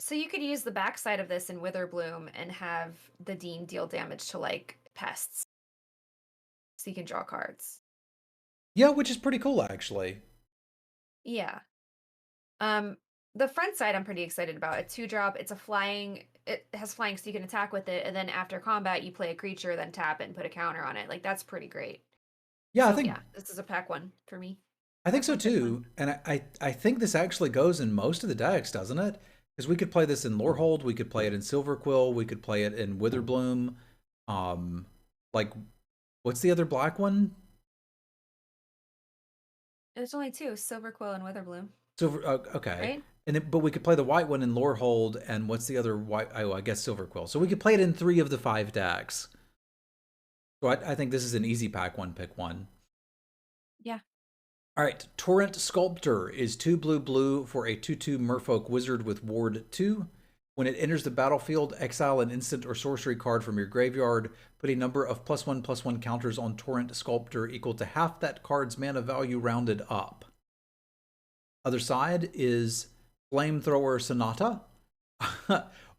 S1: So you could use the backside of this in Witherbloom and have the Dean deal damage to like pests. So you can draw cards.
S2: Yeah, which is pretty cool actually.
S1: Yeah. The front side I'm pretty excited about. A 2-drop, it's a flying, it has flying so you can attack with it, and then after combat you play a creature, then tap it and put a counter on it. Like that's pretty great.
S2: Yeah,
S1: So yeah, this is a pack one for me.
S2: I think
S1: Pack
S2: so
S1: one, pick one.
S2: too. And I think this actually goes in most of the decks, doesn't it? Because we could play this in Lorehold, we could play it in Silverquill, we could play it in Witherbloom. Um, like, what's the other black one?
S1: There's only two, Silver Quill and Witherbloom,
S2: Silver. Okay.
S1: right?
S2: And then, but we could play the white one in Lorehold, and what's the other white? Oh, I guess Silverquill. So we could play it in 3 of the 5 decks. So I think this is an easy pack one, pick one.
S1: Yeah.
S2: All right, Torrent Sculptor is 2 blue for a 2/2 Merfolk Wizard with Ward 2. When it enters the battlefield, exile an instant or sorcery card from your graveyard. Put a number of +1/+1 counters on Torrent Sculptor equal to half that card's mana value rounded up. Other side is Flamethrower Sonata.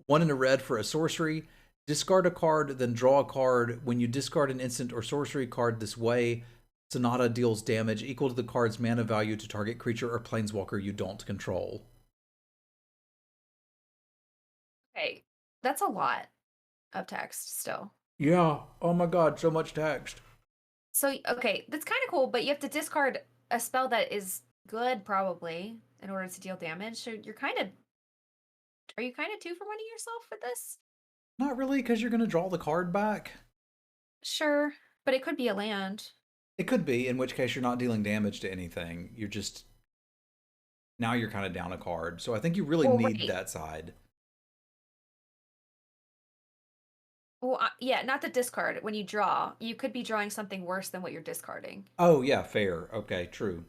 S2: 1 in a red for a sorcery. Discard a card, then draw a card. When you discard an instant or sorcery card this way, Sonata deals damage equal to the card's mana value to target creature or planeswalker you don't control.
S1: Okay. That's a lot of text still.
S2: Yeah. Oh my god, so much text.
S1: So, okay, that's kind of cool, but you have to discard a spell that is good, probably, in order to deal damage. So you're kind of... Are you kind of 2 for 1-ing yourself with this?
S2: Not really, because you're going to draw the card back.
S1: Sure, but it could be a land.
S2: It could be, in which case you're not dealing damage to anything. You're just... Now you're kind of down a card. So I think you really need that side.
S1: Well, yeah, not the discard. When you draw, you could be drawing something worse than what you're discarding.
S2: Oh, yeah, fair. Okay, true.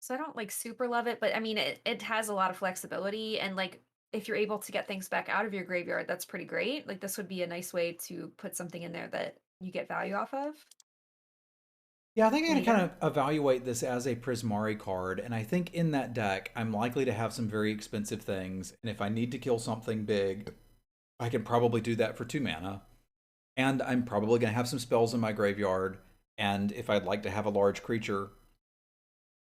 S1: So I don't like super love it, but I mean, it has a lot of flexibility, and like if you're able to get things back out of your graveyard, that's pretty great. Like this would be a nice way to put something in there that you get value off of.
S2: Yeah, I think I'm
S1: When
S2: going
S1: you
S2: to kind
S1: don't.
S2: of evaluate this as a Prismari card, and I think in that deck, I'm likely to have some very expensive things, and if I need to kill something big, I can probably do that for 2 mana. And I'm probably going to have some spells in my graveyard, and if I'd like to have a large creature,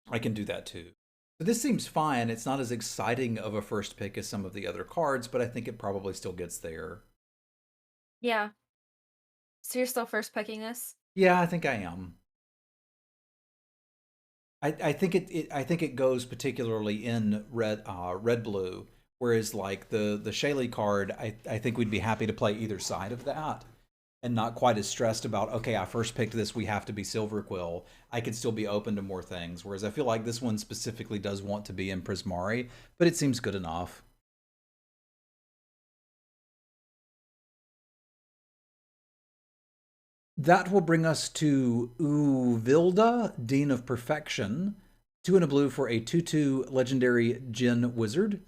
S2: I can do that too. So this seems fine. It's not as exciting of a first pick as some of the other cards, but I think it probably still gets there.
S1: Yeah. So you're still first picking this?
S2: Yeah, I think I am. I think it goes particularly in red blue, whereas like the Shaley card, I think we'd be happy to play either side of that, and not quite as stressed about, okay, I first picked this, we have to be Silverquill. I could still be open to more things, whereas I feel like this one specifically does want to be in Prismari, but it seems good enough. That will bring us to Uvilda, Dean of Perfection. 2 and a blue for a 2/2 legendary Djinn wizard.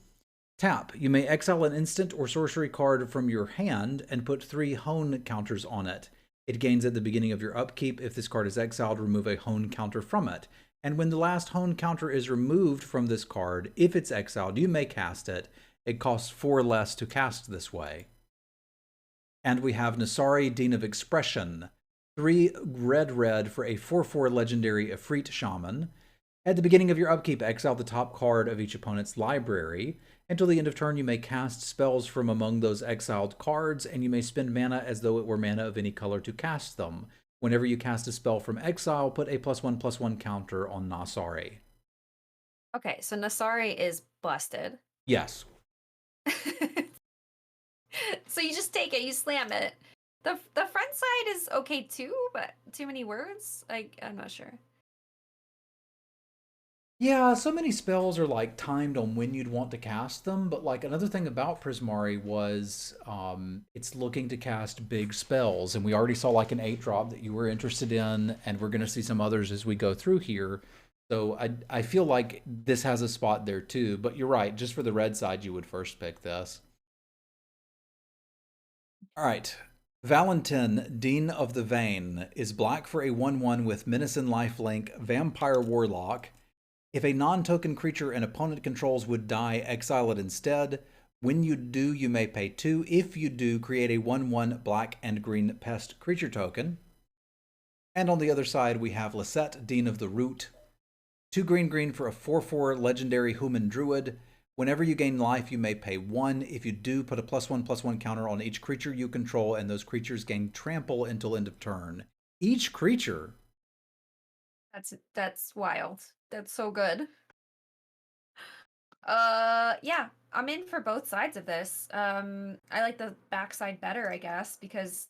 S2: Tap. You may exile an instant or sorcery card from your hand and put 3 hone counters on it. It gains at the beginning of your upkeep. If this card is exiled, remove a hone counter from it. And when the last hone counter is removed from this card, if it's exiled, you may cast it. It costs 4 less to cast this way. And we have Nasari, Dean of Expression. 3 red for a 4/4 legendary Efreet Shaman. At the beginning of your upkeep, exile the top card of each opponent's library. Until the end of turn, you may cast spells from among those exiled cards, and you may spend mana as though it were mana of any color to cast them. Whenever you cast a spell from exile, put a +1/+1 counter on Nasari.
S1: Okay, so Nasari is busted.
S2: Yes.
S1: So you just take it, you slam it. The front side is okay too, but too many words? I'm not sure.
S2: Yeah, so many spells are like timed on when you'd want to cast them, but like another thing about Prismari was it's looking to cast big spells, and we already saw like an 8-drop that you were interested in, and we're going to see some others as we go through here. So I feel like this has a spot there too, but you're right, just for the red side you would first pick this. All right. Valentin, Dean of the Vein, is black for a 1/1 with Menace and Lifelink, Vampire Warlock. If a non-token creature an opponent controls would die, exile it instead. When you do, you may pay 2. If you do, create a 1/1 black and green pest creature token. And on the other side, we have Lisette, Dean of the Root. 2 green for a 4/4 legendary Human Druid. Whenever you gain life, you may pay 1. If you do, put a +1/+1 counter on each creature you control, and those creatures gain trample until end of turn. Each creature.
S1: That's wild. That's so good. Yeah, I'm in for both sides of this. I like the backside better, I guess, because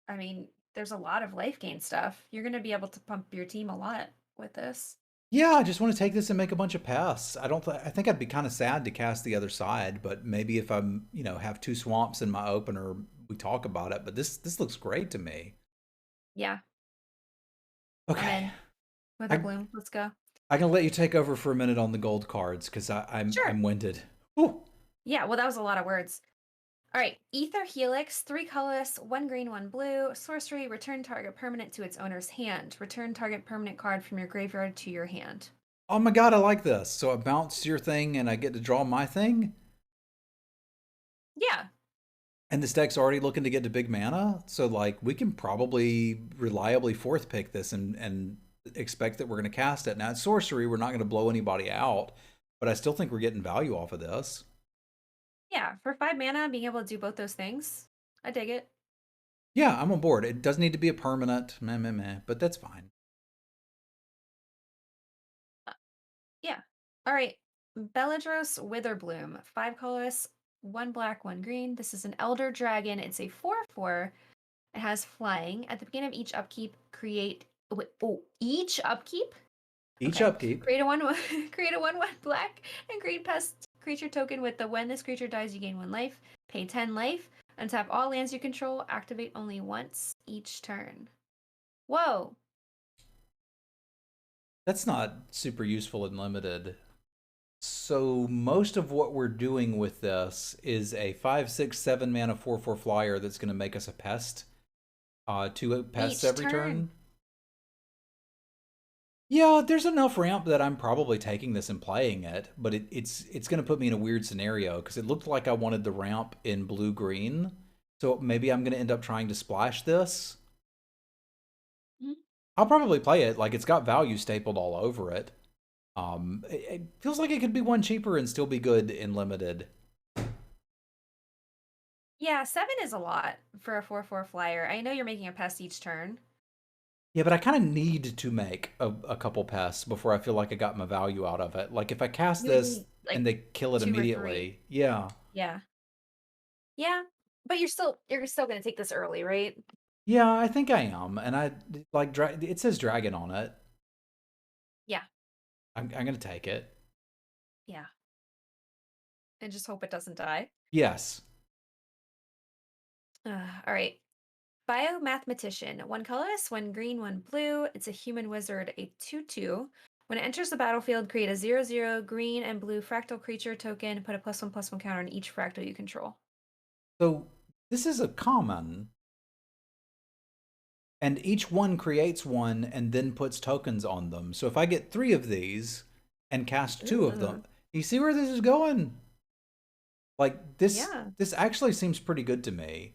S1: I mean, there's a lot of life gain stuff. You're gonna be able to pump your team a lot with this.
S2: Yeah, I just want to take this and make a bunch of pass. I think I'd be kind of sad to cast the other side, but maybe if I'm, have two swamps in my opener, we talk about it. But this looks great to me.
S1: Yeah, I'm
S2: Okay.
S1: in.
S2: I
S1: Witherbloom, let's go.
S2: I can let you take over for a minute on the gold cards because
S1: Sure.
S2: I'm winded. Whew.
S1: Yeah, well, that was a lot of words. All right, Ether Helix, 3 colorless, 1 green, 1 blue. Sorcery, return target permanent to its owner's hand. Return target permanent card from your graveyard to your hand.
S2: Oh my god, I like this. So I bounce your thing and I get to draw my thing.
S1: Yeah.
S2: And this deck's already looking to get to big mana, so like we can probably reliably fourth pick this and expect that we're going to cast it. Now it's sorcery, we're not going to blow anybody out, but I still think we're getting value off of this.
S1: Yeah, for 5 mana, being able to do both those things, I dig it.
S2: Yeah, I'm on board. It doesn't need to be a permanent, but that's fine.
S1: Yeah. All right, Beladros Witherbloom, 5 colorless, 1 black, 1 green. This is an Elder Dragon. It's a 4/4. It has flying. At the beginning of each upkeep, each upkeep?
S2: Each
S1: Okay.
S2: upkeep.
S1: Create a 1/1 create a 1/1 black and green pest creature token with the when this creature dies, you gain 1 life. Pay 10 life. Untap all lands you control. Activate only once each turn. Whoa.
S2: That's not super useful and limited. So most of what we're doing with this is a 5/6/7 mana 4/4 flyer that's going to make us a pest. 2 pests
S1: Each
S2: every turn.
S1: turn.
S2: Yeah, there's enough ramp that I'm probably taking this and playing it, but it's going to put me in a weird scenario because it looked like I wanted the ramp in blue-green. So maybe I'm going to end up trying to splash this.
S1: Mhm.
S2: I'll probably play it. Like, it's got value stapled all over it. It feels like it could be one cheaper and still be good in limited.
S1: Yeah, 7 is a lot for a 4/4 flyer. I know you're making a pest each turn.
S2: Yeah, but I kind of need to make a couple pests before I feel like I got my value out of it. Like, if I cast
S1: You would
S2: this
S1: need like
S2: and they kill it
S1: 2 or 3.
S2: immediately, yeah.
S1: Yeah. Yeah. But you're still gonna take this early, right?
S2: Yeah, I think I am. And I like it says dragon on it.
S1: Yeah.
S2: I'm going to take it.
S1: Yeah. And just hope it doesn't die.
S2: Yes.
S1: All right. Biomathematician. 1 colorless, 1 green, 1 blue. It's a human wizard, a 2/2. When it enters the battlefield, create a 0/0 green and blue fractal creature token. Put a +1/+1 counter on each fractal you control.
S2: So this is a common, and each one creates one and then puts tokens on them. So if I get 3 of these and cast 2 of them, you see where this is going? Like this actually seems pretty good to me.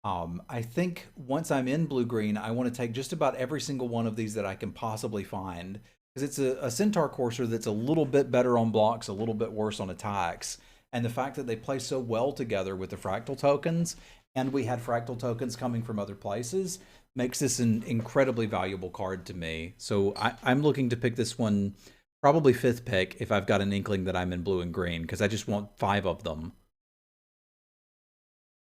S2: I think once I'm in blue-green, I want to take just about every single one of these that I can possibly find. Because it's a Centaur Courser that's a little bit better on blocks, a little bit worse on attacks. And the fact that they play so well together with the fractal tokens, and we had fractal tokens coming from other places, makes this an incredibly valuable card to me. So I'm looking to pick this one probably 5th pick if I've got an inkling that I'm in blue and green, because I just want 5 of them.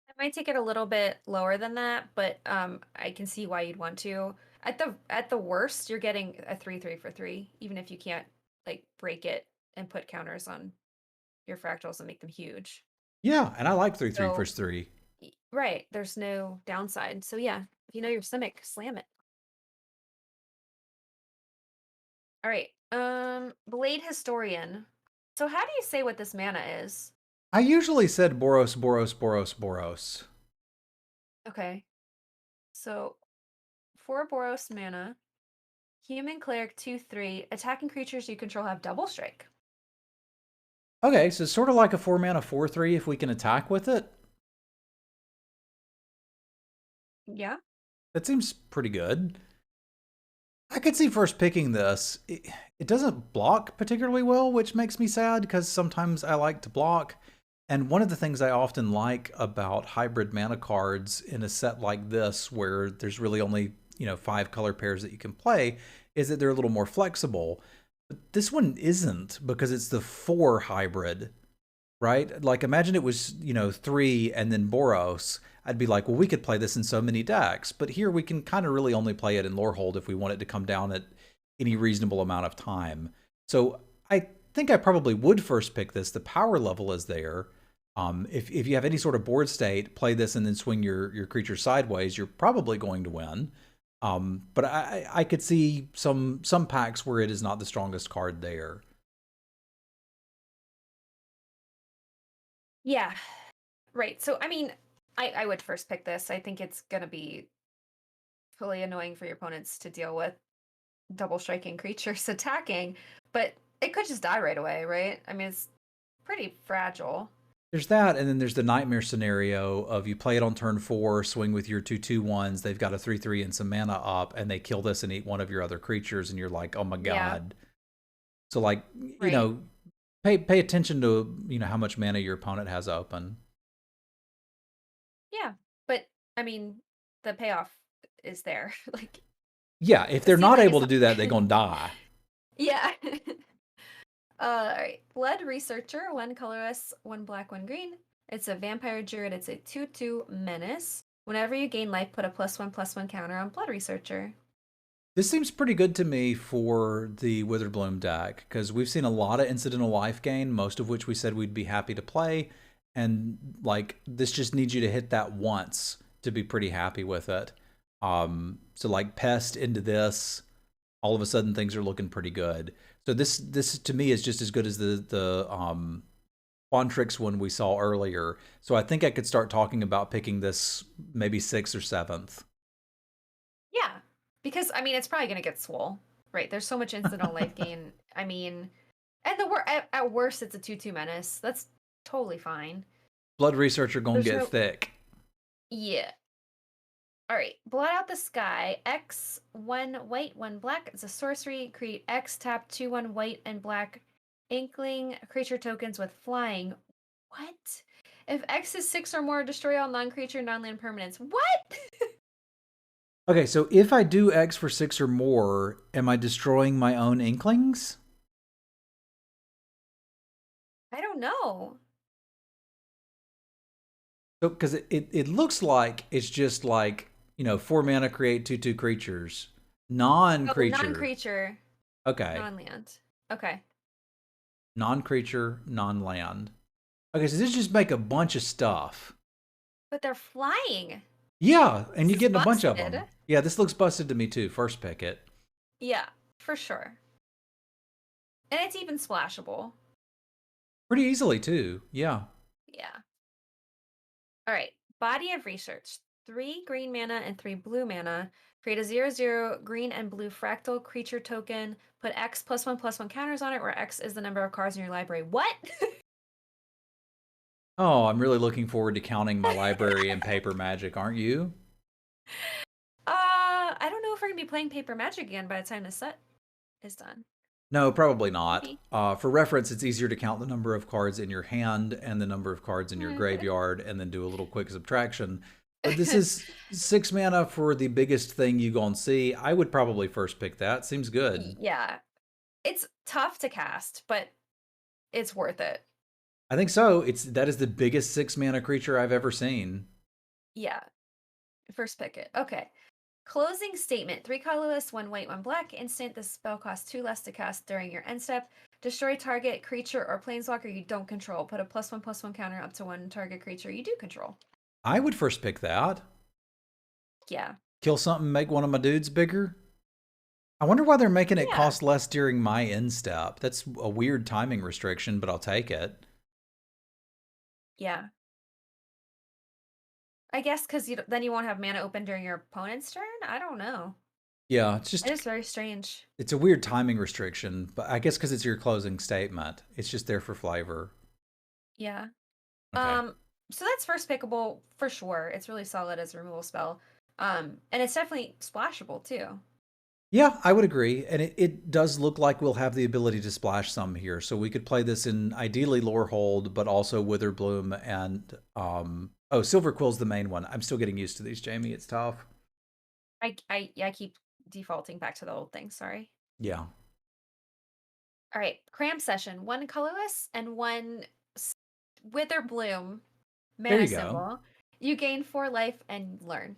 S1: I might take it a little bit lower than that, but I can see why you'd want to. At the worst, you're getting a 3/3 for 3, even if you can't like break it and put counters on your fractals and make them huge.
S2: Yeah, and I like 3/3
S1: So,
S2: first 3.
S1: right, there's no downside. So yeah, if you know your stomach, slam it. All right. Blade Historian. So how do you say what this mana is?
S2: I usually said Boros, Boros, Boros, Boros.
S1: Okay. So 4 Boros mana, human cleric 2/3, attacking creatures you control have double strike.
S2: Okay, so sort of like a 4 mana 4/3 if we can attack with it.
S1: Yeah.
S2: That seems pretty good. I could see first picking this. It doesn't block particularly well, which makes me sad because sometimes I like to block. And one of the things I often like about hybrid mana cards in a set like this, where there's really only, 5 color pairs that you can play, is that they're a little more flexible. But this one isn't, because it's the 4 hybrid, right? Like, imagine it was, 3 and then Boros. I'd be like, well, we could play this in so many decks. But here we can kind of really only play it in Lorehold if we want it to come down at any reasonable amount of time. So I think I probably would first pick this. The power level is there. If you have any sort of board state, play this and then swing your creature sideways, you're probably going to win. But I could see some packs where it is not the strongest card there.
S1: Yeah, right. So, I mean, I would first pick this. I think it's going to be fully annoying for your opponents to deal with double striking creatures attacking, but it could just die right away, right? I mean, it's pretty fragile.
S2: There's that, and then there's the nightmare scenario of you play it on turn 4, swing with your 2/2/1s, they've got a 3/3 and some mana up, and they kill this and eat one of your other creatures, and you're like, oh my god. Yeah. So, like,
S1: right.
S2: pay attention to, how much mana your opponent has open.
S1: Yeah, but, I mean, the payoff is there. Like,
S2: yeah, if
S1: the
S2: they're not
S1: ceiling
S2: able
S1: is
S2: to do that, they're gonna die.
S1: Yeah. Alright. Blood Researcher, 1 colorless, 1 black, 1 green. It's a vampire druid. It's a 2/2 menace. Whenever you gain life, put a +1/+1 counter on Blood Researcher.
S2: This seems pretty good to me for the Witherbloom deck, because we've seen a lot of incidental life gain, most of which we said we'd be happy to play, and like this just needs you to hit that once to be pretty happy with it. So like Pest into this, all of a sudden things are looking pretty good. So this to me is just as good as the Quantrix one we saw earlier. So I think I could start talking about picking this maybe 6th or 7th.
S1: Yeah, because, I mean, it's probably going to get swole, right? There's so much incidental life gain. I mean, and at worst, it's a 2/2 menace. That's totally fine.
S2: Blood Researcher gonna
S1: There's
S2: get
S1: no...
S2: thick.
S1: Yeah. All right, Blot Out the Sky. X, 1 white, 1 black. It's a sorcery. Create X, tap 2/1 white and black Inkling creature tokens with flying. What? If X is 6 or more, destroy all non-creature, non-land permanents. What?
S2: Okay, so if I do X for 6 or more, am I destroying my own Inklings?
S1: I don't know.
S2: So, because it looks like it's just like, 4 mana create 2/2 creatures.
S1: Oh,
S2: Non-creature.
S1: non-creature.
S2: Okay.
S1: Non-land. Okay.
S2: Non-creature, non-land. Okay, so this just make a bunch of stuff.
S1: But they're flying.
S2: Yeah, and
S1: This
S2: you're
S1: is
S2: getting a bunch of
S1: busted.
S2: them. Yeah, this looks busted to me too. First pick it.
S1: Yeah, for sure. And it's even splashable.
S2: Pretty easily too. Yeah.
S1: Yeah. All right. Body of Research. 3 green mana and 3 blue mana. Create a 0/0 green and blue fractal creature token. Put X +1/+1 counters on it, where X is the number of cards in your library. What?
S2: Oh, I'm really looking forward to counting my library in Paper Magic, aren't you?
S1: I don't know if we're gonna be playing Paper Magic again by the time this set is done.
S2: No, probably not.
S1: Maybe.
S2: For reference, it's easier to count the number of cards in your hand and the number of cards in your graveyard and then do a little quick subtraction. But this is 6 mana for the biggest thing you gonna see. I would probably first pick that. Seems good.
S1: Yeah. It's tough to cast, but it's worth it.
S2: I think so. That is the biggest 6 mana creature I've ever seen.
S1: Yeah. First pick it. Okay. Closing Statement. 3 colorless, 1 white, 1 black. Instant. This spell costs 2 less to cast during your end step. Destroy target creature or planeswalker you don't control. Put a +1/+1 counter up to 1 target creature you do control.
S2: I would first pick that.
S1: Yeah.
S2: Kill something, make one of my dudes bigger. I wonder why they're making it
S1: Yeah.
S2: cost less during my end step. That's a weird timing restriction, but I'll take it.
S1: Yeah. I guess because then you won't have mana open during your opponent's turn? I don't know.
S2: Yeah, it's
S1: It is very strange.
S2: it's a weird timing restriction, but I guess because it's your closing statement, it's just there for flavor.
S1: Yeah.
S2: Okay.
S1: So that's first pickable for sure. It's really solid as a removal spell. And it's definitely splashable too.
S2: Yeah, I would agree. And it does look like we'll have the ability to splash some here. So we could play this in ideally Lorehold, but also Witherbloom and oh, Silverquill's the main one. I'm still getting used to these, Jamie. It's tough.
S1: I keep defaulting back to the old thing. Sorry.
S2: Yeah.
S1: All right, cram session. One colorless and one Witherbloom
S2: There
S1: mana
S2: you go.
S1: symbol. You gain 4 life and learn.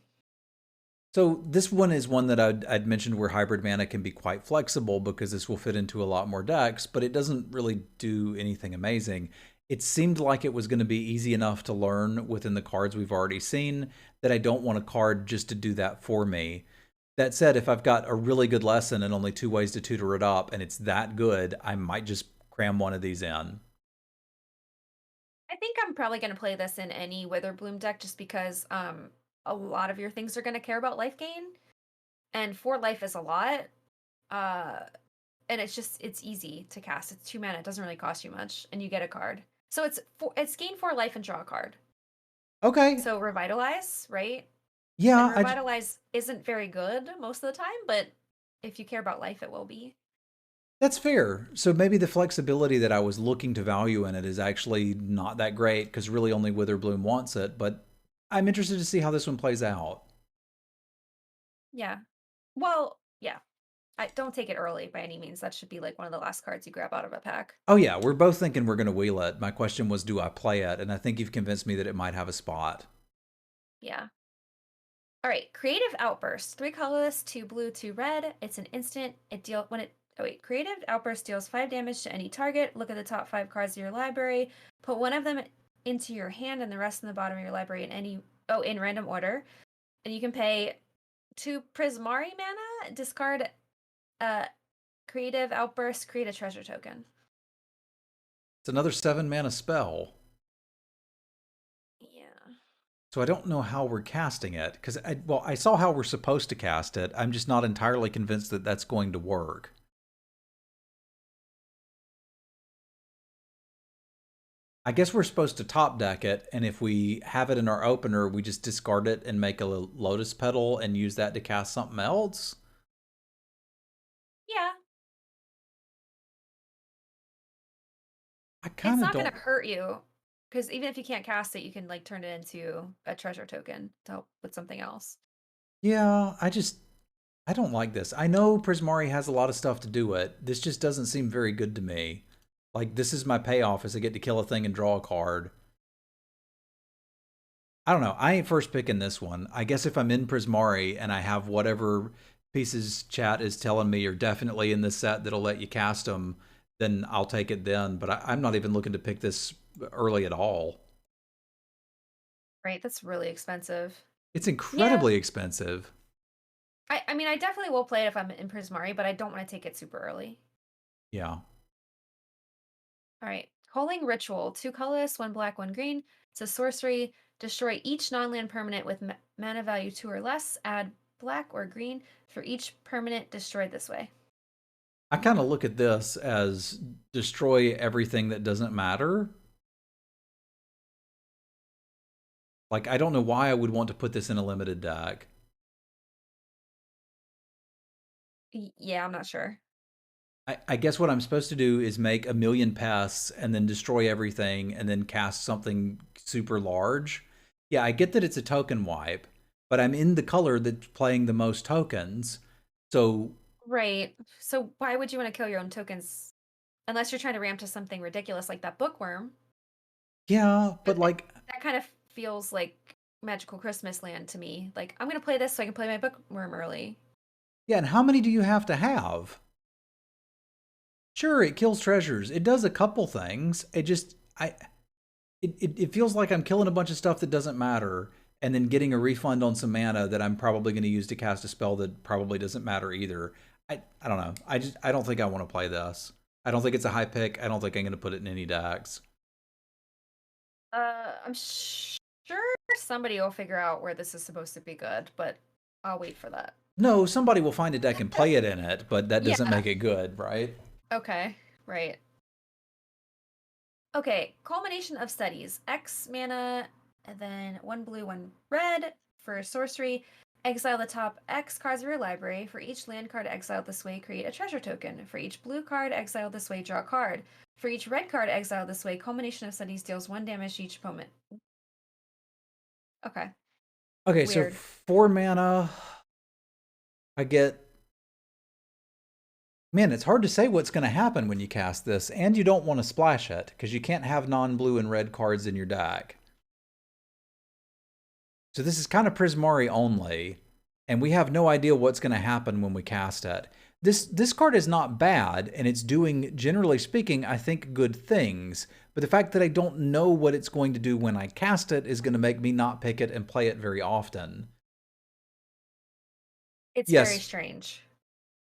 S2: So this one is one that I'd mentioned where hybrid mana can be quite flexible because this will fit into a lot more decks, but it doesn't really do anything amazing. It seemed like it was going to be easy enough to learn within the cards we've already seen that I don't want a card just to do that for me. That said, if I've got a really good lesson and only 2 ways to tutor it up and it's that good, I might just cram one of these in.
S1: I think I'm probably going to play this in any Witherbloom deck just because a lot of your things are going to care about life gain, and 4 life is a lot. Uh, and it's easy to cast. It's 2 mana. It doesn't really cost you much, and you get a card. So it's gain 4 life and draw a card.
S2: Okay.
S1: So Revitalize, right? And
S2: Yeah,
S1: Revitalize isn't very good most of the time, but if you care about life, it will be.
S2: that's fair. So maybe the flexibility that I was looking to value in it is actually not that great because really only Witherbloom wants it, but I'm interested to see how this one plays out.
S1: Yeah. Well, yeah. I don't take it early by any means. That should be like one of the last cards you grab out of a pack.
S2: Oh yeah, we're both thinking we're going to wheel it. My question was, do I play it? And I think you've convinced me that it might have a spot.
S1: Yeah. All right, Creative Outburst. 3 colorless, 2 blue, 2 red. It's an instant. Creative Outburst deals 5 damage to any target. Look at the top 5 cards of your library. Put one of them into your hand and the rest in the bottom of your library in random order. And you can pay 2 Prismari mana, discard Creative Outburst, create a treasure token.
S2: It's another 7 mana spell.
S1: Yeah.
S2: So I don't know how we're casting it because I saw how we're supposed to cast it. I'm just not entirely convinced that that's going to work. I guess we're supposed to top deck it, and if we have it in our opener, we just discard it and make a lotus petal and use that to cast something else.
S1: Yeah.
S2: I
S1: It's
S2: kind of
S1: not going
S2: don't.
S1: to hurt you because even if you can't cast it, you can like turn it into a treasure token to help with something else.
S2: Yeah, I don't like this. I know Prismari has a lot of stuff to do it. This just doesn't seem very good to me. Like, this is my payoff is I get to kill a thing and draw a card. I don't know. I ain't first picking this one. I guess if I'm in Prismari and I have whatever pieces chat is telling me are definitely in this set that'll let you cast them, then I'll take it then. But I'm not even looking to pick this early at all.
S1: Right, that's really expensive.
S2: It's
S1: Yeah.
S2: incredibly expensive.
S1: I mean, I definitely will play it if I'm in Prismari, but I don't want to take it super early.
S2: Yeah.
S1: All right. Calling Ritual. 2 colorless, 1 black, 1 green. It's a sorcery. Destroy each non-land permanent with mana value 2 or less. Add black or green for each permanent destroyed this way.
S2: I kind of look at this as destroy everything that doesn't matter. Like, I don't know why I would want to put this in a limited deck.
S1: Yeah, I'm not sure.
S2: I guess what I'm supposed to do is make a million pests and then destroy everything and then cast something super large. Yeah, I get that it's a token wipe, but I'm in the color that's playing the most tokens. So
S1: Right. So why would you want to kill your own tokens unless you're trying to ramp to something ridiculous like that bookworm?
S2: yeah, but
S1: But
S2: like,
S1: that kind of feels like Magical Christmas Land to me. Like, I'm going to play this so I can play my bookworm early.
S2: yeah, and how many do you have to have? Sure, it kills treasures. It does a couple things. It feels like I'm killing a bunch of stuff that doesn't matter and then getting a refund on some mana that I'm probably going to use to cast a spell that probably doesn't matter either. I don't know. I don't think I want to play this. I don't think it's a high pick. I don't think I'm going to put it in any decks.
S1: I'm sure somebody will figure out where this is supposed to be good, but I'll wait for that.
S2: No, somebody will find a deck and play it in it, but that doesn't
S1: Yeah.
S2: make it good, right?
S1: Okay. Right. Okay. Culmination of Studies. X mana, and then 1 blue, 1 red for sorcery. Exile the top X cards of your library. For each land card exiled this way, create a treasure token. For each blue card exiled this way, draw a card. For each red card exiled this way, culmination of studies deals 1 damage to each opponent. Okay.
S2: Okay, so
S1: Weird.
S2: 4 mana, I get... Man, it's hard to say what's going to happen when you cast this, and you don't want to splash it, because you can't have non-blue and red cards in your deck. So this is kind of Prismari only, and we have no idea what's going to happen when we cast it. This card is not bad, and it's doing, generally speaking, I think good things, but the fact that I don't know what it's going to do when I cast it is going to make me not pick it and play it very often.
S1: It's
S2: Yes,
S1: very strange.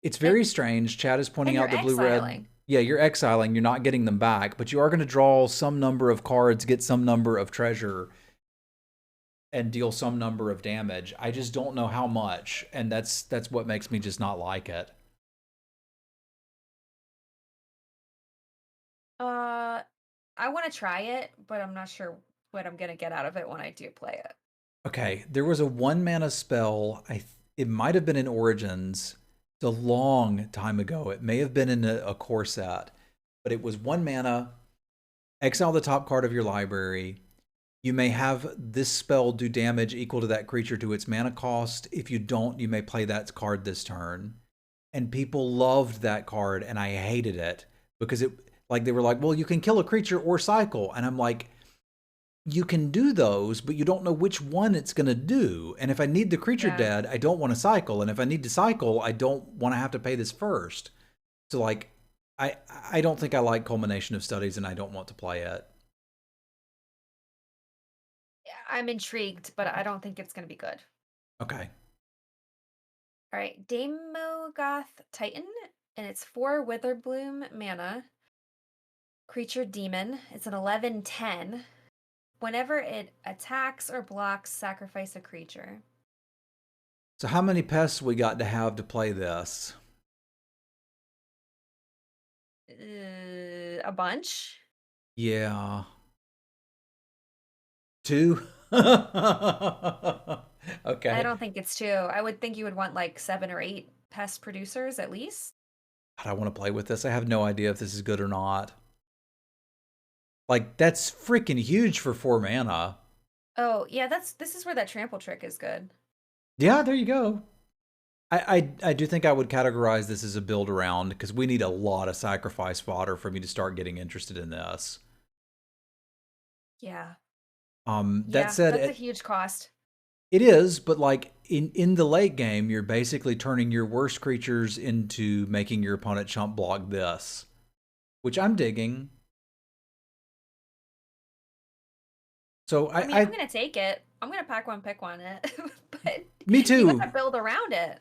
S2: it's very strange. Chad is pointing out the blue-red. Yeah, you're exiling. You're not getting them back, but you are going to draw some number of cards, get some number of treasure, and deal some number of damage. I just don't know how much, and that's what makes me just not like it.
S1: I want to try it, but I'm not sure what I'm going to get out of it when I do play it.
S2: Okay, there was a 1 mana spell. It might have been in Origins. It's a long time ago. It may have been in a core set, but it was 1 mana. Exile the top card of your library. You may have this spell do damage equal to that creature to its mana cost. If you don't, you may play that card this turn. And people loved that card, and I hated it because they were like, well, you can kill a creature or cycle. And I'm like, you can do those, but you don't know which one it's going to do. And if I need the creature dead, I don't want to cycle. And if I need to cycle, I don't want to have to pay this first. So like, I don't think I like Culmination of Studies, and I don't want to play it.
S1: I'm intrigued, but I don't think it's going to be good.
S2: Okay.
S1: All right, Daemogoth Titan, and it's 4 Witherbloom mana. Creature demon. It's an 11/10. Whenever it attacks or blocks, sacrifice a creature.
S2: So how many pests we got to have to play this?
S1: A bunch.
S2: Yeah. 2? Okay.
S1: I don't think it's 2. I would think you would want like 7 or 8 pest producers at least.
S2: I want to play with this. I have no idea if this is good or not. Like, that's freaking huge for 4 mana.
S1: Oh, yeah, this is where that trample trick is good.
S2: Yeah, there you go. I do think I would categorize this as a build around, because we need a lot of sacrifice fodder for me to start getting interested in this.
S1: Yeah.
S2: That said,
S1: that's a huge cost.
S2: It is, but like in the late game, you're basically turning your worst creatures into making your opponent chump block this, which I'm digging. So
S1: I mean, I'm gonna take it. I'm gonna pack one, pick one it. But
S2: me too.
S1: You gotta build around it.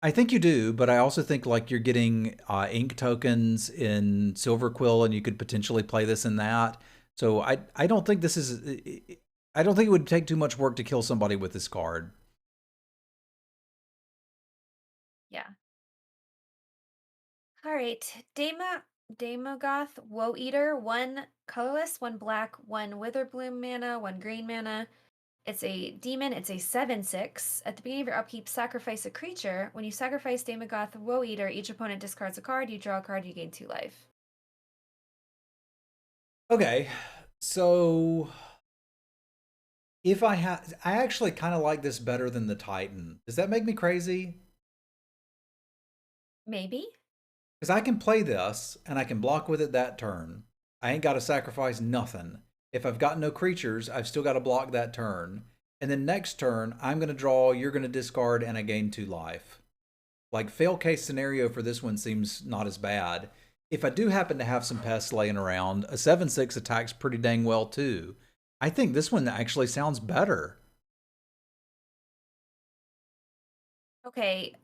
S2: I think you do, but I also think like you're getting ink tokens in Silver Quill, and you could potentially play this in that. So I don't think this is. I don't think it would take too much work to kill somebody with this card.
S1: Yeah. All right, Daemogoth Woe Eater, 1 colorless, 1 black, 1 Witherbloom mana, 1 green mana. It's a demon. It's a 7/6. At the beginning of your upkeep, sacrifice a creature. When you sacrifice Daemogoth Woe Eater, each opponent discards a card. You draw a card. You gain 2 life.
S2: Okay, so if I actually kind of like this better than the Titan. Does that make me crazy?
S1: Maybe.
S2: Because I can play this, and I can block with it that turn. I ain't got to sacrifice nothing. If I've got no creatures, I've still got to block that turn. And then next turn, I'm going to draw, you're going to discard, and I gain 2 life. Like, fail case scenario for this one seems not as bad. If I do happen to have some pests laying around, a 7/6 attacks pretty dang well too. I think this one actually sounds better.
S1: Okay.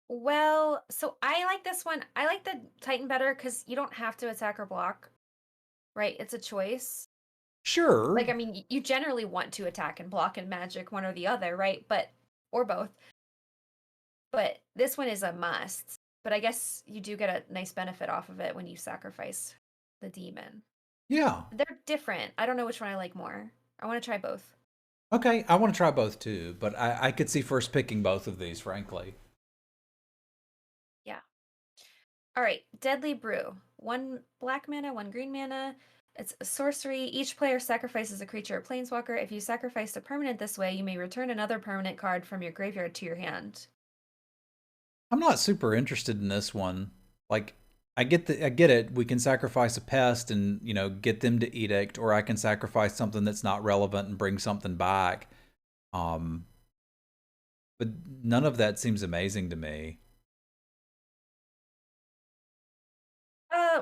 S1: Well, so I like this one. I like the Titan better because you don't have to attack or block, right? It's a choice.
S2: Sure.
S1: Like, I mean, you generally want to attack and block in Magic, one or the other, right? Or both. But this one is a must. But I guess you do get a nice benefit off of it when you sacrifice the demon.
S2: Yeah.
S1: They're different. I don't know which one I like more. I want to try both.
S2: Okay, I want to try both too, but I could see first picking both of these, frankly.
S1: Yeah. All right, Deadly Brew. 1 black mana, 1 green mana. It's a sorcery. Each player sacrifices a creature or planeswalker. If you sacrificed a permanent this way, you may return another permanent card from your graveyard to your hand.
S2: I'm not super interested in this one. Like, I get it. We can sacrifice a pest and, get them to edict, or I can sacrifice something that's not relevant and bring something back. Um, but none of that seems amazing to me.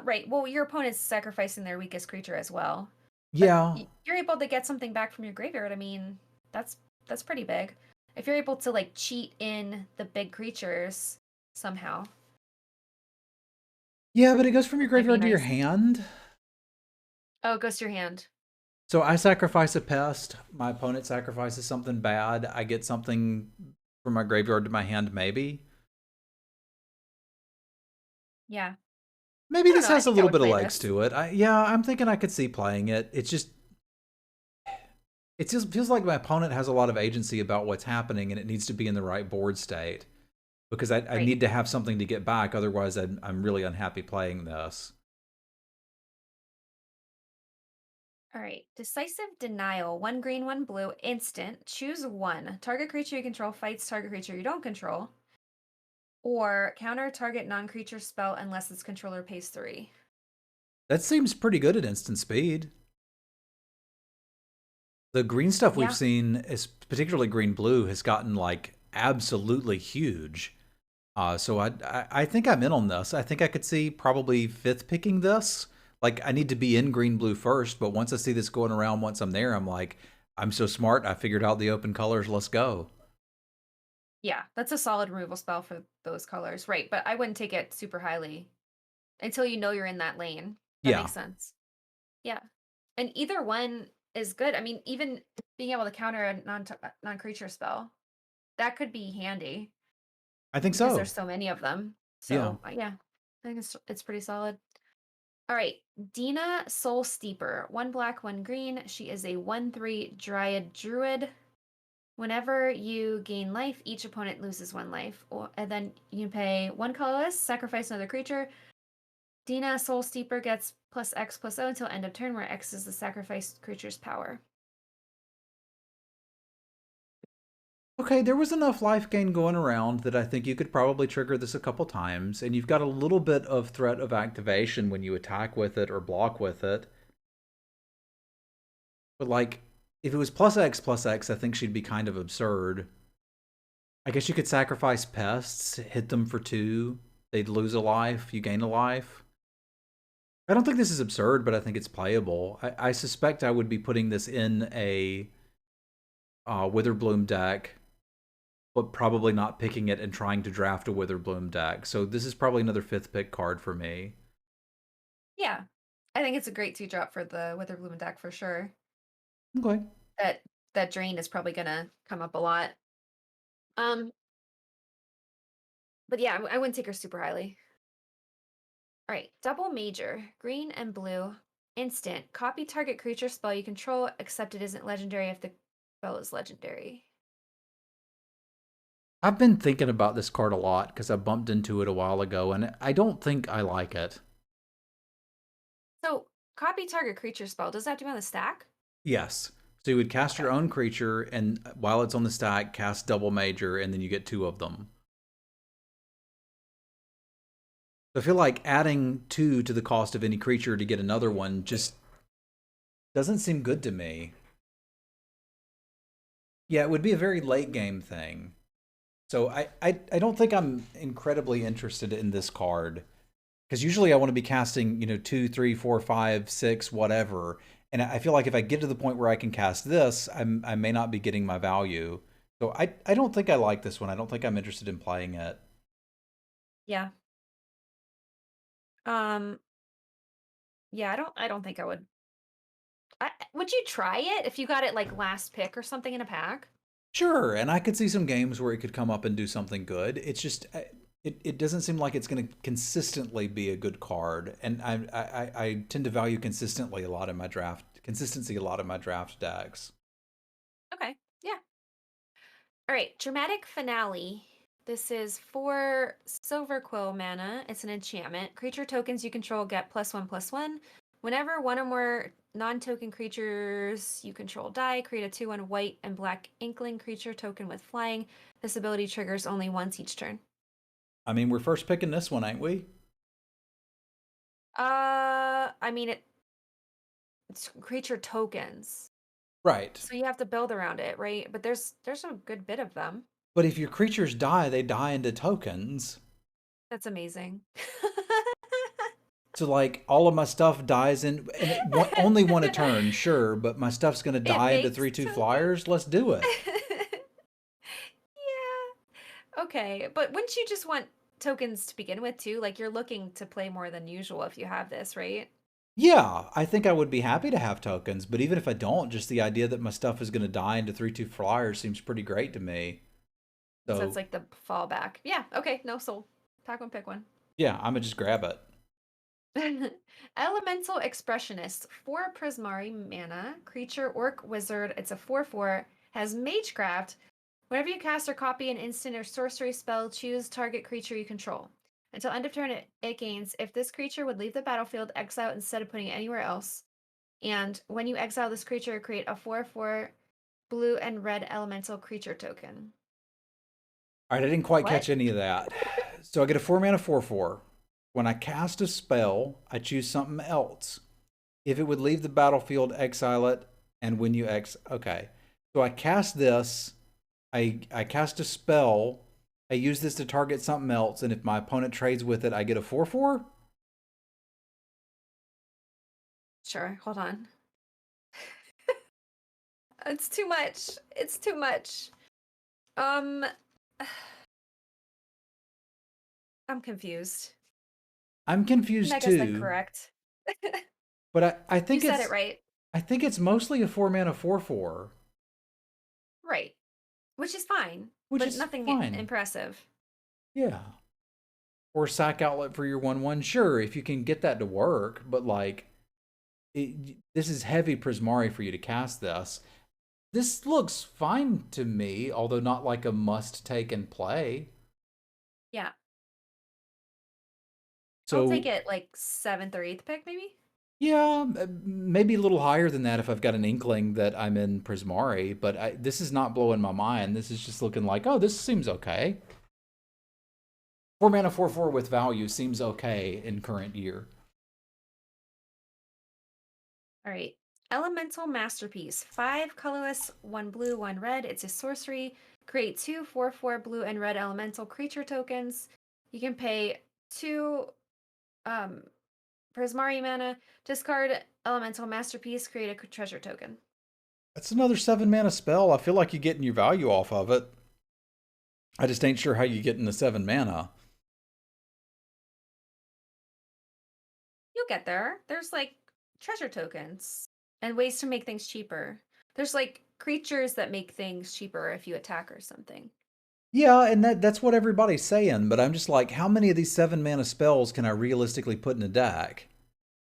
S1: Right. Well, your opponent's sacrificing their weakest creature as well. But
S2: Yeah.
S1: you're able to get something back from your graveyard. I mean, that's that's pretty big. If you're able to like cheat in the big creatures somehow,
S2: Yeah, but it goes from your
S1: might be
S2: graveyard to your
S1: nice.
S2: hand.
S1: Oh, it goes to your hand.
S2: So I sacrifice a pest. My opponent sacrifices something bad. I get something from my graveyard to my hand, maybe.
S1: Yeah.
S2: Maybe
S1: I don't
S2: this
S1: know. I
S2: has a
S1: think I
S2: little
S1: would
S2: bit of
S1: play
S2: legs
S1: this.
S2: to it. Yeah, I'm thinking I could see playing it. It just feels like my opponent has a lot of agency about what's happening, and it needs to be in the right board state because I
S1: Right.
S2: need to have something to get back. Otherwise, I'm really unhappy playing this.
S1: All right. Decisive Denial. 1 green, 1 blue. Instant. Choose one. Target creature you control fights target creature you don't control. Or counter target non-creature spell unless its controller pays 3.
S2: That seems pretty good at instant speed. The green stuff we've
S1: Yeah.
S2: seen, is particularly green blue, has gotten like absolutely huge. So I think I'm in on this. I think I could see probably fifth picking this. Like I need to be in green blue first, but once I see this going around, once I'm there, I'm like, I'm so smart. I figured out the open colors. Let's go.
S1: Yeah, that's a solid removal spell for those colors. Right, but I wouldn't take it super highly until you know you're in that lane. That
S2: Yeah,
S1: makes sense. Yeah. And either one is good. I mean, even being able to counter a non-creature spell, that could be handy
S2: I think
S1: because
S2: so.
S1: there's so many of them.
S2: Yeah.
S1: So, yeah. I think it's pretty solid. All right, Dina Soul Steeper. 1 black, 1 green. She is a 1/3 Dryad Druid. Whenever you gain life, each opponent loses 1 life. And then you pay 1 colorless, sacrifice another creature. Dina Soul Steeper gets +X+O until end of turn, where X is the sacrificed creature's power.
S2: Okay, there was enough life gain going around that I think you could probably trigger this a couple times, and you've got a little bit of threat of activation when you attack with it or block with it. But like, if it was +X+X, I think she'd be kind of absurd. I guess you could sacrifice pests, hit them for 2. They'd lose a life. You gain a life. I don't think this is absurd, but I think it's playable. I suspect I would be putting this in a Witherbloom deck, but probably not picking it and trying to draft a Witherbloom deck. So this is probably another fifth pick card for me.
S1: Yeah. I think it's a great 2-drop for the Witherbloom deck for sure.
S2: Okay.
S1: That drain is probably gonna come up a lot. Um, but yeah, I wouldn't take her super highly. All right, double major, green and blue, instant. Copy target creature spell you control, except it isn't legendary if the spell is legendary.
S2: I've been thinking about this card a lot because I bumped into it a while ago, and I don't think I like it.
S1: So, copy target creature spell, does that have to be on the stack?
S2: Yes. So you would cast
S1: Okay.
S2: your own creature, and while it's on the stack, cast double major, and then you get 2 of them. So I feel like adding 2 to the cost of any creature to get another one just doesn't seem good to me. Yeah, it would be a very late game thing. So I don't think I'm incredibly interested in this card. Because usually I want to be casting, 2, 3, 4, 5, 6, whatever. And I feel like if I get to the point where I can cast this, I may not be getting my value. So I don't think I like this one. I don't think I'm interested in playing it.
S1: Yeah. Um, yeah, I don't think I would. Would you try it if you got it like last pick or something in a pack?
S2: Sure, and I could see some games where it could come up and do something good. It's just it doesn't seem like it's going to consistently be a good card, and I tend to value consistently a lot in my draft consistency a lot in my draft decks.
S1: Okay. Yeah. All right. Dramatic Finale. This is 4 Silver Quill mana. It's an enchantment. Creature tokens you control get +1/+1. Whenever one or more non-token creatures you control die, create a 2/1 white and black inkling creature token with flying. This ability triggers only once each turn.
S2: I mean, we're first picking this one, ain't we?
S1: I mean it's creature tokens.
S2: Right.
S1: So you have to build around it, right? But there's a good bit of them.
S2: But if your creatures die, they die into tokens.
S1: That's amazing.
S2: So like all of my stuff dies in and only one a turn, sure, but my stuff's gonna
S1: It
S2: die into
S1: makes
S2: 3/2
S1: tokens.
S2: flyers. Let's do it.
S1: Yeah. Okay, but wouldn't you just want tokens to begin with too? Like you're looking to play more than usual if you have this, right?
S2: Yeah, I think I would be happy to have tokens, but even if I don't, just the idea that my stuff is gonna die into 3/2 flyers seems pretty great to me.
S1: So it's
S2: So
S1: like the fallback. Yeah, okay, no soul. Pack one, pick one.
S2: yeah, I'm gonna just grab it.
S1: Elemental Expressionist, 4 Prismari mana, creature, orc, wizard. It's a 4/4, has Magecraft. Whenever you cast or copy an instant or sorcery spell, choose target creature you control. Until end of turn, it gains if this creature would leave the battlefield, exile instead of putting it anywhere else. And when you exile this creature, create a 4/4 blue and red elemental creature token.
S2: All right, I didn't quite
S1: What?
S2: catch any of that. So I get a 4 mana 4/4. When I cast a spell, I choose something else. If it would leave the battlefield, exile it, and when you okay. So I cast this, I cast a spell, I use this to target something else, and if my opponent trades with it, I get a 4/4?
S1: Sure, hold on. It's too much. It's too much. Um, I'm confused.
S2: I'm confused
S1: I guess that's
S2: too,
S1: correct.
S2: but I
S1: You
S2: think
S1: said it right.
S2: I think it's mostly a 4 mana 4/4,
S1: Right. Which is fine,
S2: which
S1: but
S2: is
S1: nothing
S2: fine.
S1: impressive.
S2: Yeah. Or sack outlet for your 1/1. Sure, if you can get that to work, but like this is heavy Prismari for you to cast this. This looks fine to me, although not like a must take and play.
S1: Yeah. I'll take
S2: So
S1: it like 7th or 8th pick, maybe?
S2: yeah, maybe a little higher than that if I've got an inkling that I'm in Prismari, but this is not blowing my mind. This is just looking like, oh, this seems okay. 4 mana 4/4 with value seems okay in current year.
S1: All right. Elemental Masterpiece. 5 colorless, 1 blue, 1 red. It's a sorcery. Create 2 4/4 blue and red elemental creature tokens. You can pay 2 um, Prismari mana. Discard Elemental Masterpiece. Create a treasure token.
S2: That's another 7 mana spell. I feel like you're getting your value off of it. I just ain't sure how you get in the 7 mana.
S1: You'll get there. There's like treasure tokens and ways to make things cheaper. There's like creatures that make things cheaper if you attack or something.
S2: Yeah, and that's what everybody's saying, but I'm just like, how many of these 7 mana spells can I realistically put in a deck?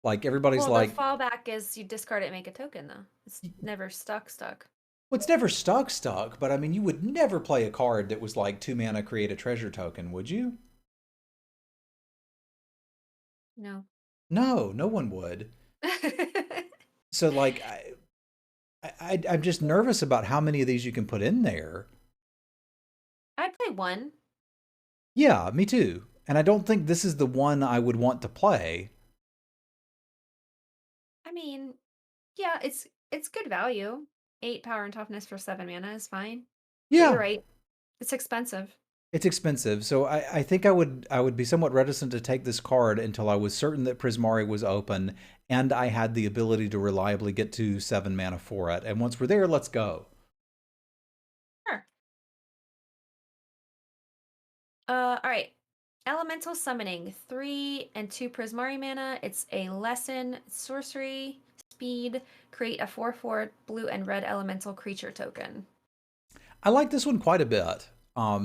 S2: Like everybody's
S1: Well, the
S2: like,
S1: fallback is you discard it and make a token, though. It's never stuck.
S2: well, it's never stuck, but I mean, you would never play a card that was like 2 mana create a treasure token, would you?
S1: No.
S2: No, no one would. So like, I'm just nervous about how many of these you can put in there.
S1: I'd play one.
S2: Yeah, me too. And I don't think this is the one I would want to play.
S1: I mean, yeah, it's good value. 8 power and toughness for 7 mana is fine. But you're
S2: Yeah,
S1: right. It's expensive.
S2: it's expensive, so I think I would be somewhat reticent to take this card until I was certain that Prismari was open and I had the ability to reliably get to 7 mana for it. And once we're there, let's go.
S1: Sure. All right. Elemental Summoning, 3 and 2 Prismari mana. It's a lesson, sorcery, speed, create a 4/4 blue and red elemental creature token.
S2: I like this one quite a bit.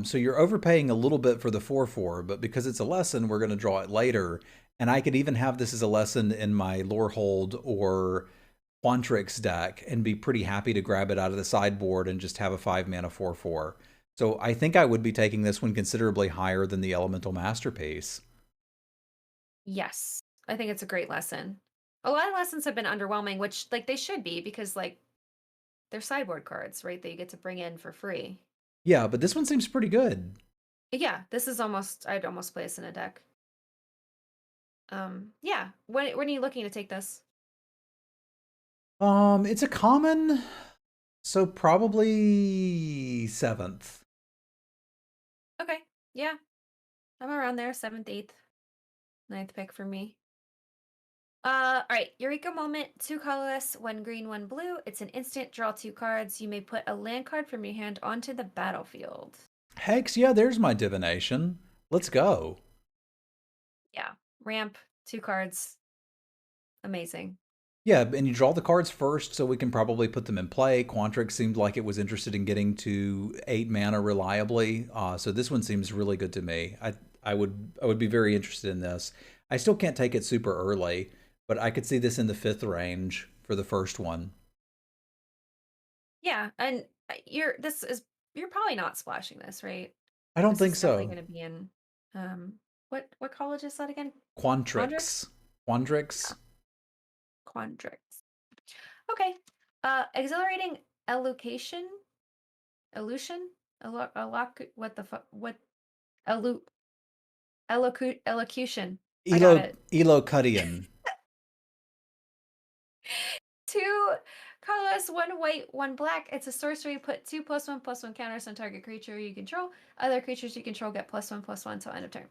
S2: So you're overpaying a little bit for the 4/4, but because it's a lesson, we're going to draw it later. And I could even have this as a lesson in my lore hold or Quantrix deck and be pretty happy to grab it out of the sideboard and just have a 5-mana 4/4. So I think I would be taking this one considerably higher than the Elemental Masterpiece.
S1: Yes. I think it's a great lesson. A lot of lessons have been underwhelming, which like they should be because like they're sideboard cards, right? That you get to bring in for free.
S2: Yeah, but this one seems pretty good.
S1: Yeah, this is almost I'd almost play this in a deck. Yeah. When are you looking to take this?
S2: It's a common, so probably 7th.
S1: Okay. Yeah. I'm around there, 7th, 8th, 9th pick for me. All right, Eureka Moment, 2 colorless, 1 green, 1 blue. It's an instant, draw 2 cards. You may put a land card from your hand onto the battlefield.
S2: Hex, yeah, there's my divination. Let's go.
S1: Yeah, ramp, 2 cards. Amazing.
S2: Yeah, and you draw the cards first, so we can probably put them in play. Quantrix seemed like it was interested in getting to 8 mana reliably, so this one seems really good to me. I would be very interested in this. I still can't take it super early, but I could see this in the 5th range for the first one.
S1: Yeah, and you're probably not splashing this, right?
S2: I don't
S1: This
S2: think
S1: is definitely
S2: so.
S1: going to be in what college is that again?
S2: Quantrix. Quantrix.
S1: Quandrix. Okay. Exhilarating elocution. Elution? What the fuck? What? Elocution. I got it.
S2: Elocution.
S1: 2 colorless, 1 white, 1 black. It's a sorcery. Put 2 +1/+1 counters on target creature you control. Other creatures you control get +1/+1 till end of turn.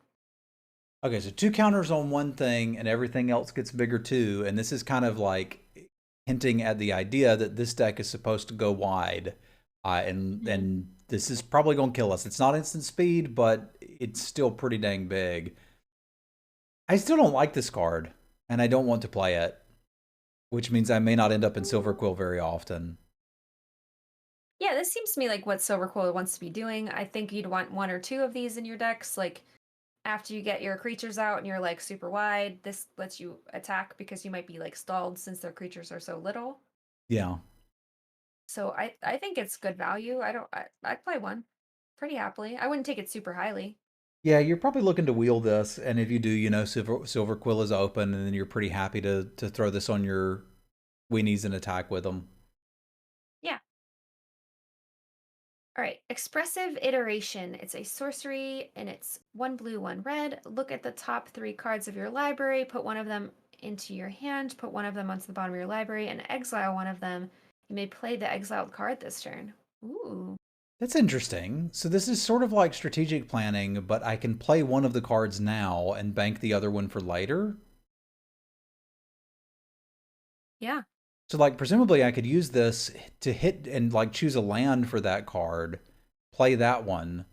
S2: Okay, so 2 counters on one thing and everything else gets bigger too. And this is kind of like hinting at the idea that this deck is supposed to go wide. And this is probably going to kill us. It's not instant speed, but it's still pretty dang big. I still don't like this card, and I don't want to play it, which means I may not end up in Silverquill very often.
S1: Yeah, this seems to me like what Silverquill wants to be doing. I think you'd want 1 or 2 of these in your decks. Like, after you get your creatures out and you're like super wide, this lets you attack because you might be like stalled since their creatures are so little.
S2: Yeah.
S1: So I think it's good value. I'd play 1 pretty happily. I wouldn't take it super highly.
S2: Yeah, you're probably looking to wheel this, and if you do, you know, Silverquill is open, and then you're pretty happy to throw this on your weenies and attack with them.
S1: Yeah. All right, Expressive Iteration. It's a sorcery and it's 1 blue, 1 red. Look at the top 3 cards of your library, put 1 of them into your hand, put 1 of them onto the bottom of your library, and exile 1 of them. You may play the exiled card this turn. Ooh.
S2: That's interesting. So this is sort of like strategic planning, but I can play one of the cards now and bank the other one for later.
S1: Yeah.
S2: So like presumably I could use this to hit and like choose a land for that card, play that one.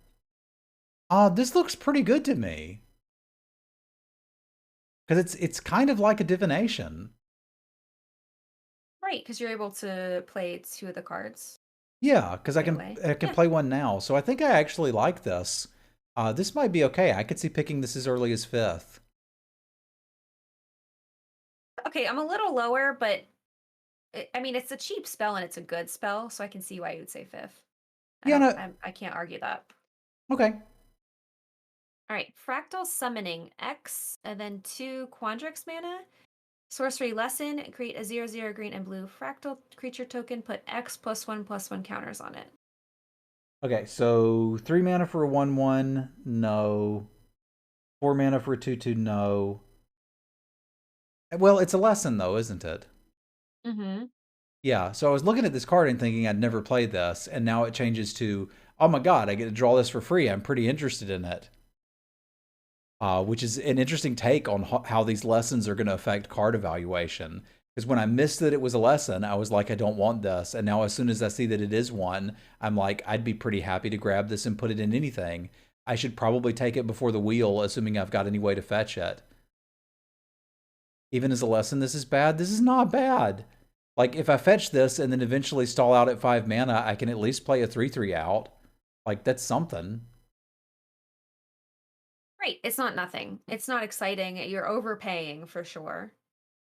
S2: This looks pretty good to me. Because it's kind of like a divination.
S1: Right, because you're able to play 2 of the cards.
S2: Yeah, because I
S1: Right
S2: can
S1: away.
S2: play one now. So I think I actually like this. This might be okay. I could see picking this as early as 5th.
S1: Okay, I'm a little lower, but I mean, it's a cheap spell and it's a good spell, so I can see why you would say 5th.
S2: Yeah, no,
S1: I can't argue that.
S2: okay.
S1: All right, Fractal Summoning X, and then 2 Quandrix mana. Sorcery Lesson, create a 0/0 green and blue fractal creature token, put X +1/+1 counters on it.
S2: Okay, so 3 mana for a 1/1, no. 4 mana for a 2/2, no. Well, it's a lesson though, isn't it?
S1: Mm-hmm.
S2: Yeah, so I was looking at this card and thinking I'd never played this, and now it changes to, oh my god, I get to draw this for free. I'm pretty interested in it. Which is an interesting take on how these lessons are going to affect card evaluation. Because when I missed that it was a lesson, I was like, I don't want this. And now as soon as I see that it is one, I'm like, I'd be pretty happy to grab this and put it in anything. I should probably take it before the wheel, assuming I've got any way to fetch it. Even as a lesson, this is bad. This is not bad. Like, if I fetch this and then eventually stall out at 5 mana, I can at least play a 3/3 out. Like, that's something.
S1: Right, it's not nothing. It's not exciting. You're overpaying for sure.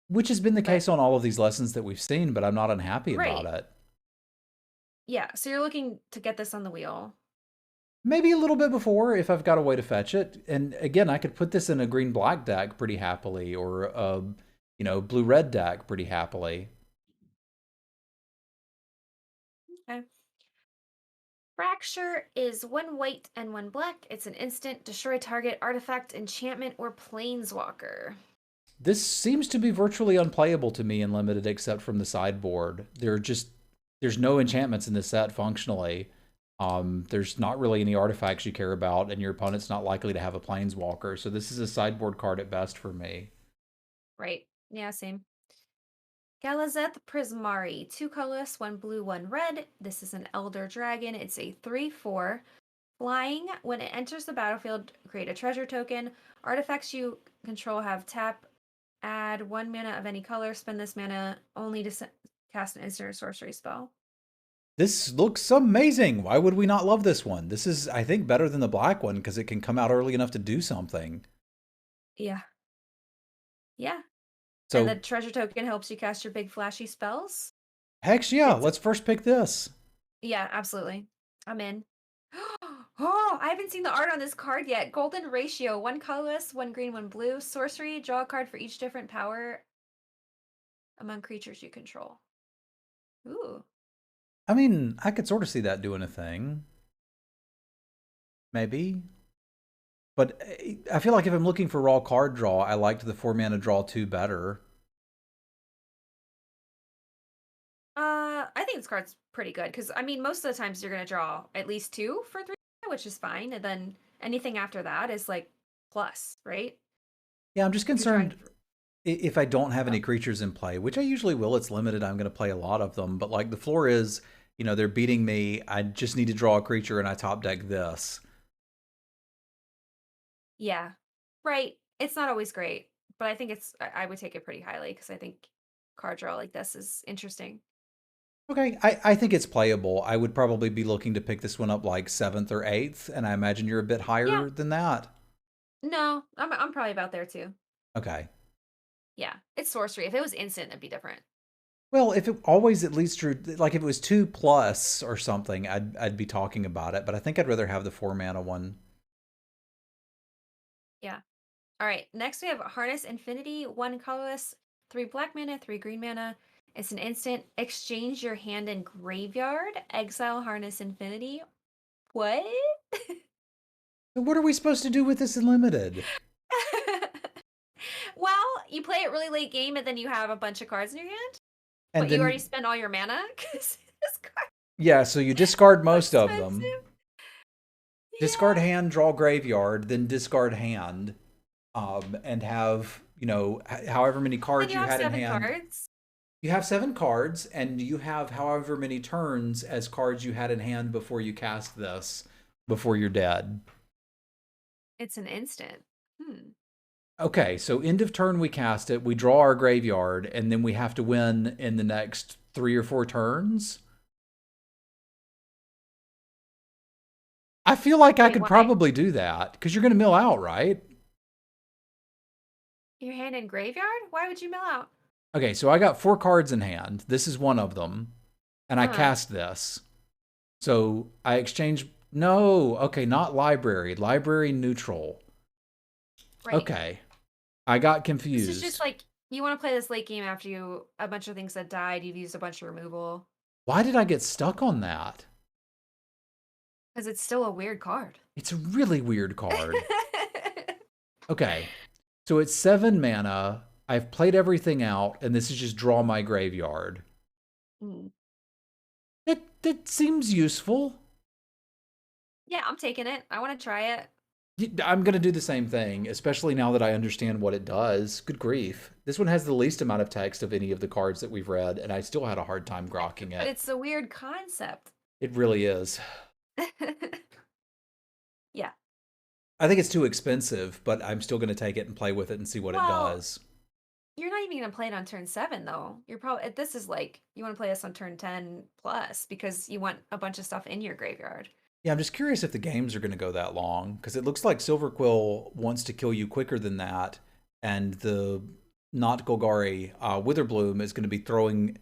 S2: Which has been the
S1: But
S2: case on all of these lessons that we've seen, but I'm not unhappy about
S1: right.
S2: it.
S1: Yeah, so you're looking to get this on the wheel.
S2: Maybe a little bit before if I've got a way to fetch it. And again, I could put this in a green-black deck pretty happily, or a, blue-red deck pretty happily.
S1: Okay. Fracture is 1 white and 1 black. It's an instant. Destroy target artifact, enchantment, or planeswalker.
S2: This seems to be virtually unplayable to me in limited except from the sideboard. There's no enchantments in this set functionally. There's not really any artifacts you care about, and your opponent's not likely to have a planeswalker. So this is a sideboard card at best for me.
S1: Right. Yeah, same. Galazeth Prismari, 2 colorless, 1 blue, 1 red. This is an Elder Dragon. It's a 3/4. Flying. When it enters the battlefield, create a treasure token. Artifacts you control have tap. Add 1 mana of any color. Spend this mana only to cast an instant or sorcery spell.
S2: This looks amazing. Why would we not love this one? This is, I think, better than the black one because it can come out early enough to do something.
S1: Yeah. Yeah.
S2: So,
S1: and the treasure token helps you cast your big flashy spells.
S2: heck yeah, let's first pick this.
S1: Yeah, absolutely. I'm in. Oh, I haven't seen the art on this card yet. Golden Ratio, 1 colorless, 1 green, 1 blue. Sorcery, draw a card for each different power among creatures you control. Ooh.
S2: I mean, I could sort of see that doing a thing. Maybe. But I feel like if I'm looking for raw card draw, I liked the 4 mana draw 2 better.
S1: I think this card's pretty good because I mean most of the times you're gonna draw at least 2 for 3, which is fine, and then anything after that is like plus, right?
S2: Yeah, I'm just
S1: If you're
S2: concerned
S1: trying.
S2: if I don't have
S1: Oh,
S2: any creatures in play, which I usually will. It's limited. I'm going to play a lot of them, but like the floor is, they're beating me. I just need to draw a creature, and I top deck this.
S1: yeah, right. It's not always great, but I think I would take it pretty highly because I think card draw like this is interesting.
S2: Okay, I think it's playable. I would probably be looking to pick this one up like 7th or 8th, and I imagine you're a bit
S1: Yeah.
S2: higher than that.
S1: No, I'm probably about there too.
S2: Okay.
S1: Yeah, it's sorcery. If it was instant, it'd be different.
S2: Well, if it always at least drew, like if it was 2 plus or something, I'd be talking about it. But I think I'd rather have the 4 mana one.
S1: Yeah. All right. Next we have Harness Infinity, 1 colorless, 3 black mana, 3 green mana. It's an instant. Exchange your hand in graveyard. Exile Harness Infinity. What?
S2: So what are we supposed to do with this in limited?
S1: Well, you play it really late game and then you have a bunch of cards in your hand,
S2: And
S1: but you already
S2: then,
S1: spent all your mana because this card
S2: yeah, so you discard
S1: is so
S2: most of them.
S1: expensive.
S2: Discard
S1: Yeah.
S2: hand, draw graveyard, then discard hand, and have, however many
S1: Then
S2: cards
S1: you
S2: you
S1: have
S2: had in
S1: 7
S2: hand.
S1: cards.
S2: You have 7 cards, and you have however many turns as cards you had in hand before you cast this, before you're dead.
S1: It's an instant. Hmm.
S2: Okay, so end of turn we cast it, we draw our graveyard, and then we have to win in the next 3 or 4 turns. I feel like I
S1: Wait,
S2: could
S1: why?
S2: probably do that, because you're going to mill out, right?
S1: Your hand in graveyard? Why would you mill out?
S2: Okay, so I got 4 cards in hand. This is one of them. And I
S1: Uh-huh.
S2: cast this. So I exchange. No, okay, not library. Library neutral.
S1: Right.
S2: Okay. I got
S1: This is just
S2: confused.
S1: like you want to play this late game after a bunch of things that died, you've used a bunch of removal.
S2: Why did I get stuck on that?
S1: Because it's still a weird card.
S2: It's a really weird card. Okay. So it's 7 mana. I've played everything out, and this is just draw my graveyard.
S1: Mm.
S2: That seems useful.
S1: Yeah, I'm taking it. I want to try it.
S2: I'm going to do the same thing, especially now that I understand what it does. Good grief. This one has the least amount of text of any of the cards that we've read, and I still had a hard time grokking
S1: But
S2: it.
S1: it's a weird concept.
S2: It really is.
S1: Yeah.
S2: I think it's too expensive, but I'm still going to take it and play with it and see what it
S1: Well,
S2: does.
S1: you're not even going to play it on turn 7, though. You're probably, this is like, you want to play this on turn 10 plus because you want a bunch of stuff in your graveyard.
S2: Yeah, I'm just curious if the games are going to go that long, because it looks like Silverquill wants to kill you quicker than that, and the not Golgari, Witherbloom is going to be throwing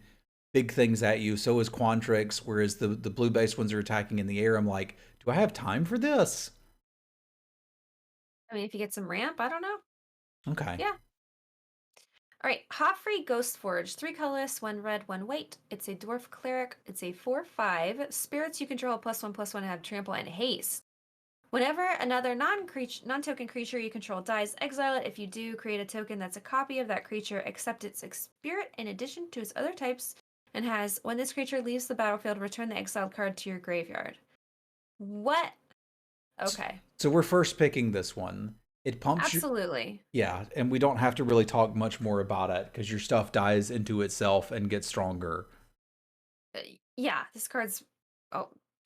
S2: big things at you. So is Quantrix, whereas the blue-based ones are attacking in the air. I'm like, do I have time for this?
S1: I mean, if you get some ramp, I don't know.
S2: Okay.
S1: Yeah. All right, Hofree Ghost Forge, 3 colorless, 1 red, 1 white. It's a dwarf cleric. It's a 4/5. Spirits you control +1/+1 have trample and haste. Whenever another non-token creature you control dies, exile it. If you do, create a token that's a copy of that creature, except its spirit in addition to its other types, and has, when this creature leaves the battlefield, return the exiled card to your graveyard. What? Okay.
S2: So we're first picking this one. It pumps your,
S1: Absolutely.
S2: yeah, and we don't have to really talk much more about it because your stuff dies into itself and gets stronger.
S1: Yeah, this card's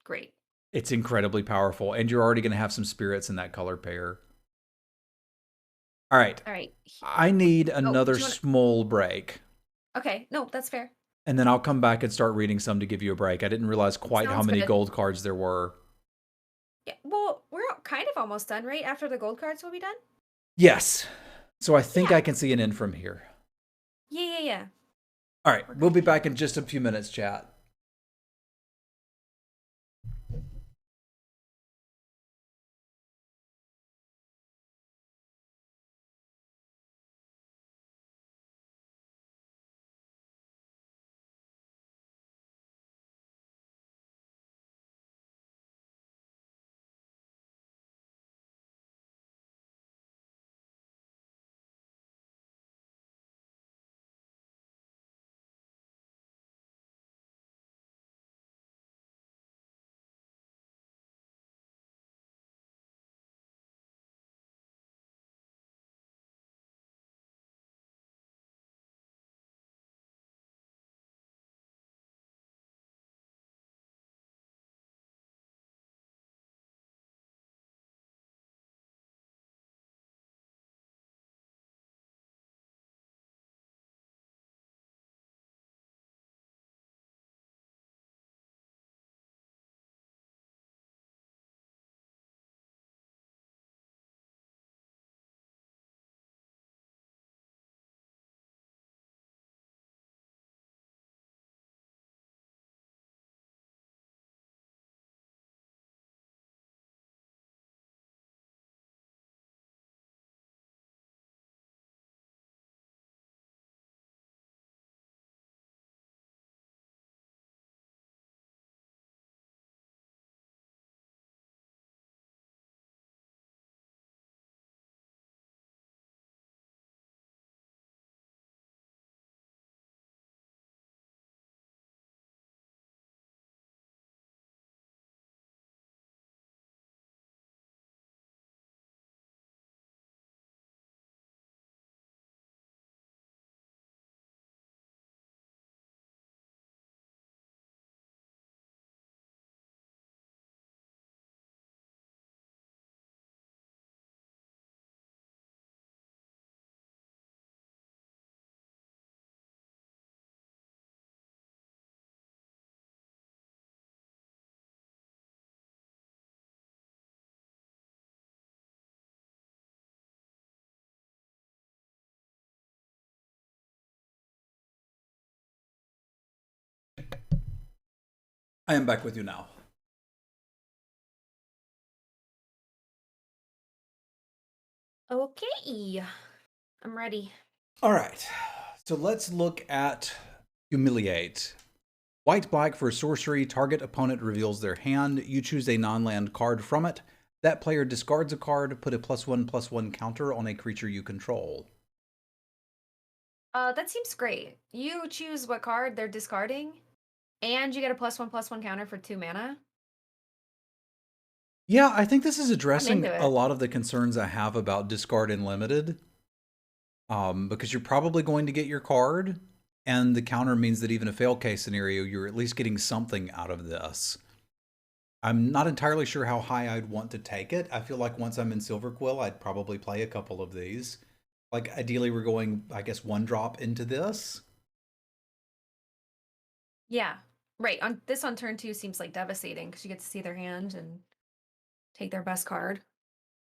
S1: great.
S2: It's incredibly powerful, and you're already going to have some spirits in that color pair. All right.
S1: All right.
S2: I need
S1: Oh,
S2: another
S1: do you wanna...
S2: small break.
S1: Okay, no, that's fair.
S2: And then I'll come back and start reading some to give you a break. I didn't realize quite how
S1: Sounds
S2: many
S1: good.
S2: gold cards there were.
S1: Yeah, well, we're kind of almost done, right? After the gold cards will be done?
S2: Yes. So I think
S1: Yeah.
S2: I can see an end from here.
S1: Yeah.
S2: All right. We'll be back in just a few minutes, chat. I am back with you now.
S1: Okay. I'm ready.
S2: All right. So let's look at Humiliate. White-black for sorcery. Target opponent reveals their hand. You choose a non-land card from it. That player discards a card. Put a +1/+1 counter on a creature you control.
S1: That seems great. You choose what card they're discarding, and you get a +1/+1 counter for 2 mana.
S2: Yeah, I think this is
S1: I'm
S2: addressing
S1: into
S2: a
S1: it.
S2: lot of the concerns I have about discard unlimited. Because you're probably going to get your card, and the counter means that even a fail case scenario, you're at least getting something out of this. I'm not entirely sure how high I'd want to take it. I feel like once I'm in Silver Quill, I'd probably play a couple of these. Like, ideally, we're going, I guess, 1-drop into this.
S1: Yeah. Right. On turn 2 seems like devastating because you get to see their hand and take their best card.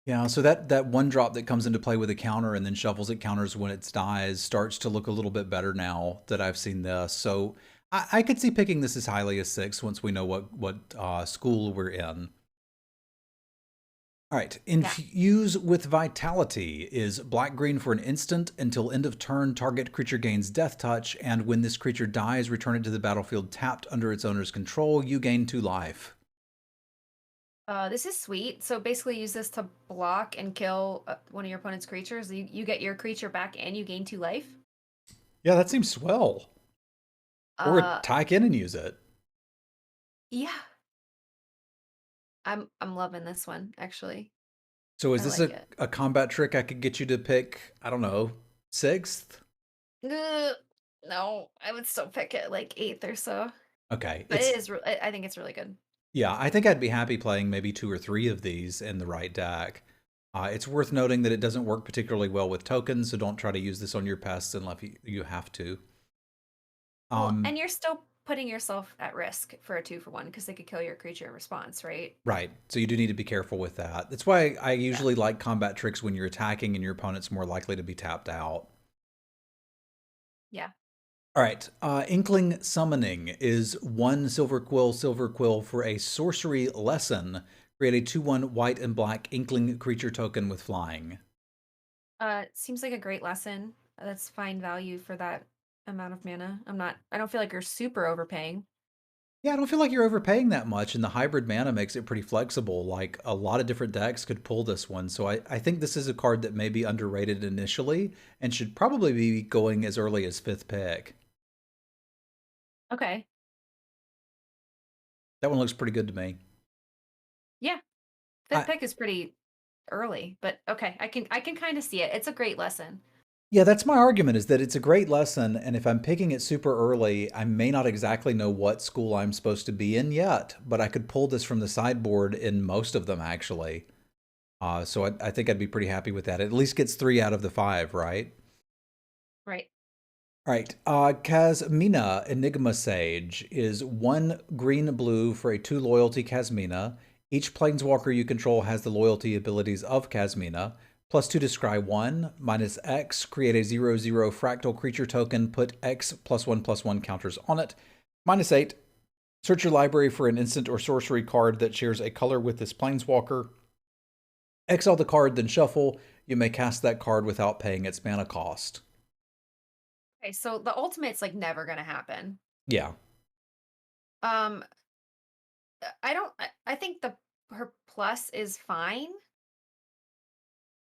S2: Yeah, so that one drop that comes into play with a counter and then shuffles it counters when it dies starts to look a little bit better now that I've seen this. So I could see picking this as highly as 6 once we know what school we're in. All right,
S1: Yeah.
S2: infuse with vitality is black-green for an instant until end of turn. Target creature gains death touch, and when this creature dies, return it to the battlefield tapped under its owner's control. You gain 2 life.
S1: This is sweet. So basically use this to block and kill one of your opponent's creatures. You get your creature back and you gain 2 life.
S2: Yeah, that seems swell. Or
S1: Uh,
S2: attack in and use it.
S1: yeah. I'm loving this one, actually.
S2: So is
S1: I
S2: this
S1: like it.
S2: a combat trick I could get you to pick, I don't know, 6th?
S1: No, I would still pick it like 8th or so.
S2: Okay,
S1: But it is I think it's really good.
S2: yeah, I think I'd be happy playing maybe 2 or 3 of these in the right deck. It's worth noting that it doesn't work particularly well with tokens, so don't try to use this on your pests unless you have to.
S1: Well, and you're still putting yourself at risk for a 2-for-1 because they could kill your creature in response, right?
S2: Right, so you do need to be careful with that. That's why I
S1: Yeah.
S2: usually like combat tricks when you're attacking and your opponent's more likely to be tapped out.
S1: Yeah.
S2: All right, Inkling Summoning is 1 Silver Quill for a sorcery lesson. Create a 2/1 white and black Inkling creature token with flying.
S1: Seems like a great lesson. That's fine value for that amount of mana. I don't feel like you're super overpaying.
S2: Yeah, I don't feel like you're overpaying that much, and the hybrid mana makes it pretty flexible. Like, a lot of different decks could pull this one, so I think this is a card that may be underrated initially and should probably be going as early as 5th pick.
S1: Okay.
S2: That one looks pretty good to me.
S1: Yeah. Fifth
S2: I,
S1: pick is pretty early, but okay, I can kind of see it. It's a great lesson.
S2: yeah, that's my argument, is that it's a great lesson, and if I'm picking it super early, I may not exactly know what school I'm supposed to be in yet, but I could pull this from the sideboard in most of them, actually. So I think I'd be pretty happy with that. It at least gets 3 out of the 5, right?
S1: Right.
S2: All right, Kasmina Enigma Sage is 1 green-blue for a 2 loyalty Kasmina. Each planeswalker you control has the loyalty abilities of Kasmina. +2 to scry 1, -X, create a 0/0 fractal creature token, put X +1/+1 counters on it. -8, search your library for an instant or sorcery card that shares a color with this planeswalker. Exile the card, then shuffle. You may cast that card without paying its mana cost.
S1: Okay, so the ultimate's like never gonna happen.
S2: Yeah.
S1: Um, I don't. I think the her plus is fine.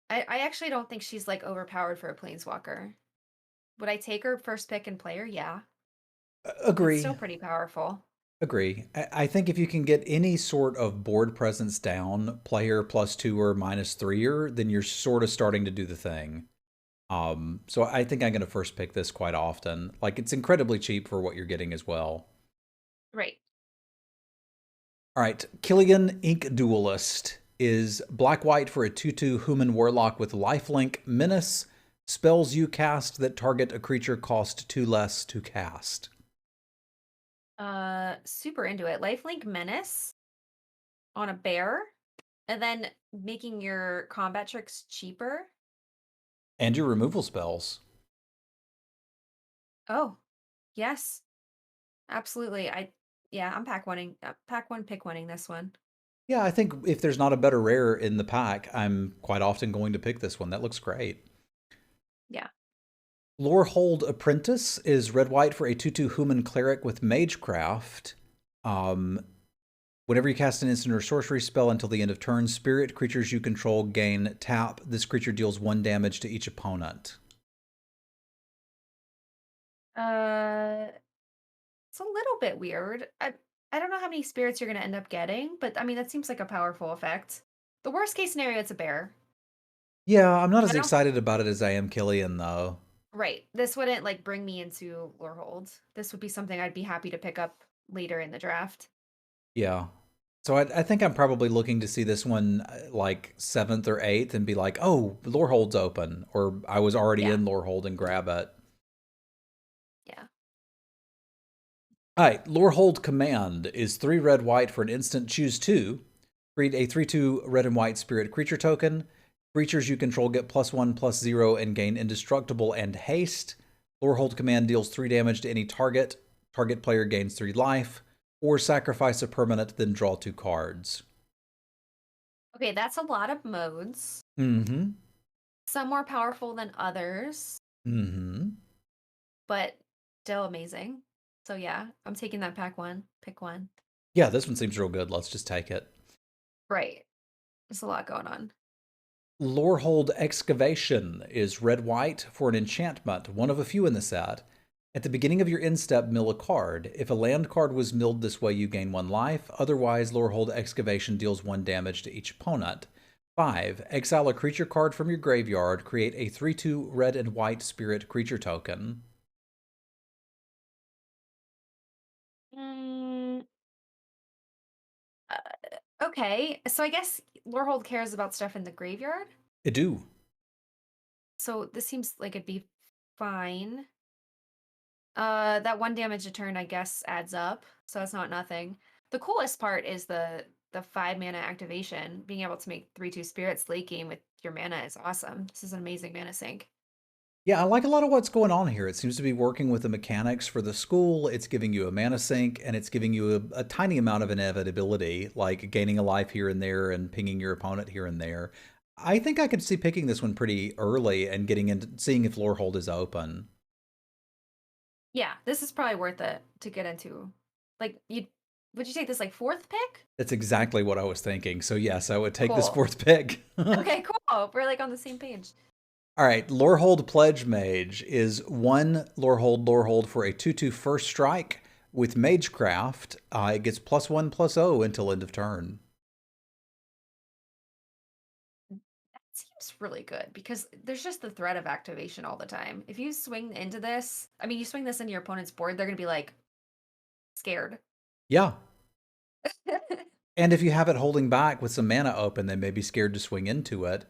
S1: I actually don't think she's like overpowered for a planeswalker. Would I take her first pick and play her? Yeah, it's
S2: Agree.
S1: still pretty powerful.
S2: Agree. I think if you can get any sort of board presence down, player +2 or -3, then you're sort of starting to do the thing. So I think I'm going to first pick this quite often. Like, it's incredibly cheap for what you're getting as well.
S1: Right.
S2: All right, Killian Ink Duelist is black-white for a 2/2 human warlock with lifelink menace. Spells you cast that target a creature cost 2 less to cast.
S1: Super into it. Lifelink Menace on a bear, and then making your combat tricks cheaper.
S2: And your removal spells.
S1: Oh, yes, absolutely. Yeah, I'm pack one, pick oneing this one.
S2: Yeah, I think if there's not a better rare in the pack, I'm quite often going to pick this one. That looks great.
S1: Yeah.
S2: Lorehold Apprentice is red-white for a 2/2 human cleric with magecraft. Whenever you cast an instant or sorcery spell until the end of turn, spirit creatures you control gain tap. This creature deals 1 damage to each opponent.
S1: Uh, it's a little bit weird. I don't know how many spirits you're gonna end up getting, but I mean that seems like a powerful effect. The worst case scenario, it's a bear.
S2: Yeah, I'm not as
S1: I don't.
S2: excited about it as I am Killian, though.
S1: Right. This wouldn't like bring me into Lorehold. This would be something I'd be happy to pick up later in the draft.
S2: Yeah. So I think I'm probably looking to see this one like 7th or 8th and be like, oh, Lorehold's open. Or I was already
S1: Yeah.
S2: in Lorehold and grab it.
S1: Yeah.
S2: All right, Lorehold Command is 3 red white for an instant. Choose 2. Create a 3/2 red and white spirit creature token. Creatures you control get +1/+0 and gain indestructible and haste. Lorehold command deals 3 damage to any target. Target player gains 3 life. Or sacrifice a permanent, then draw 2 cards.
S1: Okay, that's a lot of modes.
S2: Mm-hmm.
S1: Some more powerful than others.
S2: Mm-hmm.
S1: But still amazing. So yeah, I'm taking that pack one. Pick one.
S2: Yeah, this one seems real good. Let's just take it.
S1: Right. There's a lot going on.
S2: Lorehold Excavation is red-white for an enchantment, one of a few in the set. At the beginning of your end step, mill a card. If a land card was milled this way, you gain 1 life. Otherwise, Lorehold Excavation deals 1 damage to each opponent. 5. Exile a creature card from your graveyard. Create a 3/2 red and white spirit creature token.
S1: Okay, so I guess Lorehold cares about stuff in the graveyard.
S2: I do.
S1: So this seems like it'd be fine. That 1 damage a turn, I guess, adds up, so that's not nothing. The coolest part is the 5 mana activation. Being able to make 3/2 spirits late game with your mana is awesome. This is an amazing mana sink.
S2: Yeah, I like a lot of what's going on here. It seems to be working with the mechanics for the school. It's giving you a mana sink, and it's giving you a tiny amount of inevitability, like gaining a life here and there and pinging your opponent here and there. I think I could see picking this one pretty early and getting into seeing if Lorehold is open.
S1: Yeah, this is probably worth it to get into. Like, would you take this like 4th pick?
S2: That's exactly what I was thinking. So yes, I would take this
S1: Cool.
S2: 4th pick.
S1: Okay, cool. We're like on the same page.
S2: All right, Lorehold Pledge Mage is 1 Lorehold for a 2/2 first strike with Magecraft. It gets +1/+0 until end of turn.
S1: That seems really good because there's just the threat of activation all the time. If you swing into this, I mean, you swing this into your opponent's board, they're going to be like scared.
S2: Yeah. And if you have it holding back with some mana open, they may be scared to swing into it.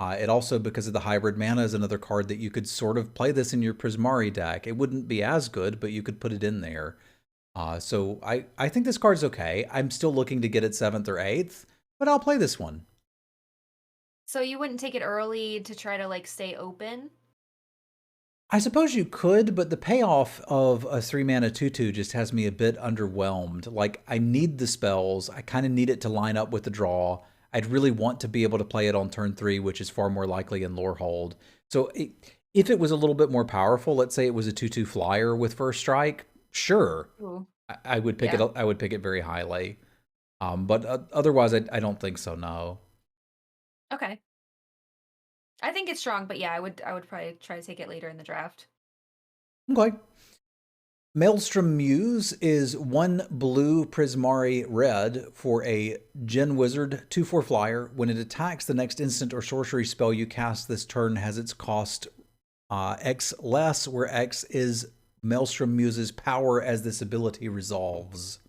S2: It also, because of the hybrid mana, is another card that you could sort of play this in your Prismari deck. It wouldn't be as good, but you could put it in there. So I think this card's okay. I'm still looking to get it 7th or 8th, but I'll play this one.
S1: So you wouldn't take it early to try to like stay open?
S2: I suppose you could, but the payoff of a 3 mana 2/2 just has me a bit underwhelmed. Like, I need the spells. I kind of need it to line up with the draw. I'd really want to be able to play it on turn 3, which is far more likely in Lorehold. So if it was a little bit more powerful, let's say it was a 2/2 flyer with first strike, sure, I would pick it. I would pick it very highly. But otherwise, I don't think so. No.
S1: Okay. I think it's strong, but yeah, I would probably try to take it later in the draft.
S2: Okay. Maelstrom Muse is 1 blue Prismari red for a Gen Wizard 2/4 flyer. When it attacks, the next instant or sorcery spell you cast this turn has its cost X less, where X is Maelstrom Muse's power as this ability resolves.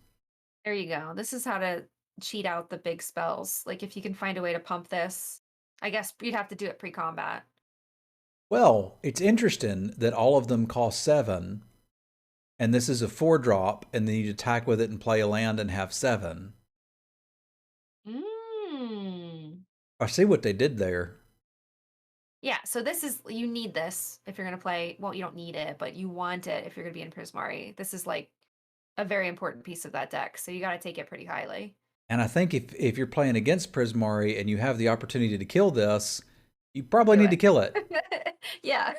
S1: There you go. This is how to cheat out the big spells. Like, if you can find a way to pump this, I guess you'd have to do it pre-combat.
S2: Well, it's interesting that all of them cost 7. And this is a 4-drop, and then you attack with it and play a land and have 7. I see what they did there.
S1: Yeah, so this is, you need this if you're going to play, well, you don't need it, but you want it if you're going to be in Prismari. This is like a very important piece of that deck, so you got to take it pretty highly.
S2: And I think if you're playing against Prismari and you have the opportunity to kill this, you probably need to kill it.
S1: Yeah.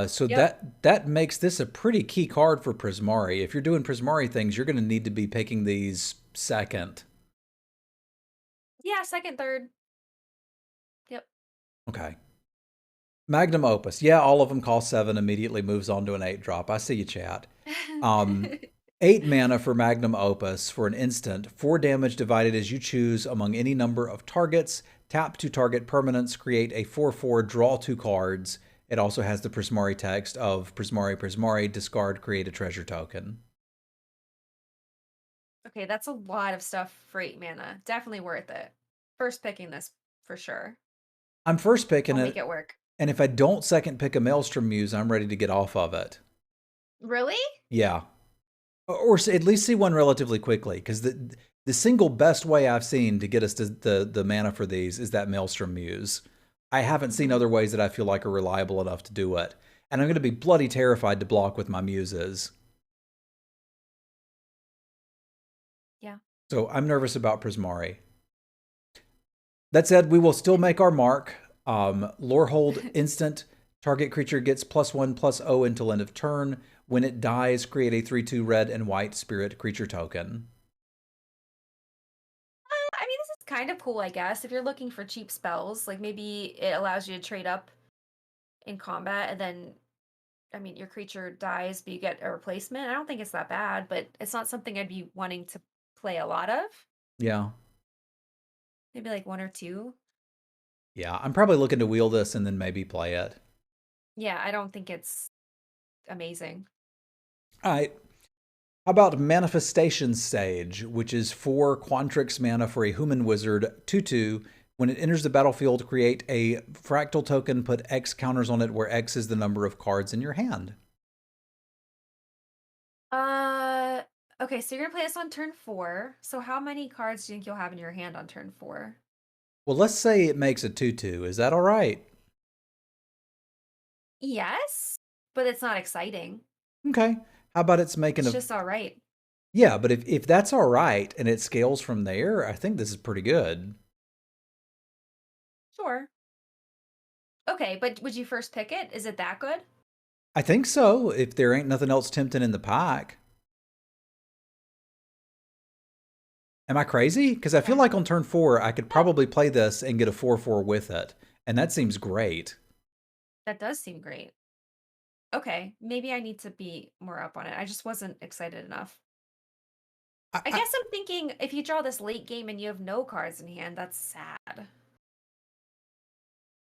S2: So that makes this a pretty key card for Prismari. If you're doing Prismari things, you're going to need to be picking these 2nd.
S1: Yeah, 2nd, 3rd. Yep.
S2: Okay. Magnum Opus. Yeah, all of them cost 7, immediately moves on to an 8-drop. I see you, chat. 8 mana for Magnum Opus for an instant. 4 damage divided as you choose among any number of targets. Tap to target permanents. Create a 4/4, draw 2 cards. It also has the Prismari text of Prismari, discard, create a treasure token.
S1: Okay, that's a lot of stuff for 8 mana. Definitely worth it. First picking this for sure.
S2: I'm first picking
S1: I'll
S2: it.
S1: make it work.
S2: And if I don't second pick a Maelstrom Muse, I'm ready to get off of it.
S1: Really?
S2: Yeah. Or at least see one relatively quickly, because The single best way I've seen to get us to the mana for these is that Maelstrom Muse. I haven't seen
S1: Mhm.
S2: other ways that I feel like are reliable enough to do it. And I'm going to be bloody terrified to block with my Muses.
S1: Yeah.
S2: So I'm nervous about Prismari. That said, we will still make our mark. Lorehold instant. Target creature gets +1/+0 until end of turn. When it dies, create a 3/2 red and white spirit creature token.
S1: I mean, this is kind of cool, I guess. If you're looking for cheap spells, like maybe it allows you to trade up in combat and then, I mean, your creature dies, but you get a replacement. I don't think it's that bad, but it's not something I'd be wanting to play a lot of.
S2: Yeah.
S1: Maybe like one or two.
S2: Yeah, I'm probably looking to wheel this and then maybe play it.
S1: Yeah, I don't think it's amazing.
S2: All right. How about Manifestation Sage, which is 4 Quantrix mana for a human wizard, 2/2. When it enters the battlefield, create a fractal token, put X counters on it, where X is the number of cards in your hand.
S1: Uh, okay, so you're gonna play this on turn 4. So how many cards do you think you'll have in your hand on turn 4?
S2: Well, let's say it makes a 2/2. Is that all right?
S1: Yes, but it's not exciting.
S2: Okay. How about it's making
S1: It's
S2: a...
S1: just all right.
S2: Yeah, but if that's all right and it scales from there, I think this is pretty good.
S1: Sure. Okay, but would you first pick it? Is it that good?
S2: I think so, if there ain't nothing else tempting in the pack. Am I crazy? Because I feel
S1: Yeah.
S2: like on turn 4, I could
S1: No,
S2: probably play this and get a 4/4 with it. And that seems great.
S1: that does seem great. Okay, maybe I need to be more up on it. I just wasn't excited enough.
S2: I,
S1: I
S2: I,
S1: guess I'm thinking if you draw this late game and you have no cards in hand, that's sad.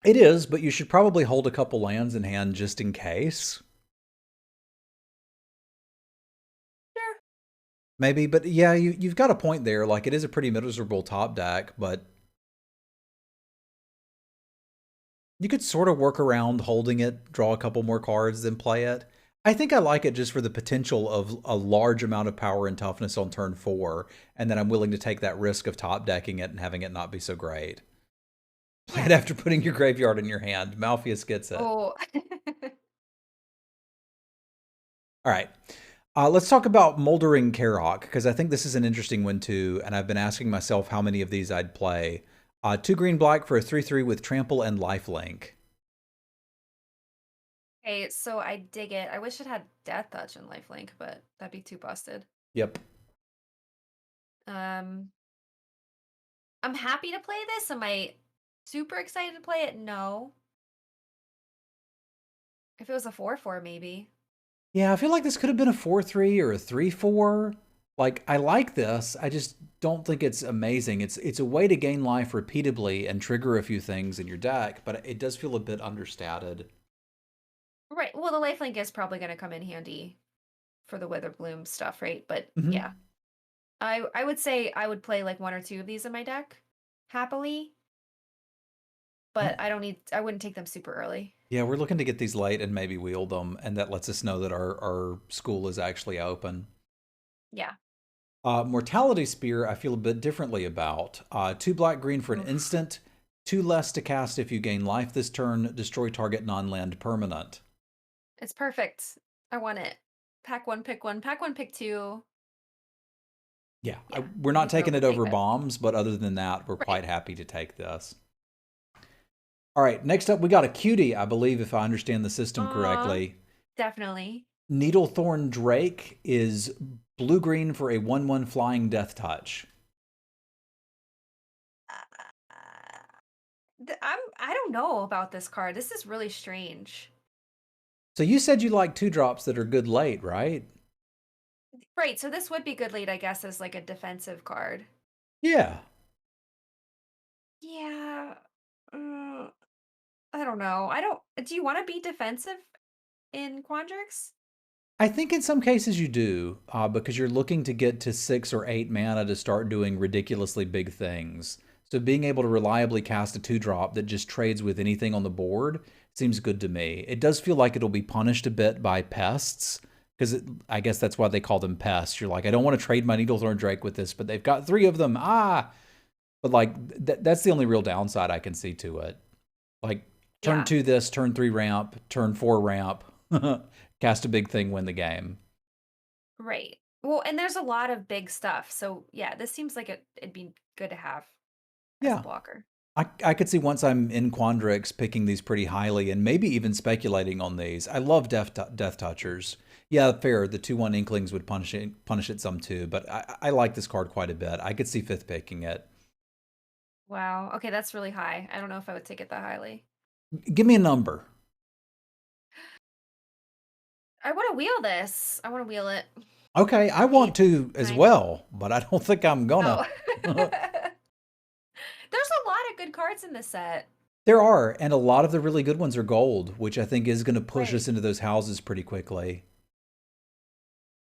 S2: it is, but you should probably hold a couple lands in hand just in case.
S1: Sure.
S2: Maybe, but yeah, you've got a point there. Like, it is a pretty miserable top deck, but you could sort of work around holding it, draw a couple more cards, then play it. I think I like it just for the potential of a large amount of power and toughness on turn 4, and then I'm willing to take that risk of top decking it and having it not be so great. Play it
S1: Yeah.
S2: after putting your graveyard in your hand. Malpheus gets it.
S1: Oh.
S2: All right. Let's talk about Moldering Karok, because I think this is an interesting one too, and I've been asking myself how many of these I'd play. 2 green black for a 3/3 with trample and lifelink.
S1: Okay, so I dig it. I wish it had Death Touch and Lifelink, but that'd be too busted.
S2: Yep.
S1: Um, I'm happy to play this. Am I super excited to play it? No. If it was a 4/4, maybe.
S2: Yeah, I feel like this could have been a 4/3 or a 3/4. Like, I like this. I just don't think it's amazing. It's a way to gain life repeatedly and trigger a few things in your deck, but it does feel a bit understated.
S1: Right. Well, the Lifelink is probably going to come in handy for the Witherbloom stuff, right? But
S2: Hmm.
S1: yeah, I would say I would play like one or two of these in my deck happily, but I wouldn't take them super early.
S2: Yeah, we're looking to get these late and maybe wield them, and that lets us know that our school is actually open.
S1: Yeah.
S2: Mortality Spear, I feel a bit differently about. 2 black green for an
S1: Oof.
S2: instant, 2 less to cast if you gain life this turn, destroy target non-land permanent.
S1: It's perfect. I want it. Pack one, pick one. Pack one, pick two.
S2: Yeah,
S1: Yeah,
S2: we're
S1: I'd be
S2: not
S1: thrilled
S2: taking
S1: to
S2: it
S1: take
S2: over
S1: that.
S2: bombs, but other than that, we're
S1: Right.
S2: quite happy to take this. All right, next up we got a cutie, I believe, if I understand the system
S1: Aw,
S2: correctly.
S1: definitely.
S2: Needlethorn Drake is blue-green for a 1/1 flying death touch.
S1: I don't know about this card. This is really strange.
S2: So you said you like 2-drops that are good late, right?
S1: Right, so this would be good lead, I guess, as like a defensive card.
S2: Yeah.
S1: Yeah. mm, I don't know. I don't. Do you want to be defensive in Quandrix?
S2: I think in some cases you do, because you're looking to get to 6 or 8 mana to start doing ridiculously big things. So being able to reliably cast a 2-drop that just trades with anything on the board seems good to me. It does feel like it'll be punished a bit by pests, because I guess that's why they call them pests. You're like, I don't want to trade my Needlethorn Drake with this, but they've got 3 of them. Ah! But like, that's the only real downside I can see to it. Like, turn 2 this, turn 3 ramp, turn 4 ramp, cast a big thing, win the game.
S1: Right. Well, and there's a lot of big stuff. So yeah, this seems like it'd be good to have as a blocker.
S2: I could see once I'm in Quandrix picking these pretty highly and maybe even speculating on these. I love Death Touchers. Yeah, fair. The 2/1 Inklings would punish it some too, but I like this card quite a bit. I could see 5th picking it.
S1: Wow. Okay, that's really high. I don't know if I would take it that highly.
S2: Give me a number.
S1: I want to wheel this. I want to wheel it.
S2: Okay, I want to as well, but I don't think I'm gonna.
S1: Oh. There's a lot of good cards in this set.
S2: There are, and a lot of the really good ones are gold, which I think is going to push us into those houses pretty quickly.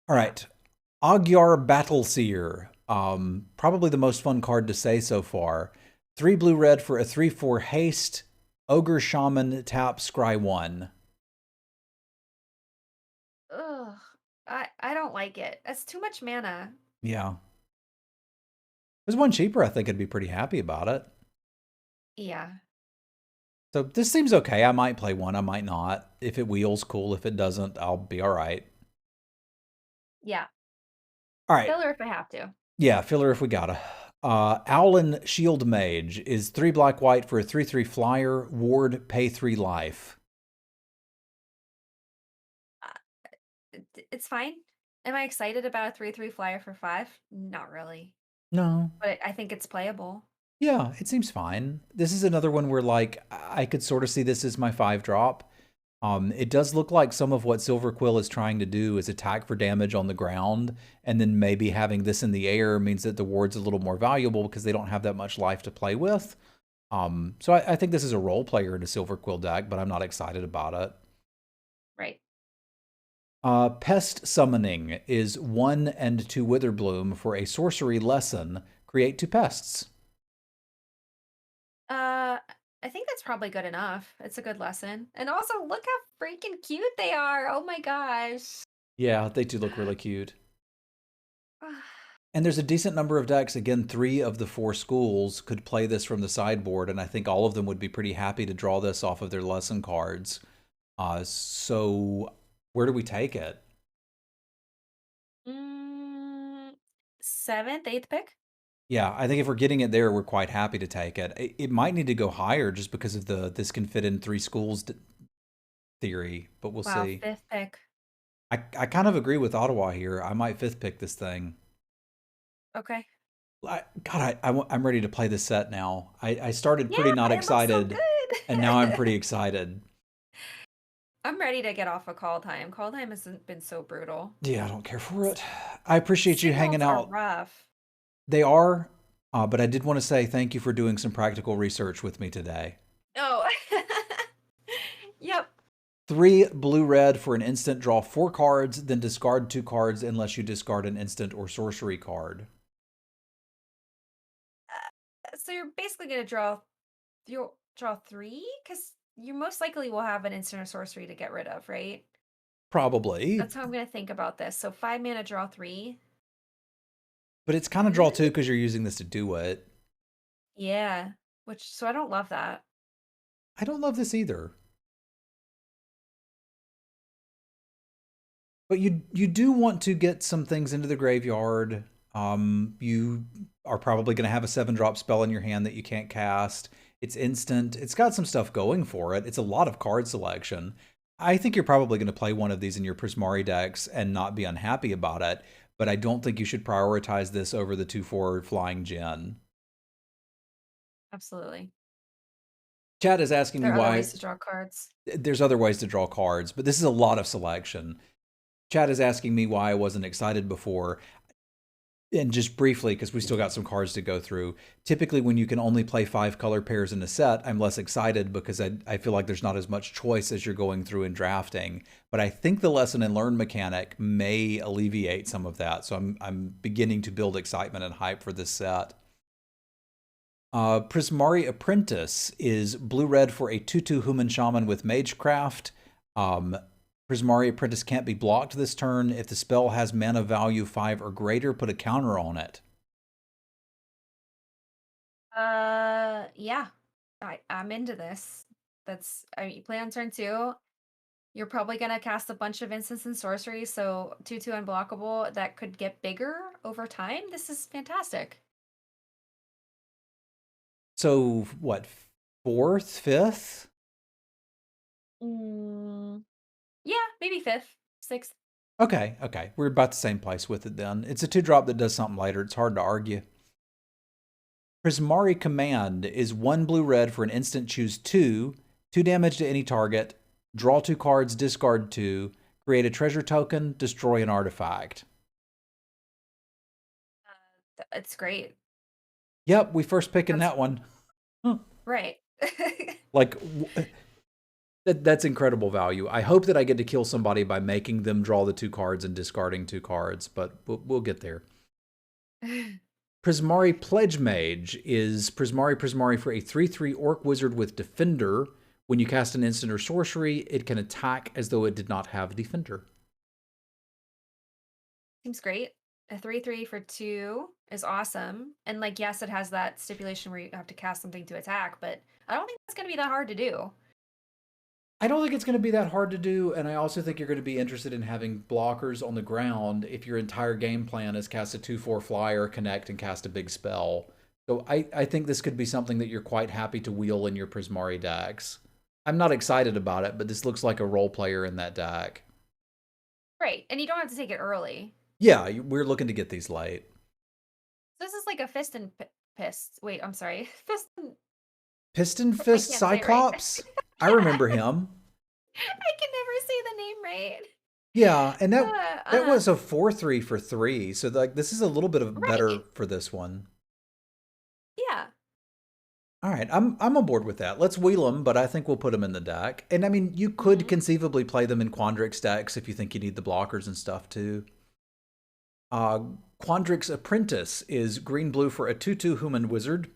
S2: All right, Agyar Battleseer. Probably the most fun card to say so far. 3 blue-red for a 3/4 haste. Ogre Shaman, tap, scry 1.
S1: Ugh. I don't like it. That's too much mana.
S2: Yeah. If there's one cheaper, I think I'd be pretty happy about it.
S1: Yeah.
S2: So this seems okay. I might play one, I might not. If it wheels, cool. If it doesn't, I'll be all right.
S1: Yeah.
S2: All right.
S1: Filler if I have to.
S2: Yeah, filler if we gotta. Owlin Shield Mage is 3 black-white for a 3/3 flyer. Ward, pay 3 life.
S1: It's fine. Am I excited about a 3/3 flyer for 5? Not really.
S2: No.
S1: But I think it's playable.
S2: Yeah, it seems fine. This is another one where, like, I could sort of see this as my 5-drop. It does look like some of what Silverquill is trying to do is attack for damage on the ground, and then maybe having this in the air means that the ward's a little more valuable because they don't have that much life to play with. So I think this is a role player in a Silverquill deck, but I'm not excited about it.
S1: Right.
S2: Pest Summoning is 1 and 2 Witherbloom for a sorcery lesson. Create 2 pests.
S1: I think that's probably good enough. It's a good lesson. And also, look how freaking cute they are. Oh my gosh.
S2: Yeah, they do look really cute. And there's a decent number of decks. Again, 3 of the 4 schools could play this from the sideboard, and I think all of them would be pretty happy to draw this off of their lesson cards. So where do we take it?
S1: 7th, 8th pick?
S2: Yeah, I think if we're getting it there, we're quite happy to take it. It might need to go higher just because of this can fit in 3 schools theory, but we'll see.
S1: 5th pick.
S2: I kind of agree with Ottawa here. I might 5th pick this thing.
S1: Okay.
S2: I'm ready to play this set now. I started pretty not excited,
S1: so
S2: and now I'm pretty excited.
S1: I'm ready to get off of call time. Call time hasn't been so brutal.
S2: Yeah, I don't care for it. I appreciate you hanging out.
S1: Rough.
S2: They are, but I did want to say thank you for doing some practical research with me today.
S1: Oh, yep.
S2: 3 blue-red for an instant, draw 4 cards, then discard 2 cards unless you discard an instant or sorcery card.
S1: So you're basically going to draw 3? Because you most likely will have an instant or sorcery to get rid of, right?
S2: Probably.
S1: That's how I'm going to think about this. So 5 mana, draw 3.
S2: But it's kind of draw 2 because you're using this to do it.
S1: Yeah, so I don't love that.
S2: I don't love this either. But you do want to get some things into the graveyard. You are probably going to have a 7-drop spell in your hand that you can't cast. It's instant. It's got some stuff going for it. It's a lot of card selection. I think you're probably going to play one of these in your Prismari decks and not be unhappy about it. But I don't think you should prioritize this over the 2/4 Flying Djinn.
S1: Absolutely.
S2: Chat is asking me why.
S1: There are other ways to draw cards.
S2: There's other ways to draw cards, but this is a lot of selection. Chat is asking me why I wasn't excited before. And just briefly, because we still got some cards to go through, typically when you can only play 5 color pairs in a set, I'm less excited because I feel like there's not as much choice as you're going through and drafting. But I think the lesson and learn mechanic may alleviate some of that. So I'm beginning to build excitement and hype for this set. Prismari Apprentice is blue-red for a 2/2 Human Shaman with Magecraft. Prismari Apprentice can't be blocked this turn. If the spell has mana value 5 or greater, put a counter on it.
S1: Yeah. I'm into this. You play on turn 2. You're probably gonna cast a bunch of instants and sorceries, so 2/2 unblockable that could get bigger over time. This is fantastic.
S2: So, what, 4th, 5th?
S1: Yeah, maybe 5th, 6th.
S2: Okay. We're about the same place with it then. It's a 2-drop that does something later. It's hard to argue. Prismari Command is 1 blue-red for an instant. Choose 2 damage to any target, draw 2 cards, discard 2, create a treasure token, destroy an artifact.
S1: It's great.
S2: Yep, we first picking that one.
S1: Right.
S2: Like, that's incredible value. I hope that I get to kill somebody by making them draw the 2 cards and discarding 2 cards, but we'll get there. Prismari Pledge Mage is Prismari for a 3/3 Orc Wizard with Defender. When you cast an instant or sorcery, it can attack as though it did not have Defender.
S1: Seems great. A 3/3 for 2 is awesome. And like, yes, it has that stipulation where you have to cast something to attack, but I don't think it's going to be that hard to do.
S2: I don't think it's going to be that hard to do, and I also think you're going to be interested in having blockers on the ground if your entire game plan is cast a 2/4 flyer, connect, and cast a big spell. So I think this could be something that you're quite happy to wheel in your Prismari decks. I'm not excited about it, but this looks like a role player in that deck.
S1: Right, and you don't have to take it early.
S2: Yeah, we're looking to get these late.
S1: So this is like a fist and pist. Wait, I'm sorry.
S2: Piston Fist Cyclops? Right. I remember him.
S1: I can never say the name right.
S2: Yeah, and that was a 4/3 for 3, so like this is a little bit of better for this one.
S1: Yeah.
S2: All right, I'm on board with that. Let's wheel them, but I think we'll put them in the deck. And I mean, you could conceivably play them in Quandrix decks if you think you need the blockers and stuff too. Quandrix Apprentice is green-blue for a 2/2 human wizard.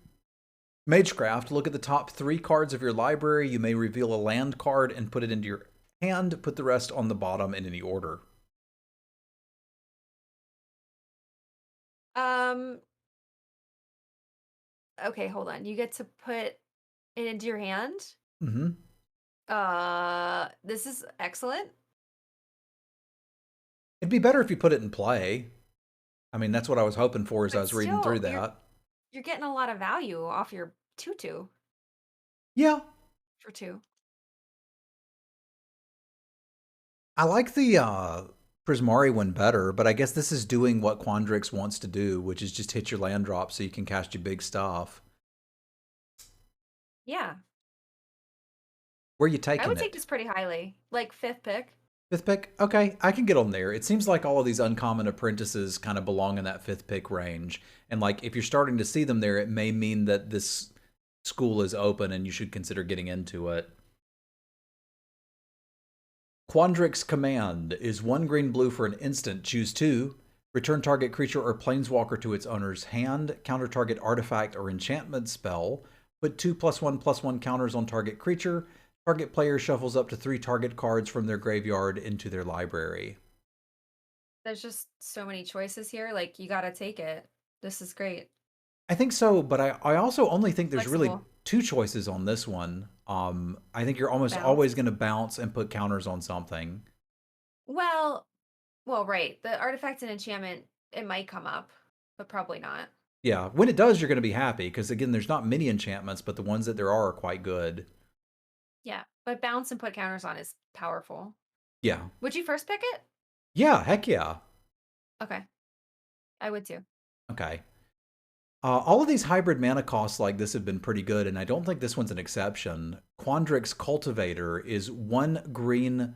S2: Magecraft, look at the top 3 cards of your library. You may reveal a land card and put it into your hand. Put the rest on the bottom in any order.
S1: Okay, hold on. You get to put it into your hand?
S2: Mm-hmm.
S1: This is excellent.
S2: It'd be better if you put it in play. I mean, that's what I was hoping for as I was reading through that.
S1: You're getting a lot of value off your 2/2.
S2: Yeah.
S1: For 2.
S2: I like the Prismari one better, but I guess this is doing what Quandrix wants to do, which is just hit your land drop so you can cast your big stuff.
S1: Yeah.
S2: Where are you taking it?
S1: I would take this pretty highly. Like 5th pick.
S2: 5th pick? Okay, I can get on there. It seems like all of these uncommon apprentices kind of belong in that 5th pick range. And like, if you're starting to see them there, it may mean that this school is open and you should consider getting into it. Quandrix Command is 1 green-blue for an instant. Choose 2. Return target creature or planeswalker to its owner's hand. Counter target artifact or enchantment spell. Put 2 +1/+1 counters on target creature. Target player shuffles up to 3 target cards from their graveyard into their library.
S1: There's just so many choices here. Like, you gotta take it. This is great.
S2: I think so, but I also only think there's really 2 choices on this one. I think you're almost always going to bounce and put counters on something.
S1: Well, right. The artifact and enchantment, it might come up, but probably not.
S2: Yeah, when it does, you're going to be happy, because again, there's not many enchantments, but the ones that there are quite good.
S1: Yeah, but bounce and put counters on is powerful.
S2: Yeah.
S1: Would you first pick it?
S2: Yeah, heck yeah.
S1: Okay. I would too.
S2: Okay. All of these hybrid mana costs like this have been pretty good, and I don't think this one's an exception. Quandrix Cultivator is 1 green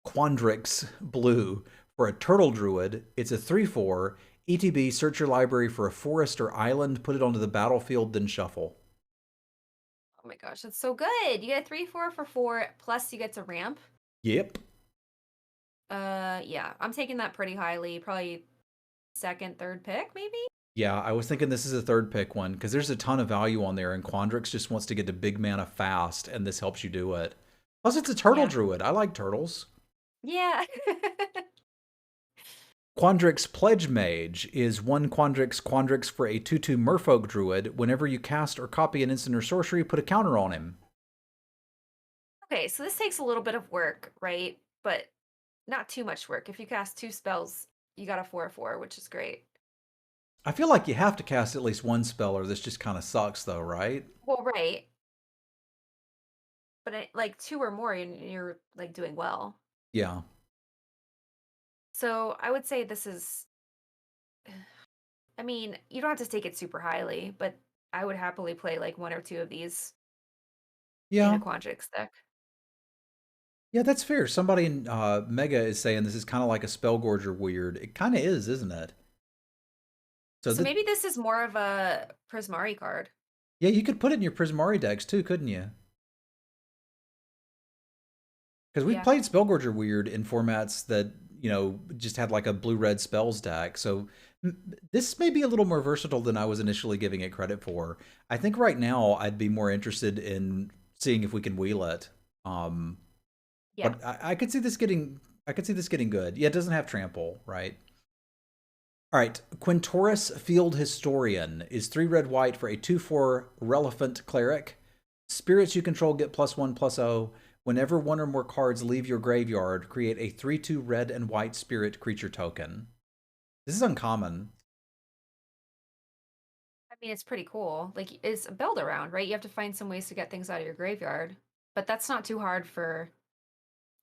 S2: Quandrix blue for a Turtle Druid. It's a 3/4. ETB, search your library for a forest or island, put it onto the battlefield, then shuffle.
S1: Oh my gosh, that's so good. You get a 3/4 for 4, plus you get to ramp.
S2: Yep.
S1: Yeah, I'm taking that pretty highly. Probably 2nd, 3rd pick, maybe?
S2: Yeah, I was thinking this is a 3rd pick one, because there's a ton of value on there, and Quandrix just wants to get to big mana fast, and this helps you do it. Plus, it's a Turtle Druid. I like turtles.
S1: Yeah.
S2: Quandrix Pledge Mage is 1 Quandrix for a 2/2 Merfolk Druid. Whenever you cast or copy an instant or sorcery, put a counter on him.
S1: Okay, so this takes a little bit of work, right? But not too much work. If you cast 2 spells, you got a 4/4, which is great.
S2: I feel like you have to cast at least one spell or this just kind of sucks though, right?
S1: Well, right. But like 2 or more, and you're like doing well.
S2: Yeah.
S1: So I would say this is, I mean, you don't have to take it super highly, but I would happily play like 1 or 2 of these in a
S2: Yeah.
S1: Quandrix deck.
S2: Yeah, that's fair. Somebody in Mega is saying this is kind of like a Spellgorger weird. It kind of is, isn't it? So
S1: So maybe this is more of a Prismari card.
S2: yeah, you could put it in your Prismari decks too, couldn't you? Because we've
S1: Yeah.
S2: played Spellgorger weird in formats that, just had like a blue-red spells deck. So this may be a little more versatile than I was initially giving it credit for. I think right now I'd be more interested in seeing if we can wheel it.
S1: Yeah.
S2: But I could see this getting good. Yeah, it doesn't have trample, right? All right, Quintoris Field Historian is 3 red white for a 2/4 relevant cleric. Spirits you control get +1/+0. Whenever 1 or more cards leave your graveyard, create a 3/2 red and white spirit creature token. This is uncommon.
S1: I mean, it's pretty cool. Like, it's a build around, right? You have to find some ways to get things out of your graveyard. But that's not too hard for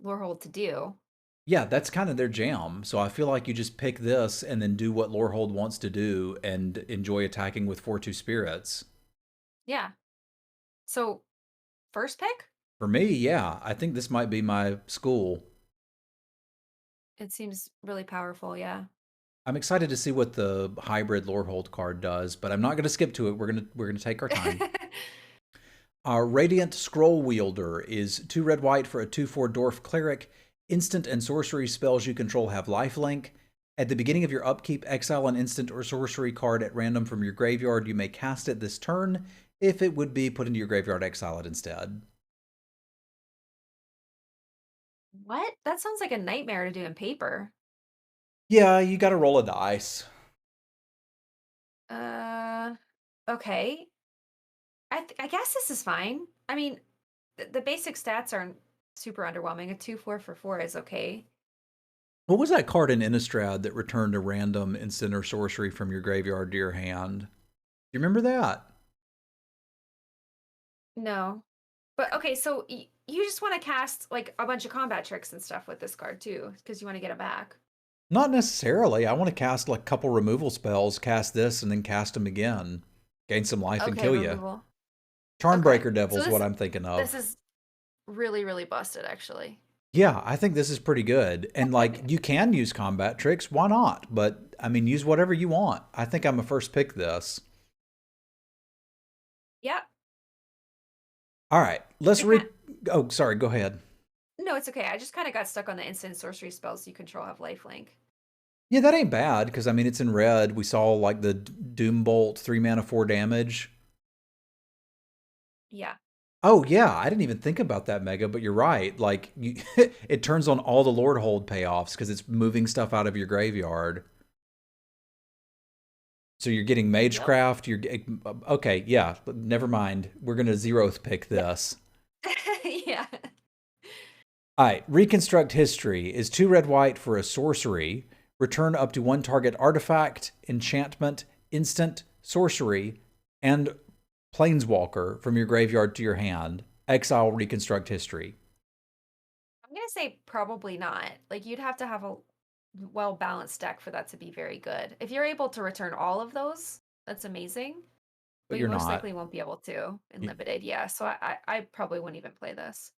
S1: Lorehold to do.
S2: Yeah, that's kind of their jam. So I feel like you just pick this and then do what Lorehold wants to do and enjoy attacking with 4/2 spirits.
S1: Yeah. So, first pick?
S2: For me, yeah, I think this might be my school.
S1: It seems really powerful, yeah.
S2: I'm excited to see what the hybrid Lorehold card does, but I'm not going to skip to it. We're gonna take our time. Our Radiant Scroll Wielder is 2 red white for a 2/4 Dwarf Cleric. Instant and sorcery spells you control have lifelink. At the beginning of your upkeep, exile an instant or sorcery card at random from your graveyard. You may cast it this turn. If it would be put into your graveyard, exile it instead.
S1: What? That sounds like a nightmare to do in paper.
S2: Yeah, you got to roll a dice.
S1: Uh, okay. I guess this is fine. I mean, the basic stats aren't super underwhelming. A 2/4 for 4 is okay.
S2: What was that card in Innistrad that returned a random instant or sorcery from your graveyard to your hand? Do you remember that?
S1: No. But okay, so you just want to cast like a bunch of combat tricks and stuff with this card too, because you want to get it back.
S2: Not necessarily. I want to cast like a couple removal spells, cast this, and then cast them again. Gain some life and
S1: Okay,
S2: kill
S1: removal.
S2: you.
S1: Okay.
S2: Charmbreaker Devil's
S1: So
S2: what I'm thinking of.
S1: this is really, really busted, actually.
S2: Yeah, I think this is pretty good. And like you can use combat tricks, why not? But I mean, use whatever you want. I think I'm a first pick this.
S1: Yeah.
S2: All right, let's read. Oh, sorry, go ahead.
S1: No, it's okay. I just kind of got stuck on the instant sorcery spells you control have lifelink.
S2: Yeah, that ain't bad because I mean it's in red. We saw like the Doom Bolt 3 mana 4 damage.
S1: Yeah.
S2: Oh yeah, I didn't even think about that, Mega, but you're right. Like it turns on all the Lord Hold payoffs because it's moving stuff out of your graveyard. So you're getting Magecraft. You're okay. Yeah, never mind. We're gonna 0th pick this.
S1: Yeah.
S2: All right. Reconstruct History is 2 red white for a sorcery. Return up to 1 target artifact, enchantment, instant, sorcery, and planeswalker from your graveyard to your hand. Exile Reconstruct History.
S1: I'm going to say probably not. Like, you'd have to have a well-balanced deck for that to be very good. If you're able to return all of those, that's amazing.
S2: But
S1: You
S2: you're
S1: most
S2: not.
S1: likely won't be able to in limited. Yeah, so I probably wouldn't even play this.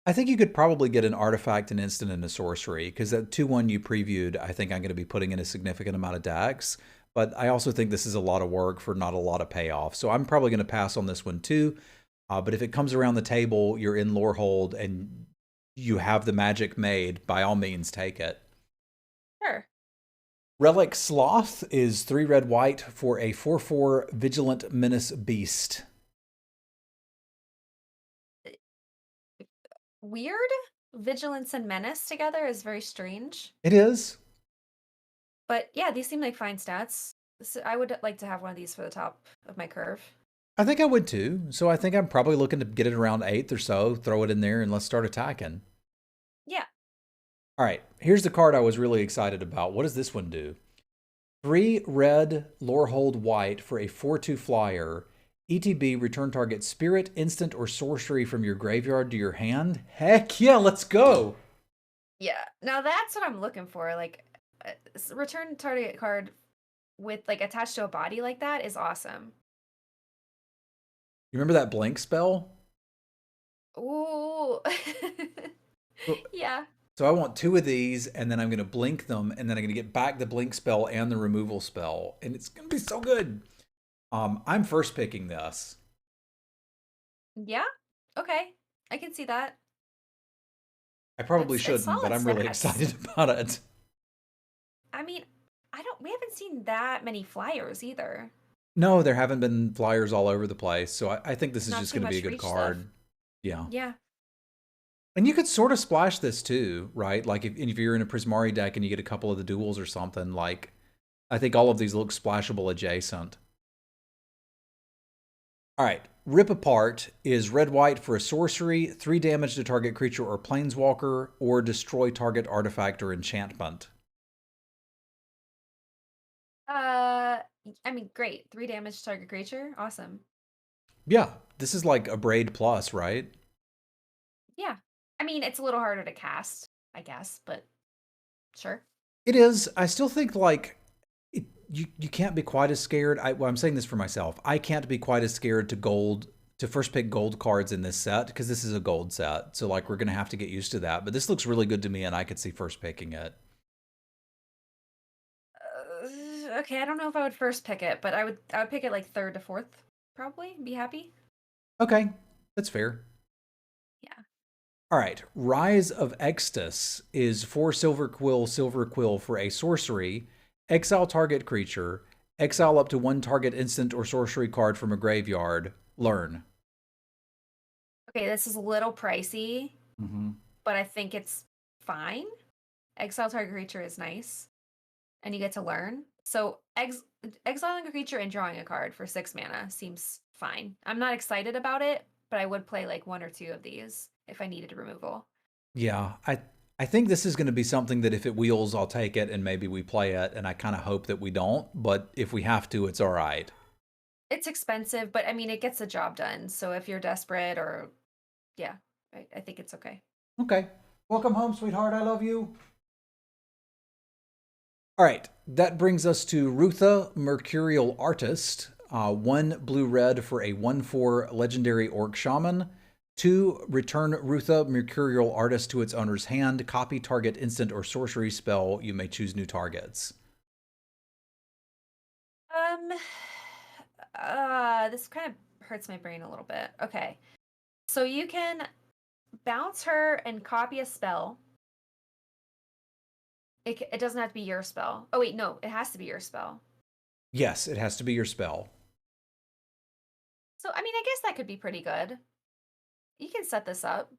S2: I think you could probably get an artifact, an instant, and a sorcery, because that 2/1 you previewed, I think I'm going to be putting in a significant amount of decks. But I also think this is a lot of work for not a lot of payoff. So I'm probably going to pass on this one too. But if it comes around the table, you're in Lorehold, and you have the magic made, by all means, take it.
S1: Sure.
S2: Relic Sloth is 3 red white for a 4/4 Vigilant Menace Beast.
S1: Weird. Vigilance and Menace together is very strange.
S2: It is.
S1: But yeah, these seem like fine stats. So I would like to have one of these for the top of my curve.
S2: I think I would too. So I think I'm probably looking to get it around 8th or so, throw it in there, and let's start attacking.
S1: Yeah.
S2: All right, here's the card I was really excited about. What does this one do? 3 red, Lorehold white for a 4/2 flyer. ETB, return target spirit, instant, or sorcery from your graveyard to your hand. Heck yeah, let's go.
S1: Yeah. Now that's what I'm looking for. Like, return target card with like attached to a body like that is awesome.
S2: You remember that blink spell?
S1: Ooh. Yeah.
S2: So I want 2 of these, and then I'm going to blink them, and then I'm going to get back the blink spell and the removal spell, and it's going to be so good. I'm first picking this.
S1: Yeah. Okay. I can see that.
S2: I probably
S1: It's
S2: shouldn't, but
S1: solid
S2: I'm really
S1: stats.
S2: excited about it.
S1: I mean, we haven't seen that many flyers either.
S2: No, there haven't been flyers all over the place, so I think this is
S1: Not
S2: just
S1: too
S2: going to be a
S1: much
S2: good
S1: reach
S2: card.
S1: stuff.
S2: Yeah.
S1: Yeah.
S2: And you could sort of splash this too, right? Like if you're in a Prismari deck and you get a couple of the duels or something, like I think all of these look splashable adjacent. All right, Rip Apart is red-white for a sorcery, 3 damage to target creature or planeswalker, or destroy target artifact or enchantment.
S1: I mean, great. 3 damage to target creature. Awesome.
S2: Yeah, this is like a Braid Plus, right?
S1: Yeah. I mean, it's a little harder to cast, I guess, but sure.
S2: It is. I still think like you can't be quite as scared. Well, I'm saying this for myself. I can't be quite as scared to first pick gold cards in this set because this is a gold set. So like we're gonna have to get used to that. But this looks really good to me, and I could see first picking it.
S1: Okay, I don't know if I would first pick it, but I would pick it like 3rd to 4th, probably. Be happy.
S2: Okay, that's fair.
S1: Yeah.
S2: All right, Rise of Extus is 4 silver quill for a sorcery. Exile target creature. Exile up to 1 target instant or sorcery card from a graveyard. Learn.
S1: Okay, this is a little pricey,
S2: Mm-hmm.
S1: but I think it's fine. Exile target creature is nice, and you get to learn. So exiling a creature and drawing a card for 6 mana seems fine. I'm not excited about it, but I would play like 1 or 2 of these if I needed removal.
S2: Yeah, I think this is going to be something that if it wheels, I'll take it and maybe we play it. And I kind of hope that we don't. But if we have to, it's all right.
S1: It's expensive, but I mean, it gets the job done. So if you're desperate or, yeah, I think it's okay.
S2: Okay. Welcome home, sweetheart. I love you. All right, that brings us to Rutha, Mercurial Artist. 1 blue-red for a 1/4 legendary orc shaman. 2, return Rutha, Mercurial Artist to its owner's hand. Copy target instant or sorcery spell. You may choose new targets.
S1: Um, this kind of hurts my brain a little bit. Okay. So you can bounce her and copy a spell. It doesn't have to be your spell. Oh, wait, no, it has to be your spell.
S2: Yes, it has to be your spell.
S1: So, I mean, I guess that could be pretty good. You can set this up.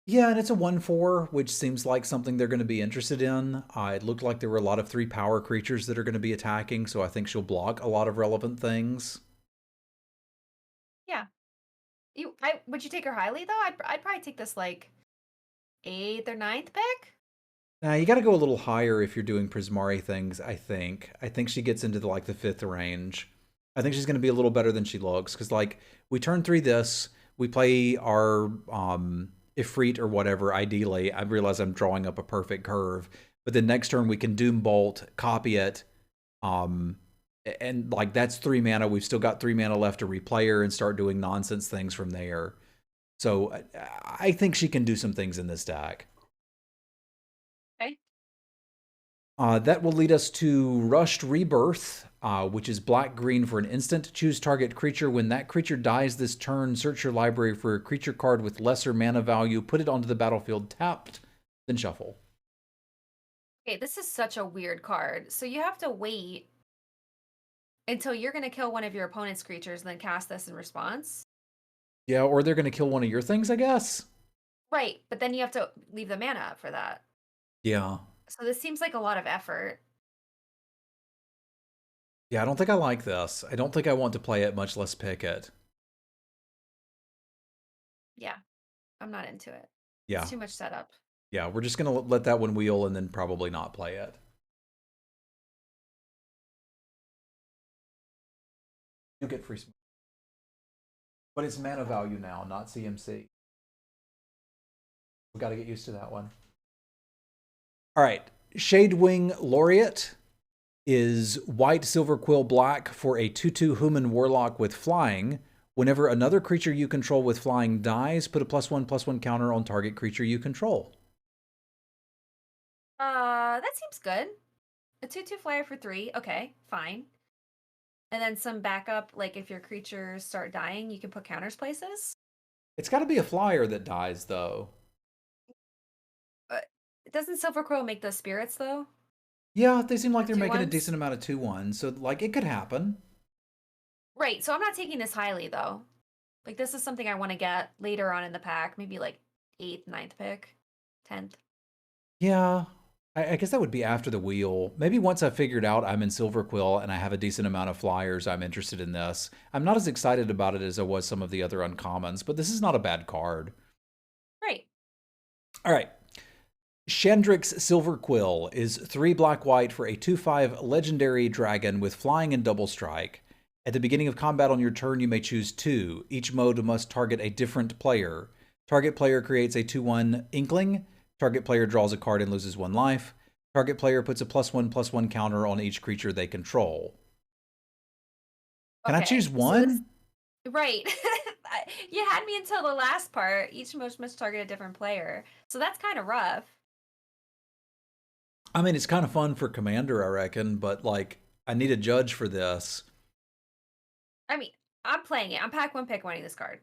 S2: Yeah, and it's a 1/4, which seems like something they're going to be interested in. It looked like there were a lot of 3 power creatures that are going to be attacking, so I think she'll block a lot of relevant things.
S1: Yeah. Would you take her highly though? I'd probably take this like 8th or 9th pick.
S2: Now, you got to go a little higher if you're doing Prismari things, I think. I think she gets into the 5th range. I think she's going to be a little better than she looks, because, like, we turn 3 this, we play our Ifrit or whatever, ideally. I realize I'm drawing up a perfect curve. But then next turn, we can Doom Bolt, copy it, and, like, that's 3 mana. We've still got 3 mana left to replay her and start doing nonsense things from there. So I think she can do some things in this deck.
S1: Okay.
S2: That will lead us to Rushed Rebirth, which is black-green for an instant. Choose target creature. When that creature dies this turn, search your library for a creature card with lesser mana value, put it onto the battlefield tapped, then shuffle.
S1: Okay, this is such a weird card. So you have to wait until you're going to kill one of your opponent's creatures and then cast this in response.
S2: Yeah, or they're going to kill one of your things, I guess.
S1: Right, but then you have to leave the mana up for that.
S2: Yeah.
S1: So this seems like a lot of effort.
S2: Yeah, I don't think I like this. I don't think I want to play it, much less pick it.
S1: Yeah, I'm not into it. It's
S2: Yeah.
S1: too much setup.
S2: Yeah, we're just going to let that one wheel and then probably not play it. You'll get free. But it's mana value now, not CMC. We got to get used to that one. All right. Shadewing Laureate is white, silver, quill, black for a 2/2 human warlock with flying. Whenever another creature you control with flying dies, put a +1/+1 counter on target creature you control.
S1: That seems good. A 2/2 flyer for 3. Okay, fine. And then some backup, like if your creatures start dying, you can put counters places.
S2: It's got to be a flyer that dies, though.
S1: Doesn't Silver Quill make those spirits though?
S2: Yeah, they seem like
S1: The
S2: they're
S1: two
S2: making a
S1: ones?
S2: decent amount of 2/1, so like it could happen.
S1: Right, so I'm not taking this highly though. Like this is something I want to get later on in the pack, maybe like 8th, 9th pick, 10th.
S2: Yeah, I guess that would be after the wheel. Maybe once I figured out I'm in Silver Quill and I have a decent amount of flyers, I'm interested in this. I'm not as excited about it as I was some of the other uncommons, but this is not a bad card.
S1: Right.
S2: All right. Shandrix Silver Quill is 3 black white for a 2/5 legendary dragon with flying and double strike. At the beginning of combat on your turn, you may choose 2. Each mode must target a different player. Target player creates a 2/1 Inkling. Target player draws a card and loses 1 life. Target player puts a +1/+1 counter on each creature they control. Can I choose
S1: Okay. So this
S2: 1?
S1: right. You had me until the last part. Each must target a different player. So that's kind of rough.
S2: I mean, it's kind of fun for Commander, I reckon, but like, I need a judge for this.
S1: I mean, I'm playing it. I'm pack one pick winning this card.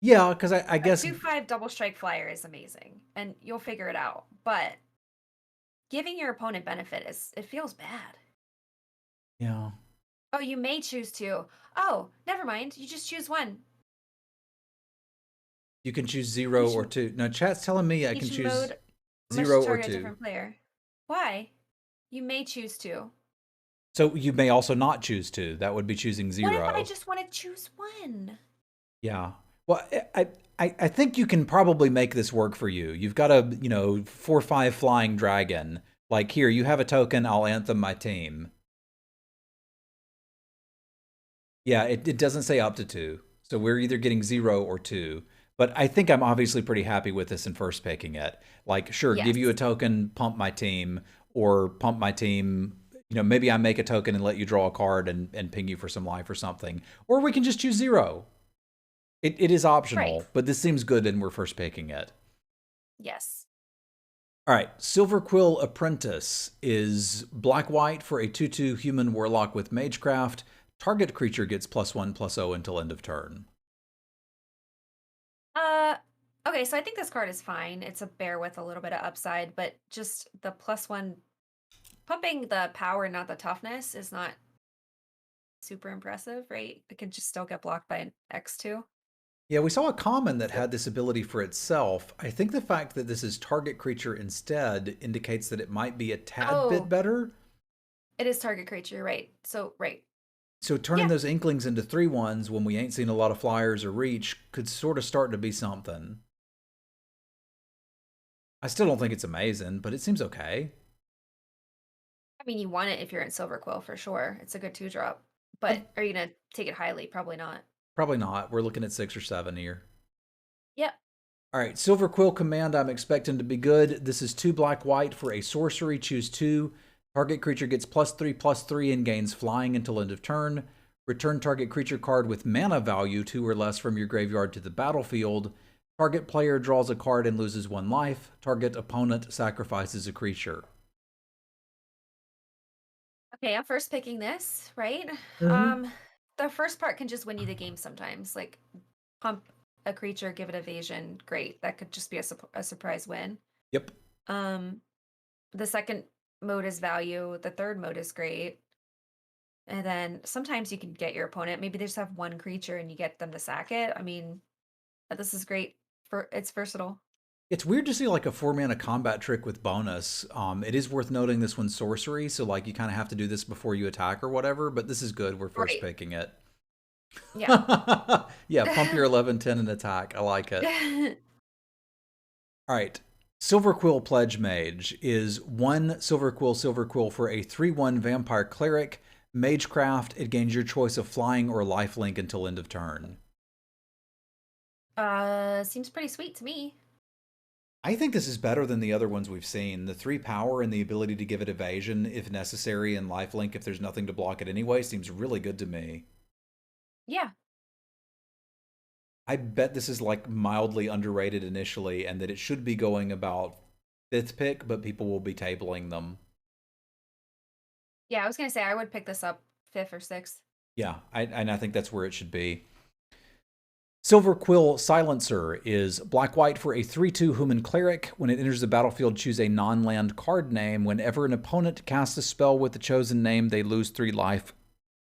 S2: Yeah, because I
S1: A
S2: guess
S1: 2/5 double strike flyer is amazing, and you'll figure it out. But giving your opponent benefit is it feels bad.
S2: yeah.
S1: Oh, you may choose to. Oh, never mind. You just choose one.
S2: You can choose 0
S1: Each
S2: or 2. Now, chat's telling me I can
S1: each
S2: choose
S1: mode must
S2: 0 or
S1: target a
S2: 2.
S1: different player. Why? You may choose to.
S2: So you may also not choose to. That would be choosing
S1: What if I
S2: 0.
S1: just want to choose one?
S2: Yeah. Well, I think you can probably make this work for you. You've got a, 4/5 flying dragon. Like, here, you have a token, I'll anthem my team. Yeah, it doesn't say up to 2. So we're either getting 0 or 2. But I think I'm obviously pretty happy with this in first picking it. Like, sure, give you a
S1: Yes.
S2: token, pump my team, or pump my team. Maybe I make a token and let you draw a card and ping you for some life or something. Or we can just choose 0. It is
S1: Right.
S2: optional, but this seems good and we're first picking it.
S1: Yes.
S2: All right, Silver Quill Apprentice is black-white for a 2/2 human warlock with Magecraft. Target creature gets +1/+0 until end of turn.
S1: Uh, okay, so I think this card is fine. It's a bear with a little bit of upside, but just the +1 pumping the power, not the toughness, is not super impressive, right? It can just still get blocked by an X2.
S2: Yeah, we saw a common that
S1: So
S2: had this ability for itself. I think the fact that this is target creature instead indicates that it might be a tad bit
S1: oh,
S2: better.
S1: it is target creature, right? So right.
S2: So turning
S1: Yeah.
S2: those Inklings into 3/1s when we ain't seen a lot of flyers or reach could sort of start to be something. I still don't think it's amazing, but it seems okay.
S1: I mean, you want it if you're in Silver Quill for sure. It's a good 2-drop. But are you gonna take it highly? Probably not.
S2: Probably not. We're looking at 6 or 7 here.
S1: Yep.
S2: All right, Silver Quill Command, I'm expecting to be good. This is 2 black white for a sorcery. Choose 2. Target creature gets +3/+3 and gains flying until end of turn. Return target creature card with mana value 2 or less from your graveyard to the battlefield. Target player draws a card and loses 1 life. Target opponent sacrifices a creature.
S1: Okay, I'm first picking this, right?
S2: Mm-hmm.
S1: The first part can just win you the game sometimes. Like pump a creature, give it evasion. Great. That could just be a surprise win.
S2: Yep.
S1: Um, the second mode is value. The third mode is great. And then sometimes you can get your opponent. Maybe they just have one creature and you get them to sack it. I mean, this is great for it's versatile.
S2: It's weird to see like a 4-mana combat trick with bonus. It is worth noting this one's sorcery, so like you kind of have to do this before you attack or whatever, but this is good. We're first
S1: Right.
S2: picking it.
S1: Yeah.
S2: Yeah, pump your 11-10 and attack. I like it. All right. Silver Quill Pledge Mage is 1 Silver Quill for a 3/1 Vampire Cleric. Magecraft, it gains your choice of flying or lifelink until end of turn.
S1: Seems pretty sweet to me.
S2: I think this is better than the other ones we've seen. The 3 power and the ability to give it evasion if necessary and lifelink if there's nothing to block it anyway seems really good to me.
S1: Yeah.
S2: I bet this is like mildly underrated initially and that it should be going about 5th pick, but people will be tabling them.
S1: Yeah, I was gonna say I would pick this up 5th or 6th.
S2: Yeah, and I think that's where it should be. Silver Quill Silencer is black-white for a 3/2 human cleric. When it enters the battlefield, choose a non-land card name. Whenever an opponent casts a spell with the chosen name, they lose 3 life,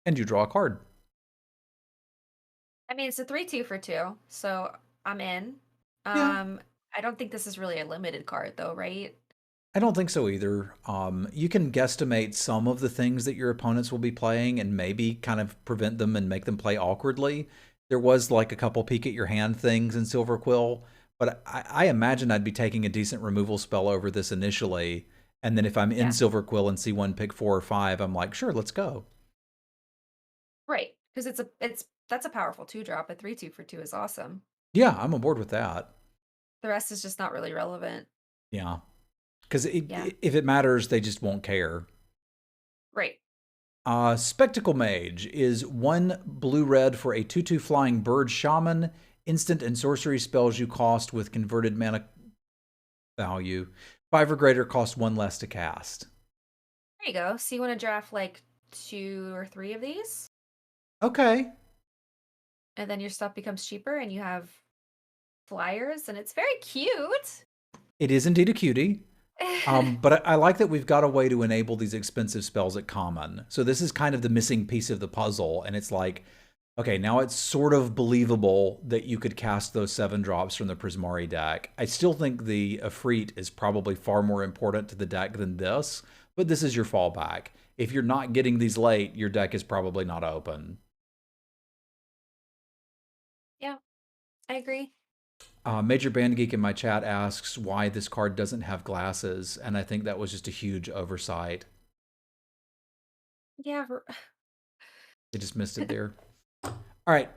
S2: and you draw a card.
S1: I mean, it's a 3/2 for 2, so I'm in.
S2: Yeah,
S1: I don't think this is really a limited card though, right?
S2: I don't think so either. You can guesstimate some of the things that your opponents will be playing and maybe kind of prevent them and make them play awkwardly. There was like a couple peek at your hand things in Silver Quill, but I imagine I'd be taking a decent removal spell over this initially. And then if I'm in
S1: Yeah.
S2: Silver Quill and see one pick 4 or 5, I'm like, sure, let's go.
S1: Right. Because that's a powerful 2-drop. A 3/2 for 2 is awesome.
S2: Yeah, I'm on board with that.
S1: The rest is just not really relevant.
S2: Yeah. Because
S1: Yeah.
S2: if it matters, they just won't care.
S1: Right.
S2: Spectacle Mage is 1 blue-red for a 2/2 flying bird shaman. Instant and sorcery spells you cost with converted mana value. 5 or greater cost 1 less to cast.
S1: There you go. So you want to draft like 2 or 3 of these?
S2: Okay.
S1: And then your stuff becomes cheaper and you have flyers and it's very cute.
S2: It is indeed a cutie. But I like that we've got a way to enable these expensive spells at common. So this is kind of the missing piece of the puzzle. And it's like, okay, now it's sort of believable that you could cast those 7 drops from the Prismari deck. I still think the Efreet is probably far more important to the deck than this, but this is your fallback. If you're not getting these late, your deck is probably not open.
S1: Yeah, I agree.
S2: Major Band Geek in my chat asks why this card doesn't have glasses, and I think that was just a huge oversight.
S1: Yeah.
S2: They just missed it there. All right.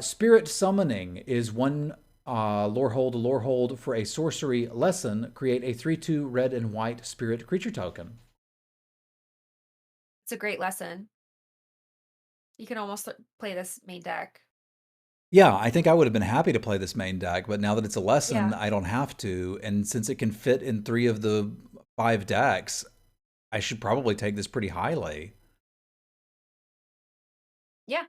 S2: Spirit Summoning is 1 lore hold for a sorcery lesson. Create a 3/2 red and white spirit creature token.
S1: It's a great lesson. You can almost play this main deck.
S2: Yeah, I think I would have been happy to play this main deck, but now that it's a lesson,
S1: Yeah.
S2: I don't have to. And since it can fit in 3 of the 5 decks, I should probably take this pretty highly.
S1: Yeah.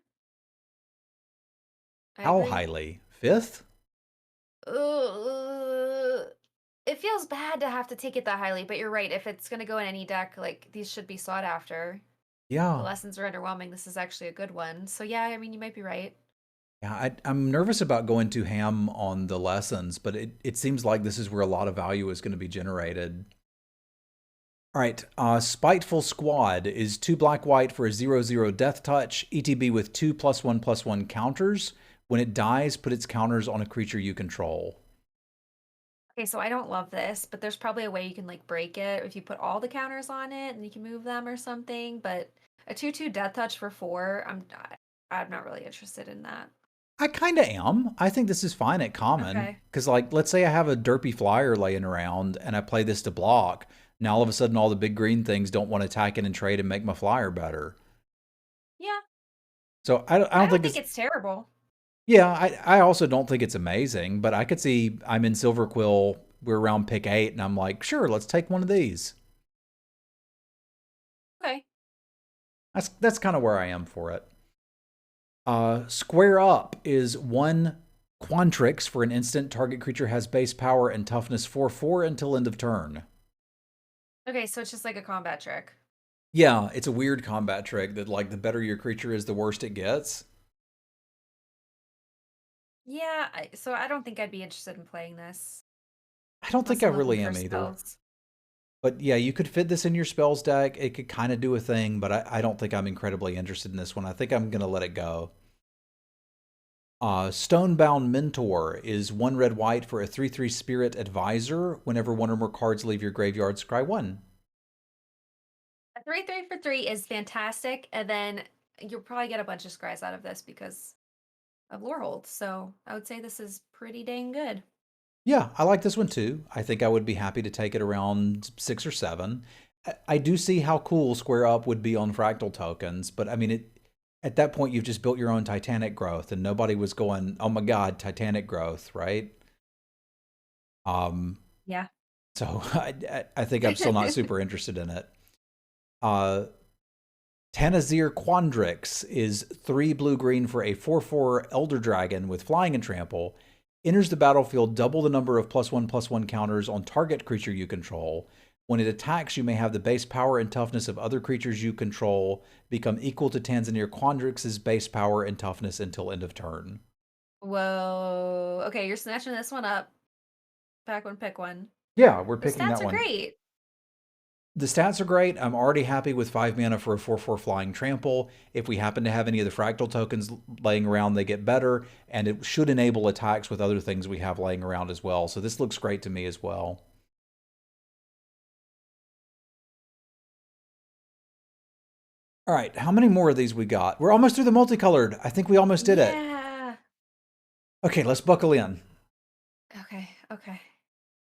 S1: I
S2: How
S1: agree.
S2: highly? 5th?
S1: It feels bad to have to take it that highly, but you're right. If it's going to go in any deck, like these should be sought after. The
S2: Yeah.
S1: lessons are underwhelming. This is actually a good one. So yeah, I mean, you might be right.
S2: Yeah, I'm nervous about going too ham on the lessons, but it seems like this is where a lot of value is going to be generated. All right, Spiteful Squad is 2 black-white for a 0/0 death touch, ETB with 2 +1/+1 counters. When it dies, put its counters on a creature you control.
S1: Okay, so I don't love this, but there's probably a way you can like break it if you put all the counters on it and you can move them or something. But a 2/2 death touch for 4, I'm not really interested in that.
S2: I kind of am. I think this is fine at common.
S1: Okay.
S2: Because, like, let's say I have a derpy flyer laying around and I play this to block. Now, all of a sudden, all the big green things don't want to attack in and trade and make my flyer better.
S1: Yeah.
S2: So I
S1: I
S2: don't
S1: don't
S2: think
S1: think
S2: it's.
S1: it's terrible.
S2: Yeah, I also don't think it's amazing, but I could see I'm in Silver Quill, we're around pick 8, and I'm like, sure, let's take one of these.
S1: Okay.
S2: That's kind of where I am for it. Square Up is 1 Quantrix for an instant. Target creature has base power and toughness 4/4 until end of turn.
S1: Okay, so it's just like a combat trick.
S2: Yeah, it's a weird combat trick that, like, the better your creature is, the worse it gets.
S1: Yeah, so I don't think I'd be interested in playing this.
S2: I don't think
S1: unless
S2: I
S1: I'm looking
S2: really
S1: for
S2: am either.
S1: spells.
S2: But yeah, you could fit this in your spells deck. It could kind of do a thing, but I don't think I'm incredibly interested in this one. I think I'm going to let it go. Stonebound Mentor is 1 red white for a 3/3 Spirit Advisor. Whenever one or more cards leave your graveyard, scry 1.
S1: A 3/3 for 3 is fantastic, and then you'll probably get a bunch of scries out of this because of Lorehold. So I would say this is pretty dang good.
S2: Yeah, I like this one too. I think I would be happy to take it around 6 or 7. I do see how cool Square Up would be on fractal tokens, but I mean, at that point, you've just built your own Titanic growth, and nobody was going, "Oh my God, Titanic growth," right?
S1: Yeah.
S2: So I think I'm still not super interested in it. Tanazir Quandrix is 3 blue-green for a 4/4 Elder Dragon with Flying and Trample. Enters the battlefield, double the number of +1/+1 counters on target creature you control. When it attacks, you may have the base power and toughness of other creatures you control become equal to Tanzanir Quandrix's base power and toughness until end of turn.
S1: Whoa. Okay, you're snatching this one up. Pack one, pick one.
S2: Yeah, we're
S1: The
S2: picking
S1: stats
S2: that
S1: are
S2: one.
S1: great.
S2: The stats are great. I'm already happy with 5 mana for a 4/4 Flying Trample. If we happen to have any of the fractal tokens laying around, they get better, and it should enable attacks with other things we have laying around as well. So this looks great to me as well. All right, how many more of these we got? We're almost through the multicolored. I think we almost did it.
S1: Yeah.
S2: Okay, let's buckle in.
S1: Okay, okay.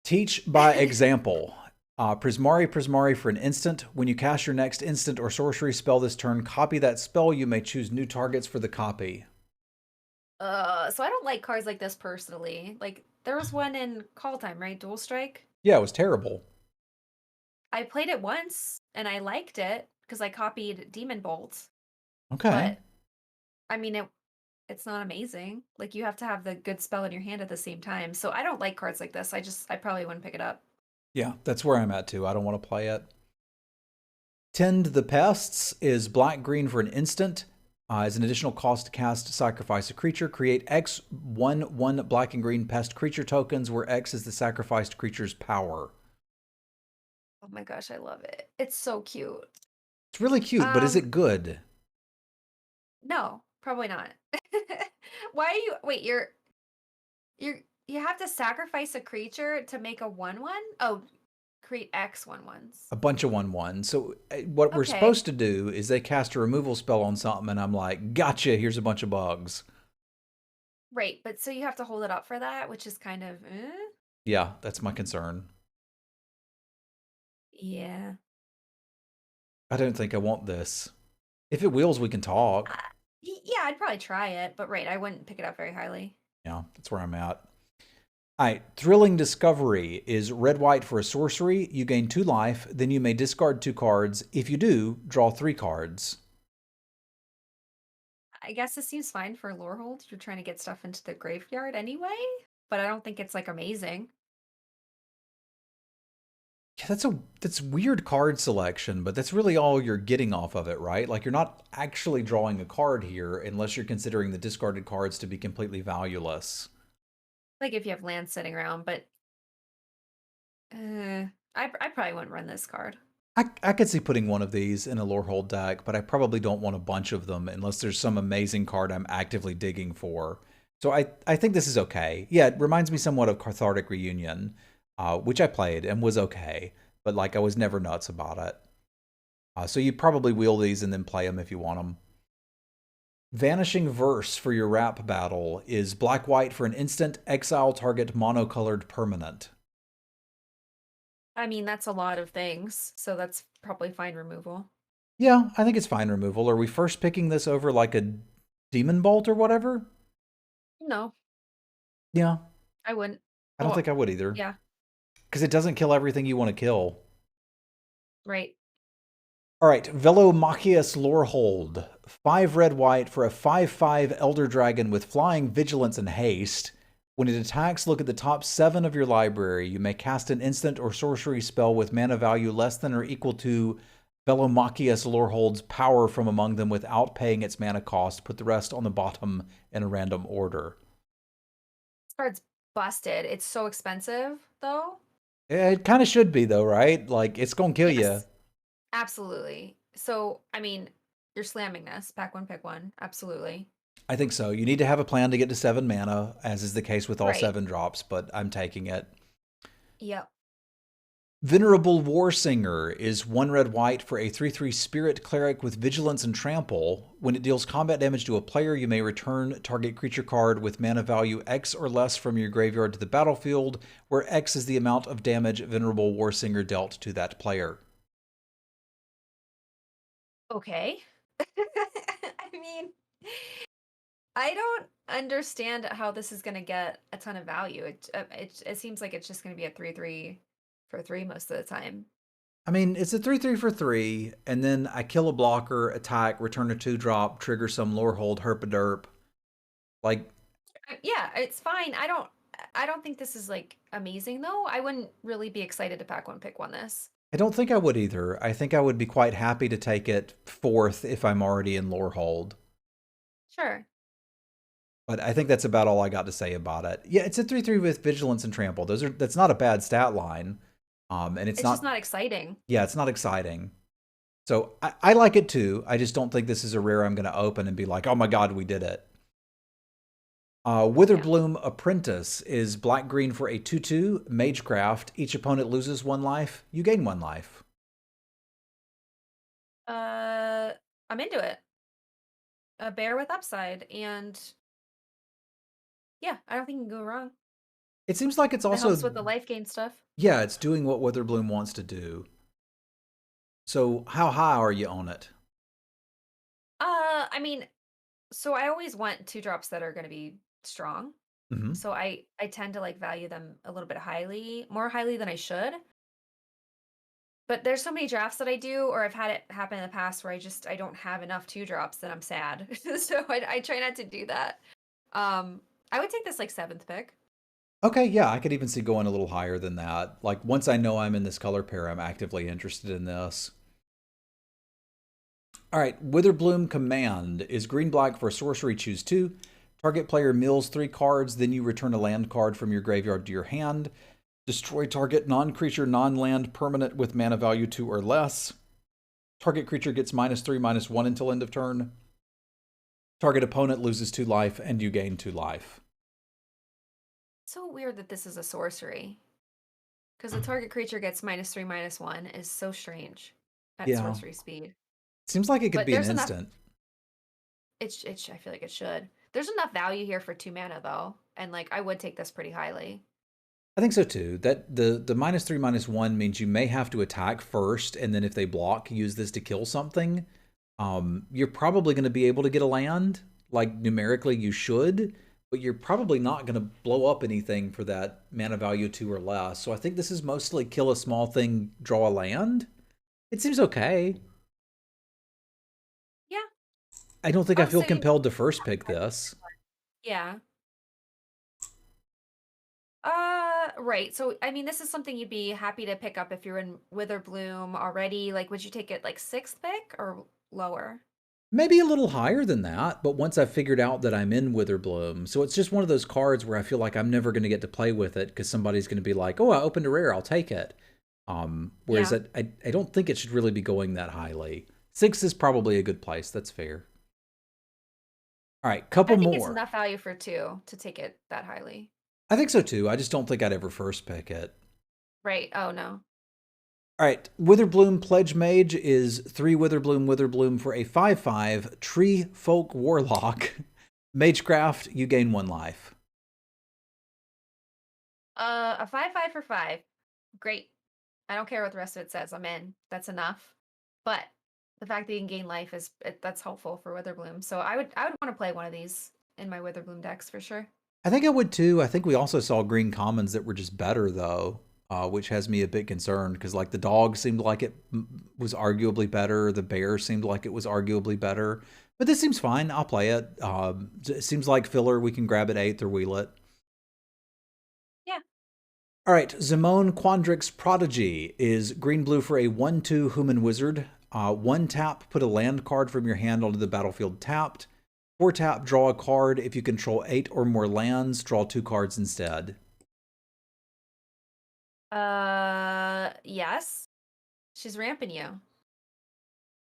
S2: Teach by example. Prismari for an instant. When you cast your next instant or sorcery spell this turn, copy that spell. You may choose new targets for the copy.
S1: So I don't like cards like this personally. Like, there was one in Call Time, right? Dual Strike?
S2: Yeah, it was terrible.
S1: I played it once, and I liked it, because I copied Demon Bolt.
S2: Okay.
S1: But, I mean, it's not amazing. Like, you have to have the good spell in your hand at the same time. So I don't like cards like this. I probably wouldn't pick it up.
S2: Yeah, that's where I'm at too. I don't want to play it. Tend the Pests is black-green for an instant. As an additional cost to cast, sacrifice a creature. Create X 1/1 black and green pest creature tokens, where X is the sacrificed creature's power.
S1: Oh my gosh, I love it. It's so cute.
S2: It's really cute, but is it good?
S1: No, probably not. Why are you wait, you have to sacrifice a creature to make a 1/1? Oh, create X 1/1s.
S2: A bunch of 1/1. So what we're
S1: Okay.
S2: supposed to do is they cast a removal spell on something, and I'm like, gotcha, here's a bunch of bugs.
S1: Right, but so you have to hold it up for that, which is kind of,
S2: Yeah, that's my concern.
S1: Yeah.
S2: I don't think I want this. If it wheels, we can talk.
S1: Yeah, I'd probably try it, but right, I wouldn't pick it up very highly.
S2: Yeah, that's where I'm at. All right, Thrilling Discovery is red-white for a sorcery. You gain 2 life, then you may discard 2 cards. If you do, draw 3 cards.
S1: I guess this seems fine for Lorehold. You're trying to get stuff into the graveyard anyway, but I don't think it's like amazing.
S2: Yeah, that's weird card selection, but that's really all you're getting off of it, right? Like, you're not actually drawing a card here unless you're considering the discarded cards to be completely valueless.
S1: Like if you have land sitting around, but I probably wouldn't run this card.
S2: I could see putting one of these in a Lorehold deck, but I probably don't want a bunch of them unless there's some amazing card I'm actively digging for. So I think this is okay. Yeah, it reminds me somewhat of Cathartic Reunion, which I played and was okay, but like I was never nuts about it. So you probably wheel these and then play them if you want them. Vanishing Verse for your rap battle is black-white for an instant, exile target monocolored permanent.
S1: I mean, that's a lot of things, so that's probably fine removal.
S2: Yeah, I think it's fine removal. Are we first picking this over like a Demon Bolt or whatever?
S1: No,
S2: Yeah.
S1: I wouldn't.
S2: I don't think I would either.
S1: Yeah.
S2: Because it doesn't kill everything you want to kill.
S1: Right.
S2: All right, Velomachius Lorehold. 5 red-white for a 5/5 Elder Dragon with Flying, Vigilance, and Haste. When it attacks, look at the top 7 of your library. You may cast an instant or sorcery spell with mana value less than or equal to Velomachius Lorehold's power from among them without paying its mana cost. Put the rest on the bottom in a random order.
S1: This card's busted. It's so expensive, though.
S2: It kind of should be though, right? Like it's gonna kill you.
S1: Yes, absolutely. So, I mean, you're slamming this. Pack one, pick one. Absolutely.
S2: I think so. You need to have a plan to get to 7 mana, as is the case with all
S1: Right.
S2: 7 drops, but I'm taking it.
S1: Yep.
S2: Venerable Warsinger is 1 red white for a 3/3 spirit cleric with vigilance and trample. When it deals combat damage to a player, you may return target creature card with mana value X or less from your graveyard to the battlefield, where X is the amount of damage Venerable Warsinger dealt to that player.
S1: Okay. I mean, I don't understand how this is going to get a ton of value. It seems like it's just going to be a 3/3 for 3 most of the time.
S2: I mean, it's a 3/3 for 3, and then I kill a blocker, attack, return a 2-drop, trigger some lore hold, herp-a-derp. Like,
S1: Yeah, it's fine. I don't think this is like amazing though. I wouldn't really be excited to pack one pick one this.
S2: I don't think I would either. I think I would be quite happy to take it 4th if I'm already in lore hold.
S1: Sure.
S2: But I think that's about all I got to say about it. Yeah, it's a 3/3 with vigilance and trample. That's not a bad stat line. And it's
S1: It's just
S2: not
S1: not exciting.
S2: yeah, it's not exciting. So I like it too. I just don't think this is a rare I'm gonna open and be like, oh my god, we did it.
S1: Yeah.
S2: Witherbloom Apprentice is black-green for a 2/2 Magecraft. Each opponent loses 1 life. You gain 1 life.
S1: I'm into it. A bear with upside, and yeah, I don't think you can go wrong.
S2: It seems like it's
S1: It helps
S2: also,
S1: with the life gain stuff.
S2: yeah, it's doing what Witherbloom wants to do. So how high are you on it?
S1: I mean, so I always want 2 drops that are going to be strong.
S2: Mm-hmm.
S1: So I tend to like value them a little bit more highly than I should. But there's so many drafts that I do, or I've had it happen in the past where I don't have enough 2 drops, that I'm sad. So I try not to do that. I would take this like 7th pick.
S2: Okay, yeah, I could even see going a little higher than that. Like, once I know I'm in this color pair, I'm actively interested in this. All right, Witherbloom Command is green-black for sorcery, choose 2. Target player mills 3 cards, then you return a land card from your graveyard to your hand. Destroy target non-creature, non-land permanent with mana value 2 or less. Target creature gets -3/-1 until end of turn. Target opponent loses 2 life, and you gain 2 life.
S1: So weird that this is a sorcery. Because the target creature gets -3/-1 is so strange at
S2: Yeah,
S1: sorcery speed.
S2: seems like it could
S1: But
S2: be an
S1: there's enough.
S2: instant.
S1: I feel like it should. There's enough value here for 2 mana though, and like I would take this pretty highly.
S2: I think so too. That the -3/-1 means you may have to attack first, and then if they block, use this to kill something. You're probably going to be able to get a land. Like numerically, you should, but you're probably not going to blow up anything for that mana value 2 or less. So I think this is mostly kill a small thing, draw a land. It seems okay.
S1: Yeah.
S2: I don't think I
S1: Oh,
S2: feel
S1: so you
S2: compelled to first pick this.
S1: yeah. Right. So I mean, this is something you'd be happy to pick up if you're in Witherbloom already. Like, would you take it like 6th pick or lower?
S2: Maybe a little higher than that, but once I've figured out that I'm in Witherbloom, so it's just one of those cards where I feel like I'm never going to get to play with it because somebody's going to be like, "Oh, I opened a rare, I'll take it." Whereas
S1: Yeah.
S2: I don't think it should really be going that highly. 6 is probably a good place. That's fair. All right, couple
S1: I think it's
S2: more.
S1: enough value for 2 to take it that highly.
S2: I think so too. I just don't think I'd ever first pick it.
S1: Right. Oh no.
S2: All right, Witherbloom Pledge Mage is 3 Witherbloom for a 5/5 Tree Folk Warlock. Magecraft, you gain 1 life.
S1: A 5/5 for 5. Great. I don't care what the rest of it says. I'm in. That's enough. But the fact that you can gain life that's helpful for Witherbloom. So I would want to play one of these in my Witherbloom decks for sure.
S2: I think I would too. I think we also saw green commons that were just better though, which has me a bit concerned because like the dog seemed like it was arguably better. The bear seemed like it was arguably better. But this seems fine. I'll play it. It seems like filler. We can grab it 8th or wheel it.
S1: Yeah.
S2: All right, Zimone Quandrix Prodigy is green-blue for a 1/2 human wizard. 1 tap, put a land card from your hand onto the battlefield tapped. 4 tap, draw a card. If you control 8 or more lands, draw 2 cards instead.
S1: Yes. She's ramping you.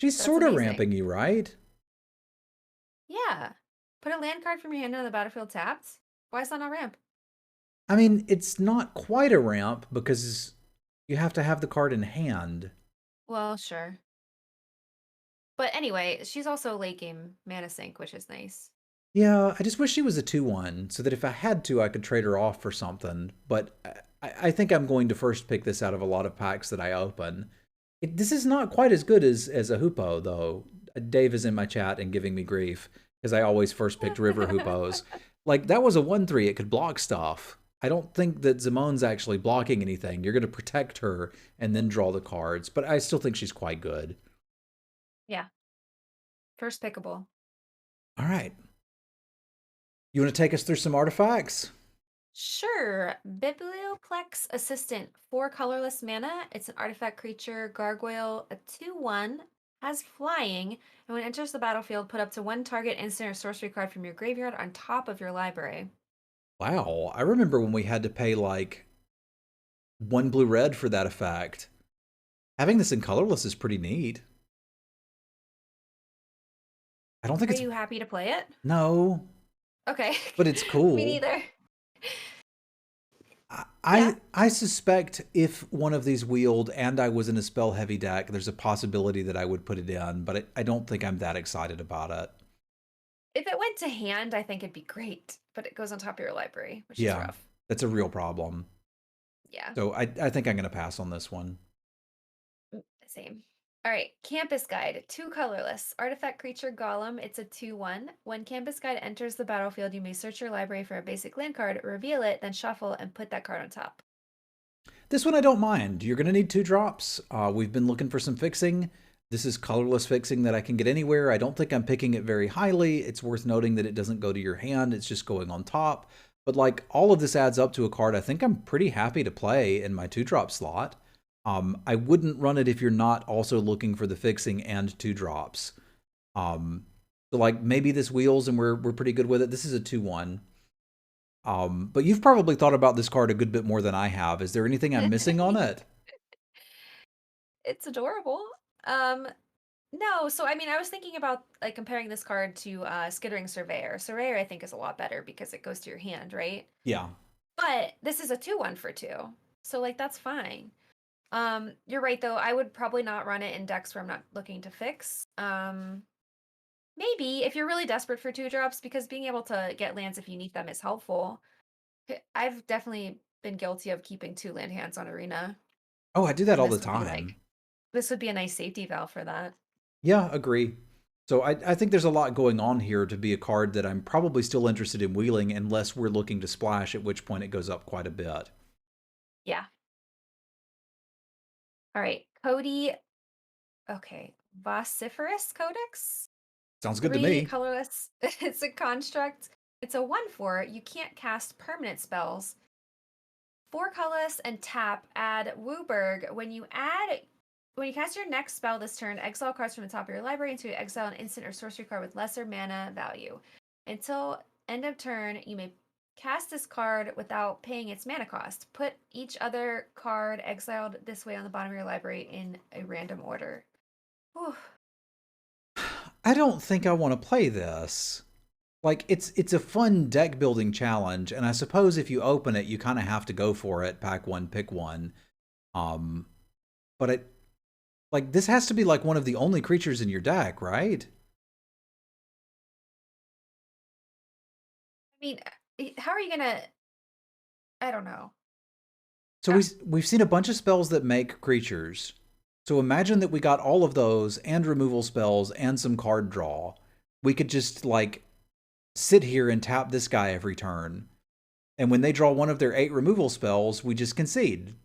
S2: She's
S1: That's
S2: sort of
S1: amazing.
S2: ramping you, right?
S1: Yeah. Put a land card from your hand on the battlefield tapped. Why is that not ramp?
S2: I mean, it's not quite a ramp because you have to have the card in hand.
S1: Well, sure. But anyway, she's also late game mana sink, which is nice.
S2: Yeah, I just wish she was a 2/1 so that if I had to, I could trade her off for something. But I think I'm going to first pick this out of a lot of packs that I open. This is not quite as good as a Hoopo, though. Dave is in my chat and giving me grief because I always first picked River Hoopos. Like, that was a 1/3. It could block stuff. I don't think that Zimone's actually blocking anything. You're going to protect her and then draw the cards, but I still think she's quite good.
S1: Yeah. First pickable.
S2: All right. You want to take us through some artifacts?
S1: Sure. Biblioplex Assistant, 4 colorless mana. It's an artifact creature, gargoyle, a 2/1, has flying, and when it enters the battlefield, put up to 1 target instant or sorcery card from your graveyard on top of your library.
S2: Wow, I remember when we had to pay like 1 blue red for that effect. Having this in colorless is pretty neat. I don't think
S1: Are
S2: it's
S1: you happy to play it?
S2: no,
S1: Okay.
S2: but it's
S1: Me
S2: cool.
S1: neither. Yeah.
S2: I suspect if one of these wheeled and I was in a spell heavy deck, there's a possibility that I would put it in, but I don't think I'm that excited about it.
S1: If it went to hand, I think it'd be great, but it goes on top of your library, which is
S2: Yeah,
S1: rough.
S2: that's a real problem.
S1: Yeah.
S2: So I think I'm going to pass on this one.
S1: Same. All right, Campus Guide, 2 colorless. Artifact creature Golem, it's a 2/1. When Campus Guide enters the battlefield, you may search your library for a basic land card, reveal it, then shuffle and put that card on top.
S2: This one I don't mind. You're going to need 2 drops. We've been looking for some fixing. This is colorless fixing that I can get anywhere. I don't think I'm picking it very highly. It's worth noting that it doesn't go to your hand. It's just going on top. But like all of this adds up to a card I think I'm pretty happy to play in my 2-drop slot. I wouldn't run it if you're not also looking for the fixing and 2 drops. So like maybe this wheels and we're pretty good with it. This is a 2/1. But you've probably thought about this card a good bit more than I have. Is there anything I'm missing on it?
S1: It's adorable. No, so I mean, I was thinking about like comparing this card to Skittering Surveyor. Surveyor, I think, is a lot better because it goes to your hand, right?
S2: Yeah.
S1: But this is a 2/1 for 2. So like that's fine. You're right though. I would probably not run it in decks where I'm not looking to fix. Maybe if you're really desperate for 2 drops, because being able to get lands if you need them is helpful. I've definitely been guilty of keeping 2 land hands on Arena,
S2: Oh, I do that
S1: and
S2: all the time.
S1: this would be a nice safety valve for that.
S2: Yeah, agree. So I think there's a lot going on here to be a card that I'm probably still interested in wheeling unless we're looking to splash, at which point it goes up quite a bit.
S1: Yeah. All right, Cody. Okay, Vociferous Codex.
S2: Sounds good to
S1: 3
S2: me.
S1: colorless. It's a construct. It's a 1/4. You can't cast permanent spells. 4 colorless and tap. Add Wooburg. When you cast your next spell this turn, exile cards from the top of your library until you exile an instant or sorcery card with lesser mana value. Until end of turn, you may cast this card without paying its mana cost. Put each other card exiled this way on the bottom of your library in a random order. Whew.
S2: I don't think I want to play this. Like it's a fun deck building challenge, and I suppose if you open it, you kind of have to go for it. Pack one, pick one. Um, but it like this has to be like one of the only creatures in your deck, right?
S1: I mean, how are you gonna? I don't know.
S2: So we've seen a bunch of spells that make creatures. So imagine that we got all of those and removal spells and some card draw. We could just like sit here and tap this guy every turn. And when they draw one of their 8 removal spells, we just concede.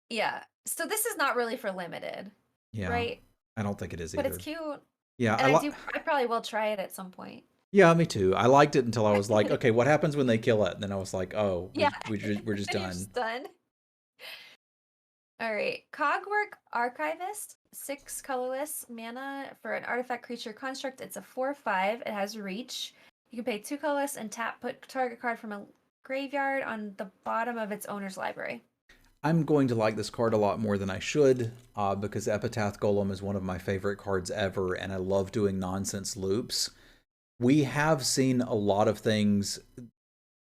S1: Yeah. So this is not really for limited,
S2: Yeah,
S1: right?
S2: I don't think it is
S1: But it's
S2: either.
S1: cute,
S2: Yeah,
S1: and I probably will try it at some point.
S2: yeah, me too. I liked it until I was like, okay, what happens when they kill it? And then I was like, oh,
S1: Yeah,
S2: we're just
S1: and you're
S2: done.
S1: just done. All right, Cogwork Archivist, 6 colorless mana for an artifact creature construct. It's a 4/5. It has reach. You can pay 2 colorless and tap. Put target card from a graveyard on the bottom of its owner's library.
S2: I'm going to like this card a lot more than I should, because Epitaph Golem is one of my favorite cards ever, and I love doing nonsense loops. We have seen a lot of things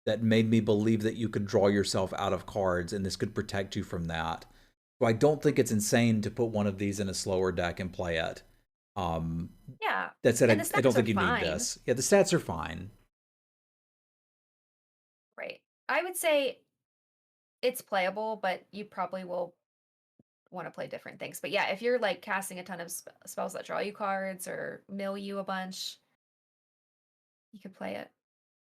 S2: that made me believe that you could draw yourself out of cards, and this could protect you from that. So I don't think it's insane to put one of these in a slower deck and play it.
S1: Yeah.
S2: That said,
S1: And the
S2: I don't
S1: stats are
S2: think you need
S1: fine.
S2: this. Yeah, the stats are fine.
S1: Right. I would say it's playable, but you probably will want to play different things. But yeah, if you're like casting a ton of spells that draw you cards or mill you a bunch, you could play it.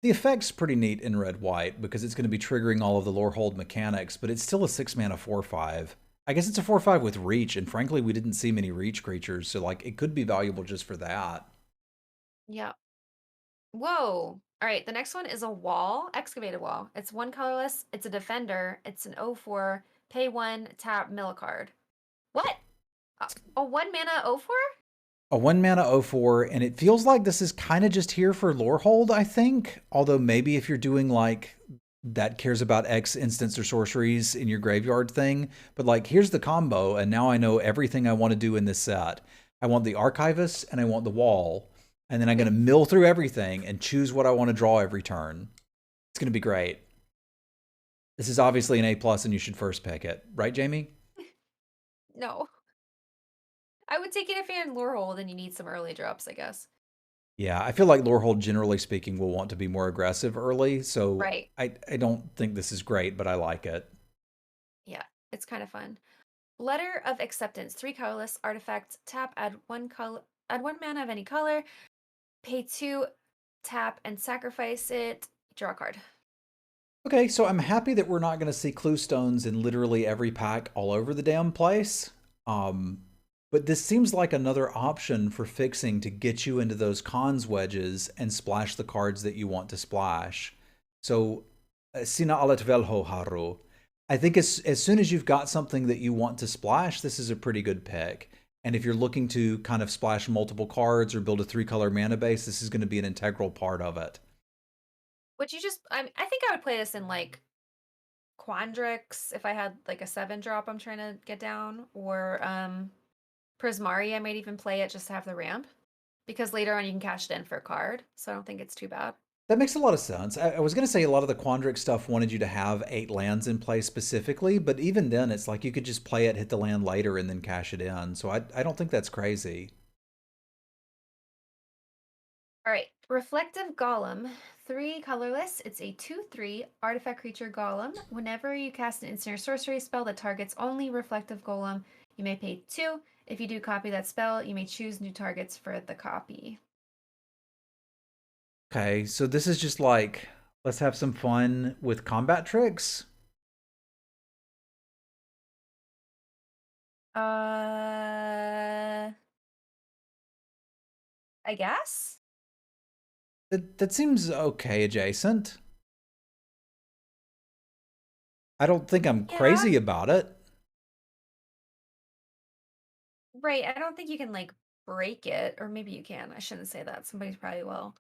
S2: The effect's pretty neat in red-white because it's going to be triggering all of the lore hold mechanics, but it's still a 6-mana 4/5. I guess it's a 4/5 with reach, and frankly, we didn't see many reach creatures, so like it could be valuable just for that.
S1: Yeah. Whoa. All right, the next one is a wall, excavated wall. It's one colorless, it's a defender, it's an 0/4, pay 1, tap, mill a card. What? A 1 mana 0/4?
S2: A 1-mana 0/4, and it feels like this is kind of just here for lore hold, I think. Although maybe if you're doing like that cares about X instants or sorceries in your graveyard thing. But like, here's the combo, and now I know everything I want to do in this set. I want the Archivist, and I want the wall. And then I'm going to mill through everything and choose what I want to draw every turn. It's going to be great. This is obviously an A+, and you should first pick it. Right, Jamie?
S1: No. I would take it if you're in Lorehold and you need some early drops, I guess.
S2: Yeah, I feel like Lorehold, generally speaking, will want to be more aggressive early, so
S1: Right.
S2: I don't think this is great, but I like it.
S1: Yeah, it's kind of fun. Letter of Acceptance, 3 colorless artifact, tap, add 1 color, add 1 mana of any color, pay 2, tap, and sacrifice it, draw a card.
S2: Okay, so I'm happy that we're not going to see clue stones in literally every pack all over the damn place. But this seems like another option for fixing to get you into those cons wedges and splash the cards that you want to splash. So, Sina alet velho haru. I think as soon as you've got something that you want to splash, this is a pretty good pick. And if you're looking to kind of splash multiple cards or build a 3-color mana base, this is going to be an integral part of it.
S1: Would you just, I think I would play this in like Quandrix if I had like a 7-drop I'm trying to get down, or Prismari, I might even play it just to have the ramp, because later on you can cash it in for a card, so I don't think it's too bad.
S2: That makes a lot of sense. I was going to say a lot of the Quandrix stuff wanted you to have 8 lands in play specifically, but even then it's like you could just play it, hit the land later, and then cash it in. So I don't think that's crazy.
S1: All right, Reflective Golem, 3 colorless. It's a 2/3 artifact creature golem. Whenever you cast an instant or sorcery spell that targets only Reflective Golem, you may pay 2. If you do copy that spell, you may choose new targets for the copy.
S2: Okay, so this is just like, let's have some fun with combat tricks.
S1: I guess?
S2: That seems okay adjacent. I don't think I'm
S1: Yeah.
S2: crazy about it.
S1: Right, I don't think you can like break it, or maybe you can. I shouldn't say that. Somebody's probably will.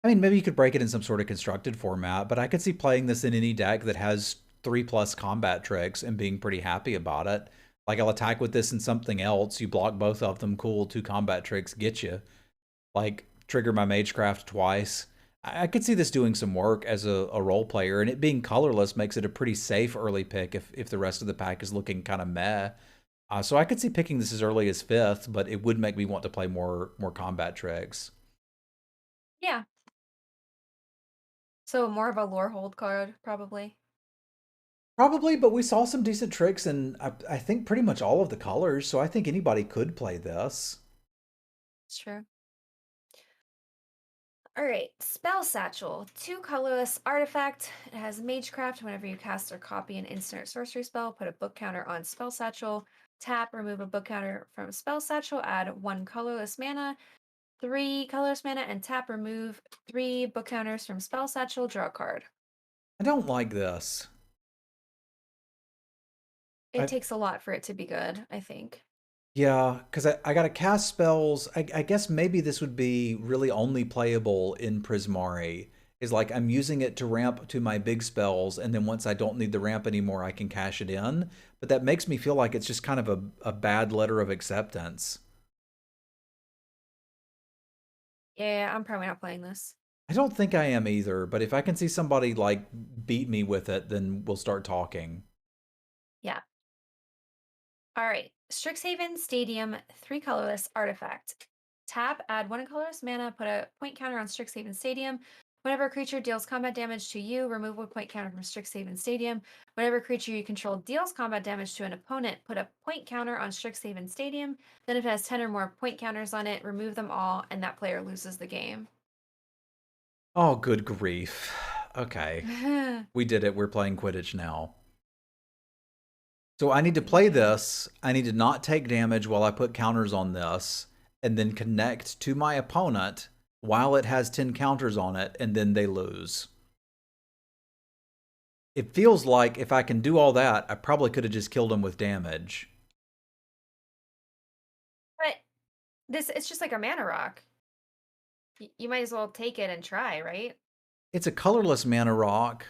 S2: I mean, maybe you could break it in some sort of constructed format, but I could see playing this in any deck that has 3+ combat tricks and being pretty happy about it. Like, I'll attack with this and something else. You block both of them. Cool. 2 combat tricks get you. Like, trigger my Magecraft twice. I could see this doing some work as a role player, and it being colorless makes it a pretty safe early pick if the rest of the pack is looking kind of meh. So I could see picking this as early as 5th, but it would make me want to play more combat tricks.
S1: Yeah. So more of a lore hold card, probably.
S2: Probably, but we saw some decent tricks in, I think, pretty much all of the colors, so I think anybody could play this.
S1: It's true. All right, Spell Satchel, 2 colorless artifact. It has Magecraft. Whenever you cast or copy an instant or sorcery spell, put a book counter on Spell Satchel. Tap, remove a book counter from Spell Satchel. Add 1 colorless mana, 3 colorless mana, and tap, remove 3 book counters from Spell Satchel. Draw a card.
S2: I don't like this.
S1: It takes a lot for it to be good, I think.
S2: Yeah, because I got to cast spells. I guess maybe this would be really only playable in Prismari. is like I'm using it to ramp to my big spells, and then once I don't need the ramp anymore, I can cash it in. But that makes me feel like it's just kind of a bad letter of acceptance.
S1: Yeah, I'm probably not playing this.
S2: I don't think I am either, but if I can see somebody like beat me with it, then we'll start talking.
S1: Yeah. All right. Strixhaven Stadium, 3 colorless artifact. Tap, add 1 colorless mana, put a point counter on Strixhaven Stadium. Whenever a creature deals combat damage to you, remove 1 point counter from Strixhaven Stadium. Whenever a creature you control deals combat damage to an opponent, put a point counter on Strixhaven Stadium. Then if it has 10 or more point counters on it, remove them all, and that player loses the game.
S2: Oh, good grief. Okay. We did it. We're playing Quidditch now. So I need to play this. I need to not take damage while I put counters on this, and then connect to my opponent while it has 10 counters on it, and then they lose. It feels like if I can do all that, I probably could have just killed him with damage.
S1: But it's just like a mana rock. You might as well take it and try, right?
S2: It's a colorless mana rock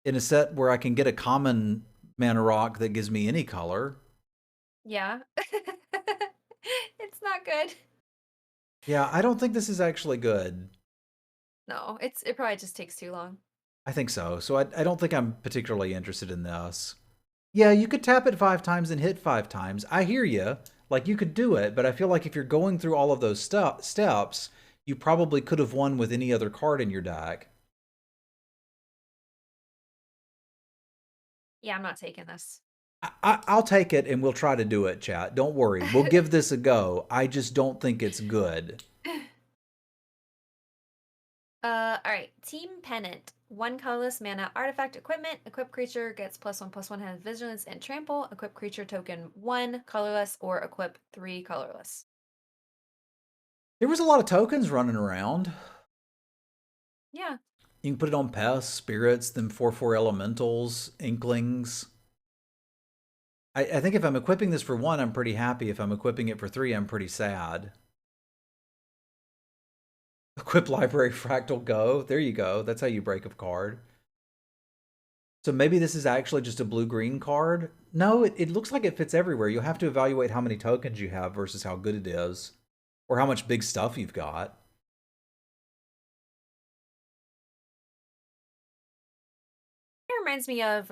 S2: in a set where I can get a common mana rock that gives me any color.
S1: Yeah. It's not good.
S2: Yeah, I don't think this is actually good.
S1: No, it probably just takes too long.
S2: I think so. So I don't think I'm particularly interested in this. Yeah, you could tap it 5 times and hit 5 times. I hear you. Like, you could do it, but I feel like if you're going through all of those steps, you probably could have won with any other card in your deck.
S1: Yeah, I'm not taking this.
S2: I'll take it and we'll try to do it, chat. Don't worry. We'll give this a go. I just don't think it's good.
S1: All right. Team Pennant. 1 colorless mana artifact equipment. Equip creature gets +1/+1, has vigilance and trample. Equip creature token 1 colorless or equip 3 colorless.
S2: There was a lot of tokens running around.
S1: Yeah.
S2: You can put it on pests, spirits, then 4/4 elementals, inklings. I think if I'm equipping this for 1, I'm pretty happy. If I'm equipping it for 3, I'm pretty sad. Equip library fractal go. There you go. That's how you break a card. So maybe this is actually just a blue-green card? No, it looks like it fits everywhere. You'll have to evaluate how many tokens you have versus how good it is. Or how much big stuff you've got.
S1: It reminds me of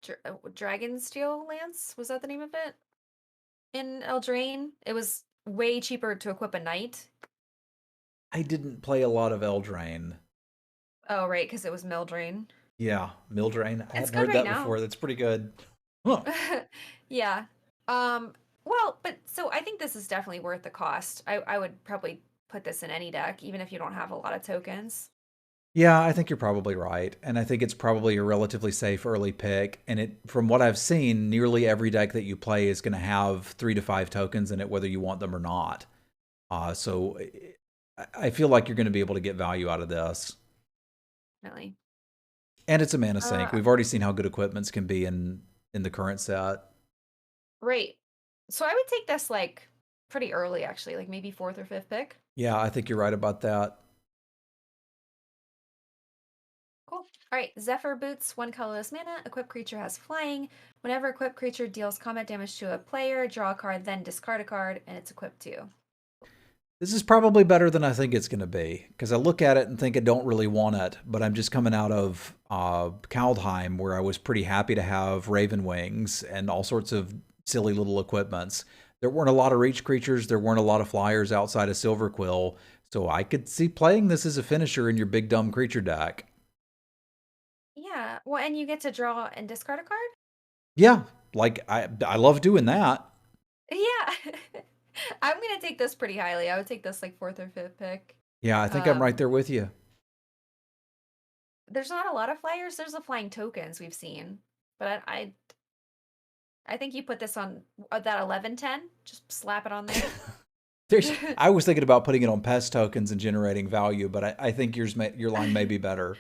S1: Dragonsteel Lance. Was that the name of it? In Eldraine? It was way cheaper to equip a knight.
S2: I didn't play a lot of Eldraine.
S1: Oh, right, because it was Meldraine.
S2: Yeah, Mildraine. I
S1: It's
S2: hadn't
S1: good
S2: heard
S1: right
S2: that
S1: now.
S2: before. That's pretty good. Huh.
S1: Yeah. Well, but so I think this is definitely worth the cost. I would probably put this in any deck, even if you don't have a lot of tokens.
S2: Yeah, I think you're probably right. And I think it's probably a relatively safe early pick. And it, from what I've seen, nearly every deck that you play is going to have 3 to 5 tokens in it, whether you want them or not. So I feel like you're going to be able to get value out of this.
S1: Really.
S2: And it's a mana sink. We've already seen how good equipments can be in the current set.
S1: Right. So I would take this like pretty early, actually, like maybe 4th or 5th pick.
S2: Yeah, I think you're right about that.
S1: Cool. All right. Zephyr Boots, 1 colorless mana. Equipped creature has flying. Whenever equipped creature deals combat damage to a player, draw a card, then discard a card, and it's equipped too.
S2: This is probably better than I think it's going to be, because I look at it and think I don't really want it, but I'm just coming out of Kaldheim, where I was pretty happy to have Raven Wings and all sorts of silly little equipments. There weren't a lot of reach creatures, there weren't a lot of flyers outside of Silverquill, so I could see playing this as a finisher in your big dumb creature deck.
S1: Yeah. Well, and you get to draw and discard a card?
S2: Yeah, like I love doing that.
S1: Yeah. I'm going to take this pretty highly. I would take this like 4th or 5th pick.
S2: Yeah, I think I'm right there with you.
S1: There's not a lot of flyers. There's the flying tokens we've seen. But I think you put this on that 11/10. Just slap it on there.
S2: I was thinking about putting it on pest tokens and generating value, but I think your line may be better.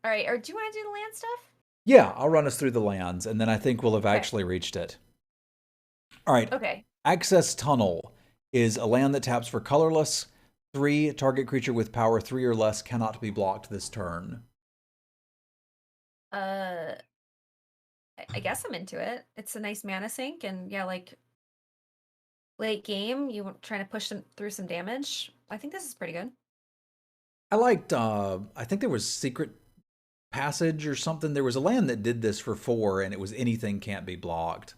S1: All right, or do you want to do the land stuff?
S2: Yeah, I'll run us through the lands, and then I think we'll have actually reached it. All right.
S1: Okay.
S2: Access Tunnel. is a land that taps for colorless. 3, target creature with power 3 or less cannot be blocked this turn.
S1: I guess I'm into it. It's a nice mana sink, and yeah, like late game, you trying to push them through some damage. I think this is pretty good.
S2: I liked, I think there was Secret Passage or something. There was a land that did this for 4, and it was anything can't be blocked.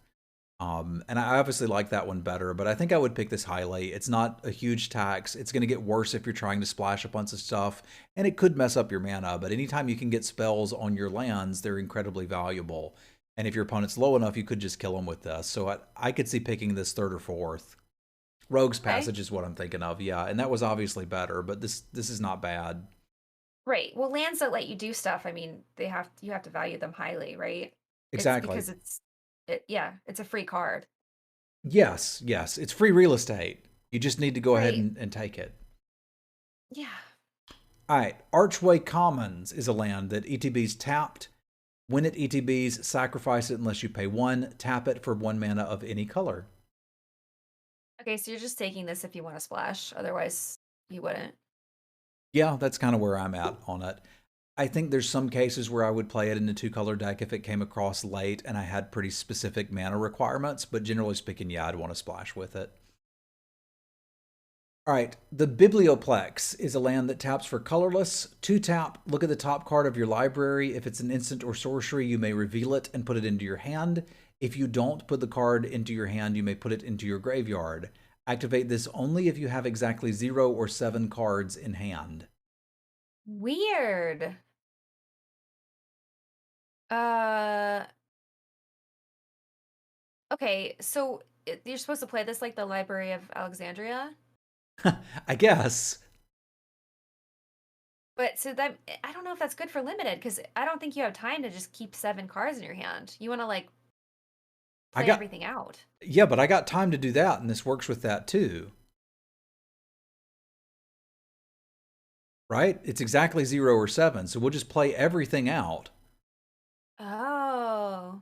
S2: And I obviously like that one better, but I think I would pick this highly. It's not a huge tax. It's going to get worse if you're trying to splash a bunch of stuff, and it could mess up your mana, but anytime you can get spells on your lands, they're incredibly valuable. And if your opponent's low enough, you could just kill them with this. So I could see picking this 3rd or 4th. Rogue's Passage is what I'm thinking of, yeah, and that was obviously better, but this is not bad.
S1: Right. Well, lands that let you do stuff, I mean, you have to value them highly, right?
S2: Exactly.
S1: It's because it's a free card.
S2: Yes, yes, it's free real estate. You just need to go ahead
S1: Right.
S2: and take it.
S1: Yeah.
S2: All right, Archway Commons is a land that ETB's tapped. When it ETBs, sacrifice it unless you pay 1. Tap it for 1 mana of any color.
S1: Okay, so you're just taking this if you want to splash. Otherwise, you wouldn't.
S2: Yeah, that's kind of where I'm at on it. I think there's some cases where I would play it in a 2-color deck if it came across late and I had pretty specific mana requirements, but generally speaking, yeah, I'd want to splash with it. All right, the Biblioplex is a land that taps for colorless. 2 tap, look at the top card of your library. If it's an instant or sorcery, you may reveal it and put it into your hand. If you don't put the card into your hand, you may put it into your graveyard. Activate this only if you have exactly 0 or 7 cards in hand.
S1: Weird. Uh, okay, so you're supposed to play this like the Library of Alexandria?
S2: I guess.
S1: But so that I don't know if that's good for limited because I don't think you have time to just keep 7 cards in your hand. You want to like
S2: I
S1: play
S2: got
S1: everything out.
S2: Yeah, but I got time to do that, and this works with that too. Right? It's exactly 0 or 7, so we'll just play everything out.
S1: Oh.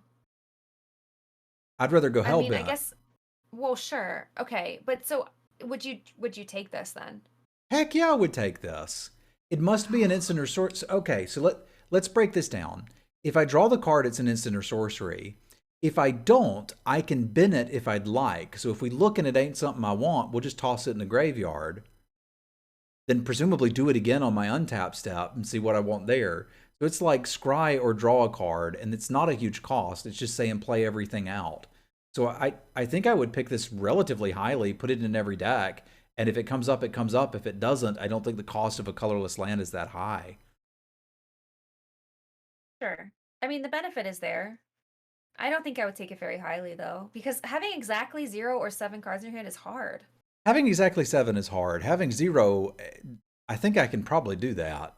S2: I'd rather go
S1: I mean, I
S2: hellbent.
S1: guess well, sure. Okay. But so would you take this then?
S2: Heck yeah, I would take this. It must be an instant or sorcery. Okay, so let's break this down. If I draw the card, it's an instant or sorcery. If I don't, I can bin it if I'd like. So if we look and it ain't something I want, we'll just toss it in the graveyard. Then presumably do it again on my untap step and see what I want there. So it's like scry or draw a card, and it's not a huge cost. It's just saying play everything out. So I think I would pick this relatively highly, put it in every deck, and if it comes up, it comes up. If it doesn't, I don't think the cost of a colorless land is that high.
S1: Sure. I mean, the benefit is there. I don't think I would take it very highly though, because having exactly 0 or 7 cards in your hand is hard.
S2: Having exactly 7 is hard. Having 0, I think I can probably do that.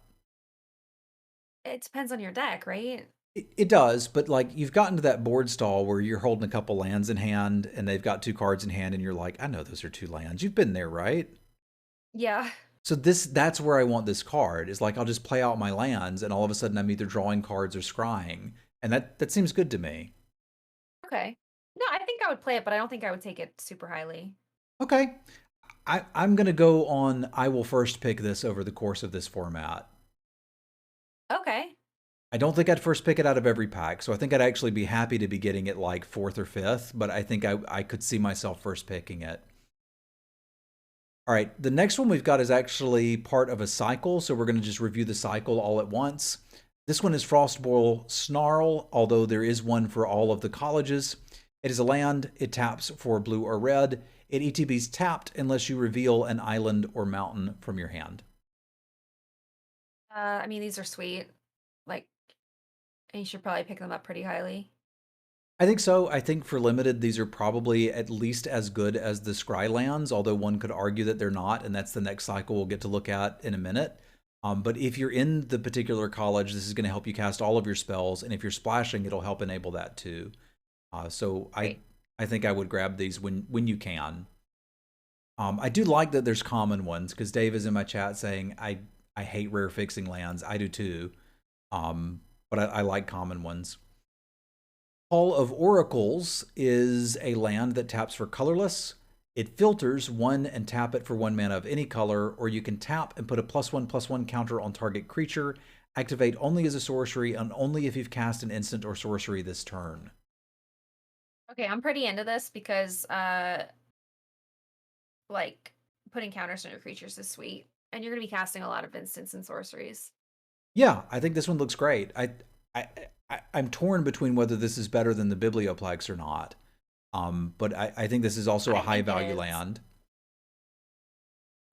S1: It depends on your deck, right?
S2: It does, but like you've gotten to that board stall where you're holding a couple lands in hand and they've got 2 cards in hand and you're like, I know those are 2 lands. You've been there, right?
S1: Yeah.
S2: So that's where I want this card. Is like I'll just play out my lands and all of a sudden I'm either drawing cards or scrying. And that seems good to me.
S1: Okay. No, I think I would play it, but I don't think I would take it super highly.
S2: Okay. I'm gonna go on I will first pick this over the course of this format.
S1: Okay.
S2: I don't think I'd first pick it out of every pack, so I think I'd actually be happy to be getting it like 4th or 5th, but I think I could see myself first picking it. All right, the next one we've got is actually part of a cycle, so we're going to just review the cycle all at once. This one is Frostboil Snarl, although there is one for all of the colleges. It is a land, it taps for blue or red. It ETB's tapped unless you reveal an island or mountain from your hand.
S1: I mean, these are sweet. Like, and you should probably pick them up pretty highly.
S2: I think so. I think for limited, these are probably at least as good as the Scry lands, although one could argue that they're not, and that's the next cycle we'll get to look at in a minute. But if you're in the particular college, this is going to help you cast all of your spells, and if you're splashing, it'll help enable that too. So
S1: Right.
S2: I think I would grab these when you can. I do like that there's common ones, because Dave is in my chat saying, I hate rare fixing lands. I do too. But I like common ones. Hall of Oracles is a land that taps for colorless. It filters 1 and tap it for 1 mana of any color, or you can tap and put a +1/+1 counter on target creature. Activate only as a sorcery and only if you've cast an instant or sorcery this turn.
S1: Okay, I'm pretty into this because like putting counters on your creatures is sweet. And you're gonna be casting a lot of instants and sorceries.
S2: Yeah, I think this one looks great. I'm torn between whether this is better than the Biblioplex or not. But I think this is also a high value land.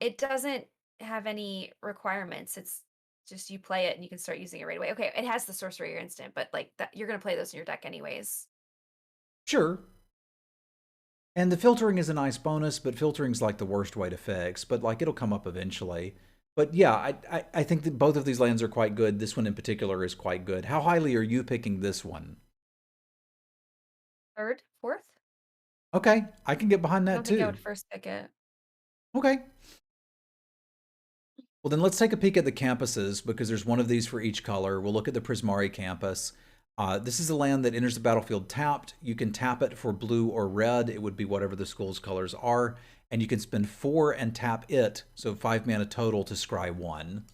S1: It doesn't have any requirements. It's just you play it and you can start using it right away. Okay, it has the sorcery or instant, but like that you're gonna play those in your deck anyways.
S2: Sure. And the filtering is a nice bonus, but filtering's like the worst way to fix. But like it'll come up eventually. But yeah, I think that both of these lands are quite good. This one in particular is quite good. How highly are you picking this one?
S1: Third, fourth?
S2: Okay, I can get behind
S1: I
S2: that
S1: don't think I
S2: too.
S1: would first pick it.
S2: Okay. Well, then let's take a peek at the campuses, because there's one of these for each color. We'll look at the Prismari campus. This is a land that enters the battlefield tapped. You can tap it for blue or red. It would be whatever the school's colors are. And you can spend 4 and tap it, so 5 mana total, to scry 1.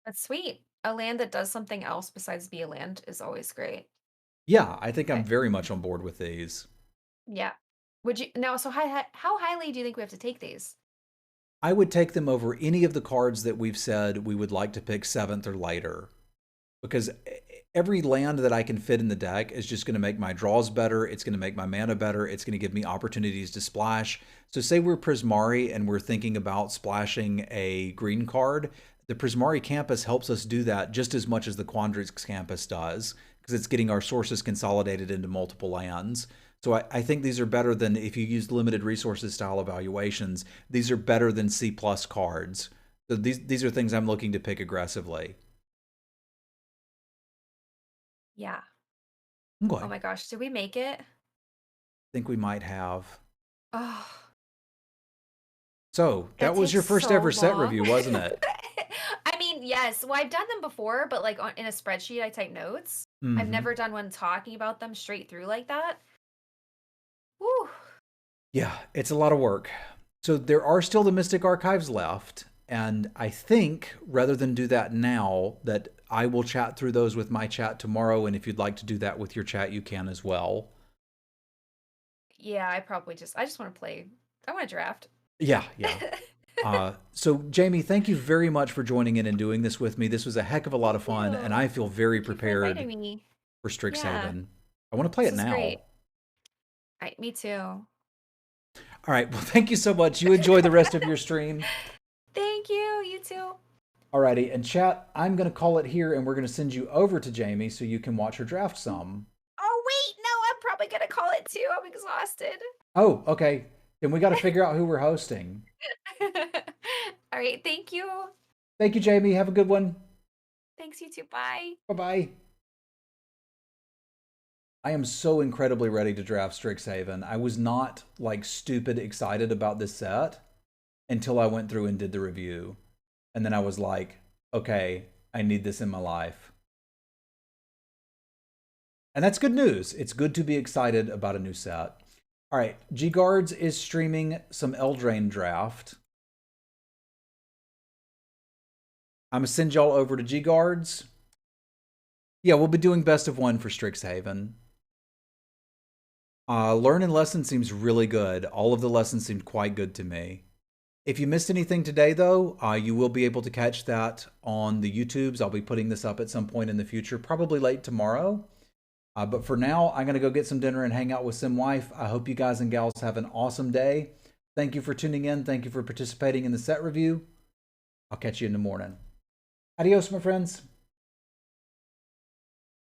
S1: That's sweet. A land that does something else besides be a land is always great.
S2: Yeah, I think I'm very much on board with these.
S1: Yeah. Would you now? So how highly do you think we have to take these?
S2: I would take them over any of the cards that we've said we would like to pick 7th or later. Because every land that I can fit in the deck is just going to make my draws better. It's going to make my mana better. It's going to give me opportunities to splash. So say we're Prismari and we're thinking about splashing a green card. The Prismari campus helps us do that just as much as the Quandrix campus does, because it's getting our sources consolidated into multiple lands. So I think these are better than, if you use limited resources style evaluations, these are better than C+ cards. So these are things I'm looking to pick aggressively.
S1: Yeah.
S2: Okay.
S1: Oh my gosh, did we make it?
S2: I think we might have.
S1: Oh,
S2: So that was your first ever set review, wasn't it?
S1: I mean, yes. Well, I've done them before, but like in a spreadsheet, I type notes. I've never done one talking about them straight through like that. Woo.
S2: Yeah, it's a lot of work. So there are still the Mystic Archives left, and I think rather than do that now, that I will chat through those with my chat tomorrow, and if you'd like to do that with your chat, you can as well.
S1: Yeah, I just want to play. I want to draft.
S2: Yeah. So Jamie, thank you very much for joining in and doing this with me. This was a heck of a lot of fun, and I feel very prepared for Strixhaven. I want to play it now.
S1: Great. Me too.
S2: All right. Well, thank you so much. You enjoy the rest of your stream.
S1: Thank you. You too.
S2: Alrighty. And chat, I'm going to call it here, and we're going to send you over to Jamie so you can watch her draft some.
S1: Oh, wait. No, I'm probably going to call it too. I'm exhausted.
S2: Oh, okay. Then we got to figure out who we're hosting.
S1: All right. Thank you.
S2: Thank you, Jamie. Have a good one.
S1: Thanks, you too. Bye.
S2: Bye-bye. I am so incredibly ready to draft Strixhaven. I was not like stupid excited about this set until I went through and did the review. And then I was like, okay, I need this in my life. And that's good news. It's good to be excited about a new set. All right, G-Guards is streaming some Eldraine draft. I'm going to send y'all over to G-Guards. Yeah, we'll be doing best of 1 for Strixhaven. Learn and Lesson seems really good. All of the lessons seemed quite good to me. If you missed anything today, though, you will be able to catch that on the YouTubes. I'll be putting this up at some point in the future, probably late tomorrow. But for now, I'm going to go get some dinner and hang out with Sim Wife. I hope you guys and gals have an awesome day. Thank you for tuning in. Thank you for participating in the set review. I'll catch you in the morning. Adios, my friends.